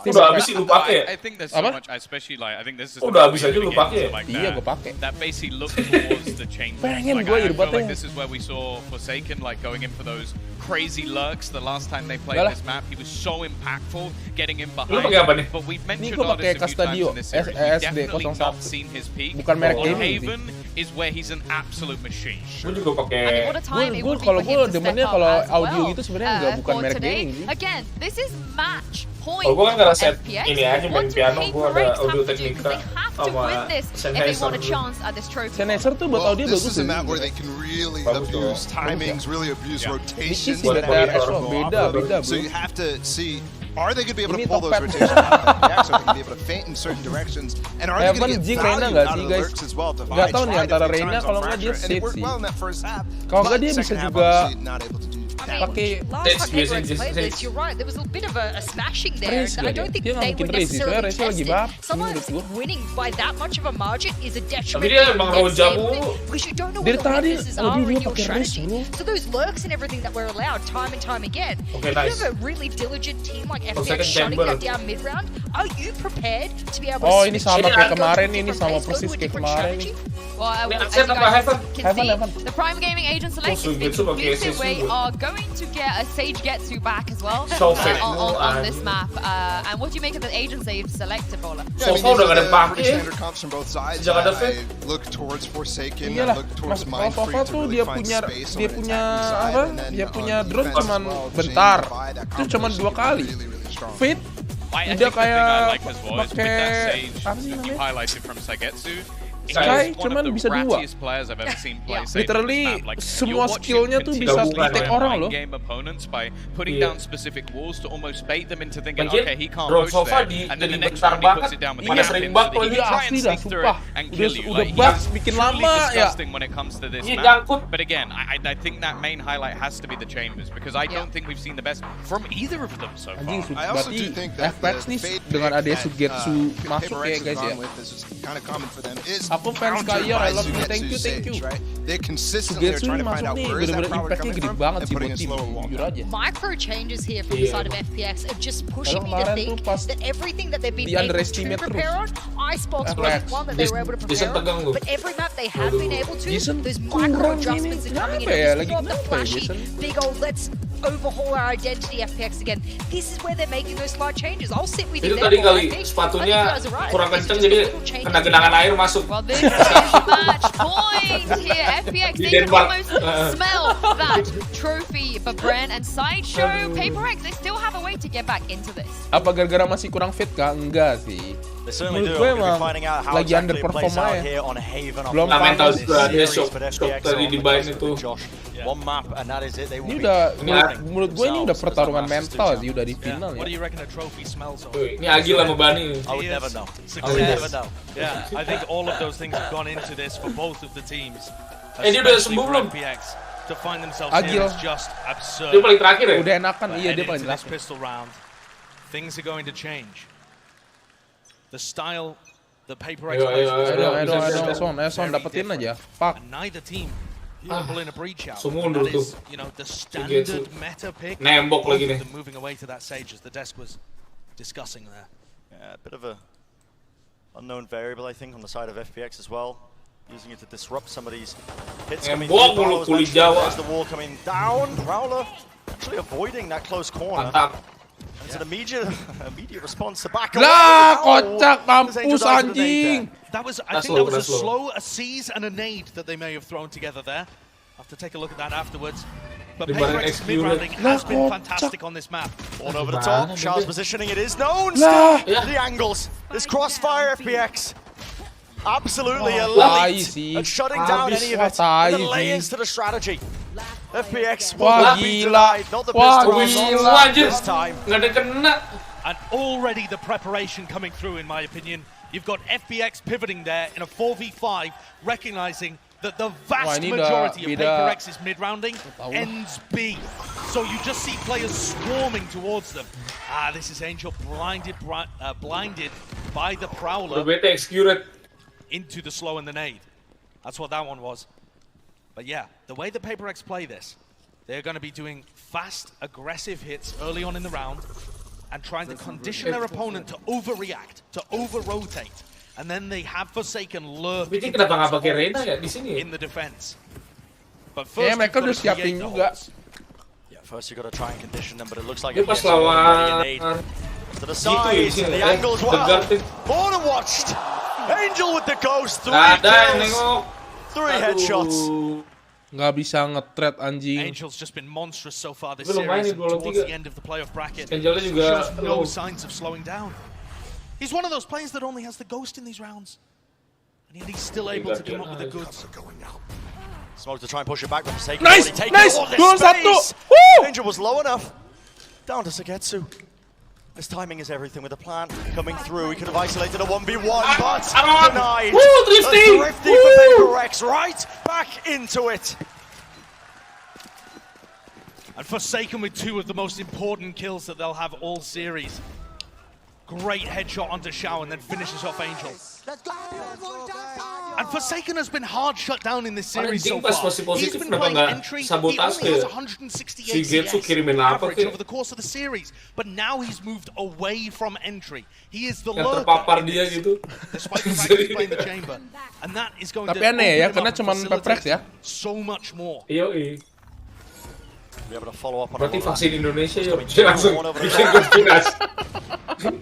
Udah habis sih lu pakai. I think there's so much, especially like I think this is udah habis aja lu pakai. Iya, gue pakai. That basically looked towards the chamber. Pengen Like, gue I feel Irbatnya. like this is where we saw Forsaken like going in for those crazy lurks the last time they played this map. He was so impactful getting in behind. Lu pakai apa nih? But we've mentioned Ini gue all pakai this a few times Castadio in this series. We've definitely not seen his peak. Bukan merek On gaming Haven is where he's an absolute machine. Gue juga pakai. Gue kalau gue demennya kalau audio gitu sebenarnya nggak bukan merek gaming sih. Again, this is match point. Oh, gue kan nggak set FPX. ini aja main piano, gue ada audio Technica sama Sennheiser. Sennheiser tuh buat audio bagus. This is a map where they can really abuse timings, really abuse rotations. Beda. So you have to see, are they going to be able to pull those rotations out of FPX? Are they going to be able to feint in certain directions? And are they going to get value out of the lurks as well? Gak tau nih antara Reina kalau nggak dia set sih. Kalau nggak dia bisa juga pakai last time Paper played this, you're right. There was a bit of a smashing there. I don't think they would necessarily test it. Sometimes winning by that much of a margin is a detriment. Because you don't know what the weaknesses are in your strategy. So those lurks and everything that we're allowed time and time again. If you have a really diligent team like FPX shutting that down mid round, are you prepared to be able to ini sama kayak kemarin, ini sama persis kayak kemarin. Well, as you guys can see, the Prime Gaming Agent Select is being completed. We are going to get a Sage Getsu back as well on this map. And what do you make of the Agent Sage selected, Bola? So far udah gak ada pakai. Standard comps from both sides. I look towards Forsaken. I look towards Mindfree to really find space. Dia punya apa? Dia punya drone cuman bentar. Itu cuman 2 kali. Fit. Udah kayak pakai apa sih namanya? Sky cuman bisa 2. Literally semua skillnya tuh bisa take orang loh. Drone sofa di bentar banget. Iya sering banget lagi. Iya asli dah, sumpah. Udah bug bikin lama ya. Iya nyangkut. But again, I think that main highlight has to be the chambers because I don't think we've seen the best from either of them so far. Anjing, berarti FPX nih dengan adanya Sugetsu masuk ya guys ya. Aku fans Kaior, I love you, thank you. Sugetsu ini masuk nih, bener-bener impactnya gede banget sih buat tim, jujur aja. Micro changes here from the side of FPX are just pushing me to think that everything that they've been able to prepare on, Icebox was one that they were able to prepare on, but every map they have been able to, those micro adjustments are coming in. It's not the flashy, big old, let's overhaul our identity FPX again. This is where they're making those slight changes. I'll sit with you there. Itu tadi kali sepatunya kurang kenceng jadi kena genangan air masuk. Well, this is match point here. FPX, they can almost smell that trophy for Brand and Sideshow. Paper X, they still have a way to get back into this. Apa gara-gara masih kurang fit kah? Enggak sih. certainly Menurut do. gue We're emang finding out how lagi exactly it underperform plays out aja. here on Haven. Belum Nah, mental panas. juga dia shock But FPX tadi di bind itu. One map and that is it. They Ini will udah be menurut gue ini udah pertarungan mental sih, udah di final What do ya. you reckon a trophy smells of? Ini Agil sama Bani. I would never know. I would never know. Yeah, I think all of those things have gone into this for both of the teams. Dia udah Especially sembuh for belum? FPX. To find themselves Agil. here is just absurd. Dia paling terakhir ya? Udah enakan, But iya dia heading paling into this terakhir. pistol round, things are going to change. The style that Paper X plays Ayo, Son, dapetin aja. Fuck. and neither team can pull in a breach out. Semua And mundur that is, tuh. you know, the standard Getsu. meta pick. Nembok lagi nih. Both of them moving away to that sage as the desk was discussing there. Yeah, a bit of a unknown variable, I think, on the side of FPX as well. Using it to disrupt some of these hits coming Nembok through. mulu Valo's kulit mentioned Jawa. There's the wall coming down. Prowler actually avoiding that close corner. Mantap. It's an immediate response to back Lah, away. kocak Angel mampus dies with a nade anjing. That was, I That's think low, that was a that's low. slow, a seize and a nade that they may have thrown together there. I'll have to take a look at that afterwards. But Di balik Paper X's execute. mid-rounding has been fantastic on this map. All over the top. Charles positioning. It is known. Lah. Still, the angles. This crossfire FPX. Absolutely Tai elite sih. at shutting down Habis any of wah, it. tai And the sih. layers to the strategy. FPX will Wah, not be gila. denied. Not the Wah, pistol gila. rounds this time. Nggak ada kena. And already the preparation coming through, in my opinion. You've got FPX pivoting there in a 4v5, recognizing that the vast ini majority of udah Paper beda. X's mid-rounding ends B. So you just see players swarming towards them. This is Angel blinded by the Prowler Udah bete execute. into the slow and the nade. That's what that one was. But yeah, the way the Paper X play this, they're going to be doing fast, aggressive hits early on in the round and trying to condition their opponent to overreact, to over-rotate. And then they have Forsaken lurk Tapi ini kenapa nggak pakai Reyna ya di sini? in the defense. But Ya first, mereka you've udah got to create siapin the juga. holes. Yeah, first you got to try and condition them, but it looks like Dia pas FPX are lawan already a nade. To the gitu ya di side, sini. the angles well. Tegar. More than watched. Angel with the ghost. 3 Nggak ada yang kills, nengok. 3 headshots. Nggak bisa nge-thread anjing. Angel's just been monstrous so far this Belum main series. nih, belum Towards tiga. the end of the playoff bracket, Angelnya juga shows no low. signs of slowing down. He's one of those players that only has the ghost in these rounds. And yet he's still able to come up with the goods. Smoke to try and push it back, but Forsaken Nice, already taken nice. all this Gol satu. space. Woo! Angel was low enough. Down to Sagetsu. This timing is everything with the plant coming through. He could have isolated a 1v1, but denied. Woo, Thrifty! A Thrifty for Paper X, right back into it. And Forsaken with 2 of the most important kills that they'll have all series. Great headshot onto Shao and then finishes off Angel. And Forsaken has been hard shut down in this series so Anjing pas far. masih He's positif been kenapa playing nggak entry, he sabotase only has ya? 168 Si Getsu CS kirimin apa average kek? over the course of the series. But now he's moved away from entry. He is the Yang lurker terpapar in dia this, gitu. despite the fact he's playing the chamber. And that is going Tapi to aneh ya, open him karena up and cuman facilitate Paper X ya. so much more. Iya. Be able to follow up on Berarti a lot of vaksin Indonesia ya. Coming Dia langsung one over the bikin top. konspirasi.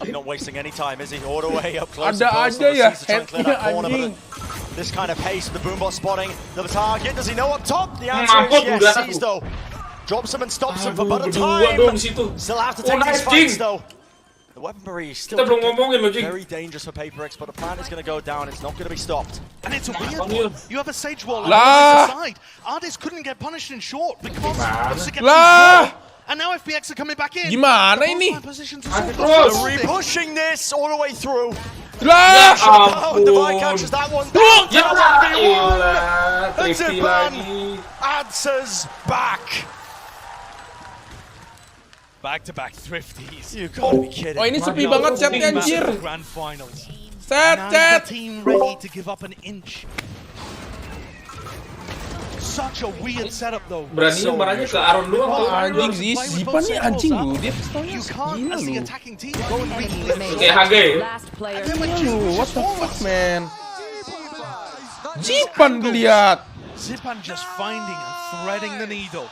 He's not wasting any time, is he? All the way up close Ada and personal. aja ya, Sees to try and clear that headnya corner, but anjing. this kind of pace, the boombot spotting the target. Does he know up top? The answer Mampus is udah yes. aku. Sees though. Drops him and stops him for Aduh, but a berdua time. dong di situ. Still have to Oh, take these nice, fights Jing. though. The weaponry is still Kita belum ngomongin loh, Jing. very dangerous for Paper X, but the plan is going to go down. It's not going to be stopped. And it's a weird one. You have a Sage Wall on Lah. the side. Artist couldn't get punished in short because Gimana? of Sagetsu's Lah. wall. And now FPX are coming back in. Gimana The ini? both positions are so Terus. close. Re-pushing this all the way through. Lah. Oh, Divine catches that one down. Ya Down 1v1. ilah, And Thrifty Zipan lagi. answers back. Back-to-back thrifties. You gotta be kidding. Oh ini sepi banget chatnya anjir. Grand finals. Chat, Neither chat. team ready to give up an inch. Such a weird setup though. Berani marahnya ke Aaron doang tuh. Anjing sih, Zipan nih anjing lu. Dia pistolnya You can't, gila as the lu. attacking team, go and Enemy re-flip. remaining. Kayak HG. Last player. Gila lu, what the fuck man. Zipan dilihat. Zipan just finding and threading the needle.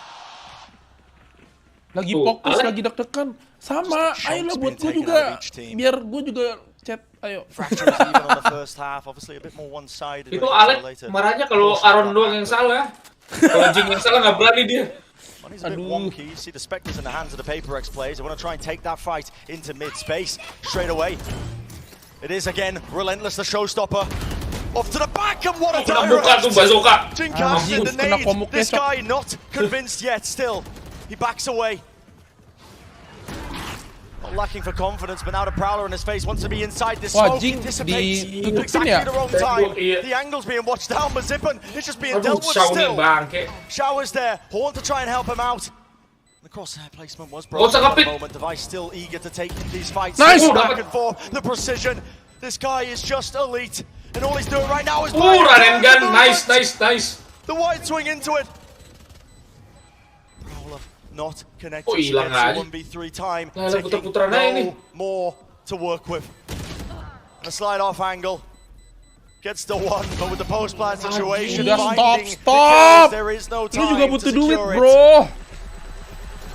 Lagi Tuh, fokus, Ale. lagi deg-degan. Sama, ayolah buat gue being taken juga. out of each team. Biar gue juga chat, ayo. Fractures even on the first half, obviously a bit more one-sided. Itu Alek marahnya kalau Aaron doang yang salah. Kalau Jing yang salah nggak berani dia. Money's a bit wonky. You see the Spectres in the hands of the Paper X players. They want to try and take that fight into mid-space straight away. It is again relentless, the showstopper. Off to the back, and what a Kena buka tuh bazooka. Jin casted the nade. This guy not convinced yet. Still, he backs away. Not lacking for confidence, but now the Prowler in his face wants to be inside this smoke. He dissipates exactly the wrong time. The angle's being watched down, but Zippen is just being dealt with still. Showers there, Horn to try and help him out. The crosshair placement was broken at the moment. Device still eager to take these fights. Nice! Back and forth, the precision. This guy is just elite. And all he's doing right now is run and gun. Nice. The wide swing into it. Prowler not connected. Hilang aja. 1v3 time. Putar-putaran aja ini. More to work with. And a slide off angle. Gets the one, but with the post plant situation, stop. There is no Lu time juga to butuh duit, secure bro.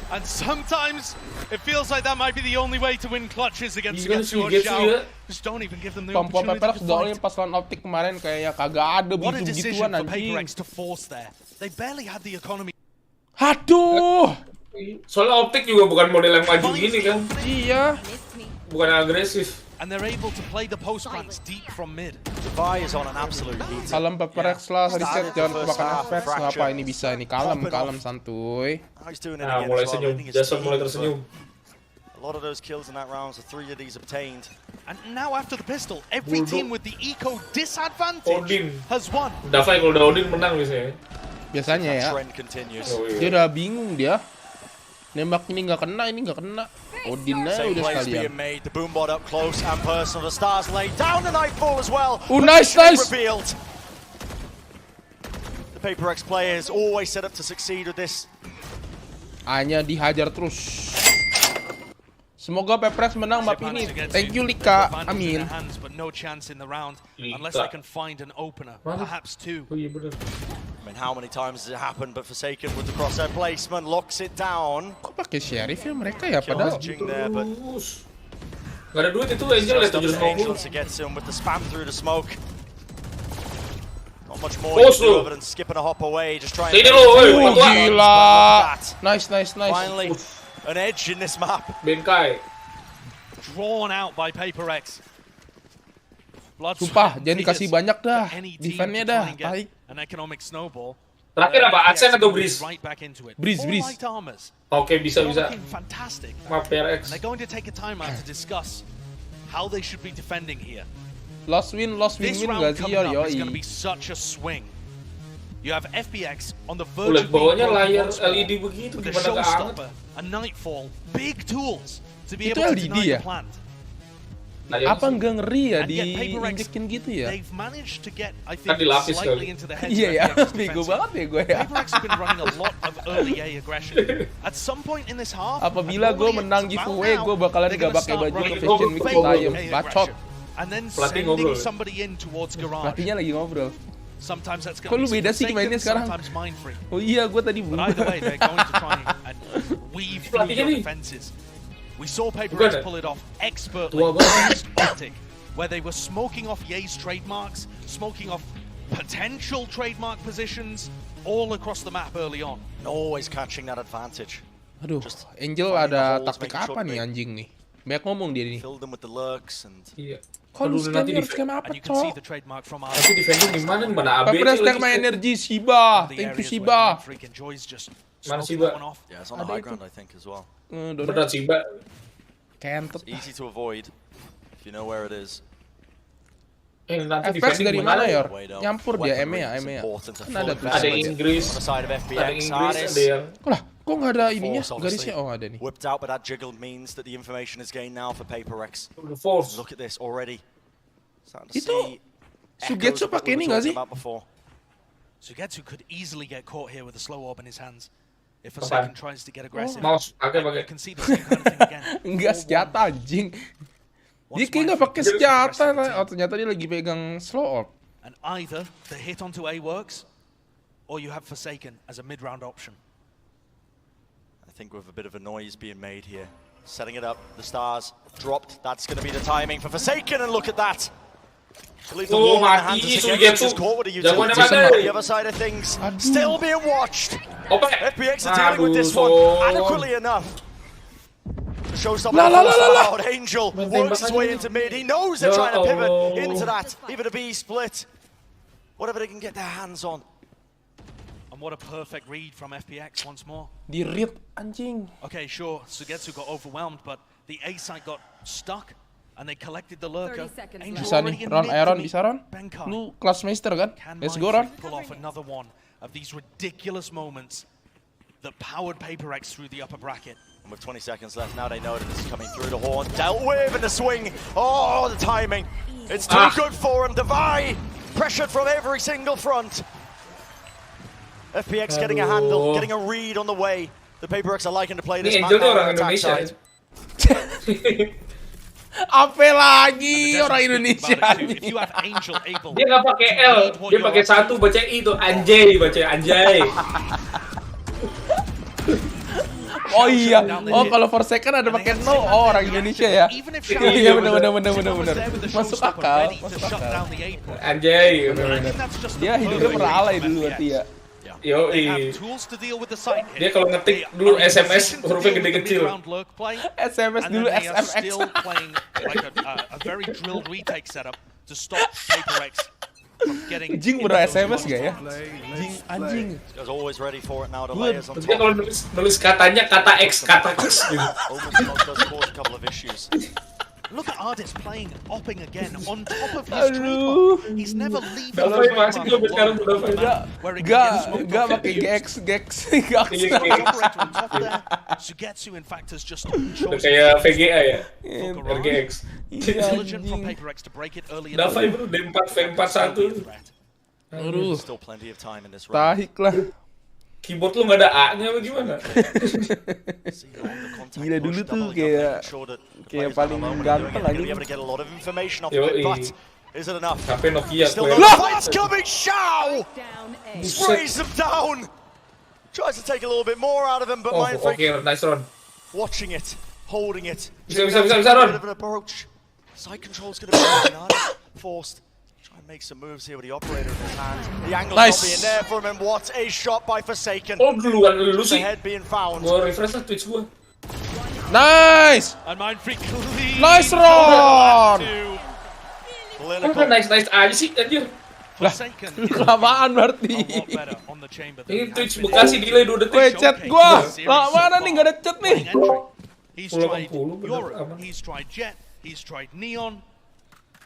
And sometimes it feels like that might be the only way to win clutches against Sugetsu Xiao. Just don't even give them the opportunity to fight. Pas lawan optik kemarin kayak kagak ada What a decision begitu-begituan for anjing. PAPRX to force there. They barely had the economy. Aduh. Soalnya optik juga bukan model yang maju gini kan. Iya. Bukan agresif. And they're able to play the post plants deep from mid. Dubai is on an absolute heat. Kalem PAPRX lah, reset jangan kebakan FX. Ngapa ini bisa ini kalem santuy. Nah, mulai senyum. Jason mulai tersenyum. A lot of those kills in that round, so 3 of these obtained. And now after the pistol, every team with the eco disadvantage has won. Davai kalau udah Odin menang biasanya. Biasanya ya. Dia udah bingung dia. Nembak ini nggak kena, ini nggak kena. Odinnya udah sekalian. The boombot up close and personal. The stars laid down the nightfall as well. Oh, nice. Revealed. The PAPRX players always set up to succeed with this. Hanya dihajar terus. Semoga PAPRX menang map ini. Thank you Lika. Amin. I mean, how many times has it happened? But Forsaken with the crosshair placement locks it down. Kok pakai sheriff ya mereka ya padahal. Gak ada duit itu Angel ya 750. To get him with the spam through the smoke. Not much more you can do other than skipping a hop away, just trying to gila. Nice. Finally, an edge in this map. Bengkai. Drawn out by PAPRX. Sumpah, jangan dikasih banyak dah. Defense-nya dah. An economic snowball. Terakhir apa? Adsen atau Breeze? Breeze. Oke, bisa. Fantastic. Map PRX. They're going to take a time out to discuss how they should be defending here. Lost win gak sih yo? It's going to be such a swing. You have FPX on the verge of bawahnya layar LED begitu with a gimana showstopper, a nightfall, big tools to be able to deny the plant. Apa enggak ngeri ya diinjekin gitu ya? They've managed to get, I think, Kan dilapis slightly kali. into the heads Iya ya, of FPX bego banget ya gue ya. PAPRX have been running a lot of early A aggression. At some point in this half, Apabila gue menang giveaway, gue bakalan gak pakai baju ke Fashion Week Time. Bacot. And then sending somebody in towards garage. Pelatihnya lagi ngobrol. Sometimes that's Kok lu beda sih mainnya sekarang? Oh iya, gue tadi belum. But either way, they're going to try and weave through your defenses. We saw PAPRX pull it off expertly against Optic, where they were smoking off Ye's trademarks, smoking off potential trademark positions all across the map early on. And always catching that advantage. Aduh, Angel ada taktik apa nih anjing nih? Banyak ngomong dia nih. Fill them with the lurks and Kalau scam apa cok? Tapi defending gimana nih? Mana AB? PAPRX take my energy, Shiba. Thank you Shiba. Mana Shiba? Yeah, it's on the high ground I think as well. Berat Shiba. Kentot. Easy to avoid if you know where it is. FX dari mana Yor? Nyampur dia EMEA. Kan ada tuh. Ada Inggris. Ada Inggris, ada yang. Lah, kok nggak ada ininya? Garisnya ada nih. Whipped out, but that jiggle means that the information is gained now for PAPRX. Look at this already. Itu Sugetsu pakai ini nggak sih? Sugetsu could easily get caught here with a slow orb in his hands. If Forsaken tries to get aggressive. Mouse, pakai. You can see the same kind of thing again. Enggak senjata anjing. Dia kayak nggak pakai senjata. Oh ternyata dia lagi pegang slow orb. And either the hit onto A works, or you have Forsaken as a mid-round option. I think with a bit of a noise being made here. Setting it up, the stars dropped. That's going to be the timing for Forsaken, and look at that. Oh, mati Sugetsu. Jagoannya mana? The other side of things still being watched. FPX are dealing with this one adequately enough. The showstopper out. Angel works his way into mid. He knows they're trying to pivot into that. Even a B split. Whatever they can get their hands on. And what a perfect read from FPX once more. Di read anjing. Okay, sure, Sugetsu got overwhelmed, but the A site got stuck, and they collected the lurker. Bisa nih, Ron, Aaron, bisa Ron? Lu kelas master kan? Let's go, Ron. Pull off another one of these ridiculous moments that powered PAPRX through the upper bracket. And with 20 seconds left, now they know that this is coming through the horn. Dealt with in the swing. Oh, the timing. It's too good for him. Divide, pressured from every single front. FPX getting a handle, getting a read on the way. The PAPRX are liking to play this map on the attack side. Apa lagi orang Indonesia? Dia nggak pakai L, dia pakai satu baca I tuh anjay, baca anjay. Oh iya, oh kalau for second ada pakai no, oh orang Indonesia ya. Iya benar. Masuk akal. Anjay. Dia hidupnya meralai dulu berarti ya. Yoi. Dia kalau ngetik dulu SMS hurufnya gede kecil. SMS dulu SMX. Jing bener SMS gak ya? Anjing. Maksudnya kalau nulis katanya kata X gitu. Look at Ardis playing, opping again on top of his trade. He's never leaving. Gak pakai gex. Sugetsu in fact has just kayak VGA ya. RGX. Intelligent from PAPRX to break it early in the game. Bro, D4 V41. Aduh. Still plenty of time in this round. Tahik lah. Keyboard lu nggak ada A-nya apa gimana? Gila dulu tuh kayak paling ganteng aja. Yoi. Sampai Nokia Fight's coming, Shao! Sprays them down! Tries to take a little bit more out of him, but Mindfreak nice run. Watching it, holding it. Bisa Ron. Side control's gonna be forced. Make some moves here with the operator in his hand. The angle's not being there for him, and what a shot by Forsaken. Oh, duluan lu sih. The head being found. Gua refresh lah Twitch gua. Nice! And Mindfreak clean. Nice Ron! Kok nice aja sih anjir. Lah, kelamaan berarti. Ini Twitch Bekasi delay 2 detik. Weh, chat gua. Lah, mana nih, nggak ada chat nih. He's tried Europe, he's tried Jet, he's tried Neon.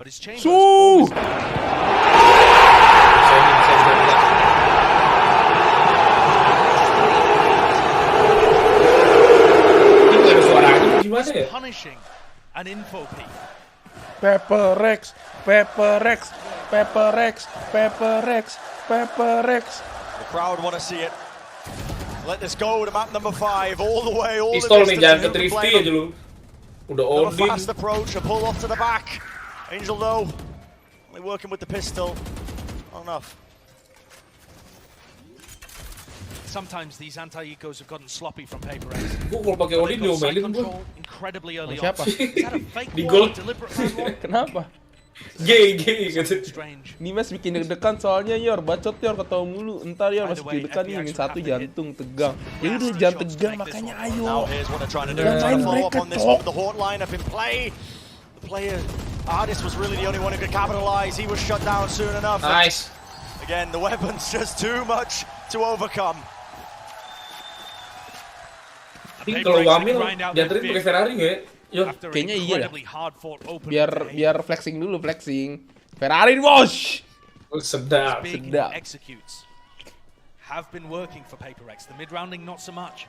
But his chambers punishing an info peak. PAPRX. The crowd want to see it. Let this go to map number 5 all the way, all the distance. Jangan ke drifty aja lu. Udah on fast approach, a pull off to the back. Angel though, only working with the pistol, not enough. Sometimes these anti-ecos have gotten sloppy from PAPRX. Gua kalau pakai Oli diomelin gua. Incredibly early Siapa? Di gold. Kenapa? Gay gitu. Nimas bikin deg-degan soalnya Yor, bacot Yor, ketau mulu. Entar Yor masih deg-degan nih, ini satu jantung tegang. Ya udah jangan tegang, makanya ayo. Jangan main mereka cok. The player, Ardis was really the only one who could capitalize. He was shut down soon enough. Nice. Again, the weapon's just too much to overcome. Ini kalau Wamil dianterin pakai Ferrari nggak ya? Kayaknya iya dah. Biar flexing dulu, flexing. Ferrari bos. Sedap. Have been working for PAPRX. The mid rounding not so much.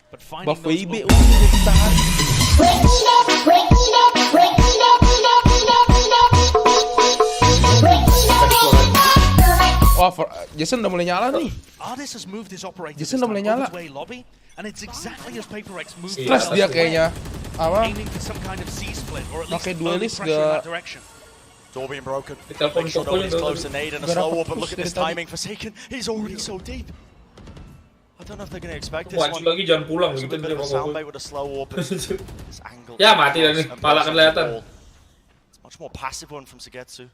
But finding Buff WIB Wah, Jason udah mulai nyala nih. Jason udah mulai nyala. Stress dia kayaknya. Apa? Pakai duelist gak? Door being broken. Make sure nobody's close to nade and a slow up, but look at this timing. Forsaken, he's already so deep. I don't know if they're going to expect this one. Lagi jangan pulang gitu dia with a slow warp. Ya mati dah nih, malah kelihatan. It's much more passive one from Sugetsu.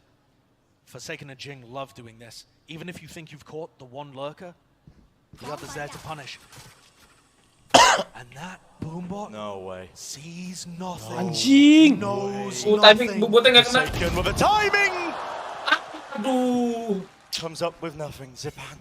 Forsaken and Jing love doing this. Even if you think you've caught the one lurker, the other's there to punish. And that Boombot sees nothing. Anjing. Knows Timing Boombotnya nggak kena. Forsaken with a timing. Aduh. Comes up with nothing. Zipan.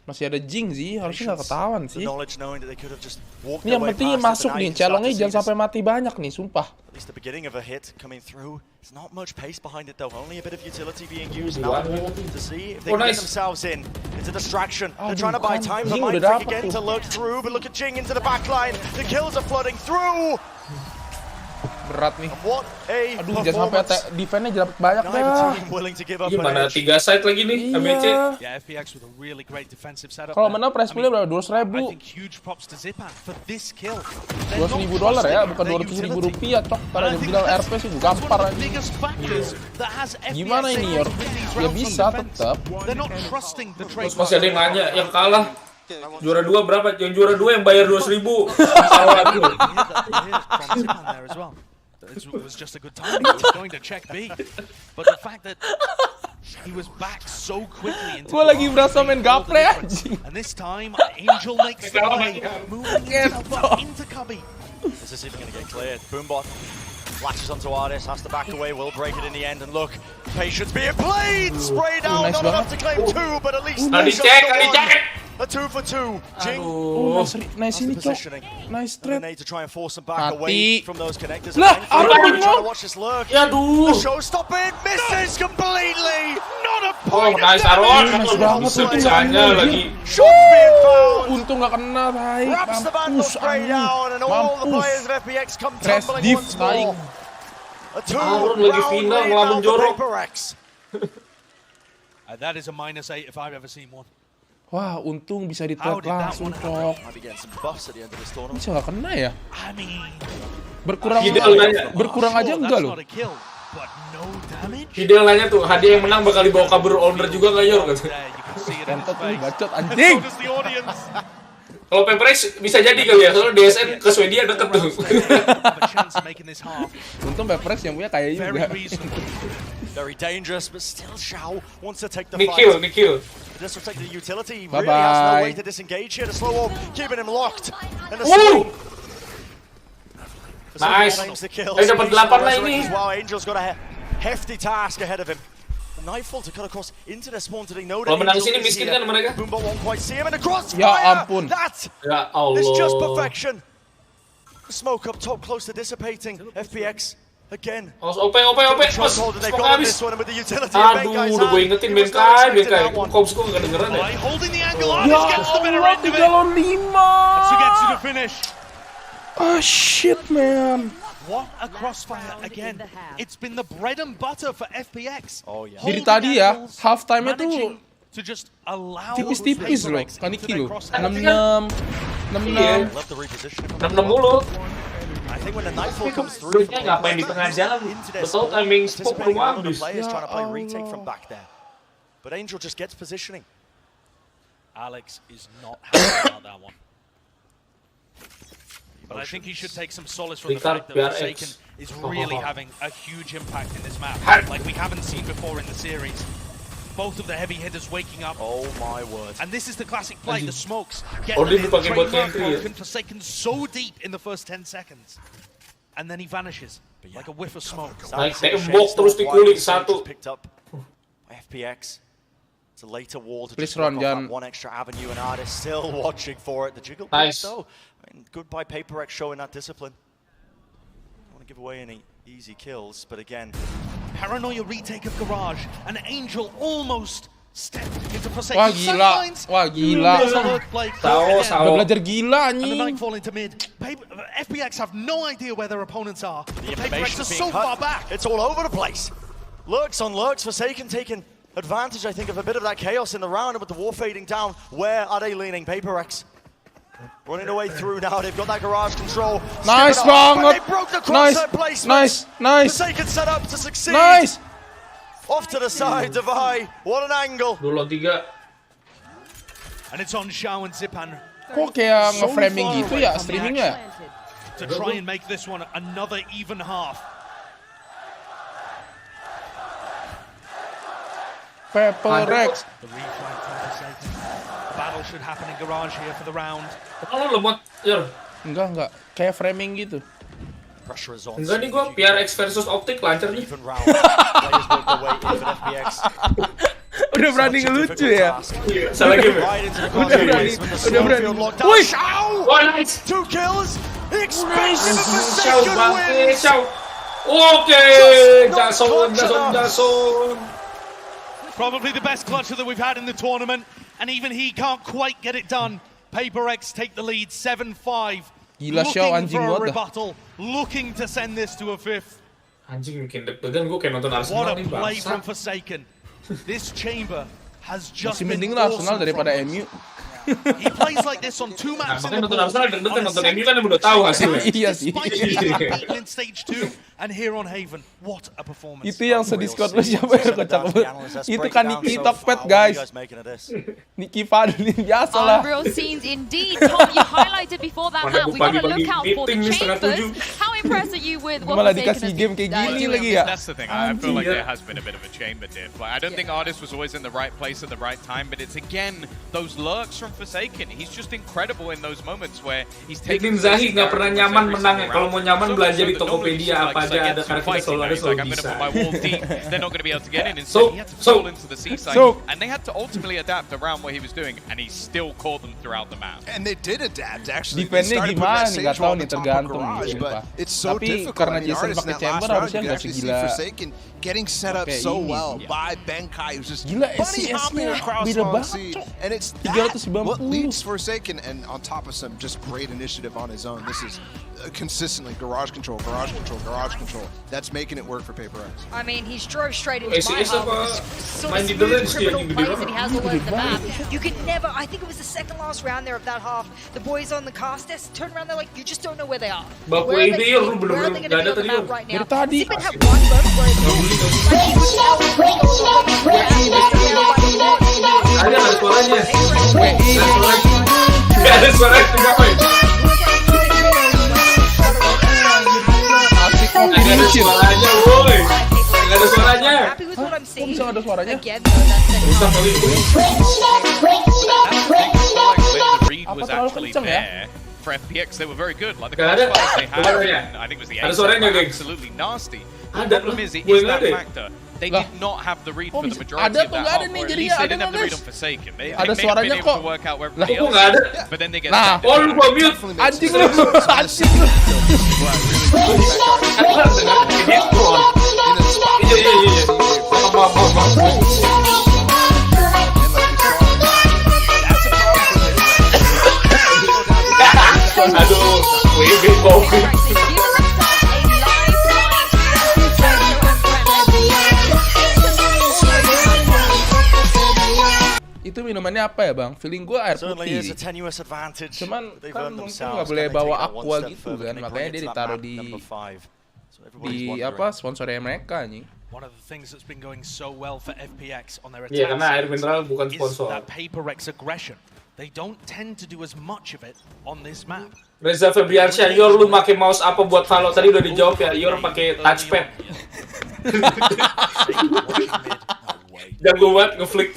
Masih ada Jing sih, harusnya nggak ketahuan sih. Ini yang penting masuk nih, celongnya jangan sampai mati banyak nih, sumpah. At least the beginning of a hit coming through. It's not much pace behind it though. Only a bit of utility being used now to see if they can get themselves in. It's a distraction. They're trying to buy time for Mind Freak again to lurk through, but look at Jing into the back line. The kills are flooding through. Berat nih. Aduh, jangan sampai defense-nya dapat banyak dah. Gimana 3 side lagi nih, AMD? Kalau menang prize pool-nya berapa? 200.000. $200.000 ya, bukan 200.000 rupiah, cok. Karena dia bilang RP sih, gue gampar aja. Gimana ini, Yor? Ya bisa tetap. Terus masih ada yang nanya, yang kalah juara 2 berapa? Yang juara 2 yang bayar 200.000. Salah aku. It was just a good time. He was going to check B, but the fact that he was back so quickly into Gue lagi berasa main gaple anjing. And this time, Angel makes the play, moving into cubby. Is this even going to get cleared? Boombot latches onto Artis, has to back away, will break it in the end, and look, patience being played! Spray down, not enough to claim 2, but at least a 2 for 2. Jing. Nice ini, cok. Nice trade. To try and force them back away from those connectors. Lah, trying to watch this lurk. Ya aduh. The show stop it, misses completely. Not a Oh, point. nice Arwan. Bisa-bisanya lagi. Shots being found. Untung nggak kena, tai. Wraps the vandal spray down, and all the players of FPX come tumbling once more. A 2 lagi final ngelamun jorok. That is a -8 if I've ever seen one. Wah, untung bisa di-trade langsung, cok. Bisa nggak kena ya? Berkurang aja enggak loh. Fidel nanya tuh, hadiah yang menang bakal dibawa kabur owner juga nggak, Yor? Kentot tuh, bacot anjing. Kalau PAPRX bisa jadi kali ya, soalnya DSN ke Swedia deket tuh. Untung PAPRX yang punya kayak juga. Very dangerous, but still Xiao wants to take the fight. Nikhil. Just protect the utility. He really has no way to disengage here. The slow orb keeping him locked. And the slow. Nice. Dapat 8 lah ini. Wow, Angel's got a hefty task ahead of him. The Nightfall to cut across into their spawn today. No, kalau menang sini miskin kan mereka. Boombot won't quite see him in the crossfire. Ya ampun. That is just perfection. The smoke up top, close to dissipating. FPX. Again. OP. Mas, smoke habis. Aduh, udah gue ingetin Benkai. Kops gue gak dengeran ya. Ya Allah, 3 lawan 5. Ah, shit, man. What a crossfire again. It's been the bread and butter for FPX. Oh yeah. Jadi tadi ya, half time-nya tuh tipis-tipis loh, Kaniki loh. 6-6. 6-6 mulu. I think when the Nightfall comes through, ngapain di tengah jalan? Betul timing smoke doang. Players trying to play retake from back there, but Angel just gets positioning. Alex is not happy about that one. But I think he should take some solace from the fact that Forsaken is really having a huge impact in this map, like we haven't seen before in the series. Both of the heavy hitters waking up. Oh my word. And this is the classic play, the smokes. Get the trademark broken, Forsaken so deep in the first 10 seconds. And then he vanishes, like a whiff of smoke. Nice, tembok terus dikulik satu. Picked up by FPX. It's a later wall to just block off one extra avenue, and Artist still watching for it. The jiggle though. I mean, good by PAPRX showing that discipline. Don't want to give away any easy kills, but again, paranoia retake of Garage, and Angel almost stepped into Forsaken. Wah gila, wah gila. Udah belajar gila And the anjing. Nightfall into mid. FPX have no idea where their opponents are. The PAPRX are so far back. It's all over the place. Lurks on lurks. Forsaken taking advantage, I think, of a bit of that chaos in the round, and with the war fading down, where are they leaning? PAPRX running away through now. They've got that garage control. Nice banget. Nice. Forsaken set up to succeed. Nice. Off to the side, Zowie. What an angle. 2-3. And it's on Xiao and Zipan. Kok kayak nge-framing gitu ya streamingnya? To try and make this one another even half. PAPRX. The reflag from Forsaken. Battle should happen in garage here for the round. Kalau lemot, ya. Enggak. Kayak framing gitu. Enggak nih gua PRX versus Optic lancar nih. Udah berani ngelucu ya? Salah game. Udah berani. Wih! Oh, nice. 2 kills. Nice. Oke, Jason. Probably the best clutcher that we've had in the tournament, and even he can't quite get it done. PaperX take the lead 7-5. Gila show anjing for a banget. rebuttal, looking to send this to a fifth. Anjing bikin deg-degan gue kayak nonton Arsenal What a nih, play bangsa. from Forsaken. This chamber has just Masih been mending lah awesome Arsenal daripada from MU. He plays like this on 2 maps in Makanya the nonton board. Arsenal deg-degan, nonton MU kan udah tahu hasilnya. Iya sih. Despite being beaten in stage 2, and here on Haven, what a performance. Itu yang sediscord lu siapa ya kocak banget. Itu kan Niki Tokped guys. Niki Fadlin biasa lah. Unreal scenes indeed. Tom, you highlighted before that map. We gotta look out for the chambers. How impressed are you with what Malah Forsaken dikasih game kayak gini lagi ya. That's the thing. I feel like there has been a bit of a chamber diff. Like, I don't think Artist was always in the right place at the right time, but it's again those lurks from Forsaken. He's just incredible in those moments where he's taking. Bikin Zahi nggak pernah nyaman menang ya. Kalau mau nyaman belanja di Tokopedia apa aja ada karena kita selalu ada selalu bisa. They're not going to be able to get in. Instead, he had to fall into the seaside, and they had to ultimately adapt around what he was doing, and he still caught them throughout the map. And they did adapt actually. Defense-nya gimana nih? Gak tau nih, tergantung nih. Tapi karena Jason pakai chamber harusnya nggak segila. Getting set up so well by Benkai, who's just Gila, bunny hopping SCS-nya across beda long banget, sea, Cok. and it's 390. what leads Forsaken, and on top of some just great initiative on his own. This is consistently garage control. That's making it work for PaperX. I mean, he drove straight into my SCS hub. apa Sort main of di Berlin smooth sih yang criminal plays di that he has all over the map. You could never. I think it was the second last round there of that half. The boys on the cast desk turn around. They're like, you just don't know where they are. Baku Where are ini they ya going to bener-bener be nggak ada on the tadi. map right now? Dari tadi. Zippin had one moment where it looked like he would tell Ada suaranya. Nggak ada suaranya juga, Boy. Asik kopi Nggak ada dingin. suaranya, boy. Nggak ada suaranya. happy with what I'm Kok seeing. bisa nggak ada suaranya? Again, though, that's the Rusak kali ini. The read Apa was terlalu actually kenceng ya? there. For FPX, they were very good. Like the Nggak ada. first fight they had, Suaranya. I think it was the Ada A suaranya, were gengs. absolutely nasty. The Ada, problem is, it gue is nggak that ada. factor. They Lah. did not have the read Kok for the bisa? majority Ada of tuh that nggak ada half, nih, or at jadinya least they ada didn't have the read guys. on Forsaken. They Ada may have been suaranya able to kok. work out where Lah, everybody kok else nggak ada? is, but then they get Nah. stuck. Oh, lu gua mute. Anjing lu, anjing lu. Iya. Aduh, WB kopi. Itu minumannya apa ya bang? Feeling gue air Certainly is a putih. tenuous advantage. Cuman They've kan earned mungkin themselves. nggak boleh Can they bawa take that one aqua step gitu further? kan, Can they makanya bring it dia to that ditaruh map di number 5? So everybody's di wondering. apa sponsornya mereka nih. One of the things that's been going so well for FPX on their Iya, karena air attacks mineral bukan is sponsor. that PaperX aggression. They don't tend to do as much of it on this map. Reza Febriansyah, Yor, lu pakai mouse apa buat Valo? Tadi udah dijawab ya, Yor pakai touchpad. Jago banget ngeflick.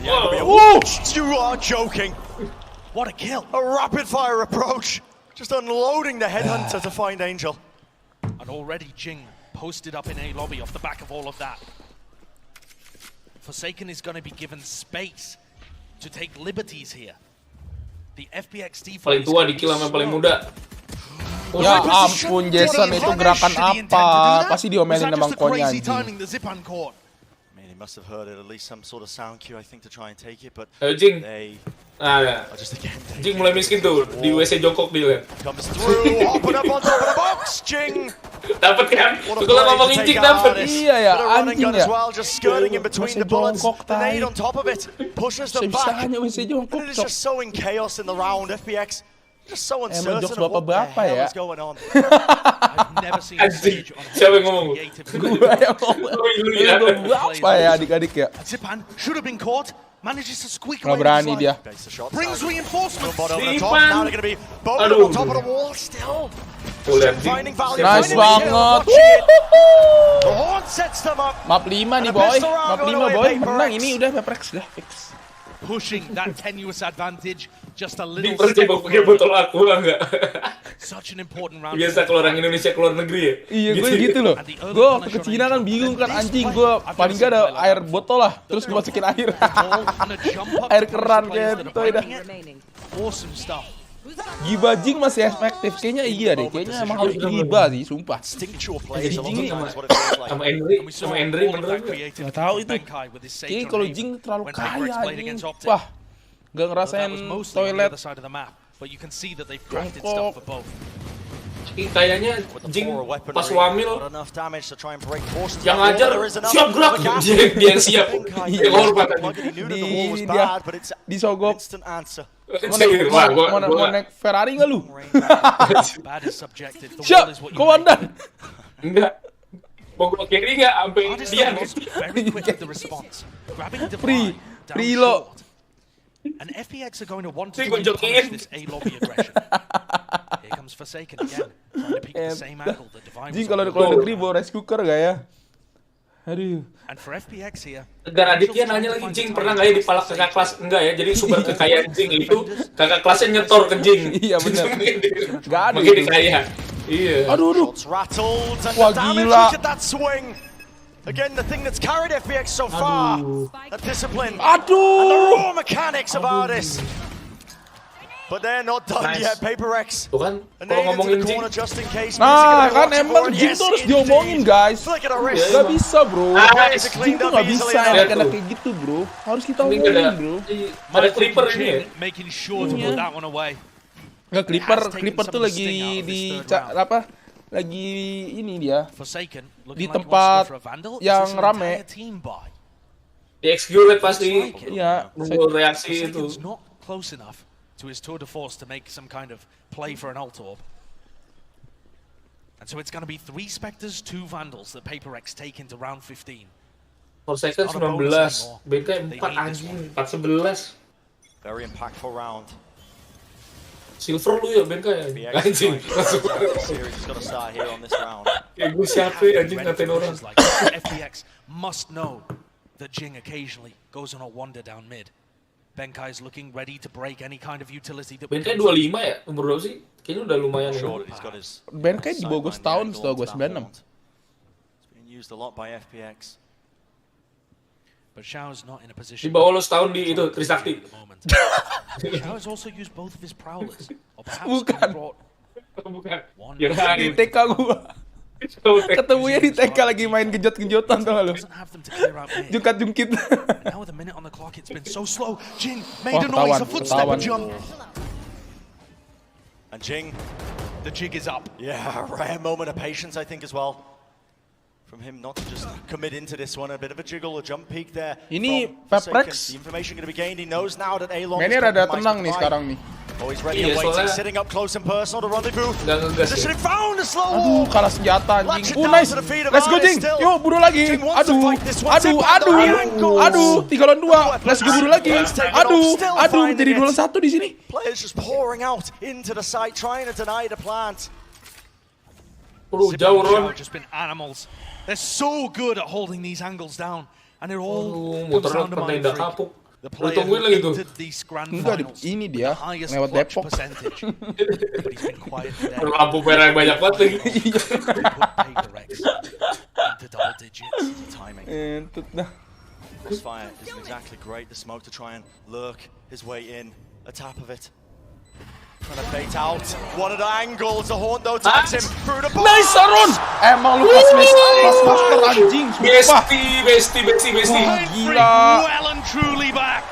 Whoa! You are joking. What a kill! A rapid fire approach. Just unloading the headhunter to find Angel. And already Jing posted up in A lobby off the back of all of that. Forsaken is going to be given space to take liberties here. The FPX Paling tua di kill sama paling muda. Ya ampun, Jason itu gerakan apa? Pasti diomelin sama Konya anjing. He must have heard it, at least some sort of sound cue, I think, to try and take it, but Jing. they Nah, are just again. Jing mulai miskin tuh di WC jongkok dia. Comes through, open up on top of the box, Jing. Dapat kan? What a Tuh kalau play ngomong to Jing take dapat. out. Iya ya, But a running anjing gun ya. as well, just skirting in between WC the bullets. jongkok, The nade tai. on top of it pushes them back. Sebisanya WC jongkok, And it is Cok. just so in chaos in the round. FPX just so Emang uncertain jokes of what the bapak-bapak hell ya. is going on. I've never seen a stage on Siapa yang ngomong? Gue yang ngomong. Apa ya adik-adik ya? Zipan should have been caught. Manages to squeak Nggak away berani with his dia. life. Base the shot. Brings reinforcements. Bombard over the Zipan. top. Now they're going to be bombed Aduh. on top of the wall still. Tuh lihat Jing. Finding value. Nice finding the kill, banget. watching it. The horn sets them up. Map 5 nih boy, map 5 boy, menang ini udah PaperX udah fix. pushing that tenuous advantage just a little Di step pakai botol aqua enggak? Such an important round. Biasa kalau orang Indonesia keluar negeri ya. Iya, gue gitu loh. Gue waktu ke Cina kan bingung kan anjing, gue paling gak ada air botol lah, terus gue masukin air. Air keran kayak itu udah. Awesome stuff. Giba Jing masih efektif, kayaknya iya deh, kayaknya emang harus giba sih, sumpah. Jing sama Endri beneran nggak tahu itu. Kayaknya kalau Jing terlalu kaya anjing, wah, nggak ngerasain toilet. Kayaknya Jing pas wamil yang ajar siap gerak dia yang siap hormat disogok. Mau naik Ferrari nggak lu? Siap, komandan. Enggak. Mau gua kiri nggak sampai dia. Free lo. And FPX are going to want to punish this A lobby aggression. Here comes Forsaken again, trying to peek at the same angle that Divine was. Jing kalau di luar negeri bawa rice cooker gak ya? Aduh. And for FPX here. Gara Aditya nanya lagi, Jing pernah nggak ya dipalak kakak kelas? Enggak ya, jadi sumber kekayaan Jing itu kakak kelasnya nyetor ke Jing. Iya benar. Gak ada. Makanya kaya. Iya. Aduh. Wah gila. Again, the thing that's carried FPX so far, that discipline, Aduh. and the raw mechanics of this. But they're not done yet, PAPRX. Tuh kan, kalau ngomongin Jing. Nah, kan emang Jing tuh harus diomongin, guys. Gak bisa, bro. Jing tuh gak bisa enak-enak kayak gitu, bro. Harus kita omongin, bro. Ada Clipper ini ya? Making sure to put that one away. Nggak, Clipper tuh lagi di apa? Lagi ini dia di tempat yang rame. Di execute pasti. Iya. Nunggu reaksi itu. Not close enough to his tour de force to make some kind of play for an ult orb. And so it's going to be 3 Spectres, 2 Vandals that PAPRX take into round 15. Forsaken 19, BK 4 anjing, 4-11. Very impactful round. Silver lu ya BK ya? Anjing. Kayak gue siapa ya anjing ngatain orang. FPX must know that Jing occasionally goes on a wander down mid. Benkai is looking ready to break any kind of utility that Benkai 25 ya? Umur berapa sih? Kayaknya udah lumayan. Benkai di bawah gue setahun, setahu gue 96. Used a lot by FPX. But Xiao's not in a position. Di bawah lo setahun di itu Trisakti. Xiao's also used both of his prowlers. Or perhaps Bukan. Di TK gua. Ketemunya di TK lagi main genjot-genjotan tuh lo. Jungkat-jungkit. Now with a minute on the clock, it's been so slow. Jing made a noise, a footstep, a jump. And Jing, the jig is up. Yeah, a rare moment of patience, I think, as well. From him not to just commit into this one, a bit of a jiggle, a jump peak there. Ini PAPRX. The information going to be gained. He knows now that A-Long mainnya rada tenang nih sekarang nih. Oh, he's ready and waiting, sitting up close and personal to rendezvous. Positioning found a slow. Aduh, kalah senjata anjing. Nice. Let's go Jing. Yuk, buru lagi. Aduh, 3 lawan 2. Let's go buru lagi. Aduh, jadi 2 lawan 1 di sini. Players just pouring out into the site, trying to deny the plant. Jauh Ron. Just been animals. They're so good at holding these angles down, and it all comes down to mind freak. The player who entered these grand finals ini dia highest lewat clutch Depok. percentage. But he's been quiet today. Lampu merah banyak banget lagi. PAPRX into double digits. Timing. Crossfire isn't exactly great. The smoke to try and lurk his way in. A tap of it. Trying to bait out one of the angles. The horn though taps him through the box. Nice Aron. Emang lu pas master anjing. Besti. Gila. Well and truly back.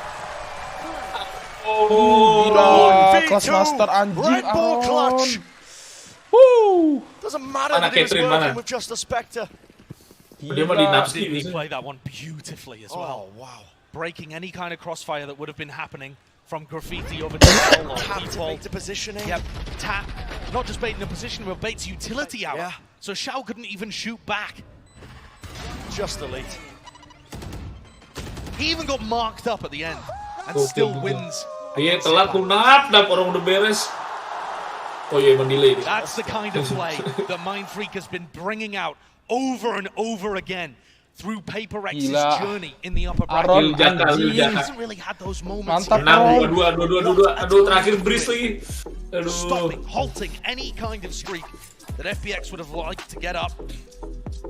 Gila. Kelas master anjing. Red Bull clutch. Woo. Doesn't matter that he was working with just a Spectre. Dia mah di Napsi. He played that one beautifully as well. Oh wow. Breaking any kind of crossfire that would have been happening. From graffiti over to L or Tap to positioning. Yep, tap. Not just baiting the position, but baits utility out. Yeah. So Xiao couldn't even shoot back. Just elite. He even got marked up at the end and still wins. Iya, telat lunap, orang udah beres. Oh iya, emang delay. That's the kind of play that Mind Freak has been bringing out over and over again. through PAPRX's journey in the upper bracket. Aron, He hasn't really had those moments. Aduh, terakhir breeze lagi. Aduh. Stopping, halting any kind of streak that FPX would have liked to get up.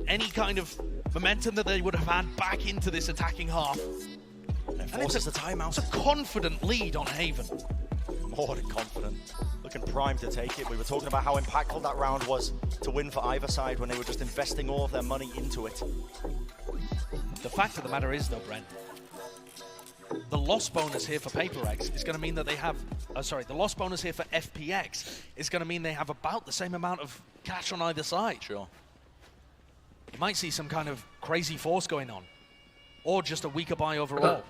Any kind of momentum that they would have had back into this attacking half. And it's a confident lead on Haven. More than confident. Looking primed to take it. We were talking about how impactful that round was to win for either side when they were just investing all of their money into it. The fact of the matter is, though, Brent, the loss bonus here for PAPRX is going to mean that they have... the loss bonus here for FPX is going to mean they have about the same amount of cash on either side. Sure. You might see some kind of crazy force going on. Or just a weaker buy overall.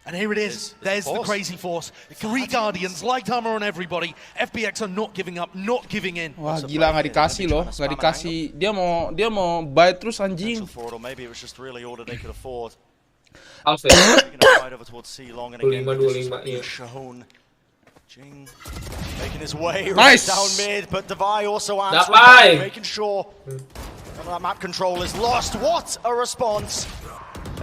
And here it is. There's the crazy force. 3 Guardians, light armor on everybody. FPX are not giving up, not giving in. Wah, gila, nggak dikasih loh. Nggak dikasih. Dia mau buy terus anjing. Maybe it was just really all that they could afford. House ya. 25-25 iya. Jing making his way right down mid, but Davai also answering, making sure that map control is lost. What a response!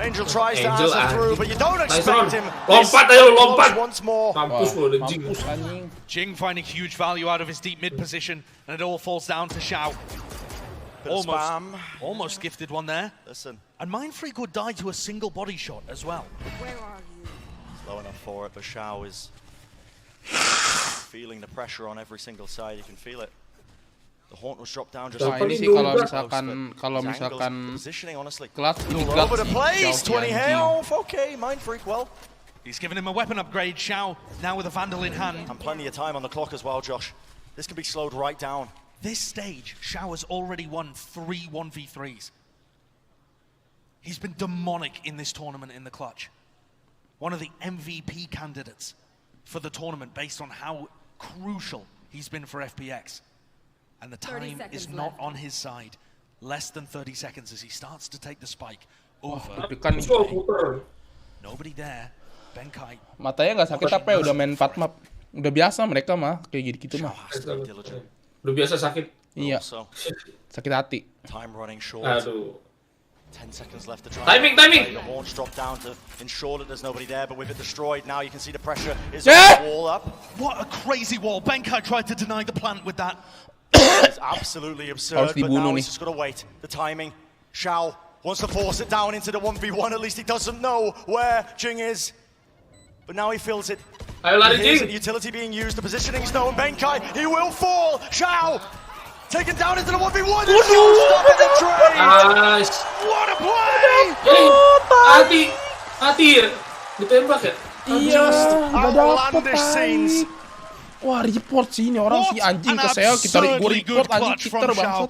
Angel tries to answer through, but you don't expect him. Lompat ayo, lompat. Once more. Mampus lo, Jing. Jing finding huge value out of his deep mid position, and it all falls down to Xiao. Almost gifted one there. Listen. And Mindfreak would die to a single body shot as well. Where are you? Slow enough for it, but Xiao is feeling the pressure on every single side. You can feel it. The Haunt was dropped down just ini sih kalau misalkan clutch all over the place. 20 health. Okay, Mindfreak, well. He's given him a weapon upgrade. Xiao now with a Vandal in hand. And plenty of time on the clock as well, Josh. This can be slowed right down. This stage, Xiao has already won 3 1v3s. He's been demonic in this tournament in the clutch. One of the MVP candidates for the tournament based on how crucial he's been for FPX. And the time is not on his side. Less than 30 seconds as he starts to take the spike over. Nobody there. Benkai. Matanya nggak sakit apa ya? Udah main 4 map. Udah biasa mereka mah kayak gitu mah. Udah biasa sakit. Iya. Sakit hati. Time running short. Aduh. 10 seconds left to try. Timing. The horns drop down to ensure that there's nobody there, but with it destroyed, now you can see the pressure is on the wall up. What a crazy wall. Benkai tried to deny the plant with that. It's absolutely absurd, but now he's just got to wait. The timing. Xiao wants to force it down into the 1v1. At least he doesn't know where Jing is. But now he feels it. Here's the utility being used. The positioning's known. Benkai, he will fall. Xiao taken down into the 1v1. Nice. What a play! Hati ya. Ditembak ya? Just outlandish scenes. Wah, report sih ini orang si anjing ke saya kita report anjing cheater banget.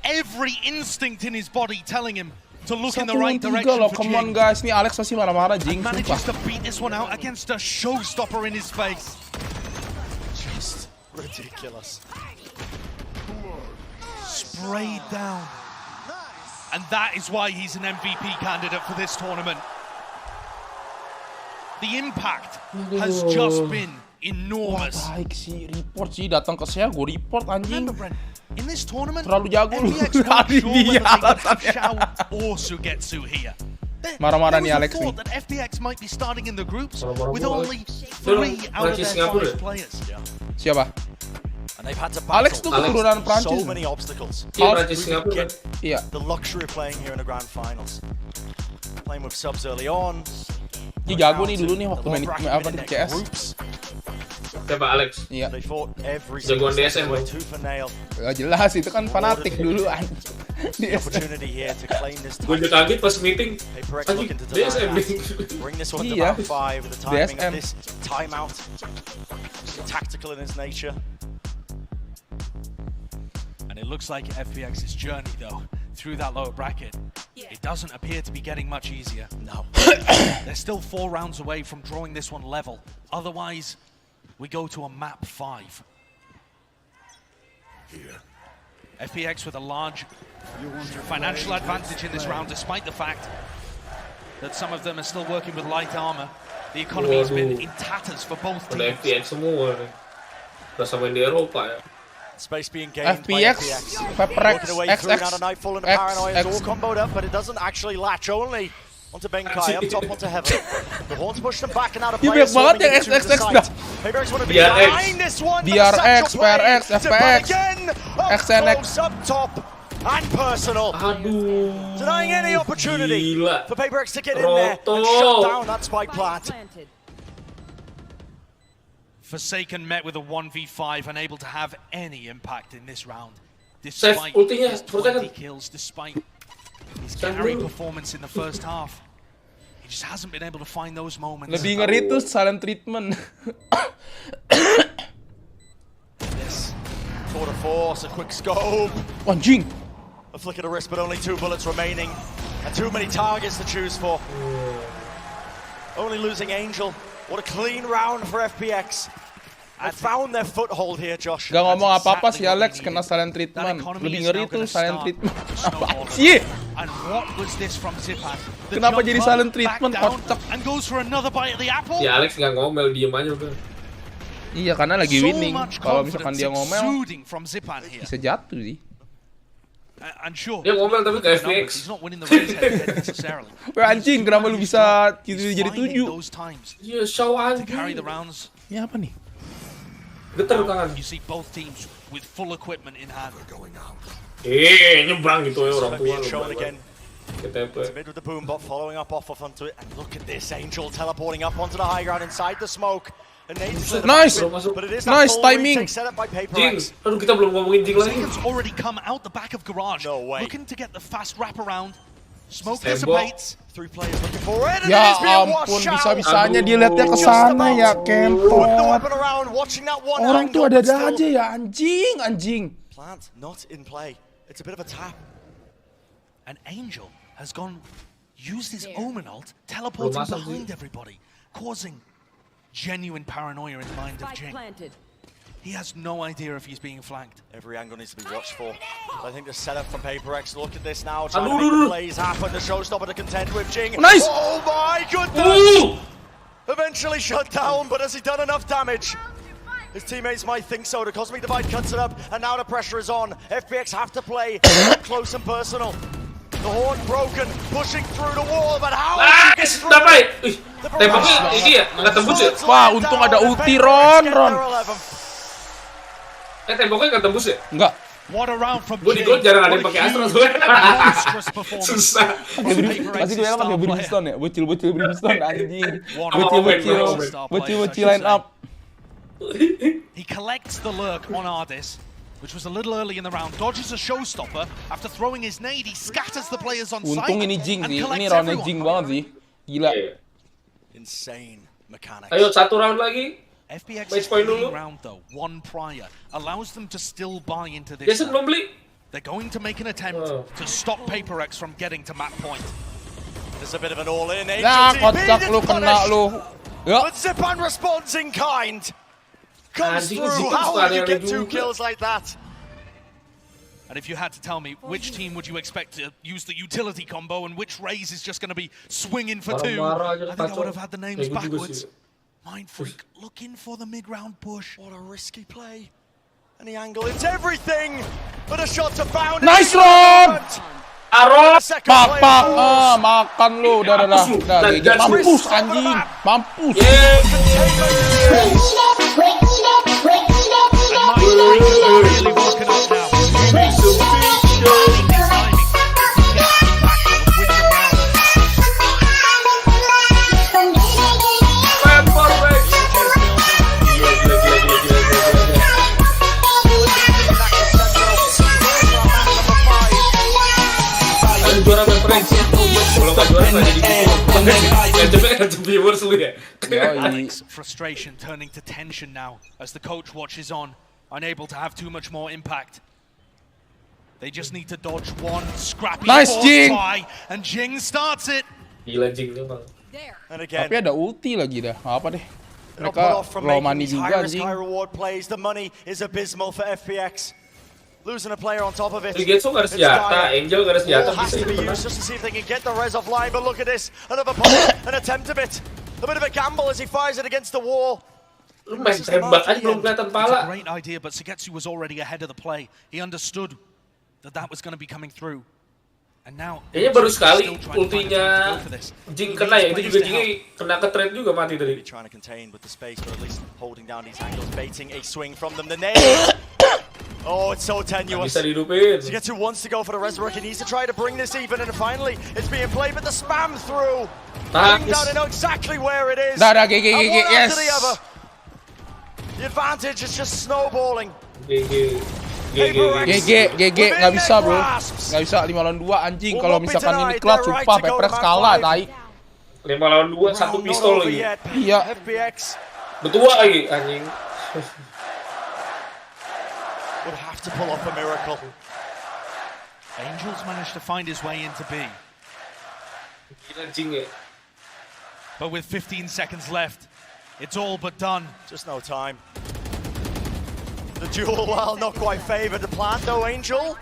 Every instinct in his body telling him to look in the right direction loh, for come on guys, nih Alex masih marah-marah Jing. Manages to beat this one out against a showstopper in his face. Just ridiculous. Sprayed down. And that is why he's an MVP candidate for this tournament. The impact has just been enormous. Wah, baik sih, report sih datang ke saya, gue report anjing. In this tournament, terlalu jago lu. Hari dia alasannya. Or Sugetsu here. Marah-marah nih Alex nih. That FPX might be starting in the groups with only 3 out of their 5 players. Siapa? Alex tuh keturunan Prancis. So many obstacles. Iya. The luxury of playing here in the grand finals. Playing with subs early on. Dia jago nih dulu nih waktu main apa di CS. Siapa Alex? Iya. Jagoan DSM boy. Gak jelas itu kan fanatik dulu Gue udah kaget pas meeting. DSM nih. Iya. DSM. Tactical in its nature. And it looks like FPX's journey though through that lower bracket, it doesn't appear to be getting much easier. No. They're still 4 rounds away from drawing this one level. Otherwise, we go to a map 5. FPX with a large financial advantage in this round, despite the fact that some of them are still working with light armor. The economy's been in tatters for both teams. FPX semua nih. Udah sampai di Eropa ya. Space being gained FPX, by FPX, working away through now to Nightfall and the Paranoia is all comboed up, but it doesn't actually latch only onto Benkai, up top onto Heaven. The Horns push them back and out of play. Banget yang XXX dah. PAPRX want to be behind this one. DRX, PRX, FPX, XNX. Up top and personal. Denying any opportunity for PAPRX to get in there and shut down that spike plant. Forsaken met with a 1v5, unable to have any impact in this round. Despite his 20 kills, despite his carry performance in the first half. He just hasn't been able to find those moments. Lebih ngeri tuh silent treatment. This tour de force, a quick scope. Anjing. A flick of the wrist, but only 2 bullets remaining. And too many targets to choose for. Only losing Angel. What a clean round for FPX. They found their foothold here, Josh. Gak ngomong apa-apa si Alex kena silent treatment. Lebih ngeri tuh silent treatment. Apa sih? Kenapa jadi silent treatment? Kocak. Ya Alex nggak ngomel, diem aja udah. Iya, karena lagi winning. Kalau misalkan dia ngomel, bisa jatuh sih. Dia ngomel tapi ke FPX. Wah anjing, kenapa lu bisa jadi 7? Iya, show aja. Ini apa nih? Getar tangan. Nyebrang gitu ya orang tua. It's mid with the boom bot following up off onto it, and look at this Angel teleporting up onto the high ground inside the smoke. Nice, nice timing. Jing, aduh kita belum ngomongin Jing lagi. Already come out the back of garage, looking to get the fast wraparound. Smoke dissipates. 3 players looking for it. Ya ampun, bisa-bisanya dia lihatnya ke sana ya, kempot. Orang tuh ada aja ya, anjing. Plant not in play. It's a bit of a tap. An Angel has gone, used his Omen ult, teleporting behind everybody, causing genuine paranoia in the mind of Jing. He has no idea if he's being flanked. Every angle needs to be watched for. I think the setup from PAPRX, look at this now, trying to make the plays happen. The showstopper to contend with Jing. Nice! Oh my goodness! Eventually shut down, but has he done enough damage? His teammates might think so. The Cosmic Divide cuts it up, and now the pressure is on. FPX have to play up close and personal. The horn broken, pushing through the wall, but how? Dapat. Tembaknya ini ya, nggak tembus ya? Wah, untung ada ulti Ron. Tembaknya nggak tembus ya? Enggak. Gue di gol jarang ada yang pakai Astra soalnya. Susah. Pasti gue pakai Brimstone ya, bocil-bocil Brimstone anjing. Bocil-bocil line up. He collects the lurk on Ardis, which was a little early in the round. Dodges a showstopper after throwing his nade. He scatters the players on site. Untung ini Jing sih, ini roundnya Jing banget sih. Gila. Insane mechanics. Ayo 1 round lagi. FPX is playing round though, 1 prior, allows them to still buy into this. Biasa belum beli. They're going to make an attempt to stop PAPRX from getting to map point. There's a bit of an all-in. Ya, kocak lu kena lu. But Zipan responds in kind. Comes through. How would you get 2 kills like that? And if you had to tell me, which team would you expect to use the utility combo and which Raze is just going to be swinging for 2? I think I would have had the names backwards. Mindfreak looking for the mid-round push. What a risky play. And the angle, it's everything! But a shot to found. Nice Ron! Aron! Papa, makan lu, udah. Mampus anjing, mampus. Alex, frustration turning to tension now as the coach watches on, unable to have too much more impact. They just need to dodge one scrappy try, and Jing starts it. Gila Jing tuh bang. Tapi ada ulti lagi dah, apa deh? Mereka low money juga anjing. Reward plays. The money is abysmal for FPX. Losing a player on top of it. Getsu gak ada senjata, Angel gak ada senjata. Has to be used just to see if they can get the res offline. But look at this, another pump, an attempt of it. A bit of a gamble as he fires it against the wall. Lu main tembak aja belum kelihatan pala. Great idea, but Sugetsu was already ahead of the play. He understood that was going to be coming through. And now kayaknya baru sekali ultinya Jing kena ya, itu juga Jingnya kena ke trade juga mati tadi. Trying to contain with the space, but at least holding down these angles, baiting a swing from them. The nail. Oh, it's so tenuous. Sugetsu wants to go for the resurrect. He needs to try to bring this even, and finally it's being played, but the spam through. Down to know exactly where it is. Yes. The advantage is just snowballing. GG, nggak bisa bro, nggak bisa 5 lawan 2 anjing. Kalau misalkan ini clutch, sumpah PPX kalah, tai. 5 lawan 2, 1 pistol lagi. Iya. Betua lagi, anjing. Would have to pull off a miracle. Angels managed to find his way into B. Gila Jing ya. But with 15 seconds left, it's all but done. Just no time. The duel, well, not quite favored. The plant, though, Angel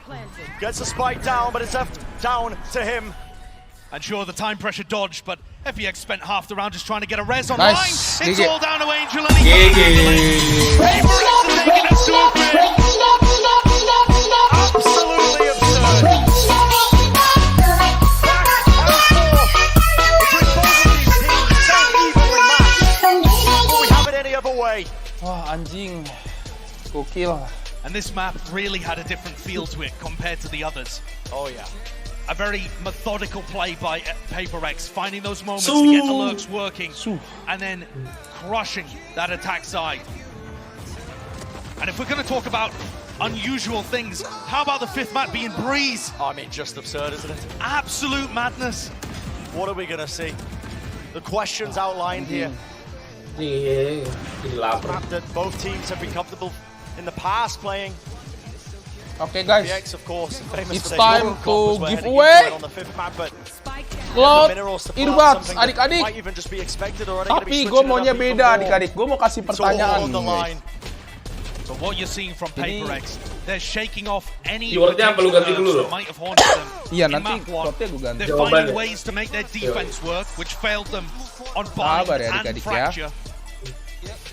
gets the spike down, but it's left down to him. And sure, the time pressure dodged, but FPX spent half the round just trying to get a res online. Nice. It's all down to Angel, and he got it. Absolutely absurd. We have it any other way. Wah, anjing. Gokil. And this map really had a different feel to it compared to the others. Oh yeah. A very methodical play by PAPRX, finding those moments to get the lurks working, and then crushing that attack side. And if we're going to talk about unusual things, how about the 5th map being Breeze? I mean, just absurd, isn't it? Absolute madness. What are we going to see? The questions outlined here. Map that both teams have been comfortable in the past playing. Okay guys, FPX, of course, it's time to give away Cloud earbuds adik-adik. Tapi gue maunya beda adik-adik, gue mau kasih pertanyaan nih. So what you're seeing from PAPRX, they're shaking off any keywordnya perlu ganti dulu loh. might have haunted them. Iya, nanti keywordnya gue ganti. They're finding ways to make their defense work, which failed them on bind and fracture.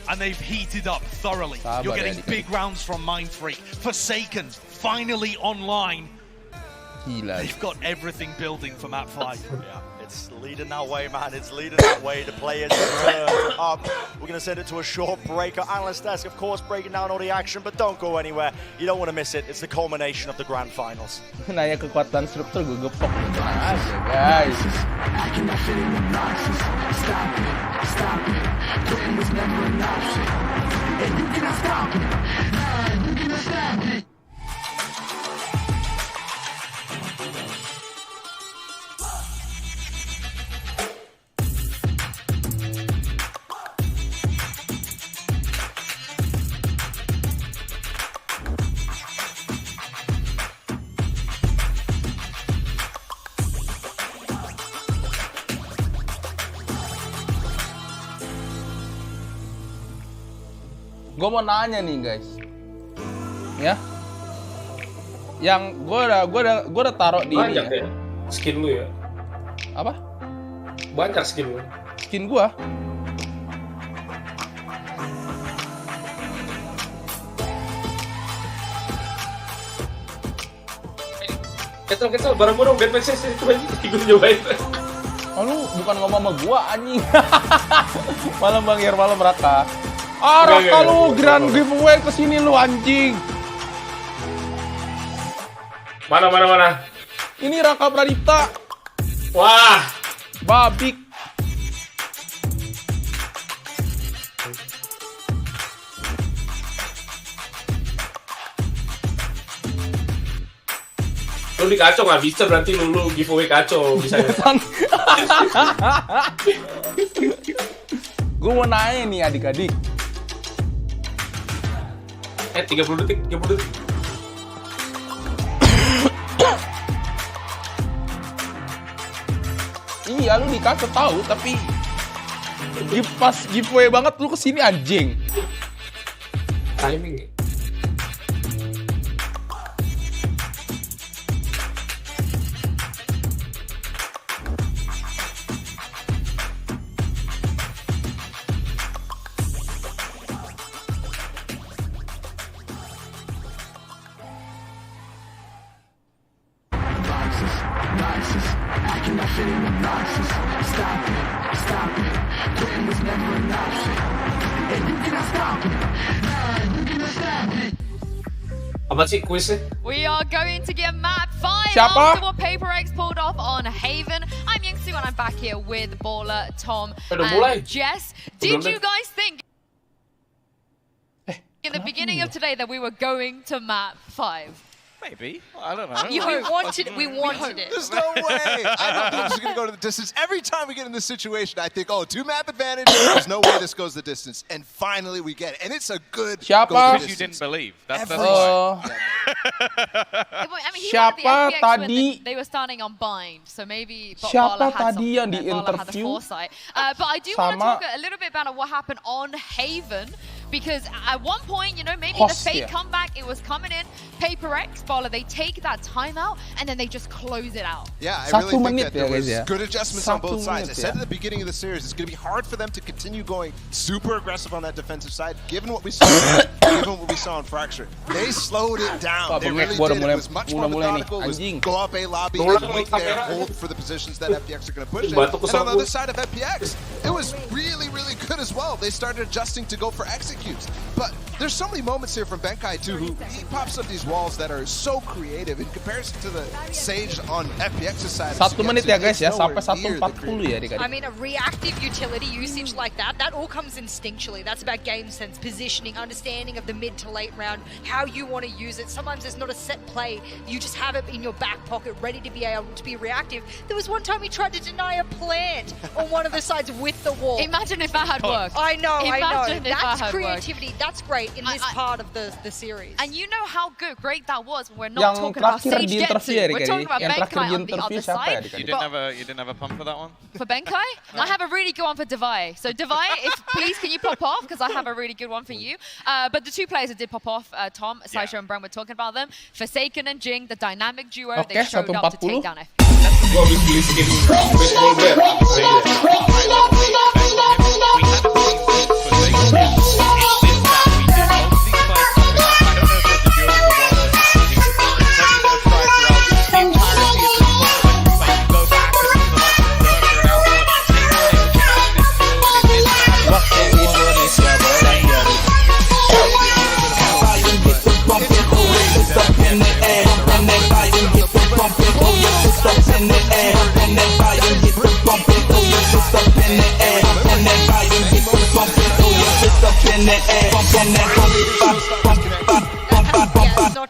And they've heated up thoroughly. You're getting big rounds from Mindfreak. Forsaken, finally online. Gila. They've got everything building for map 5. Yeah, it's leading that way, man. It's leading that way. The players turn up. We're going to send it to a short break. Our analyst desk, of course, breaking down all the action, but don't go anywhere. You don't want to miss it. It's the culmination of the grand finals. Nanya kekuatan struktur gue gepok. Guys. Stop it. Quitting was never an option. And you cannot stop it. Nah, you cannot stop it. Gue mau nanya nih guys, ya, yang gue udah taruh di banyak ini ya. Skin lu ya? Apa? Banyak skin lu. Skin gue. Kesel barang gue dong, Grandmax itu aja ikut nyobain. Oh lu bukan ngomong sama gue anjing. Malam Bang Ir, malam Raka. Raka lu grand giveaway kesini lu anjing. Mana? Ini Raka Pradipta. Wah, babik. lu dikacau nggak bisa berarti lu giveaway kacau bisa. Gue mau nanya nih adik-adik. 30 detik. Iya lu dikasih tahu tapi pas giveaway banget lu kesini anjing. Timing. Quitting was never an option. And you cannot stop it. Nah, you cannot stop it. Apa sih kuisnya? We are going to get map 5 Siapa? after what PAPRX pulled off on Haven. I'm Yingsu and I'm back here with Baller, Tom, and Jess. Did you guys think in the beginning of today that we were going to map 5? Maybe. I don't know. We wanted it. There's no way. I don't think this is going to go to the distance. Every time we get in this situation, I think, oh, 2 map advantage. There's no way this goes the distance. And finally we get it. And it's a good Because you didn't believe. That's why. I mean, he wanted the FPX when they were starting on bind, so maybe Bala had the foresight. But I do want to talk a little bit about what happened on Haven. Because at one point, you know, maybe the fake comeback, it was coming in. PAPRX, Bala, they take that timeout and then they just close it out. Yeah, I really think that there was good adjustments on both sides. I said at the beginning of the series, it's going to be hard for them to continue going super aggressive on that defensive side, given what we saw, on Fracture. They slowed it down. They really did. It was much more methodical. It was go up A lobby and wait there, hold for the positions that FPX are going to push in. And on the other side of FPX, it was really, really good as well. They started adjusting to go for executes. But there's so many moments here from Benkai too, who he pops up these walls that are so creative in comparison to the Sage on FPX's side. 1 menit ya guys ya, sampai 1:40 ya dikali. I mean, a reactive utility usage like that all comes instinctually. That's about game sense, positioning, understanding of the mid to late round, how you want to use it. Sometimes there's not a set play. You just have it in your back pocket, ready to be able to be reactive. There was one time he tried to deny a plant on one of the sides with the wall. Imagine if that had worked. I know, Imagine if That's that had creativity. worked. That's great in this part of the series. And you know how great that was when we're not talking about Sage Jetsu. We're talking about Benkai on the other side. You didn't have a pump for that one? For Benkai? I have a really good one for Zowie. So Zowie, please can you pop off? Because I have a really good one for you. But the 2 players that did pop off, Tom, Saisho and Bram, we're talking about them. Forsaken and Jing, the dynamic duo, they showed up to take down FPX.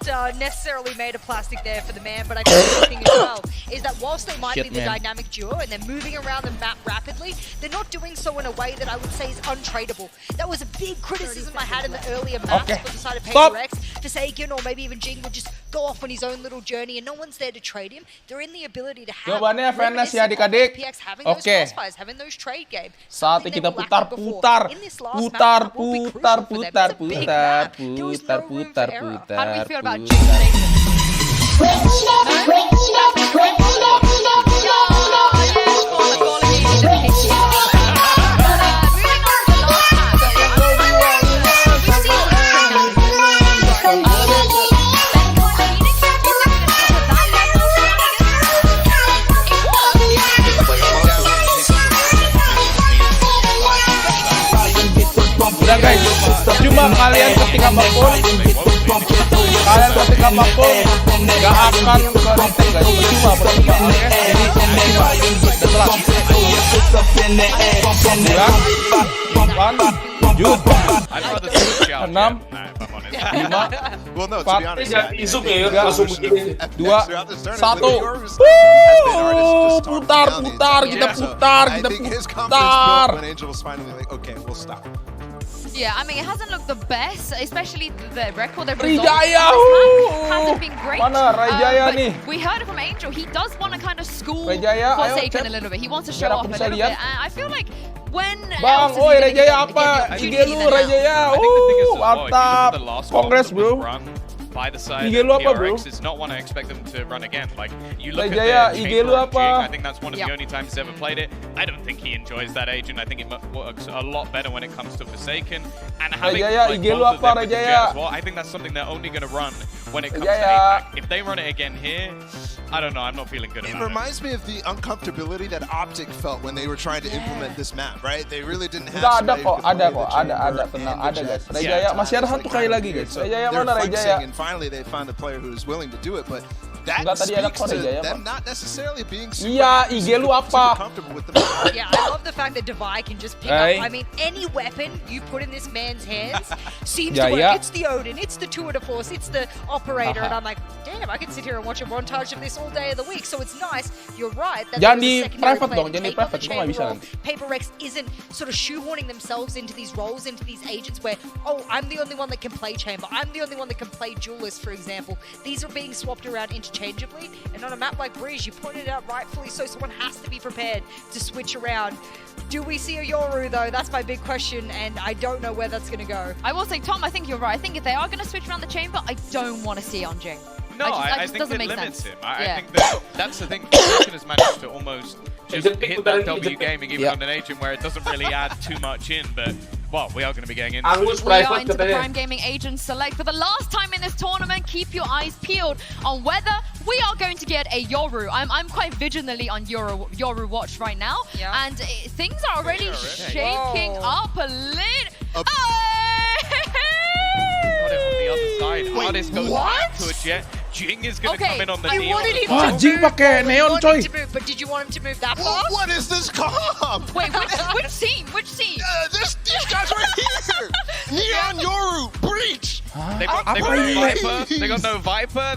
Not necessarily made of plastic there for the man, but I think the thing as well is that whilst they might be the dynamic duo and they're moving around the map rapidly, they're not doing so in a way that I would say is untradeable. That was a big criticism I had in the earlier maps for the side of PAPRX. Forsaken or maybe even Jing would just go off on his own little journey and no one's there to trade him. They're in the ability to have FPX having those crossfires, having those trade games. Saatnya kita putar. How do we feel about Jing Nathan? Udah guys, cuma kalian ketika apapun gak akan ke retake guys, percuma Yeah, I mean, it hasn't looked the best, especially the record they've hasn't been great. But we heard it from Angel. He does want to kind of school Forsaken a little bit. He wants to show off a little bit. And I feel like when Bang, oi Rajaya apa? IG lu Rajaya. Mantap. Congrats, bro. By the side of PRX, it's not one I expect them to run again. Like, you look at the Chamber of Jing, I think that's one of the only times he's ever played it. I don't think he enjoys that agent. I think it works a lot better when it comes to Forsaken. And having like, both of them with the Jet as well, I think that's something they're only going to run when it comes to APAC. If they run it again here, I don't know. I'm not feeling good about it. It reminds me of the uncomfortability that Optic felt when they were trying to implement this map, right? They really didn't have. Ada tenang, ada guys. Rejaya masih ada satu kali lagi guys. Rejaya mana Rejaya? And finally they found a player who is willing to do it, but that speaks to them not necessarily being super IG lu apa? comfortable with the map. Yeah, I love the fact that Devi can just pick up. I mean, any weapon you put in this man's hands seems to work. It's the Odin, it's the Tour de Force, it's the Operator, and I'm like, damn, I can sit here and watch a montage of this all day of the week. So it's nice. You're right. Jangan di private dong, jangan di private. Kok nggak bisa nanti? PaperX isn't sort of shoehorning themselves into these roles, into these agents where, oh, I'm the only one that can play chamber. I'm the only one that can play duelist, for example. These are being swapped around interchangeably, and on a map like Breeze, you pointed it out rightfully so, someone has to be prepared to switch around. Do we see a Yoru though? That's my big question, and I don't know where that's going to go. I will say, Tom, I think you're right. I think if they are going to switch around the chamber, I don't want to see it on Jing. No, I just think doesn't it make limits sense. him. I think that's the thing. Fortune has managed to almost just hit that W gaming even on an agent where it doesn't really add too much in, but well, we are going to be getting into it. We are into the Prime Gaming Agent Select for the last time in this tournament. Keep your eyes peeled on whether we are going to get a Yoru. I'm quite vigilantly on Yoru watch right now, and things are already shaking up a little. Got it on the other side. Hardest goes back to a Jet. Jing is going to come in on the I neon. wanted him to Jing pakai neon coy. But did you want him to move that far? What is this comp? Wait, which scene? Which scene? These guys right here. Neon Yoru, Breach. They got no Viper. They got no Viper.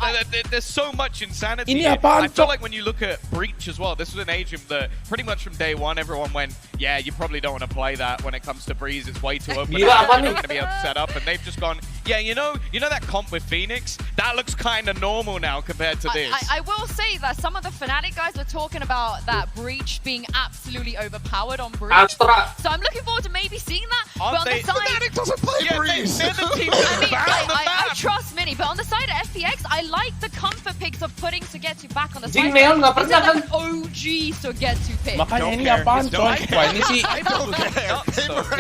There's so much insanity. Ini Here. apaan, I feel like when you look at Breach as well, this was an agent that pretty much from day one, everyone went, yeah, you probably don't want to play that when it comes to Breeze. It's way too open. You're not going to be able to set up. And they've just gone, yeah, you know that comp with Phoenix? That looks kind of normal now compared to this. I will say that some of the Fnatic guys were talking about that Breach being absolutely overpowered on Breach. Astra. So I'm looking forward to maybe seeing that. Aren't but on they? the side, Fnatic doesn't play Breeze. They're the team I trust Mini, but on the side of FPX, I like the comfort picks of putting Sugetsu back on the side. Neon nggak pernah kan? OG Sugetsu pick. Makanya ini apaan coy? Wah ini sih.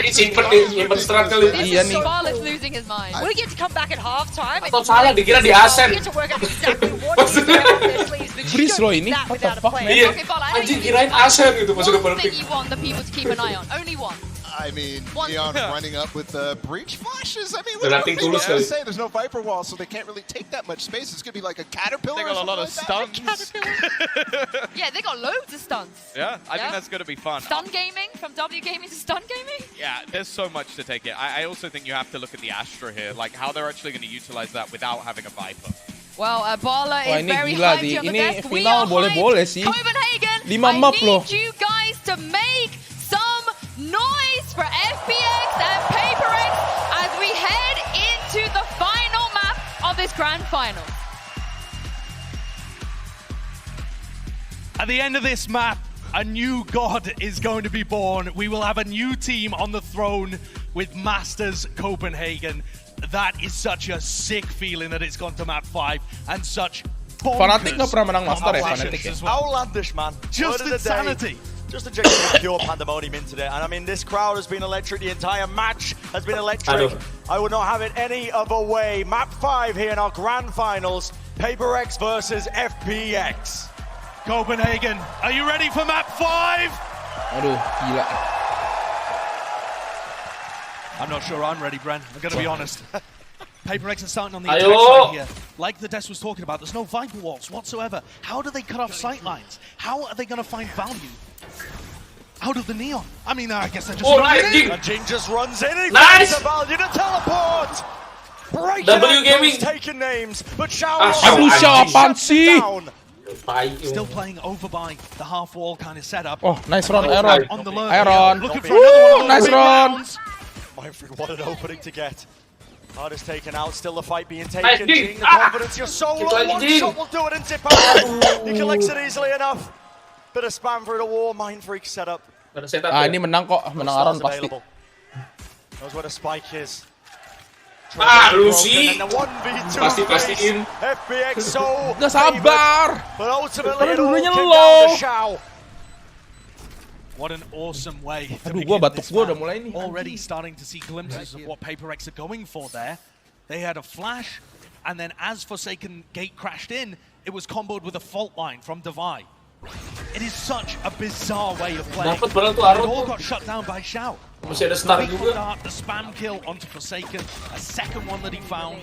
Ini simpen strat kali. Iya nih. Scarlett's losing his mind. We get to come back at halftime. Atau salah dikira di Asen. We get to work out exactly what is going on their sleeves. Breeze loh ini. What the fuck man? Iya. Anjing kirain Asen gitu masuk ke One thing you want the people to keep an eye on. Only one. I mean, Neon running up with breach flashes. I mean, what do you say? There's no Viper wall, so they can't really take that much space. It's going to be like a Caterpillar. They got a lot of stuns. Yeah, they got loads of stuns. Yeah, I think that's going to be fun. Stun gaming, from W gaming to stun gaming? Yeah, there's so much to take it. I also think you have to look at the Astra here, like how they're actually going to utilize that without having a Viper. Well, Bala is very gila, hyped on the ini desk. final boleh-boleh sih. Copenhagen, 5 map loh. I need you guys to make some noise for FPX and PaperX as we head into the final map of this grand final. At the end of this map, a new god is going to be born. We will have a new team on the throne with Masters Copenhagen. That is such a sick feeling that it's gone to map 5 and such Fnatic nggak pernah menang Master ya, Fnatic ya. Outlandish, man. Just insanity. Just a genuine pure pandemonium into it. And I mean, this crowd has been electric. The entire match has been electric. I would not have it any other way. Map 5 here in our grand finals. PaperX versus FPX. Copenhagen, are you ready for map 5? Aduh, gila. I'm not sure I'm ready, Bren. I'm going to be honest. PaperX is starting on the attack side here. Like the Des was talking about, there's no Viper walls whatsoever. How do they cut off sight lines? How are they going to find value out of the Neon? I mean, I guess they're just... Oh, nice. And Jing just runs in. He finds the value to teleport. W gaming taking names, but Shao apaan sih? Still playing over by the half wall kind of setup. Oh, nice run, Aaron. On the lurk. Aaron. Looking for another one. Nice run. Mindfreak, what an opening to get. Hardest taken out, still the fight being taken. Jing, the confidence, you're so low. One shot will do it and tip out. He collects it easily enough. Bit of spam through the wall, Mindfreak set up. Ini menang kok, menang Aaron pasti. Knows where the spike is. Lucy. Pasti-pastiin. FPX so nggak sabar. But ultimately it all came down to Shao. What an awesome way. Aduh, gua batuk gua udah mulai nih. Already starting to see glimpses of what PaperX are going for there. They had a flash, and then as Forsaken Gate crashed in, it was comboed with a fault line from Devi. It is such a bizarre way of playing. It all got shut down by Xiao. Masih ada star The juga. start, the spam kill onto Forsaken, a second one that he found.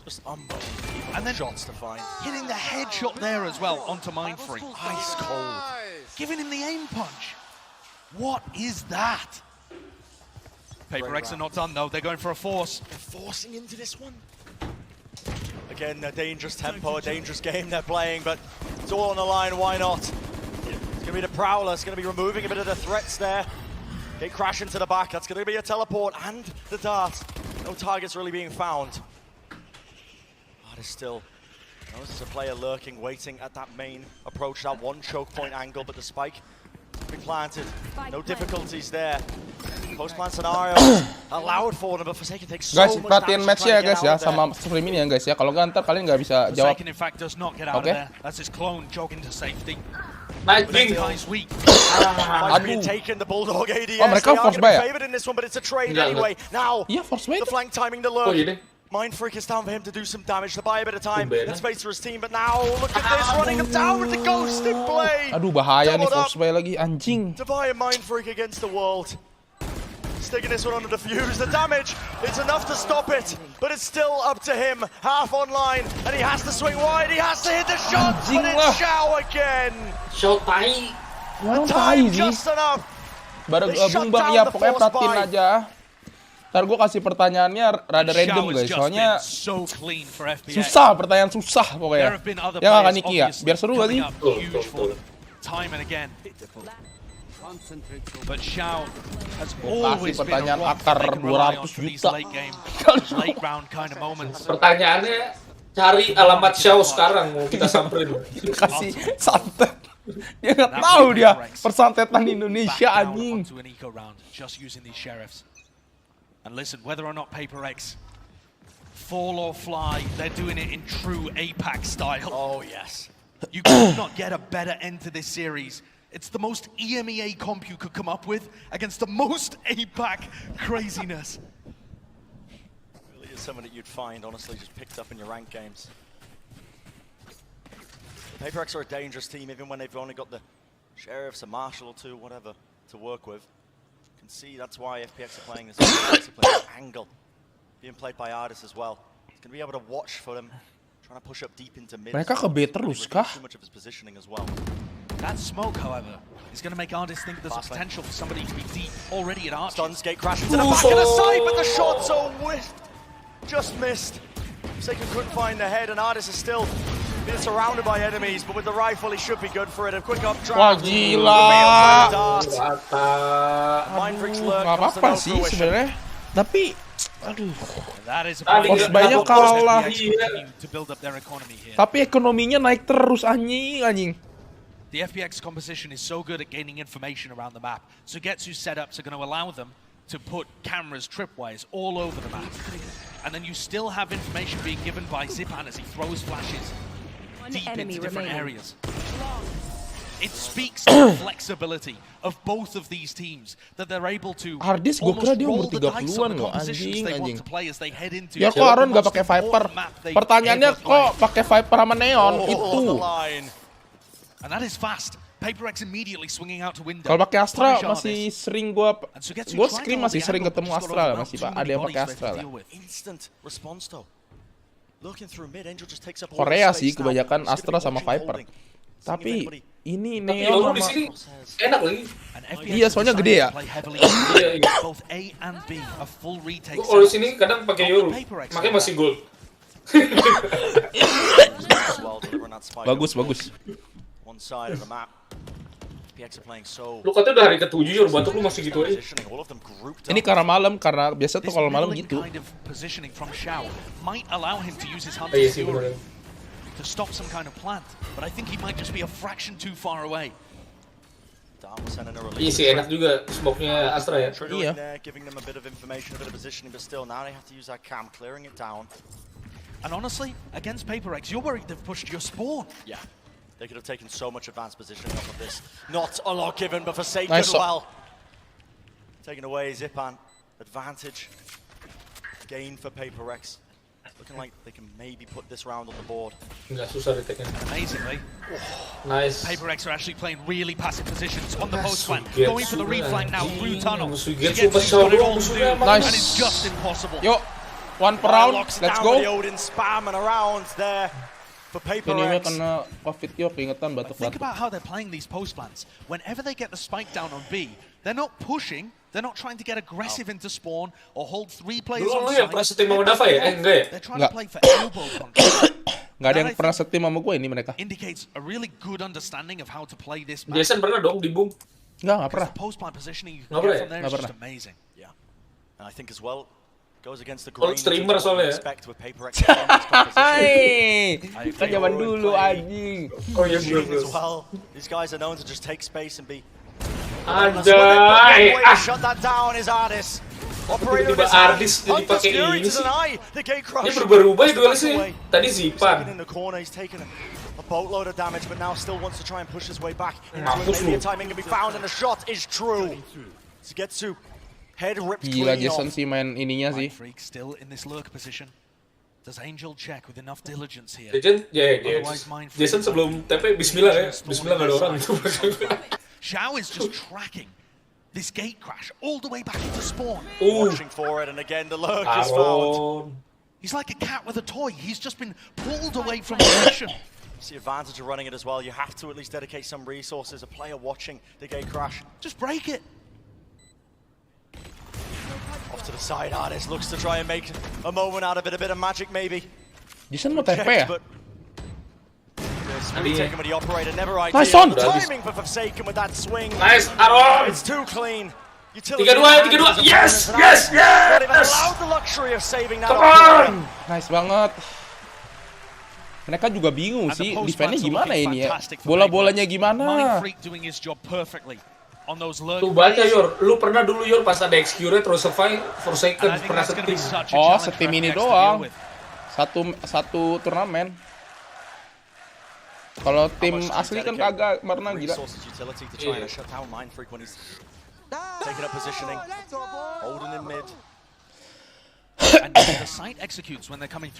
Just unbelievable And then shots to find. Hitting the headshot there as well onto Mindfree. Ice cold. Giving him the aim punch. What is that? PaperX are not done though, they're going for a force. They're forcing into this one. Again, a dangerous tempo, a dangerous game they're playing, but it's all on the line, why not? It's going to be the Prowler, it's going to be removing a bit of the threats there. They crash into the back, that's going to be a teleport and the dart. No targets really being found. There's still there's a player lurking, waiting at that main approach, that one choke point angle, but the spike be planted. No difficulties there. Post-plant scenario allowed for them, but Forsaken takes so Guys, much perhatiin damage match trying ya to get guys ya out there. sama stream ini ya guys ya. Kalau nggak ntar kalian nggak bisa jawab. Forsaken in fact does not get out of there. That's his clone jogging to safety. Night King. Weak. Being taken, the Bulldog ADS. Oh, mereka force buy ya? Favored in this one, but it's a trade Enggak, anyway. Now, Iya, force buy. the flank timing the lurk. Oh, iya deh. Mind Freak is down for him to do some damage to buy a bit of time Tumben, and space for his team, but now look at this, running him down with the ghosted blade. Aduh, bahaya nih Doubled force buy lagi, anjing. Devi and Mind Freak against the world. Sticking this one on the defuse. The damage, it's enough to stop it, but it's still up to him. Half online, and he has to swing wide. He has to hit the shot, but it's Xiao again. Xiao tai. Orang tai sih. Just enough. Baru gabung bang, ya pokoknya perhatiin aja. Ntar gue kasih pertanyaannya rada random guys, soalnya susah, pertanyaan susah pokoknya. Ya nggak kan Niki ya, biar seru gak sih? Time and again. But Xiao has Kasih always been a pertanyaan rock akar that they can rely on 200 for these juta. late round kind of moments. Pertanyaannya, cari alamat Xiao sekarang mau kita samperin. Kasih santet. Dia nggak tahu dia persantetan Indonesia anjing. Onto an eco round, just using these sheriffs. And listen, whether or not PaperX fall or fly, they're doing it in true APAC style. Oh yes. You could not get a better end to this series. It's the most EMEA comp you could come up with against the most APAC craziness. Really is someone that you'd find, honestly, just picked up in your ranked games. PaperX are a dangerous team, even when they've only got the sheriffs, a marshal or two, whatever, to work with. You can see that's why FPX are playing this angle, being played by Ardis as well. He's going to be able to watch for them, trying to push up deep into mid. Mereka ke B terus kah? Too much of his positioning as well. That smoke, however, is going to make Ardis think there's a potential for somebody to be deep already at Arch. Stunsgate crashes to the back of the side, but the shot's so whiffed. Just missed. Forsaken couldn't find the head, and Ardis is still being surrounded by enemies, but with the rifle, he should be good for it. A quick updraft. Wah gila. Mindfreak's lurk Gak comes to apa-apa no sih fruition. sebenarnya. Tapi, aduh. Force buy-nya kalah. To build up their economy here. Tapi ekonominya naik terus anjing. The FPX composition is so good at gaining information around the map. Sugetsu's setups are going to allow them to put cameras, tripwires all over the map. And then you still have information being given by Zipan as he throws flashes deep into different areas. It speaks to the flexibility of both of these teams, that they're able to Ardis gue kira dia umur 30-an loh, anjing. Ya kok Aaron gak pakai Viper? Pertanyaannya kok pakai Viper sama Neon itu. And that is fast. PaperX immediately swinging out to window. Kalau pakai Astra masih sering gue screen masih sering ketemu Astra masih Pak. Ada yang pakai Astra lah. Instant response though. Looking through mid, Angel just takes up all Korea the sih space kebanyakan now. Astra sama Viper. Tapi ini Tapi Neon di sama sini enak lagi. Iya, soalnya gede ya. Both A and B are full retake. Kalau di sini kadang pakai Yoru, makanya masih gold. Bagus. One side of the map. FPX are playing so. Lu katanya udah hari ke-7 Yoru, batuk lu masih gitu aja. Ini karena malam, karena biasa tuh kalau malam gitu. Positioning from Xiao might allow him to use his hunter Iya sih, theory to stop some kind of plant, but I think he might just be a fraction too far away. Iya sih, enak juga smoke-nya Astra ya. Iya. Giving them a bit of information, a bit of positioning, but still now they have to use that cam, clearing it down. And honestly, against PaperX, you're worried they've pushed your spawn. Yeah. They could have taken so much advanced positioning off of this. Not a lot given, but Forsaken Nice. well. Taken away, Zipan. Advantage. Gain for PaperX. Looking like they can maybe put this round on the board. Nggak susah retake-nya. Amazingly, Nice. PAPRX are actually playing really passive positions on the post flank, going for the reflank now through tunnel. Sugetsu pasti got it all too, and it's just impossible. Yo, one per round, let's go. The Odin spam and around there for PAPRX. Kena COVID yo, keingetan batuk-batuk. Think about how they're playing these post plans. Whenever they get the spike down on B, they're not pushing. They're not trying to get aggressive into spawn or hold 3 players on site. Pernah setim sama Dava ya? Enggak ya? They're trying to play for elbow control. Nggak ada yang pernah setim sama gue ini mereka. Indicates a really good understanding of how to play this match. Jason pernah dong di boom? Nggak pernah. Post plan positioning you can Nggak get pernah from there is just amazing. Yeah. And I think as well goes against the Kalau grain streamer of what we soalnya. expect with PAPRX in this composition. Kan zaman dulu anjing. Oh iya As well. These guys are known to just take space and be. Anjay. Shut that down is Ardis. Tiba-tiba Ardis jadi pakai ini sih. Ini berubah-ubah itu kali sih. Tadi Zipan. In the corner, he's taken a boatload of damage, but now still wants to try and push his way back. Mampus Maybe lu. a timing can be found, and the shot is true. Sugetsu, head ripped Gila clean Jason off. sih main ininya sih. Freak still in this lurk position. Does Angel check with enough diligence here? Jason sebelum TP Bismillah ya. Bismillah nggak ada orang itu. Xiao is just tracking this gate crash all the way back into spawn. Watching for it, and again the lurk is found. He's like a cat with a toy. He's just been pulled away from the mission. It's the advantage of running it as well. You have to at least dedicate some resources. A player watching the gate crash. Just break it. Off to the side, Ardis looks to try and make a moment out of it. A bit of magic maybe. Jason mau TP ya? Taken with the operator, never ideal. Nice on. Timing for Forsaken with that swing. Nice, Aaron. It's too clean. 3-2. Yes, yes, Not even yes. allowed the luxury of saving that. Come on. Nice banget. Mereka juga bingung sih, defense-nya gimana ini ya? Bola-bolanya gimana? Doing his job perfectly. Tuh baca Yor, lu pernah dulu Yor pas ada Excurate terus survive Forsaken pernah setim. Oh, setim ini doang. Satu turnamen. Kalau tim asli kan kagak pernah gila. Taking up positioning. Holding in mid.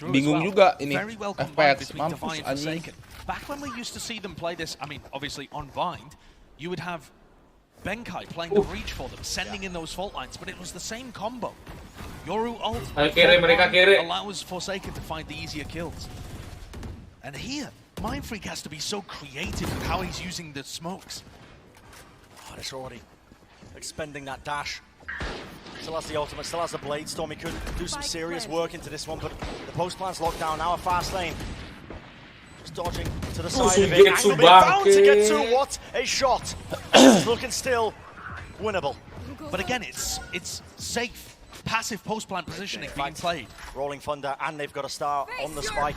Bingung juga ini FPX mampus anjing. Back when we used to see them play this, I mean obviously on Bind, you would have Benkai playing the breach for them, sending in those fault lines, but it was the same combo. Yoru ult allows Forsaken to find the easier kills. And here, Mindfreak has to be so creative with how he's using the smokes. Oh, it's already expending that dash. Still has the ultimate, still has the blade storm. He could do some serious work into this one, but the post plan's locked down now. A fast lane. Just dodging to the side of it. Angle being found to get to. What a shot! Looking still winnable. But again, it's safe. Passive post-plant positioning being played. Rolling Thunder, and they've got a star on the spike.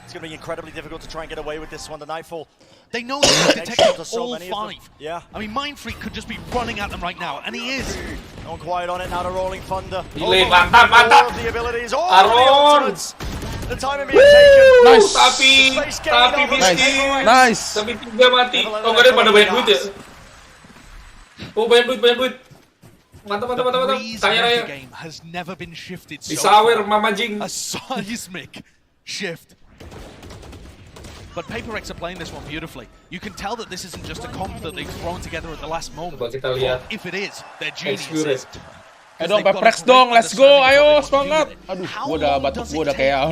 It's going to be incredibly difficult to try and get away with this one. The Nightfall. They know they're detecting all 5. Yeah. I mean, Mindfreak could just be running at them right now, and he is. Going quiet on it now to Rolling Thunder. Mantap. All of the abilities, all of the ultimates. The timing being taken. Nice. Tapi miskin. Nice. Tapi 3 mati. Oh enggak ada pada banyak duit ya? Oh banyak duit. Mantap. Kaya raya. Game has never been shifted so Disawer Mama Jing. A seismic shift. But PAPRX are playing this one beautifully. You can tell that this isn't just a comp that they've thrown together at the last moment. Coba kita lihat. If it is, they're geniuses. Ayo dong, PAPRX dong, let's go, ayo semangat. Aduh, gua udah batuk, gua udah kayak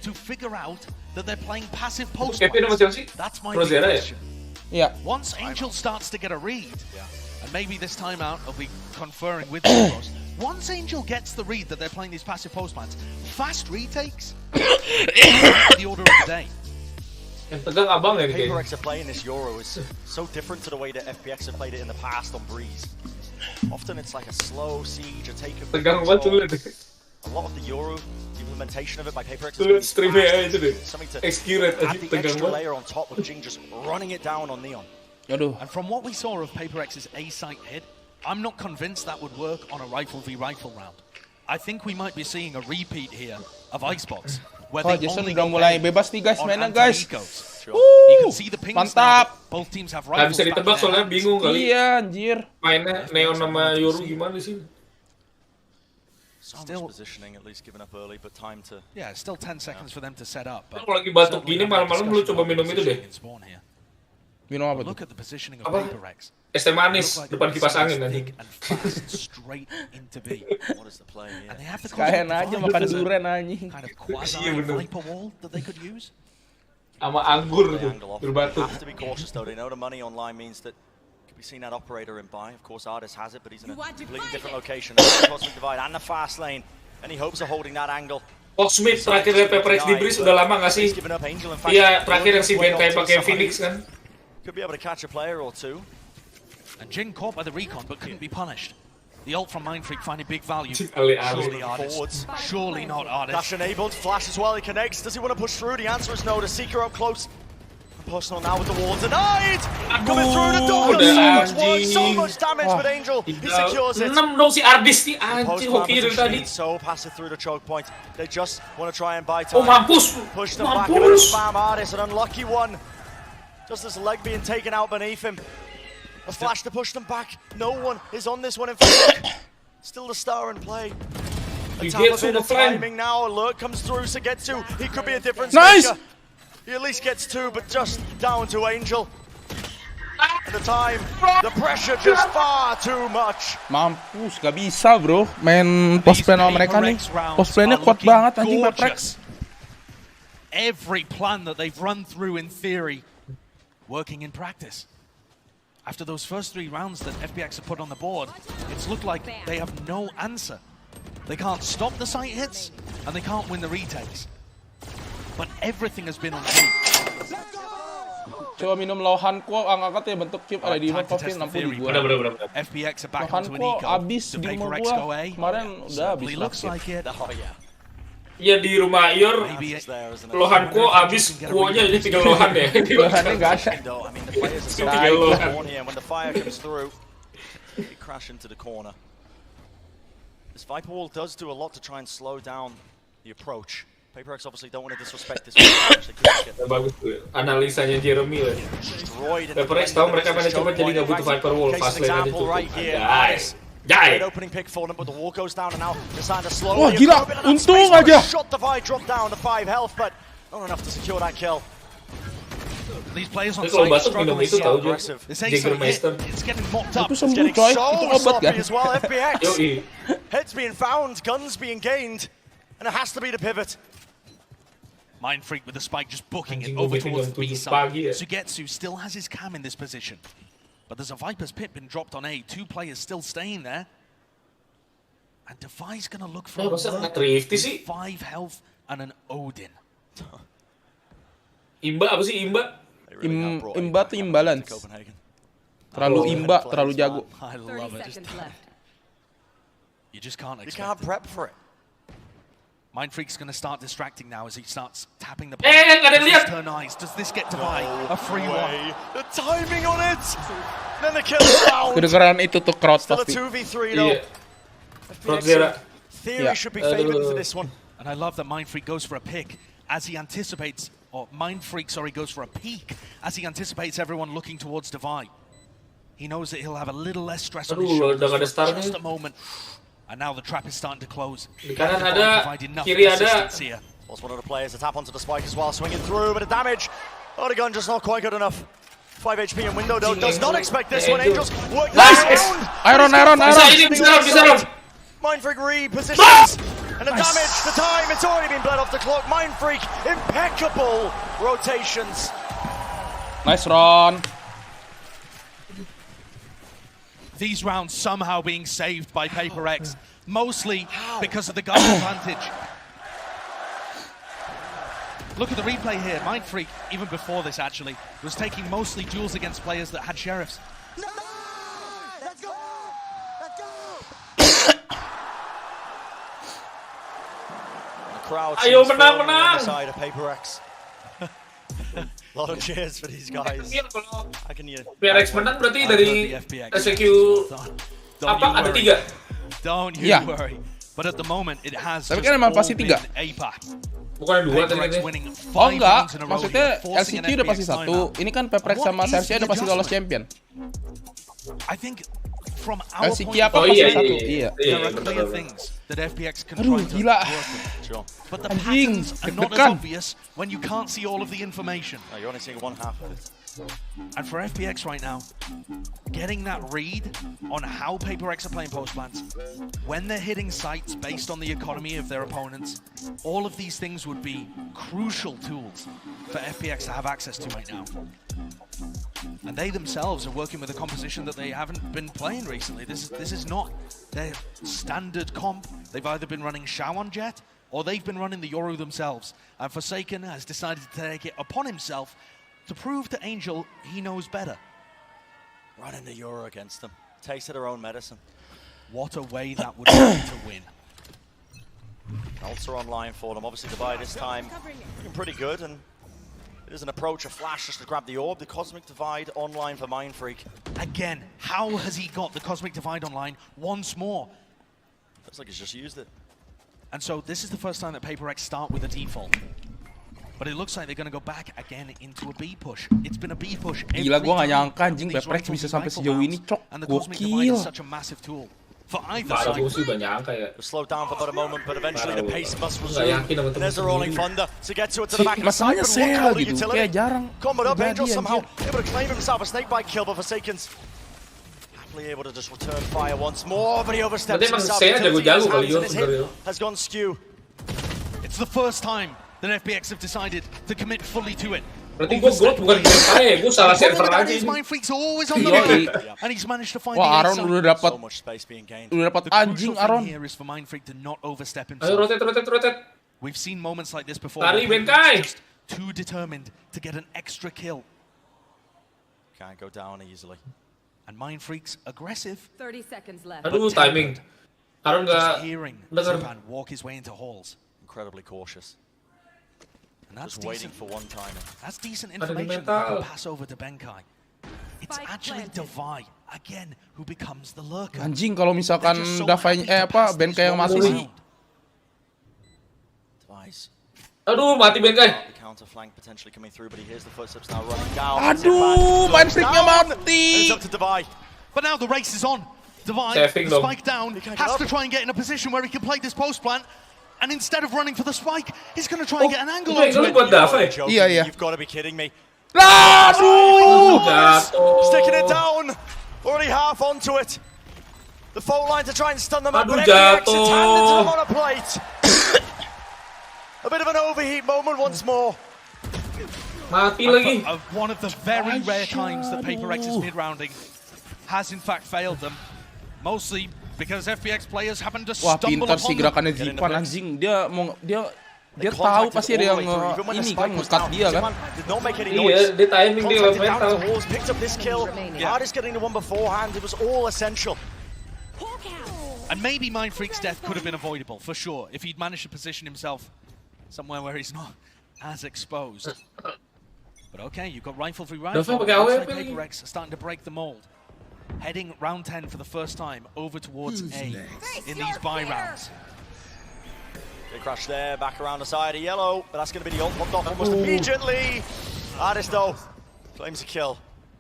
to figure out that they're playing passive post. That's my question. Yeah. Once Angel starts to get a read, and maybe this time out I'll be conferring with Bros. Once Angel gets the read that they're playing these passive post plans, fast retakes the order of the day. Yang tegang abang ya nih. PAPRX are playing this Euro is so different to the way that FPX have played it in the past on Breeze. Often it's like a slow siege, a take of tegang banget tuh. A lot of the Euro, the implementation of it by PAPRX is streamnya itu deh. Something to Excurate add the extra layer on top with Jing just running it down on Neon. And from what we saw of PAPRX's A-site hit, I'm not convinced that would work on a rifle v rifle round. I think we might be seeing a repeat here of Icebox. Oh, Jason udah mulai bebas nih guys mainnya guys. Mantap. Gak bisa ditebak soalnya bingung kali. Iya anjir. Mainnya Neon sama Yoru gimana sih? Still positioning, at least given up early, but time to. Yeah, still 10 seconds for them to set up. But kalau lagi batuk gini malam-malam lu coba minum itu deh. Minum apa tuh? Look at the positioning of PaperX. Es teh manis depan kipas angin nanti. Straight into B. What is the play here? And they have the Kayak aja makan durian anjing. Kind of quasi Viper wall that they could use. Sama anggur tuh berbatuk. Have to be cautious though. They know the money online means that. We've seen that operator in buy. Of course, Ardis has it, but he's in a completely different location. The cosmic divide and the fast lane, and he hopes of holding that angle. Smith terakhir dari PAPRX di Breeze udah lama nggak sih? Iya, terakhir yang si Ben kayak pakai Phoenix kan. Could be able to catch a player or two. And Jin caught by the recon, but couldn't be punished. The ult from Mindfreak finding big value. Surely Ardis. Surely not Ardis. Dash enabled, flash as well. He connects. Does he want to push through? The answer is no. To Seeker up close. Personal now with the wall denied! Coming through the door! So much damage, but Angel, he secures it. 6 dong si Ardis nih, anjing hoki dari tadi. So passive through the choke point. They just want to try and buy time. Mampus! Push them back, a bit of spam Ardis, an unlucky one. Just his leg being taken out beneath him. A flash to push them back. No one is on this one in fact. Still the star in play. A tap a bit of timing now, alert comes through, Sugetsu. He could be a difference maker. He at least gets 2, but just down to Angel. At the time, the pressure just far too much. Mampus, gak bisa bro main post play sama mereka nih. Post play-nya kuat banget anjing PAPRX. Every plan that they've run through in theory, working in practice. After those first 3 rounds that FPX have put on the board, it's looked like they have no answer. They can't stop the site hits, and they can't win the retakes. But everything has been on A. Coba minum Lohanko, angkat ya bentuk chip ada di Coffee 60 di gua. FPX are back into an Lohanko eco. abis di rumah gua. Kemarin udah habis looks lah. like it. Iya di rumah Ior, Lohanko abis kuonya jadi tinggal Lohan ya. Lohannya nggak ada. Tinggal Lohan. When the fire comes through, he crash into the corner. This Viper wall does do a lot to try and slow down the approach. PAPRX obviously don't want to disrespect this one. Bagus tuh analisanya Jeremy lah. PAPRX tahu mereka mana coba jadi nggak butuh Viper wall, fast lane aja cukup. Guys. Opening pick for them, but the wall goes down and now Cassandra slowly. Wah gila, untung aja. Shot divide drop down to 5 health, but not enough to secure that kill. These players on kalau site batuk minum struggling itu tahu juga. This Jagermeister. It's getting mopped up. Itu sembuh coy, itu obat kan. As well, FPX. Heads being found, guns being gained, and it has to be the pivot. Mindfreak with the spike just booking it over towards the B side. Sugetsu still has his cam in this position. But there's a Viper's pit been dropped on A. 2 players still staying there. And Defy's gonna look for a 5 health and an Odin. Imba apa sih Imba? Imba tuh imbalance. Terlalu imba, terlalu jago. I love it. You just can't expect You can't prep for it. Mindfreak's going to start distracting now as he starts tapping the nggak ada yang lihat. turn eyes. Does this get Defy a free one? The timing on it. Then the kill down. Kedengeran itu tuh crowd Still a pasti. 2v3 though. Theory should be favored for this one. And I love that Mindfreak goes for a pick as he anticipates, or Mindfreak, sorry, goes for a peek as he anticipates everyone looking towards Defy. He knows that he'll have a little less stress on his shoulders for just a moment. And now the trap is starting to close. Di kanan ada, kiri ada. Was one of the players to tap onto the spike as well, swinging through, but the damage. Oh, the gun just not quite good enough. 5 HP in window though, does not expect this one. Angels work Iron. Bisa. Mindfreak repositions. And the damage, the time, it's already been bled off the clock. Mindfreak, impeccable rotations. Nice run. These rounds somehow being saved by PAPRX, mostly because of the gun advantage. Look at the replay here. Mindfreak, even before this actually, was taking mostly duels against players that had sheriffs. No! Let's go! Let's go! The crowd seems firmly on the side of PAPRX. A lot of cheers for these guys. How can you? PRX menang berarti dari SQ apa ada 3? Don't you worry. But at the moment it has. Tapi kan emang pasti 3. Bukan 2 tadi. Oh enggak, maksudnya LCQ udah pasti 1. Ini kan PAPRX sama Cersei udah pasti lolos champion. I think from our Kasih point Kia of apa view, satu? Iya. there are clear things that FPX can Aduh, try to gila. work with. Sure. But the Anjing, patterns are not as deg-degan. obvious when you can't see all of the information. No, you're only seeing one half of it. And for FPX right now, getting that read on how PAPRX are playing post plants, when they're hitting sites based on the economy of their opponents, all of these things would be crucial tools for FPX to have access to right now. And they themselves are working with a composition that they haven't been playing recently. This is not their standard comp. They've either been running Shao on Jet, or they've been running the Yoru themselves. And Forsaken has decided to take it upon himself to prove to Angel he knows better. Running the Euro against them. Tasted her own medicine. What a way that would be to win. Ults are online for them. Obviously, Divide this time looking pretty good, and it is an approach, a flash just to grab the orb. The Cosmic Divide online for Mindfreak. Again, how has he got the Cosmic Divide online once more? Looks like he's just used it. And so this is the first time that PAPRX start with a default. But it looks like they're going to go back again into a B push. It's been a B push. Gila, gue gak nyangka anjing PAPRX bisa sampai sejauh ini, cok. Gokil. Such a massive tool for either Parah, side. gue sih gak nyangka ya. Slow down for about a moment, but eventually the pace must Gak resume. yakin sama And there's a temen rolling sendiri. thunder to get to it to the back of the side. Masalahnya But Sel what gitu, utility? kayak jarang Combat up, Angel terjadi, somehow anjir. able to claim himself a snakebite kill, but Forsaken's happily able to just return fire once more, but he oversteps Berarti emang himself. Sel jago-jago kali His hit sebenarnya. has gone skew. It's the first time that FPX have decided to commit fully to it. Berarti gue bukan gameplay, gue salah server aja ini. Mindfreak's always on the Yoi. move, and he's managed to find Wah, the Aaron A udah side. dapat anjing The crucial Aaron. thing here is for Mindfreak to not overstep Ayo himself. rotate. We've seen moments like this before. Lari, where Benkai. he's just too determined to get an extra kill. Can't go down easily. And Mindfreak's aggressive. 30 seconds left. Aduh, timing. Aaron Just gak hearing denger. Zipan walk his way into halls. Incredibly cautious. And that's Just waiting decent. for one timing. That's decent Ada di information that you mental. can pass over to Benkai. It's actually Davai, again, who becomes the lurker. Anjing kalau misalkan Davai Benkai yang masih sih. Aduh, mati Benkai. The counter flank potentially coming through, but he hears the footsteps now running down. Aduh, Mindfreaknya mati. It's up to Divide. But now the race is on. Divide, Saving the them. spike down, has to try and get in a position where he can play this post plant. And instead of running for the spike, he's going to try and get an angle itu onto it. buat Davai. Iya, iya. You've got to be kidding me. Aduh. Jatuh. Sticking it down. Already half onto it. The fault line to try and stun them up, Aduh, but FPX jatuh. has handed to them on a plate. A bit of an overheat moment once more. Mati lagi. One of the very rare times that PAPRX's mid-rounding has in fact failed them. Mostly because FPX players happen to Wah, stumble pintar sih upon them. gerakannya Zipan anjing. Dia tahu pasti ada yang ini kan nge-cut dia kan. Did not make any Iya, noise. dia timing dia Contacted down mental. to Halls, picked up this kill. Hardest getting the one beforehand. It was all essential. And maybe Mindfreak's death could have been avoidable, for sure, if he'd managed to position himself somewhere where he's not as exposed. But okay, you've got rifle v rifle. Dafa Looks pakai like AWP lagi. PAPRX are starting to break the mold. Heading round 10 for the first time over towards A in these buy rounds. Big crash there, back around the side of yellow, but that's going to be the ult popped off almost immediately. Hardest though, claims a kill.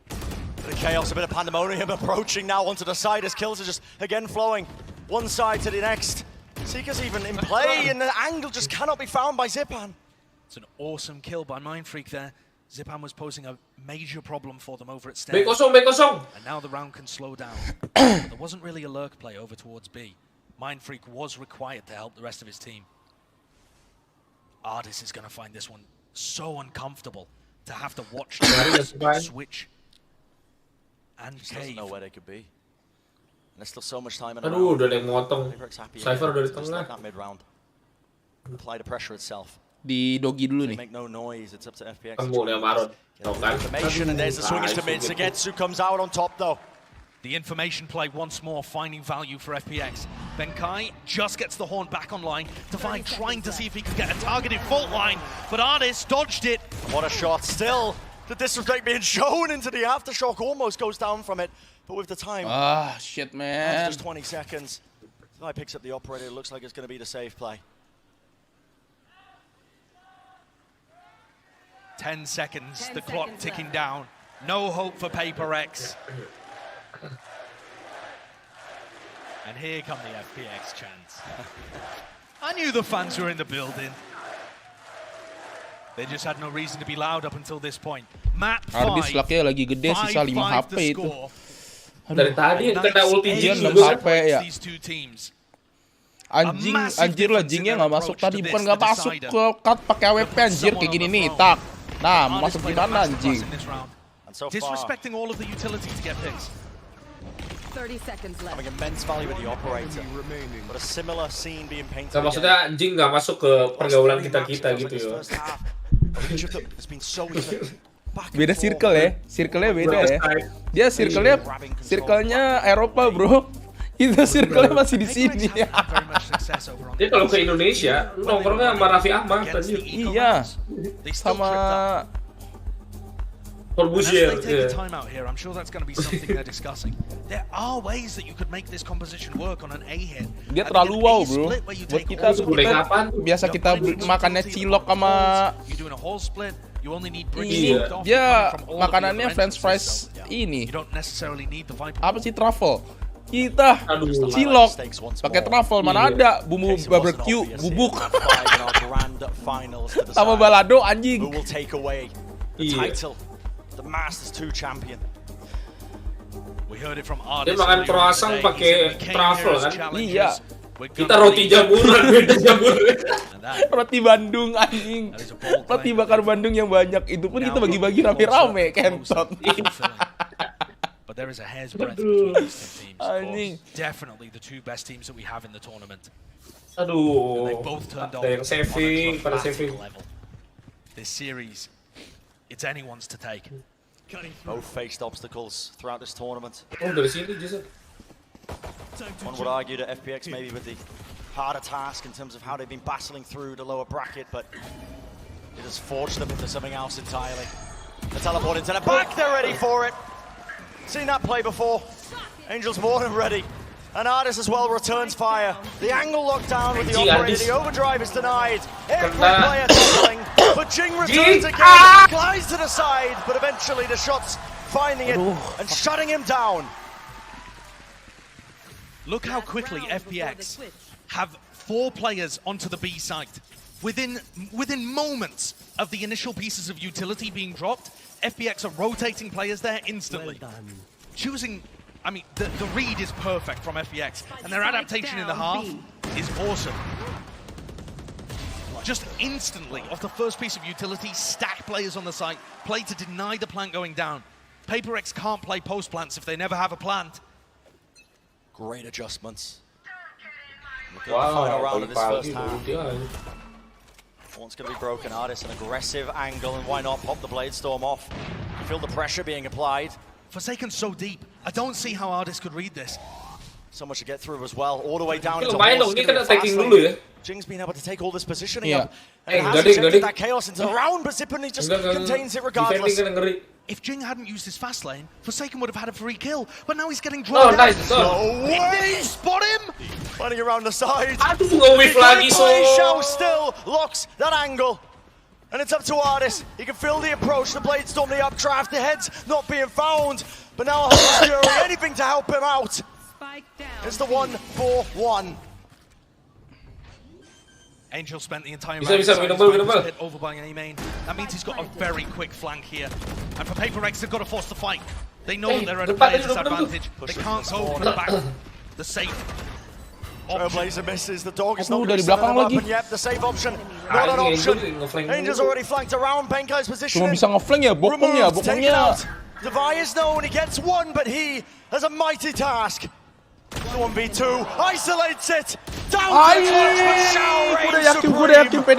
Bit of chaos, a bit of pandemonium approaching now onto the side as kills are just again flowing one side to the next. Seeker's even in play and the angle just cannot be found by Zipan. It's an awesome kill by Mindfreak there. Zipan was posing a major problem for them over at B stairs. kosong, B kosong. And now the round can slow down. There wasn't really a lurk play over towards B. Mindfreak was required to help the rest of his team. Ardis is going to find this one so uncomfortable to have to watch switch and Just doesn't cave. know where they could be. And there's still so much time in Aduh, udah ada yang motong. Cypher udah di just tengah. like that mid-round. Apply the pressure itself. Di Dogi dulu nih. Make no noise. It's up to FPX. Kamu yang marut. Tau kan? Information, and there's the swing to mid. Segetsu comes out on top though. The information play once more finding value for FPX. Benkai just gets the horn back online. Divide trying to see if he can get a targeted fault line, but Ardis dodged it. What a shot. Still, the disrespect being shown into the aftershock almost goes down from it. But with the time, Ah, shit, man. just 20 seconds. Divide picks up the operator. It looks like it's going to be the safe play. 10 seconds, the clock ticking down. No hope for PAPRX. And here come the FPX chants. I knew the fans were in the building. They just had no reason to be loud up until this point. Map 5. Ardis lucknya lagi gede, sisa 5 HP itu. Dari tadi kena ulti Jing juga. 6 HP ya. Anjir lah Jingnya nggak masuk tadi, bukan nggak masuk ke cut pakai AWP anjir kayak gini nih, tak. Nah, masuk di mana anjing? Disrespecting all of the utility to get picks. 30 seconds left. Having immense value with the operator, but a similar scene being painted. Nah, maksudnya Jing nggak masuk ke pergaulan kita gitu ya. Beda circle ya, circle-nya beda ya. Dia circle-nya Eropa bro. Itu circle-nya masih di sini. Dia kalau ke Indonesia, nongkrongnya sama Raffi Ahmad tadi. Iya, sama Let's take a time out here. I'm sure that's going to be something they're discussing. There are ways that you could make this composition work on an A hit. Dia terlalu wow bro. Buat kita biasa kita makannya cilok sama ini. Dia makanannya French fries ini. Apa sih truffle? Kita cilok pakai truffle, mana ada bumbu barbecue bubuk sama balado anjing. The Masters 2 champion. Dia makan croissant pakai truffle kan? Iya. Kita roti jamuran, beda jamuran. Roti Bandung anjing. Roti bakar Bandung yang banyak itu pun kita bagi-bagi rame-rame kentot. But there is a hair's breadth between these two teams. Definitely the two best teams that we have in the tournament. Aduh. Ada yang saving, pada saving. This series, it's anyone's to take. Both faced obstacles throughout this tournament. Oh, dari sini Jason. One would argue that FPX maybe with the harder task in terms of how they've been battling through the lower bracket, but it has forged them into something else entirely. The teleport into the back, they're ready for it. Seen that play before. Angel's more than ready. And Ardis as well returns fire. The angle locked down with the operator. The overdrive is denied. Every player toppling. But Jing returns again. Glides to the side. But eventually the shots finding it and shutting him down. Look how quickly FPX have 4 players onto the B site. Within moments of the initial pieces of utility being dropped, FPX are rotating players there instantly. Choosing... I mean, the read is perfect from FPX, and their adaptation in the half is awesome. Just instantly, off the first piece of utility, stack players on the site, play to deny the plant going down. PaperX can't play post-plants if they never have a plant. Great adjustments. Look at the final round of this first half. One's going to be broken. Ardis, an aggressive angle, and why not pop the Blade Storm off? You feel the pressure being applied. Forsaken's so deep. I don't see how Ardis could read this. So much to get through as well, all the way down to Jing's been able to take all this positioning up. And it has injected that chaos into the round, but Zippany just contains it regardless. If Jing hadn't used his fast lane, Forsaken would have had a free kill, but now he's getting drawn. No way! Spot him! Running around the side. Shao still locks that angle. And it's up to Ardis. He can feel the approach, the Blade Storm, the updraft, the heads not being found. But now anything to help him out. It's the 1-4-1. Angel spent the entire round hit over by an A-main. That means he's got a very quick flank here. And for PaperX, they've got to force the fight. They know they're at a player's disadvantage. They can't go for the back. The safe. Trailblazer misses, the dog is not going to set them up, and yet the safe option, not an option. Angel's already flanked around Benkai's position. Removed, taken out. Devi is known, he gets one, but he has a mighty task. 1v2, isolates it. Down to the clutch, but Shao reigns supreme.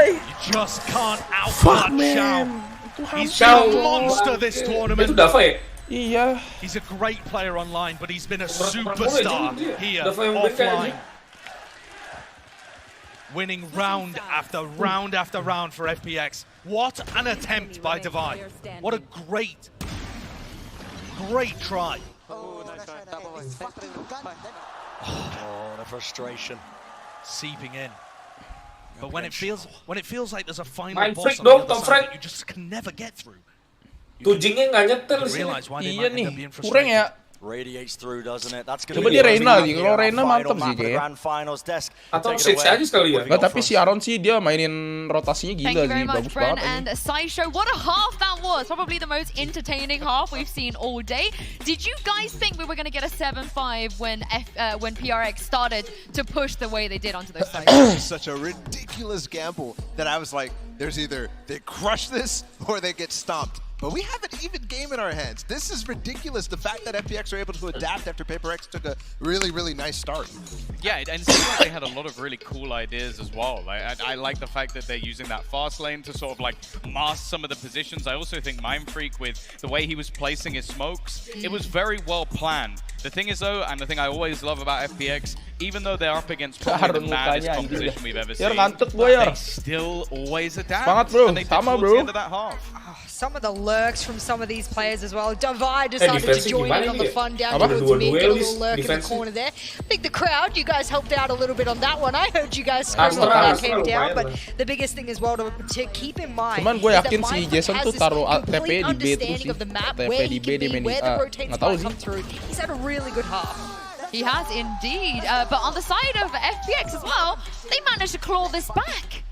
You just can't outmatch Shao. He's been a monster this tournament. He's a great player online, but he's been a superstar here offline. Winning round after round after round for FPX. What an attempt by Devi. What a great try. Oh, the frustration seeping in. But when it feels like there's a final boss on the other side that you just can never get through. Iya nih, kurang ya. Radiates through, doesn't it? That's Coba di Reina lagi, kalau Reina mantap sih kayak. Atau Sage aja sekali ya. Nggak, tapi si Aaron sih dia mainin rotasinya gila sih, bagus banget. And Sideshow, what a half that was! Probably the most entertaining half we've seen all day. Did you guys think we were going to get a 7-5 when PRX started to push the way they did onto those sides? Such a ridiculous gamble that I was like, there's either they crush this or they get stomped. But we have an even game in our hands. This is ridiculous. The fact that FPX are able to adapt after PaperX took a really, really nice start. Yeah, and it seems like they had a lot of really cool ideas as well. Like, I like the fact that they're using that fast lane to sort of like mask some of the positions. I also think Mindfreak, with the way he was placing his smokes, it was very well planned. The thing is though, and the thing I always love about FPX, even though they're up against probably the maddest competition we've ever seen, they still always adapt. And they did towards the end of that half. Some of the lurks from some of these players as well. Devi decided to join in on the fun down towards mid, get a little lurk in the corner there. I think the crowd, you guys helped out a little bit on that one. I heard you guys scream when they came down, but the biggest thing as well to keep in mind Cuman gue yakin si Jason tuh taruh TP di B tuh sih. TP di B di main di A. Nggak tahu sih. He's had a really good half. He has indeed, but on the side of FPX as well, they managed to claw this back.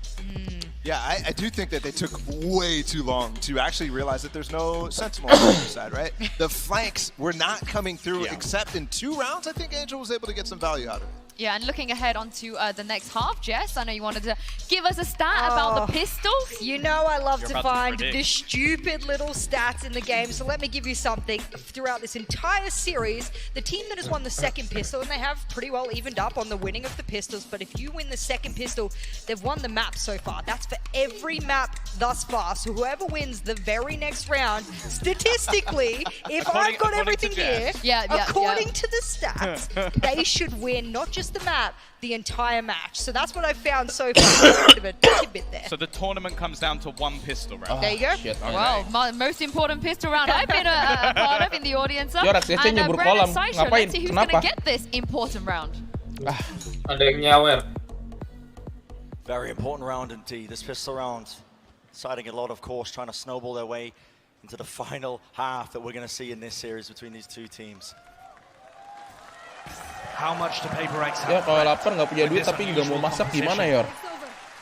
Yeah, I do think that they took way too long to actually realize that there's no Sentinel on the other side, right? The flanks were not coming through except in 2 rounds. I think Angel was able to get some value out of it. Yeah, and looking ahead onto the next half, Jess, I know you wanted to give us a stat about the pistols. You know I love to find the stupid little stats in the game, so let me give you something. Throughout this entire series, the team that has won the second pistol, and they have pretty well evened up on the winning of the pistols, but if you win the second pistol, they've won the map so far. That's for every map thus far, so whoever wins the very next round, statistically, if I've got everything here, according to the stats, they should win not just the map, the entire match. So that's what I've found so far. A bit of a tidbit there. So the tournament comes down to 1 pistol round. There you go. Well, most important pistol round I've been a part of in the audience. And Brandon Sideshow, let's see who's going to get this important round. Ada yang nyawer. Very important round indeed. This pistol round, deciding a lot, of course, trying to snowball their way into the final half that we're going to see in this series between these 2 teams. How much to PaperX have? Ya kalau lapar nggak punya duit tapi nggak mau masak gimana ya?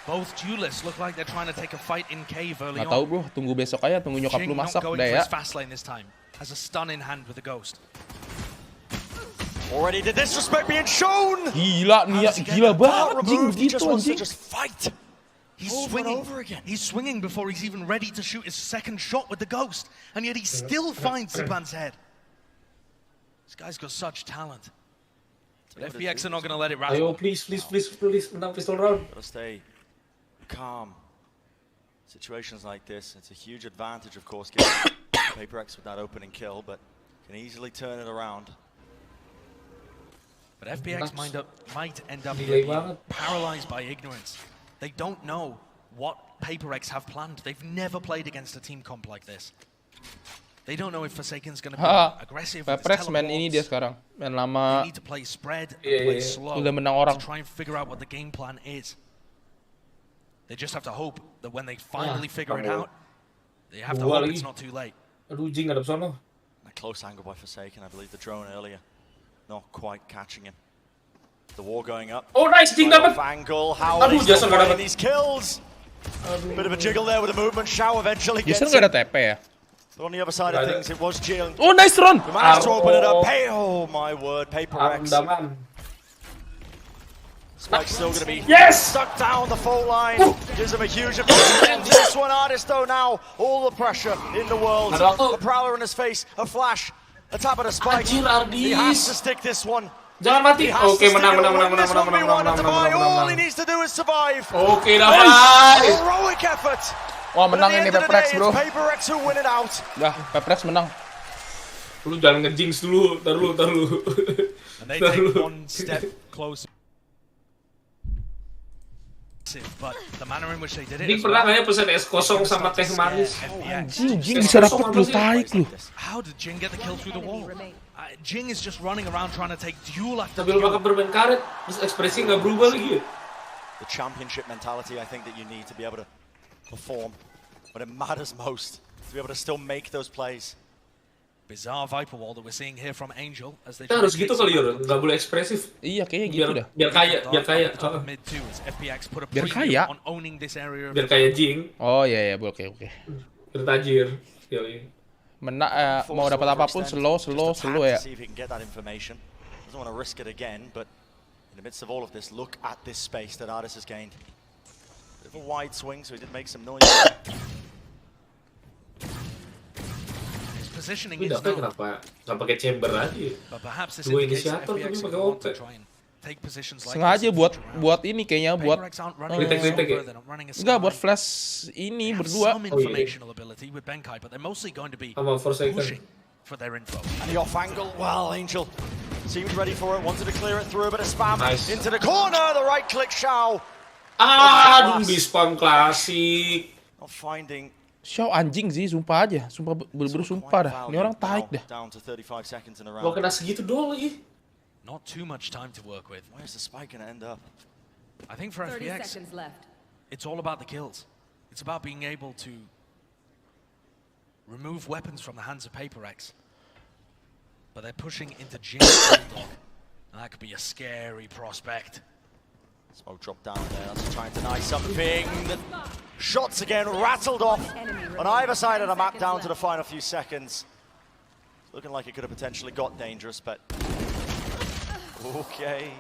Both duelists look like they're trying to take a fight in cave early on. Nggak tahu bro, tunggu besok aja, tunggu nyokap lu masak udah ya. Fast lane this time. Has a stun in hand with the ghost. Already the disrespect being shown. Gila nih, gila banget gitu anjing. Just fight. He's swinging over again. He's swinging before he's even ready to shoot his second shot with the ghost, and yet he still finds Ziban's head. This guy's got such talent. But FPX are not going to let it rattle. Ayo, please, menang pistol round. Gotta stay calm. Situations like this, it's a huge advantage, of course, giving PaperX with that opening kill, but can easily turn it around. But FPX might end up being paralyzed by ignorance. They don't know what PaperX have planned. They've never played against a team comp like this. They don't know if Forsaken's going to be aggressive. PaperX main ini dia sekarang, main lama. They need to play spread, play slow, udah menang orang. To try and figure out what the game plan is. They just have to hope that when they finally figure it out, they have to hope it's not too late. Aduh, Jing ada sono. A close angle by Forsaken, I believe the drone earlier, not quite catching him. The war going up. Oh, nice, Jing dapat. Angle, how are they still playing these kills? Bit of a jiggle there with the movement. Shao eventually gets it. Jason nggak ada TP ya? But on the other side of things, it was Jing. Oh, nice run! We managed to open it up. Hey, oh my word, PaperX. Spike's still going to be stuck down the full line. Gives him a huge advantage. This one, Artist, though, now all the pressure in the world. The Prowler in his face, a flash, a tap at a Spike. He has to stick this one. Jangan mati. Oke, menang. All he needs to do is survive. Oke, dapat. Heroic effort. Wah, menang ini PaperX, bro. PaperX who win it out. Dah, PaperX menang. Lu jangan nge-jinx dulu, tar lu. And they take one step closer. But the manner in which they did it. Ini pernah nggak ya pesen es kosong sama teh manis? Jing bisa dapat lu tarik lu. How did Jing get the kill through the wall? Jing is just running around trying to take duel after duel. Sambil bakal bermain karet, terus ekspresi nggak berubah lagi. The championship mentality, I think, that you need to be able to perform when it matters most, to be able to still make those plays. Bizarre Viper wall that we're seeing here from Angel as they Kita harus gitu kali ya, nggak boleh ekspresif. Iya, kayaknya gitu dah. Biar kaya. Biar kaya. Biar kaya Jing. Oh iya, oke. Biar tajir. Mau dapat apapun slow ya. Doesn't want to risk it again, but in the midst of all of this, look at this space that Aris has gained. Bit of a wide swing, so he did make some noise. Positioning is kenapa nggak pakai chamber lagi? Dua inisiator tapi pakai OP. Sengaja buat ini kayaknya buat kritik ya? Enggak, buat flash ini berdua. Sama Forsaken. And the off angle, well, Angel seems ready for it, wanted to clear it through, but a spam into the corner, the right click Xiao. Aduh, di spam klasik. Not finding. Xiao anjing sih, sumpah aja. Sumpah bener-bener sumpah dah. Ini orang taik dah. Mau kena segitu doang lagi. Not too much time to work with. Where's the spike gonna end up? I think for FPX, it's all about the kills. It's about being able to remove weapons from the hands of PAPRX. But they're pushing into Jin Bulldog, and that could be a scary prospect. Smoke drop down there, that's trying to deny something. The shots again rattled off on either side of the map down to the final few seconds. Looking like it could have potentially got dangerous, but okay.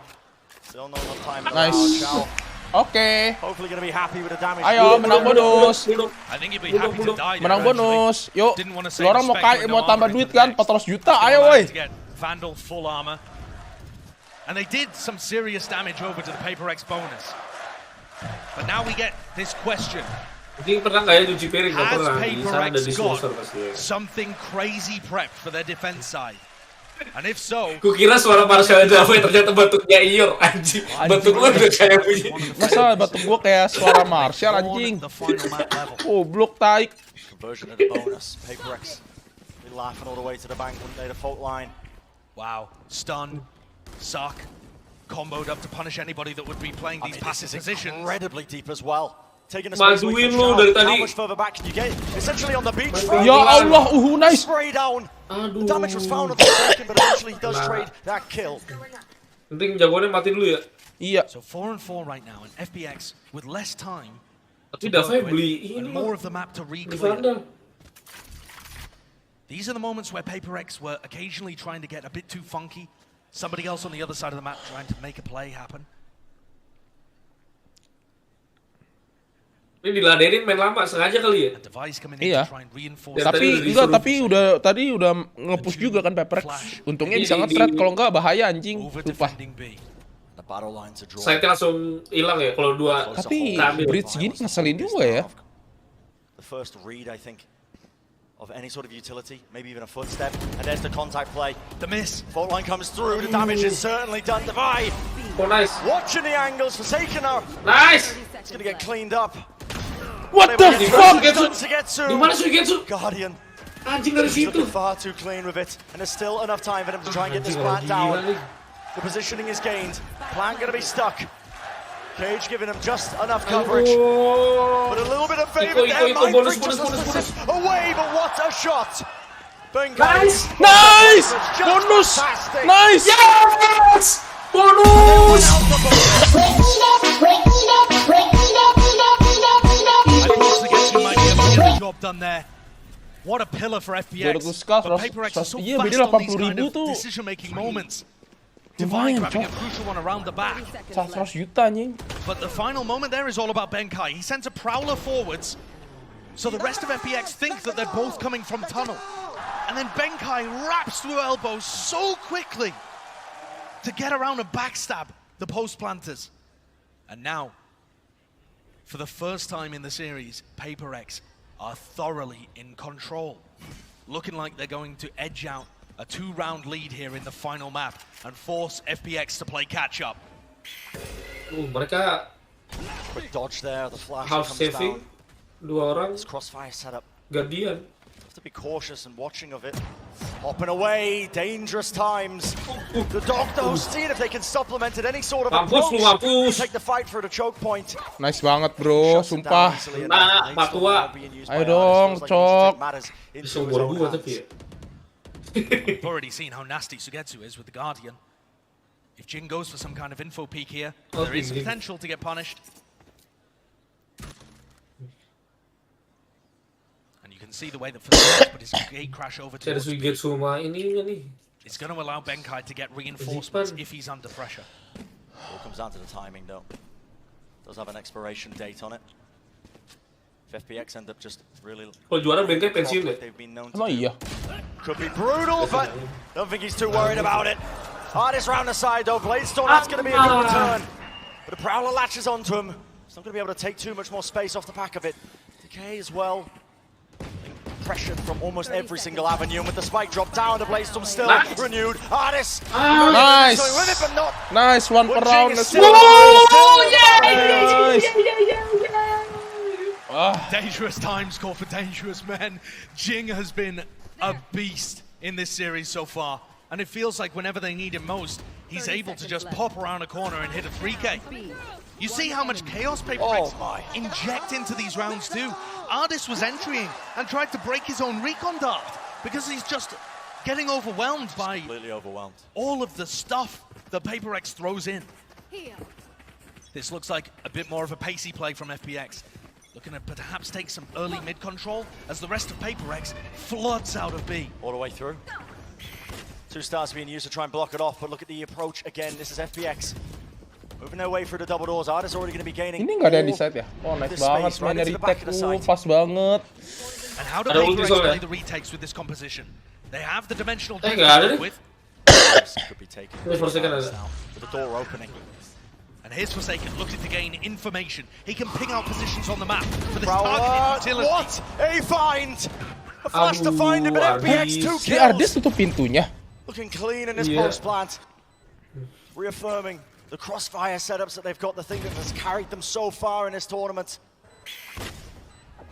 Still not enough time. Nice. Oke. Hopefully gonna be happy with the damage. Ayo, menang bonus. I think he'd be happy to die. Menang bonus. Yuk. Lo orang mau tambah duit kan? 400 juta. Ayo, woi. Vandal full armor. And they did some serious damage over to the PAPRX bonus. But now we get this question. Pernah nggak ya cuci piring? Nggak pernah. Has PAPRX got something crazy prepped for their defense side? And if so, kukira suara Marshall Java ternyata batuknya Ior, anjing. Batuk lu udah kayak bunyi. Masa batuk gua kayak suara Marshall, anjing. Goblok taik. Conversion of the bonus. PAPRX be laughing all the way to the bank, wouldn't they? The fault line. Wow. Stun. Suck. Comboed up to punish anybody that would be playing these passive positions. Incredibly deep as well. Taking a space away from Xiao. How much further back can you get? Essentially on the beach. Ya Allah, nice. Spray down. The damage was found on the second, but eventually he does trade that kill. Penting jagoannya mati dulu ya. Iya. So 4-4 right now, and FPX with less time. Tapi Dava beli ini more of the map to reclaim. These are the moments where PAPRX were occasionally trying to get a bit too funky. Somebody else on the other side of the map trying to make a play happen. Ini diladenin main lama sengaja kali ya. Iya. Tapi tadi udah nge-push juga kan PAPRX. Untungnya bisa nge-thread, kalau enggak bahaya anjing. Lupa. Saya langsung hilang ya kalau dua. Tapi bridge gini ngeselin juga ya. The first read I think of any sort of utility, maybe even a footstep, and there's the contact play. The miss. Fault line comes through, the damage is certainly done. Divide. Oh, nice. Watching the angles, Forsaken her. Nice. It's gonna get cleaned up. What the fuck? Dimana Sugetsu? Guardian. Anjing dari situ. Far too clean with it, and there's still enough time for them to try and get this plant down. The positioning is gained. Plant gonna be stuck. Cage giving him just enough coverage. But a little bit of favor there. Bonus. Away, but what a shot. Nice. Nice. Bonus. Nice. Yes. Bonus. Job done there. What a pillar for FPX. But PAPRX is so fast on these kind of decision-making moments. Divine grabbing a crucial one around the back. 100 juta anjing. But the final moment there is all about Benkai. He sends a prowler forwards, so the rest of FPX think that they're both coming from tunnel. And then Benkai wraps through elbows so quickly to get around and backstab the post planters. And now, for the first time in the series, PAPRX are thoroughly in control. Looking like they're going to edge out a 2-round lead here in the final map and force FPX to play catch-up. Mereka quick dodge there, the flash half comes saving. down. Dua orang. This crossfire setup. Guardian. Have to be cautious and watching of it. Hopping away, dangerous times. The dog though, seeing if they can supplement it any sort of approach. Take the fight for the choke point. Nice banget bro, sumpah. Nah, Patua. Ayo dong, cok. Seumur gua tapi ya. We've already seen how nasty Sugetsu is with the Guardian. If Jing goes for some kind of info peek here, there is potential to get punished. And you can see the way that Fazal put his gate crash over to it's going to allow Benkai to get reinforcements if he's under pressure. All comes down to the timing, though. Does have an expiration date on it. If FPX end up just really... Kalau juara Benkai pensiun ya? Emang iya? Could be brutal, but don't think he's too worried about it. Hardest round the side, though. Bladestorm, that's going to be a good return. But the Prowler latches onto him. He's not going to be able to take too much more space off the back of it. Decay as well. Pressured from almost every single avenue, and with the spike drop down, the Bladestorm still renewed. Hardest. Nice. With it, but not. Nice, one per round. Let's go. Dangerous times call for dangerous men. Jing has been a beast in this series so far, and it feels like whenever they need him most, he's able to just pop around a corner and hit a 3K. You see how much chaos PaperX inject into these rounds too. Ardis was entering and tried to break his own recon dart because he's just getting overwhelmed by all of the stuff that PaperX throws in. This looks like a bit more of a pacey play from FPX. Looking to perhaps take some early mid control as the rest of PaperX floods out of B. All the way through. 2 stars being used to try and block it off, but look at the approach again. This is FPX. Moving their way through the double doors. Ardis already going to be gaining. Ini nggak ada yang di side ya? Oh, nice banget mainnya retake. Pas banget. And how do PaperX play the retakes with this composition? They have the dimensional nggak ada with. Could be taken. With the door opening. And here's Forsaken looking to gain information. He can ping out positions on the map for this targeted utility. What a find! A flash to find him, but FPX 2 Si Ardis tutup pintunya. Looking clean in this post plant. Reaffirming the crossfire setups that they've got, the thing that has carried them so far in this tournament.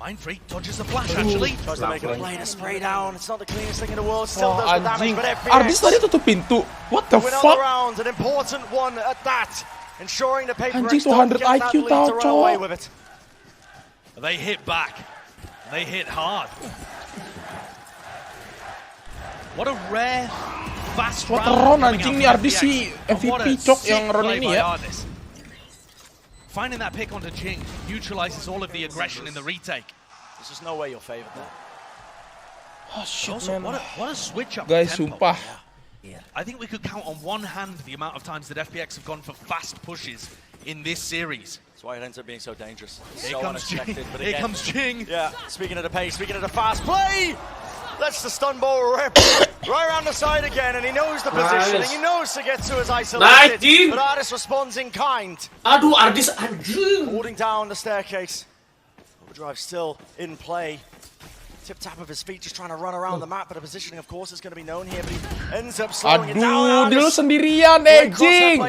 Mindfreak dodges the flash actually. Tries to make a play to spray down. It's not the cleanest thing in the world. Still does the damage, but FPX. Ardis tadi tutup pintu. What the fuck? Round, an important one at that. Ensuring the PaperX 200 IQ tau, away with it. They hit back. They hit hard. What a rare, fast round. What a round anjing nih Ardis si MVP cok yang round ini ya. Finding that pick onto Jing neutralizes all of the aggression in the retake. There's just no way you're favored there. Oh shit, also, man. What a switch up. Guys, tempo. sumpah. Yeah. I think we could count on one hand the amount of times that FPX have gone for fast pushes in this series. That's why it ends up being so dangerous. Here comes Jing. Here comes Jing. Yeah, speaking of the pace, speaking of the fast play, lets the stun ball rip right around the side again, and he knows the position, and he knows to get to his isolated. But Ardis responds in kind. Aduh, Ardis anjing. Holding down the staircase. Overdrive still in play. Tip tap of his feet, just trying to run around the map, but the positioning, of course, is going to be known here, but he ends up slowing it down. Aduh, dia lu sendirian, Jing.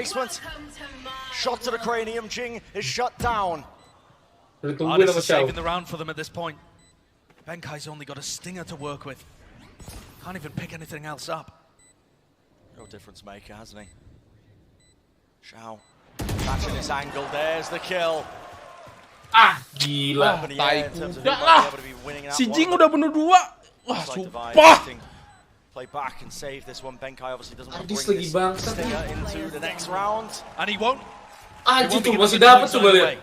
Shot to the cranium, Jing is shut down. Ardis is saving the round for them at this point. Benkai's only got a stinger to work with. Can't even pick anything else up. Real difference maker, hasn't he? Shao, catching this angle, there's the kill. Ah, gila. Tai kuda lah. Si Jing udah bunuh 2. Wah, sumpah. Play back and save this one. Benkai obviously doesn't want to bring this stinger into the next round. And he won't. Anjir tuh masih dapat tuh balik.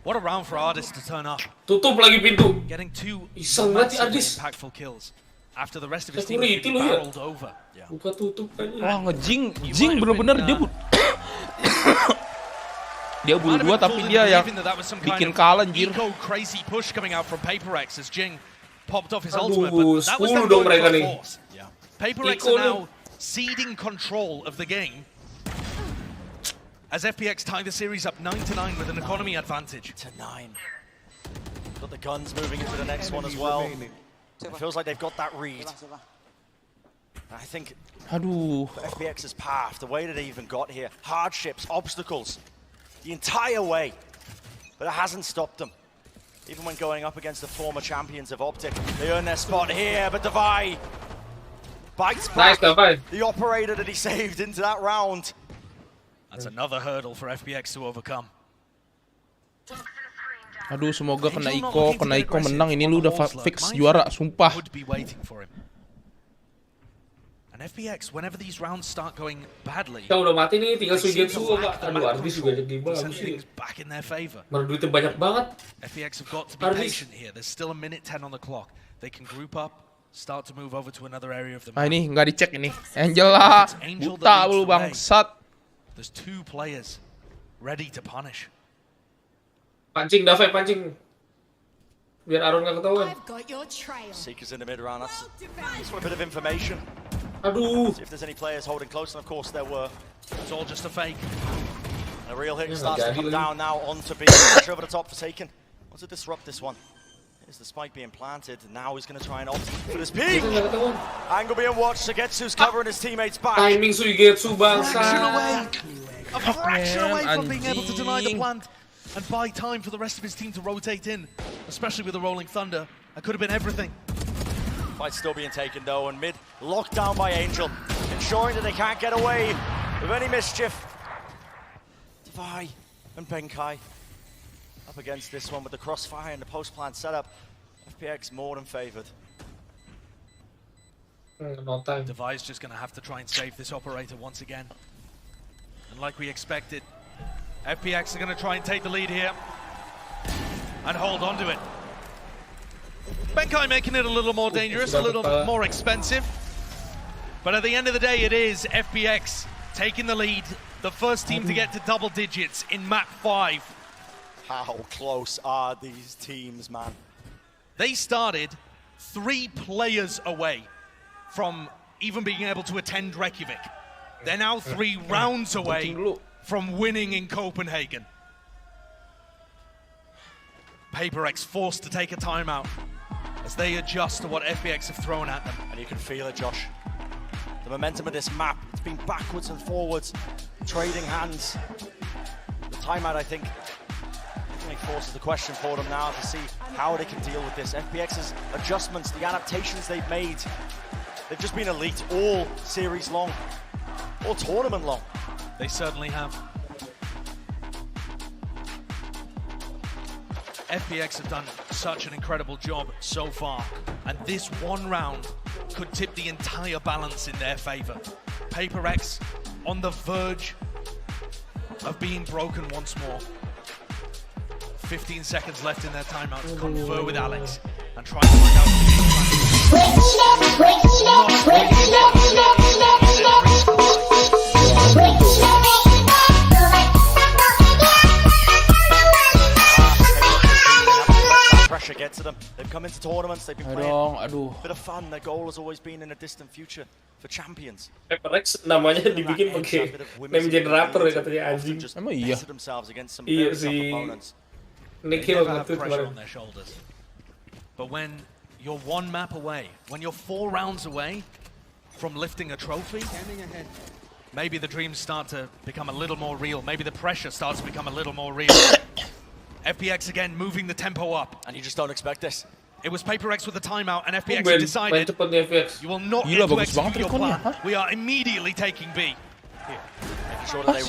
What a round for Ardis to turn up. Tutup lagi pintu. Getting 2 iseng banget Ardis. Impactful kills after the rest of his team has been barreled over. Buka tutup kan. Wah, Jing bener-bener dia dia bunuh 2 tapi dia yang bikin kalah anjir. Crazy push coming out from PaperX as Jing popped off his ultimate, but that was the mereka nih. PaperX are now ceding control of the game as FPX tie the series up 9-9 with an economy advantage. 9. Got the guns moving into the next one as well. It feels like they've got that read. I think FPX's path, the way that they even got here, hardships, obstacles, the entire way, but it hasn't stopped them. Even when going up against the former champions of Optic, they earn their spot here, but Zowie bites back the operator that he saved into that round. That's another hurdle for FPX to overcome. Aduh, semoga kena Iko menang ini lu udah fix juara, sumpah. And FPX, whenever these rounds start going badly, kita udah mati nih, tinggal Suigetsu Pak. Aduh, Ardis juga jadi bagus sih. Back in their favor. Baru duitnya banyak banget. FPX have got to be patient here. There's still a minute 10 on the clock. They can group up, start to move over to another area of the map. Ini nggak dicek ini. Angel lah, buta lu bangsat. There's 2 players ready to punish. Pancing, Dave, pancing. Biar Aaron nggak ketahuan. Seekers in the mid round. That's just a bit of information. Aduh. See if there's any players holding close, and of course there were. It's all just a fake. And a real hit starts to come down now onto B. Pressure over the top for Taken. Wants to disrupt this one. Here's the spike being planted. Now he's going to try and opt for this peak. Angle being watched. Sugetsu's covering his teammates back. Timing Suigetsu bangsa. A fraction away from being able to deny the plant and buy time for the rest of his team to rotate in, especially with the Rolling Thunder. That could have been everything. Fight's still being taken though, and mid locked down by Angel, ensuring that they can't get away with any mischief. Divai and Benkai up against this one with the crossfire and the post-plant setup. FPX more than favored. No time. Divai's just going to have to try and save this operator once again. And like we expected, FPX are going to try and take the lead here and hold on to it. Benkai making it a little more dangerous, a little more expensive. But at the end of the day, it is FPX taking the lead, the first team to get to double digits in map 5. How close are these teams, man? They started 3 players away from even being able to attend Reykjavik. They're now 3 rounds away from winning in Copenhagen. PaperX forced to take a timeout as they adjust to what FPX have thrown at them. And you can feel it, Josh. The momentum of this map, it's been backwards and forwards, trading hands. The timeout, I think, forces the question for them now to see how they can deal with this. FPX's adjustments, the adaptations they've made, they've just been elite all series long, all tournament long. They certainly have. FPX have done such an incredible job so far, and this one round could tip the entire balance in their favor. PaperX on the verge of being broken once more. 15 seconds left in their timeout to confer with Alex and try to find out. Pressure gets to them. They've come into tournaments. They've been playing a bit of fun. Their goal has always been in a distant future for champions. FPX namanya dibikin pakai name generator ya katanya anjing. Emang iya? Iya sih. Nikhil nge-tweet on their shoulders. But when you're 1 map away, when you're 4 rounds away from lifting a trophy, maybe the dreams start to become a little more real. Maybe the pressure starts to become a little more real. FPX again moving the tempo up. And you just don't expect this. It was PaperX with the timeout, and FPX decided you will not get to execute your plan. We are immediately taking B. Sure that they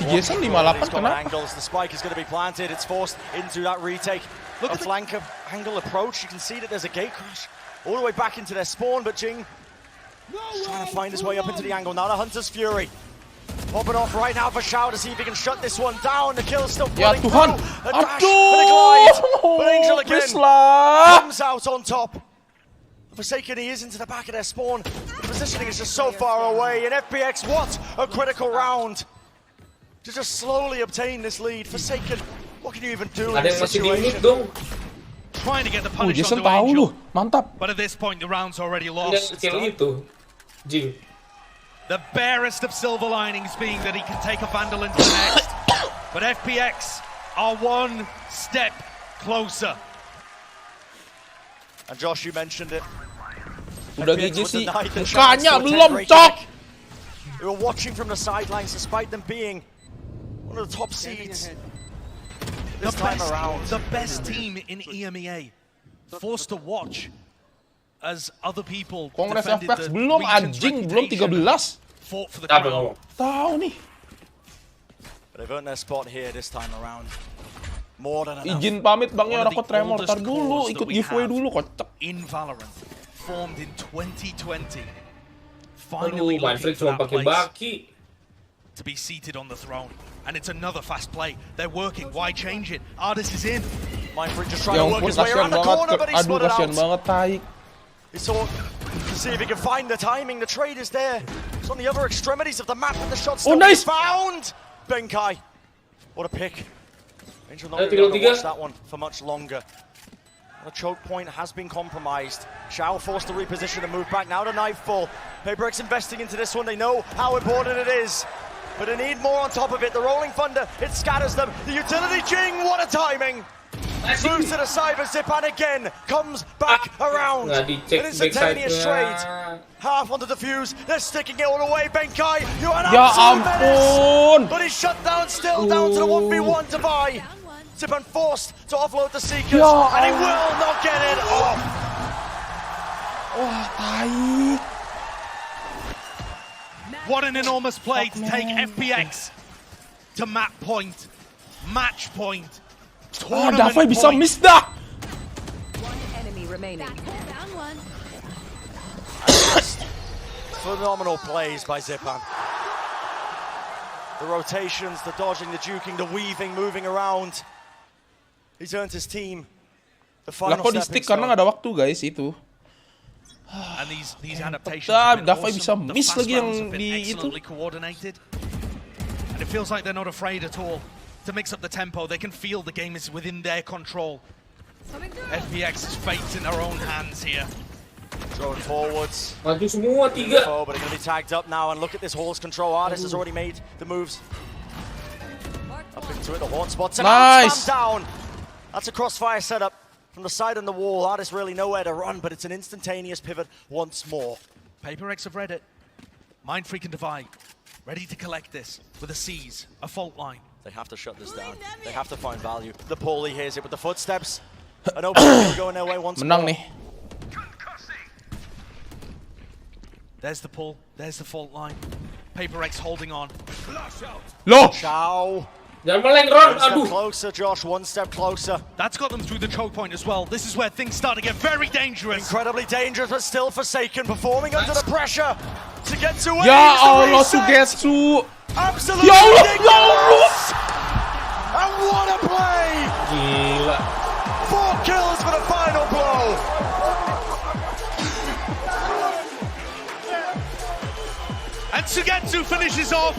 want he's got angles. The spike is going to be planted. It's forced into that retake. Look at the flank angle approach. You can see that there's a gate crash all the way back into their spawn, but Jing trying to find his way up into the angle. Now the Hunter's Fury popping off right now for Shao to see if he can shut this one down. The kill's still pulling through. A dash and a glide. But Angel again comes out on top. Forsaken, he is into the back of their spawn. The positioning is just so far away. And FPX, what a critical round to just slowly obtain this lead. Forsaken, what can you even do in this situation? Trying to get the punish on the Angel. But at this point, the round's already lost. The barest of silver linings being that he can take a Vandal into the next. But FPX are 1 step closer. And Josh, you mentioned it. Udah GG sih, mukanya belum, cok! We were watching from the sidelines despite them being one of the top seeds this time around. The best team in EMEA. Forced to watch as other people Kongres defended FPX the belum region's anjing, belum 13. Fought for the crown. Tahu nih. But they've earned their spot here this time around. More than enough. Izin pamit Bang ya, kok tremor. Tar dulu, ikut giveaway dulu, kocak. In Valorant, formed in 2020, finally Manfred looking for cuma that pakai place baki. to be seated on the throne. And it's another fast play. They're working. Why change it? Artis is in. Manfred just trying to work his way around the corner, but he split it out. He saw to see if he can find the timing. The trade is there. It's on the other extremities of the map, and the shot's still found. Benkai, what a pick. Angel not going to watch that one for much longer. The choke point has been compromised. Shao forced to reposition and move back now to Nightfall. PAPRX investing into this one. They know how important it is, but they need more on top of it. The Rolling Thunder, it scatters them. The utility Jing, what a timing! Moves to the side, but Zipan again comes back around. An instantaneous trade. Half on the defuse. They're sticking it all away. Benkai, you are an absolute menace. But he's shut down, still down to the 1v1 to buy. Zipan forced to offload the Seekers, and he will not get it off. What an enormous play to take FPX to map point, match point. Davai bisa miss dah. One enemy remaining. Phenomenal plays by Zipan. The rotations, the dodging, the juking, the weaving, moving around. He's earned his team the final Kok di stick karena nggak ada waktu guys itu. And these adaptations Davai bisa miss lagi yang di itu. And it feels like they're not afraid at all to mix up the tempo. They can feel the game is within their control. FPX's fate's in their own hands here. Throwing forwards. Maju semua 3. But it's going to be tagged up now, and look at this Horse control. Artist has already made the moves. Up into it, the horn spot. Nice. Down. That's a crossfire setup from the side and the wall. Artist really nowhere to run, but it's an instantaneous pivot once more. PAPRX have read it. Mind Freak and Divide, ready to collect this with a seize, a fault line. They have to shut this down. They have to find value. The Paulie hears it with the footsteps. An open going their way once more. Menang nih. There's the pull. There's the fault line. PAPRX holding on. Loh. Shao. Jangan meleng, Ron. One step Aduh. closer, Josh. One step closer. That's got them through the choke point as well. This is where things start to get very dangerous. Incredibly dangerous, but still Forsaken, performing under the pressure. Sugetsu. Ya Allah, Sugetsu. Absolutely ya Allah, ridiculous. And what a play! Gila. 4 kills for the final blow. And Sugetsu finishes off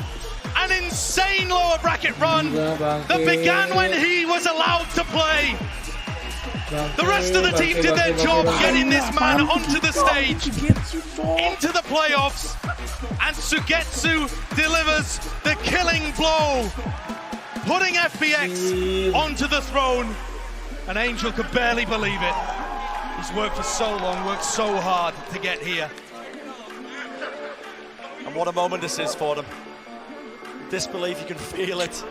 an insane lower bracket run that began when he was allowed to play. The rest of the team did their job getting this man onto the stage, into the playoffs, and Sugetsu delivers the killing blow, putting FPX onto the throne. And Angel could barely believe it. He's worked for so long, worked so hard to get here. And what a moment this is for them. Disbelief, you can feel it.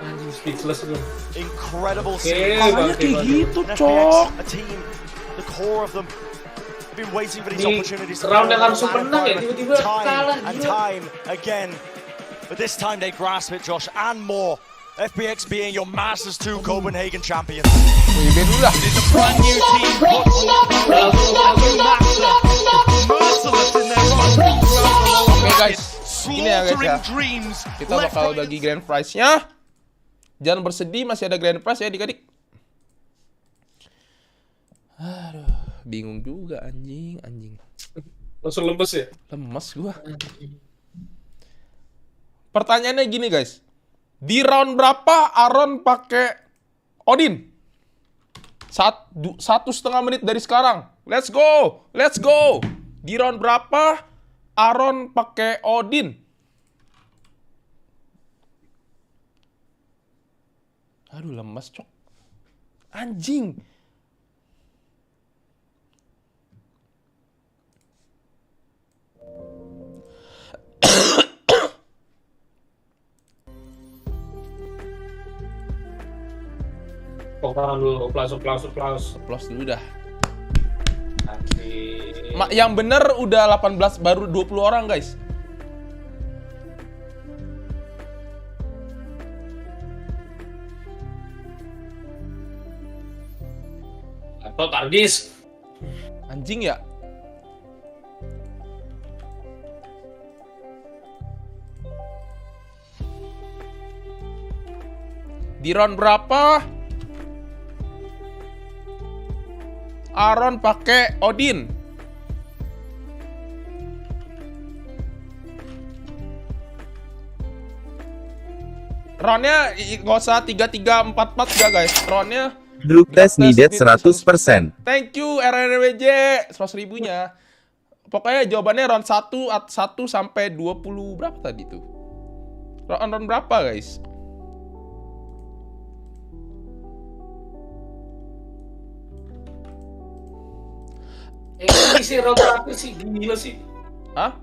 Anjing speechless gue. Incredible scene. Kayak gitu, Cok. A team, the core of them, have been waiting for these opportunities. Round yang harusnya menang ya, tiba-tiba kalah. And time again. But this time they grasp it, Josh, and more. FPX being your Masters 2 Copenhagen champions. It is a brand new team. Merciless in their run. Oke guys, ini ya guys ya. Kita bakal bagi grand prize-nya. Jangan bersedih, masih ada grand prize ya adik-adik. Aduh, bingung juga anjing. Langsung lemes ya? Lemes gua. Pertanyaannya gini guys. Di round berapa Aaron pakai Odin? 1,5 menit dari sekarang. Let's go. Di round berapa Aaron pakai Odin? Aduh, lemas cok. Anjing. Tangan dulu, Applause dulu dah. Yang bener udah 18, baru 20 orang guys. Atau Targis. Anjing ya. Di round berapa? Aaron pakai Odin. Roundnya nggak usah 3-3-4-4 ya guys. Roundnya Group test needed 100%. Thank you RNWJ 100 ribunya. Pokoknya jawabannya round 1 sampai 20 berapa tadi tuh? Round berapa guys? Ini sih round terakhir sih, gila sih. Hah?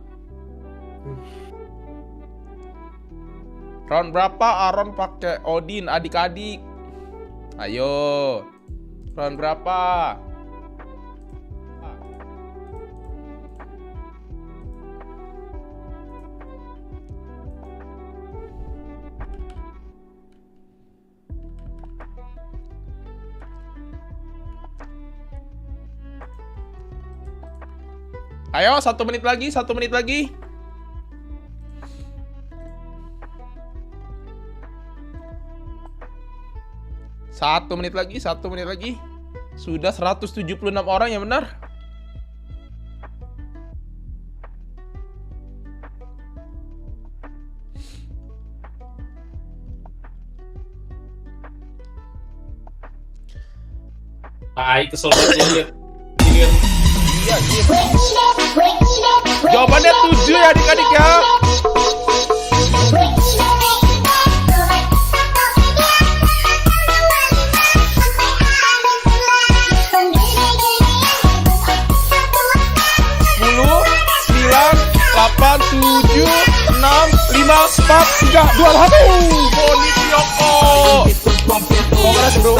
Round berapa Aaron pakai Odin adik-adik? Ayo. Round berapa? Ayo, 1 menit lagi, 1 menit lagi. Satu menit lagi, 1 menit lagi. Sudah 176 orang yang benar. Kesel banget lihat. Iya, jawabannya 7 ya adik-adik ya. Delapan, 7, 6, 5, 4, 3, 2, 1. Boni Prioko. Kongres bro.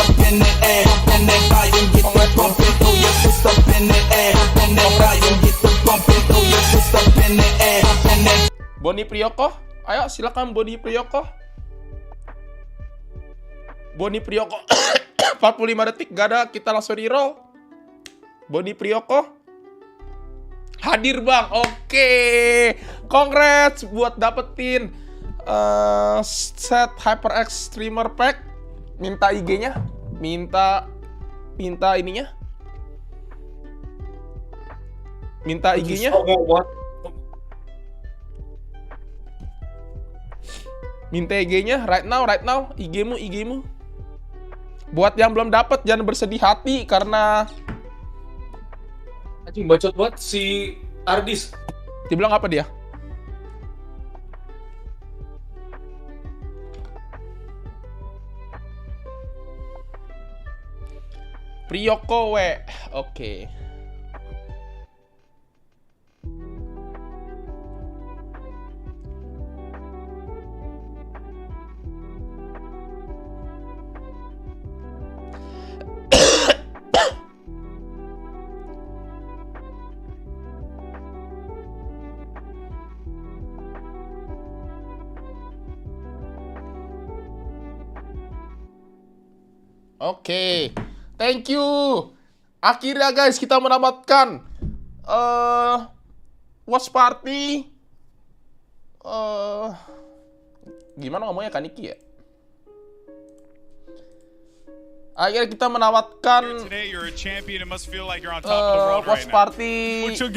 Boni Prioko. Ayo silakan Boni Prioko. Boni Prioko. 45 detik gak ada, kita langsung di-roll. Boni Prioko. Hadir bang, oke. Congrats buat dapetin set HyperX Streamer Pack. Minta IG-nya, minta ininya, minta IG-nya. Minta IG-nya right now, IG-mu. Buat yang belum dapet jangan bersedih hati karena Anjing bacot banget si Ardis. Dia bilang apa dia? Prioko we. Oke. Oke, thank you. Akhirnya guys kita mendapatkan watch party. Gimana ngomongnya Kaniki ya? Akhirnya kita mendapatkan watch party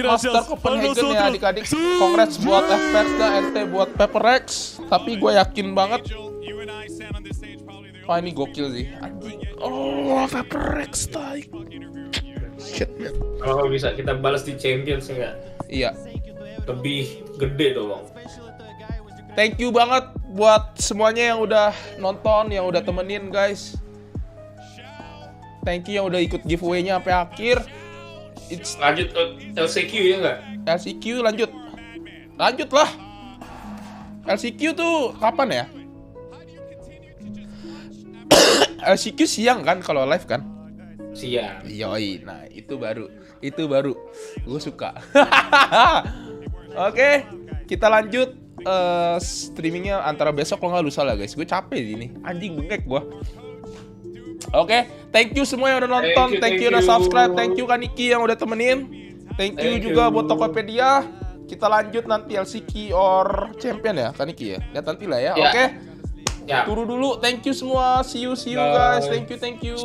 Master Copenhagen ya adik-adik. Congrats buat FPX dan NT buat PARTY. Tapi gue yakin banget. Wah ini gokil sih. Anjing. Oh, FPX taik. Shit man. Kalau bisa kita balas di Champions enggak? Iya. Lebih gede dong. Thank you banget buat semuanya yang udah nonton, yang udah temenin guys. Thank you yang udah ikut giveaway-nya sampai akhir. Lanjut LCQ ya enggak? LCQ lanjut. Lanjut lah. LCQ tuh kapan ya? LCQ siang kan kalau live kan? Siang. Yoi, nah itu baru. Gue suka. Oke, kita lanjut streamingnya antara besok kalau nggak lusa lah guys. Gue capek ini, anjing bengek gue. Oke, thank you semua yang udah nonton, thank you udah subscribe, thank you Kaniki yang udah temenin, thank you juga buat Tokopedia. Kita lanjut nanti LCQ or Champion ya Kaniki ya, lihat nanti lah ya. Oke. Ya. Turu dulu. Thank you semua. See you guys. Thank you.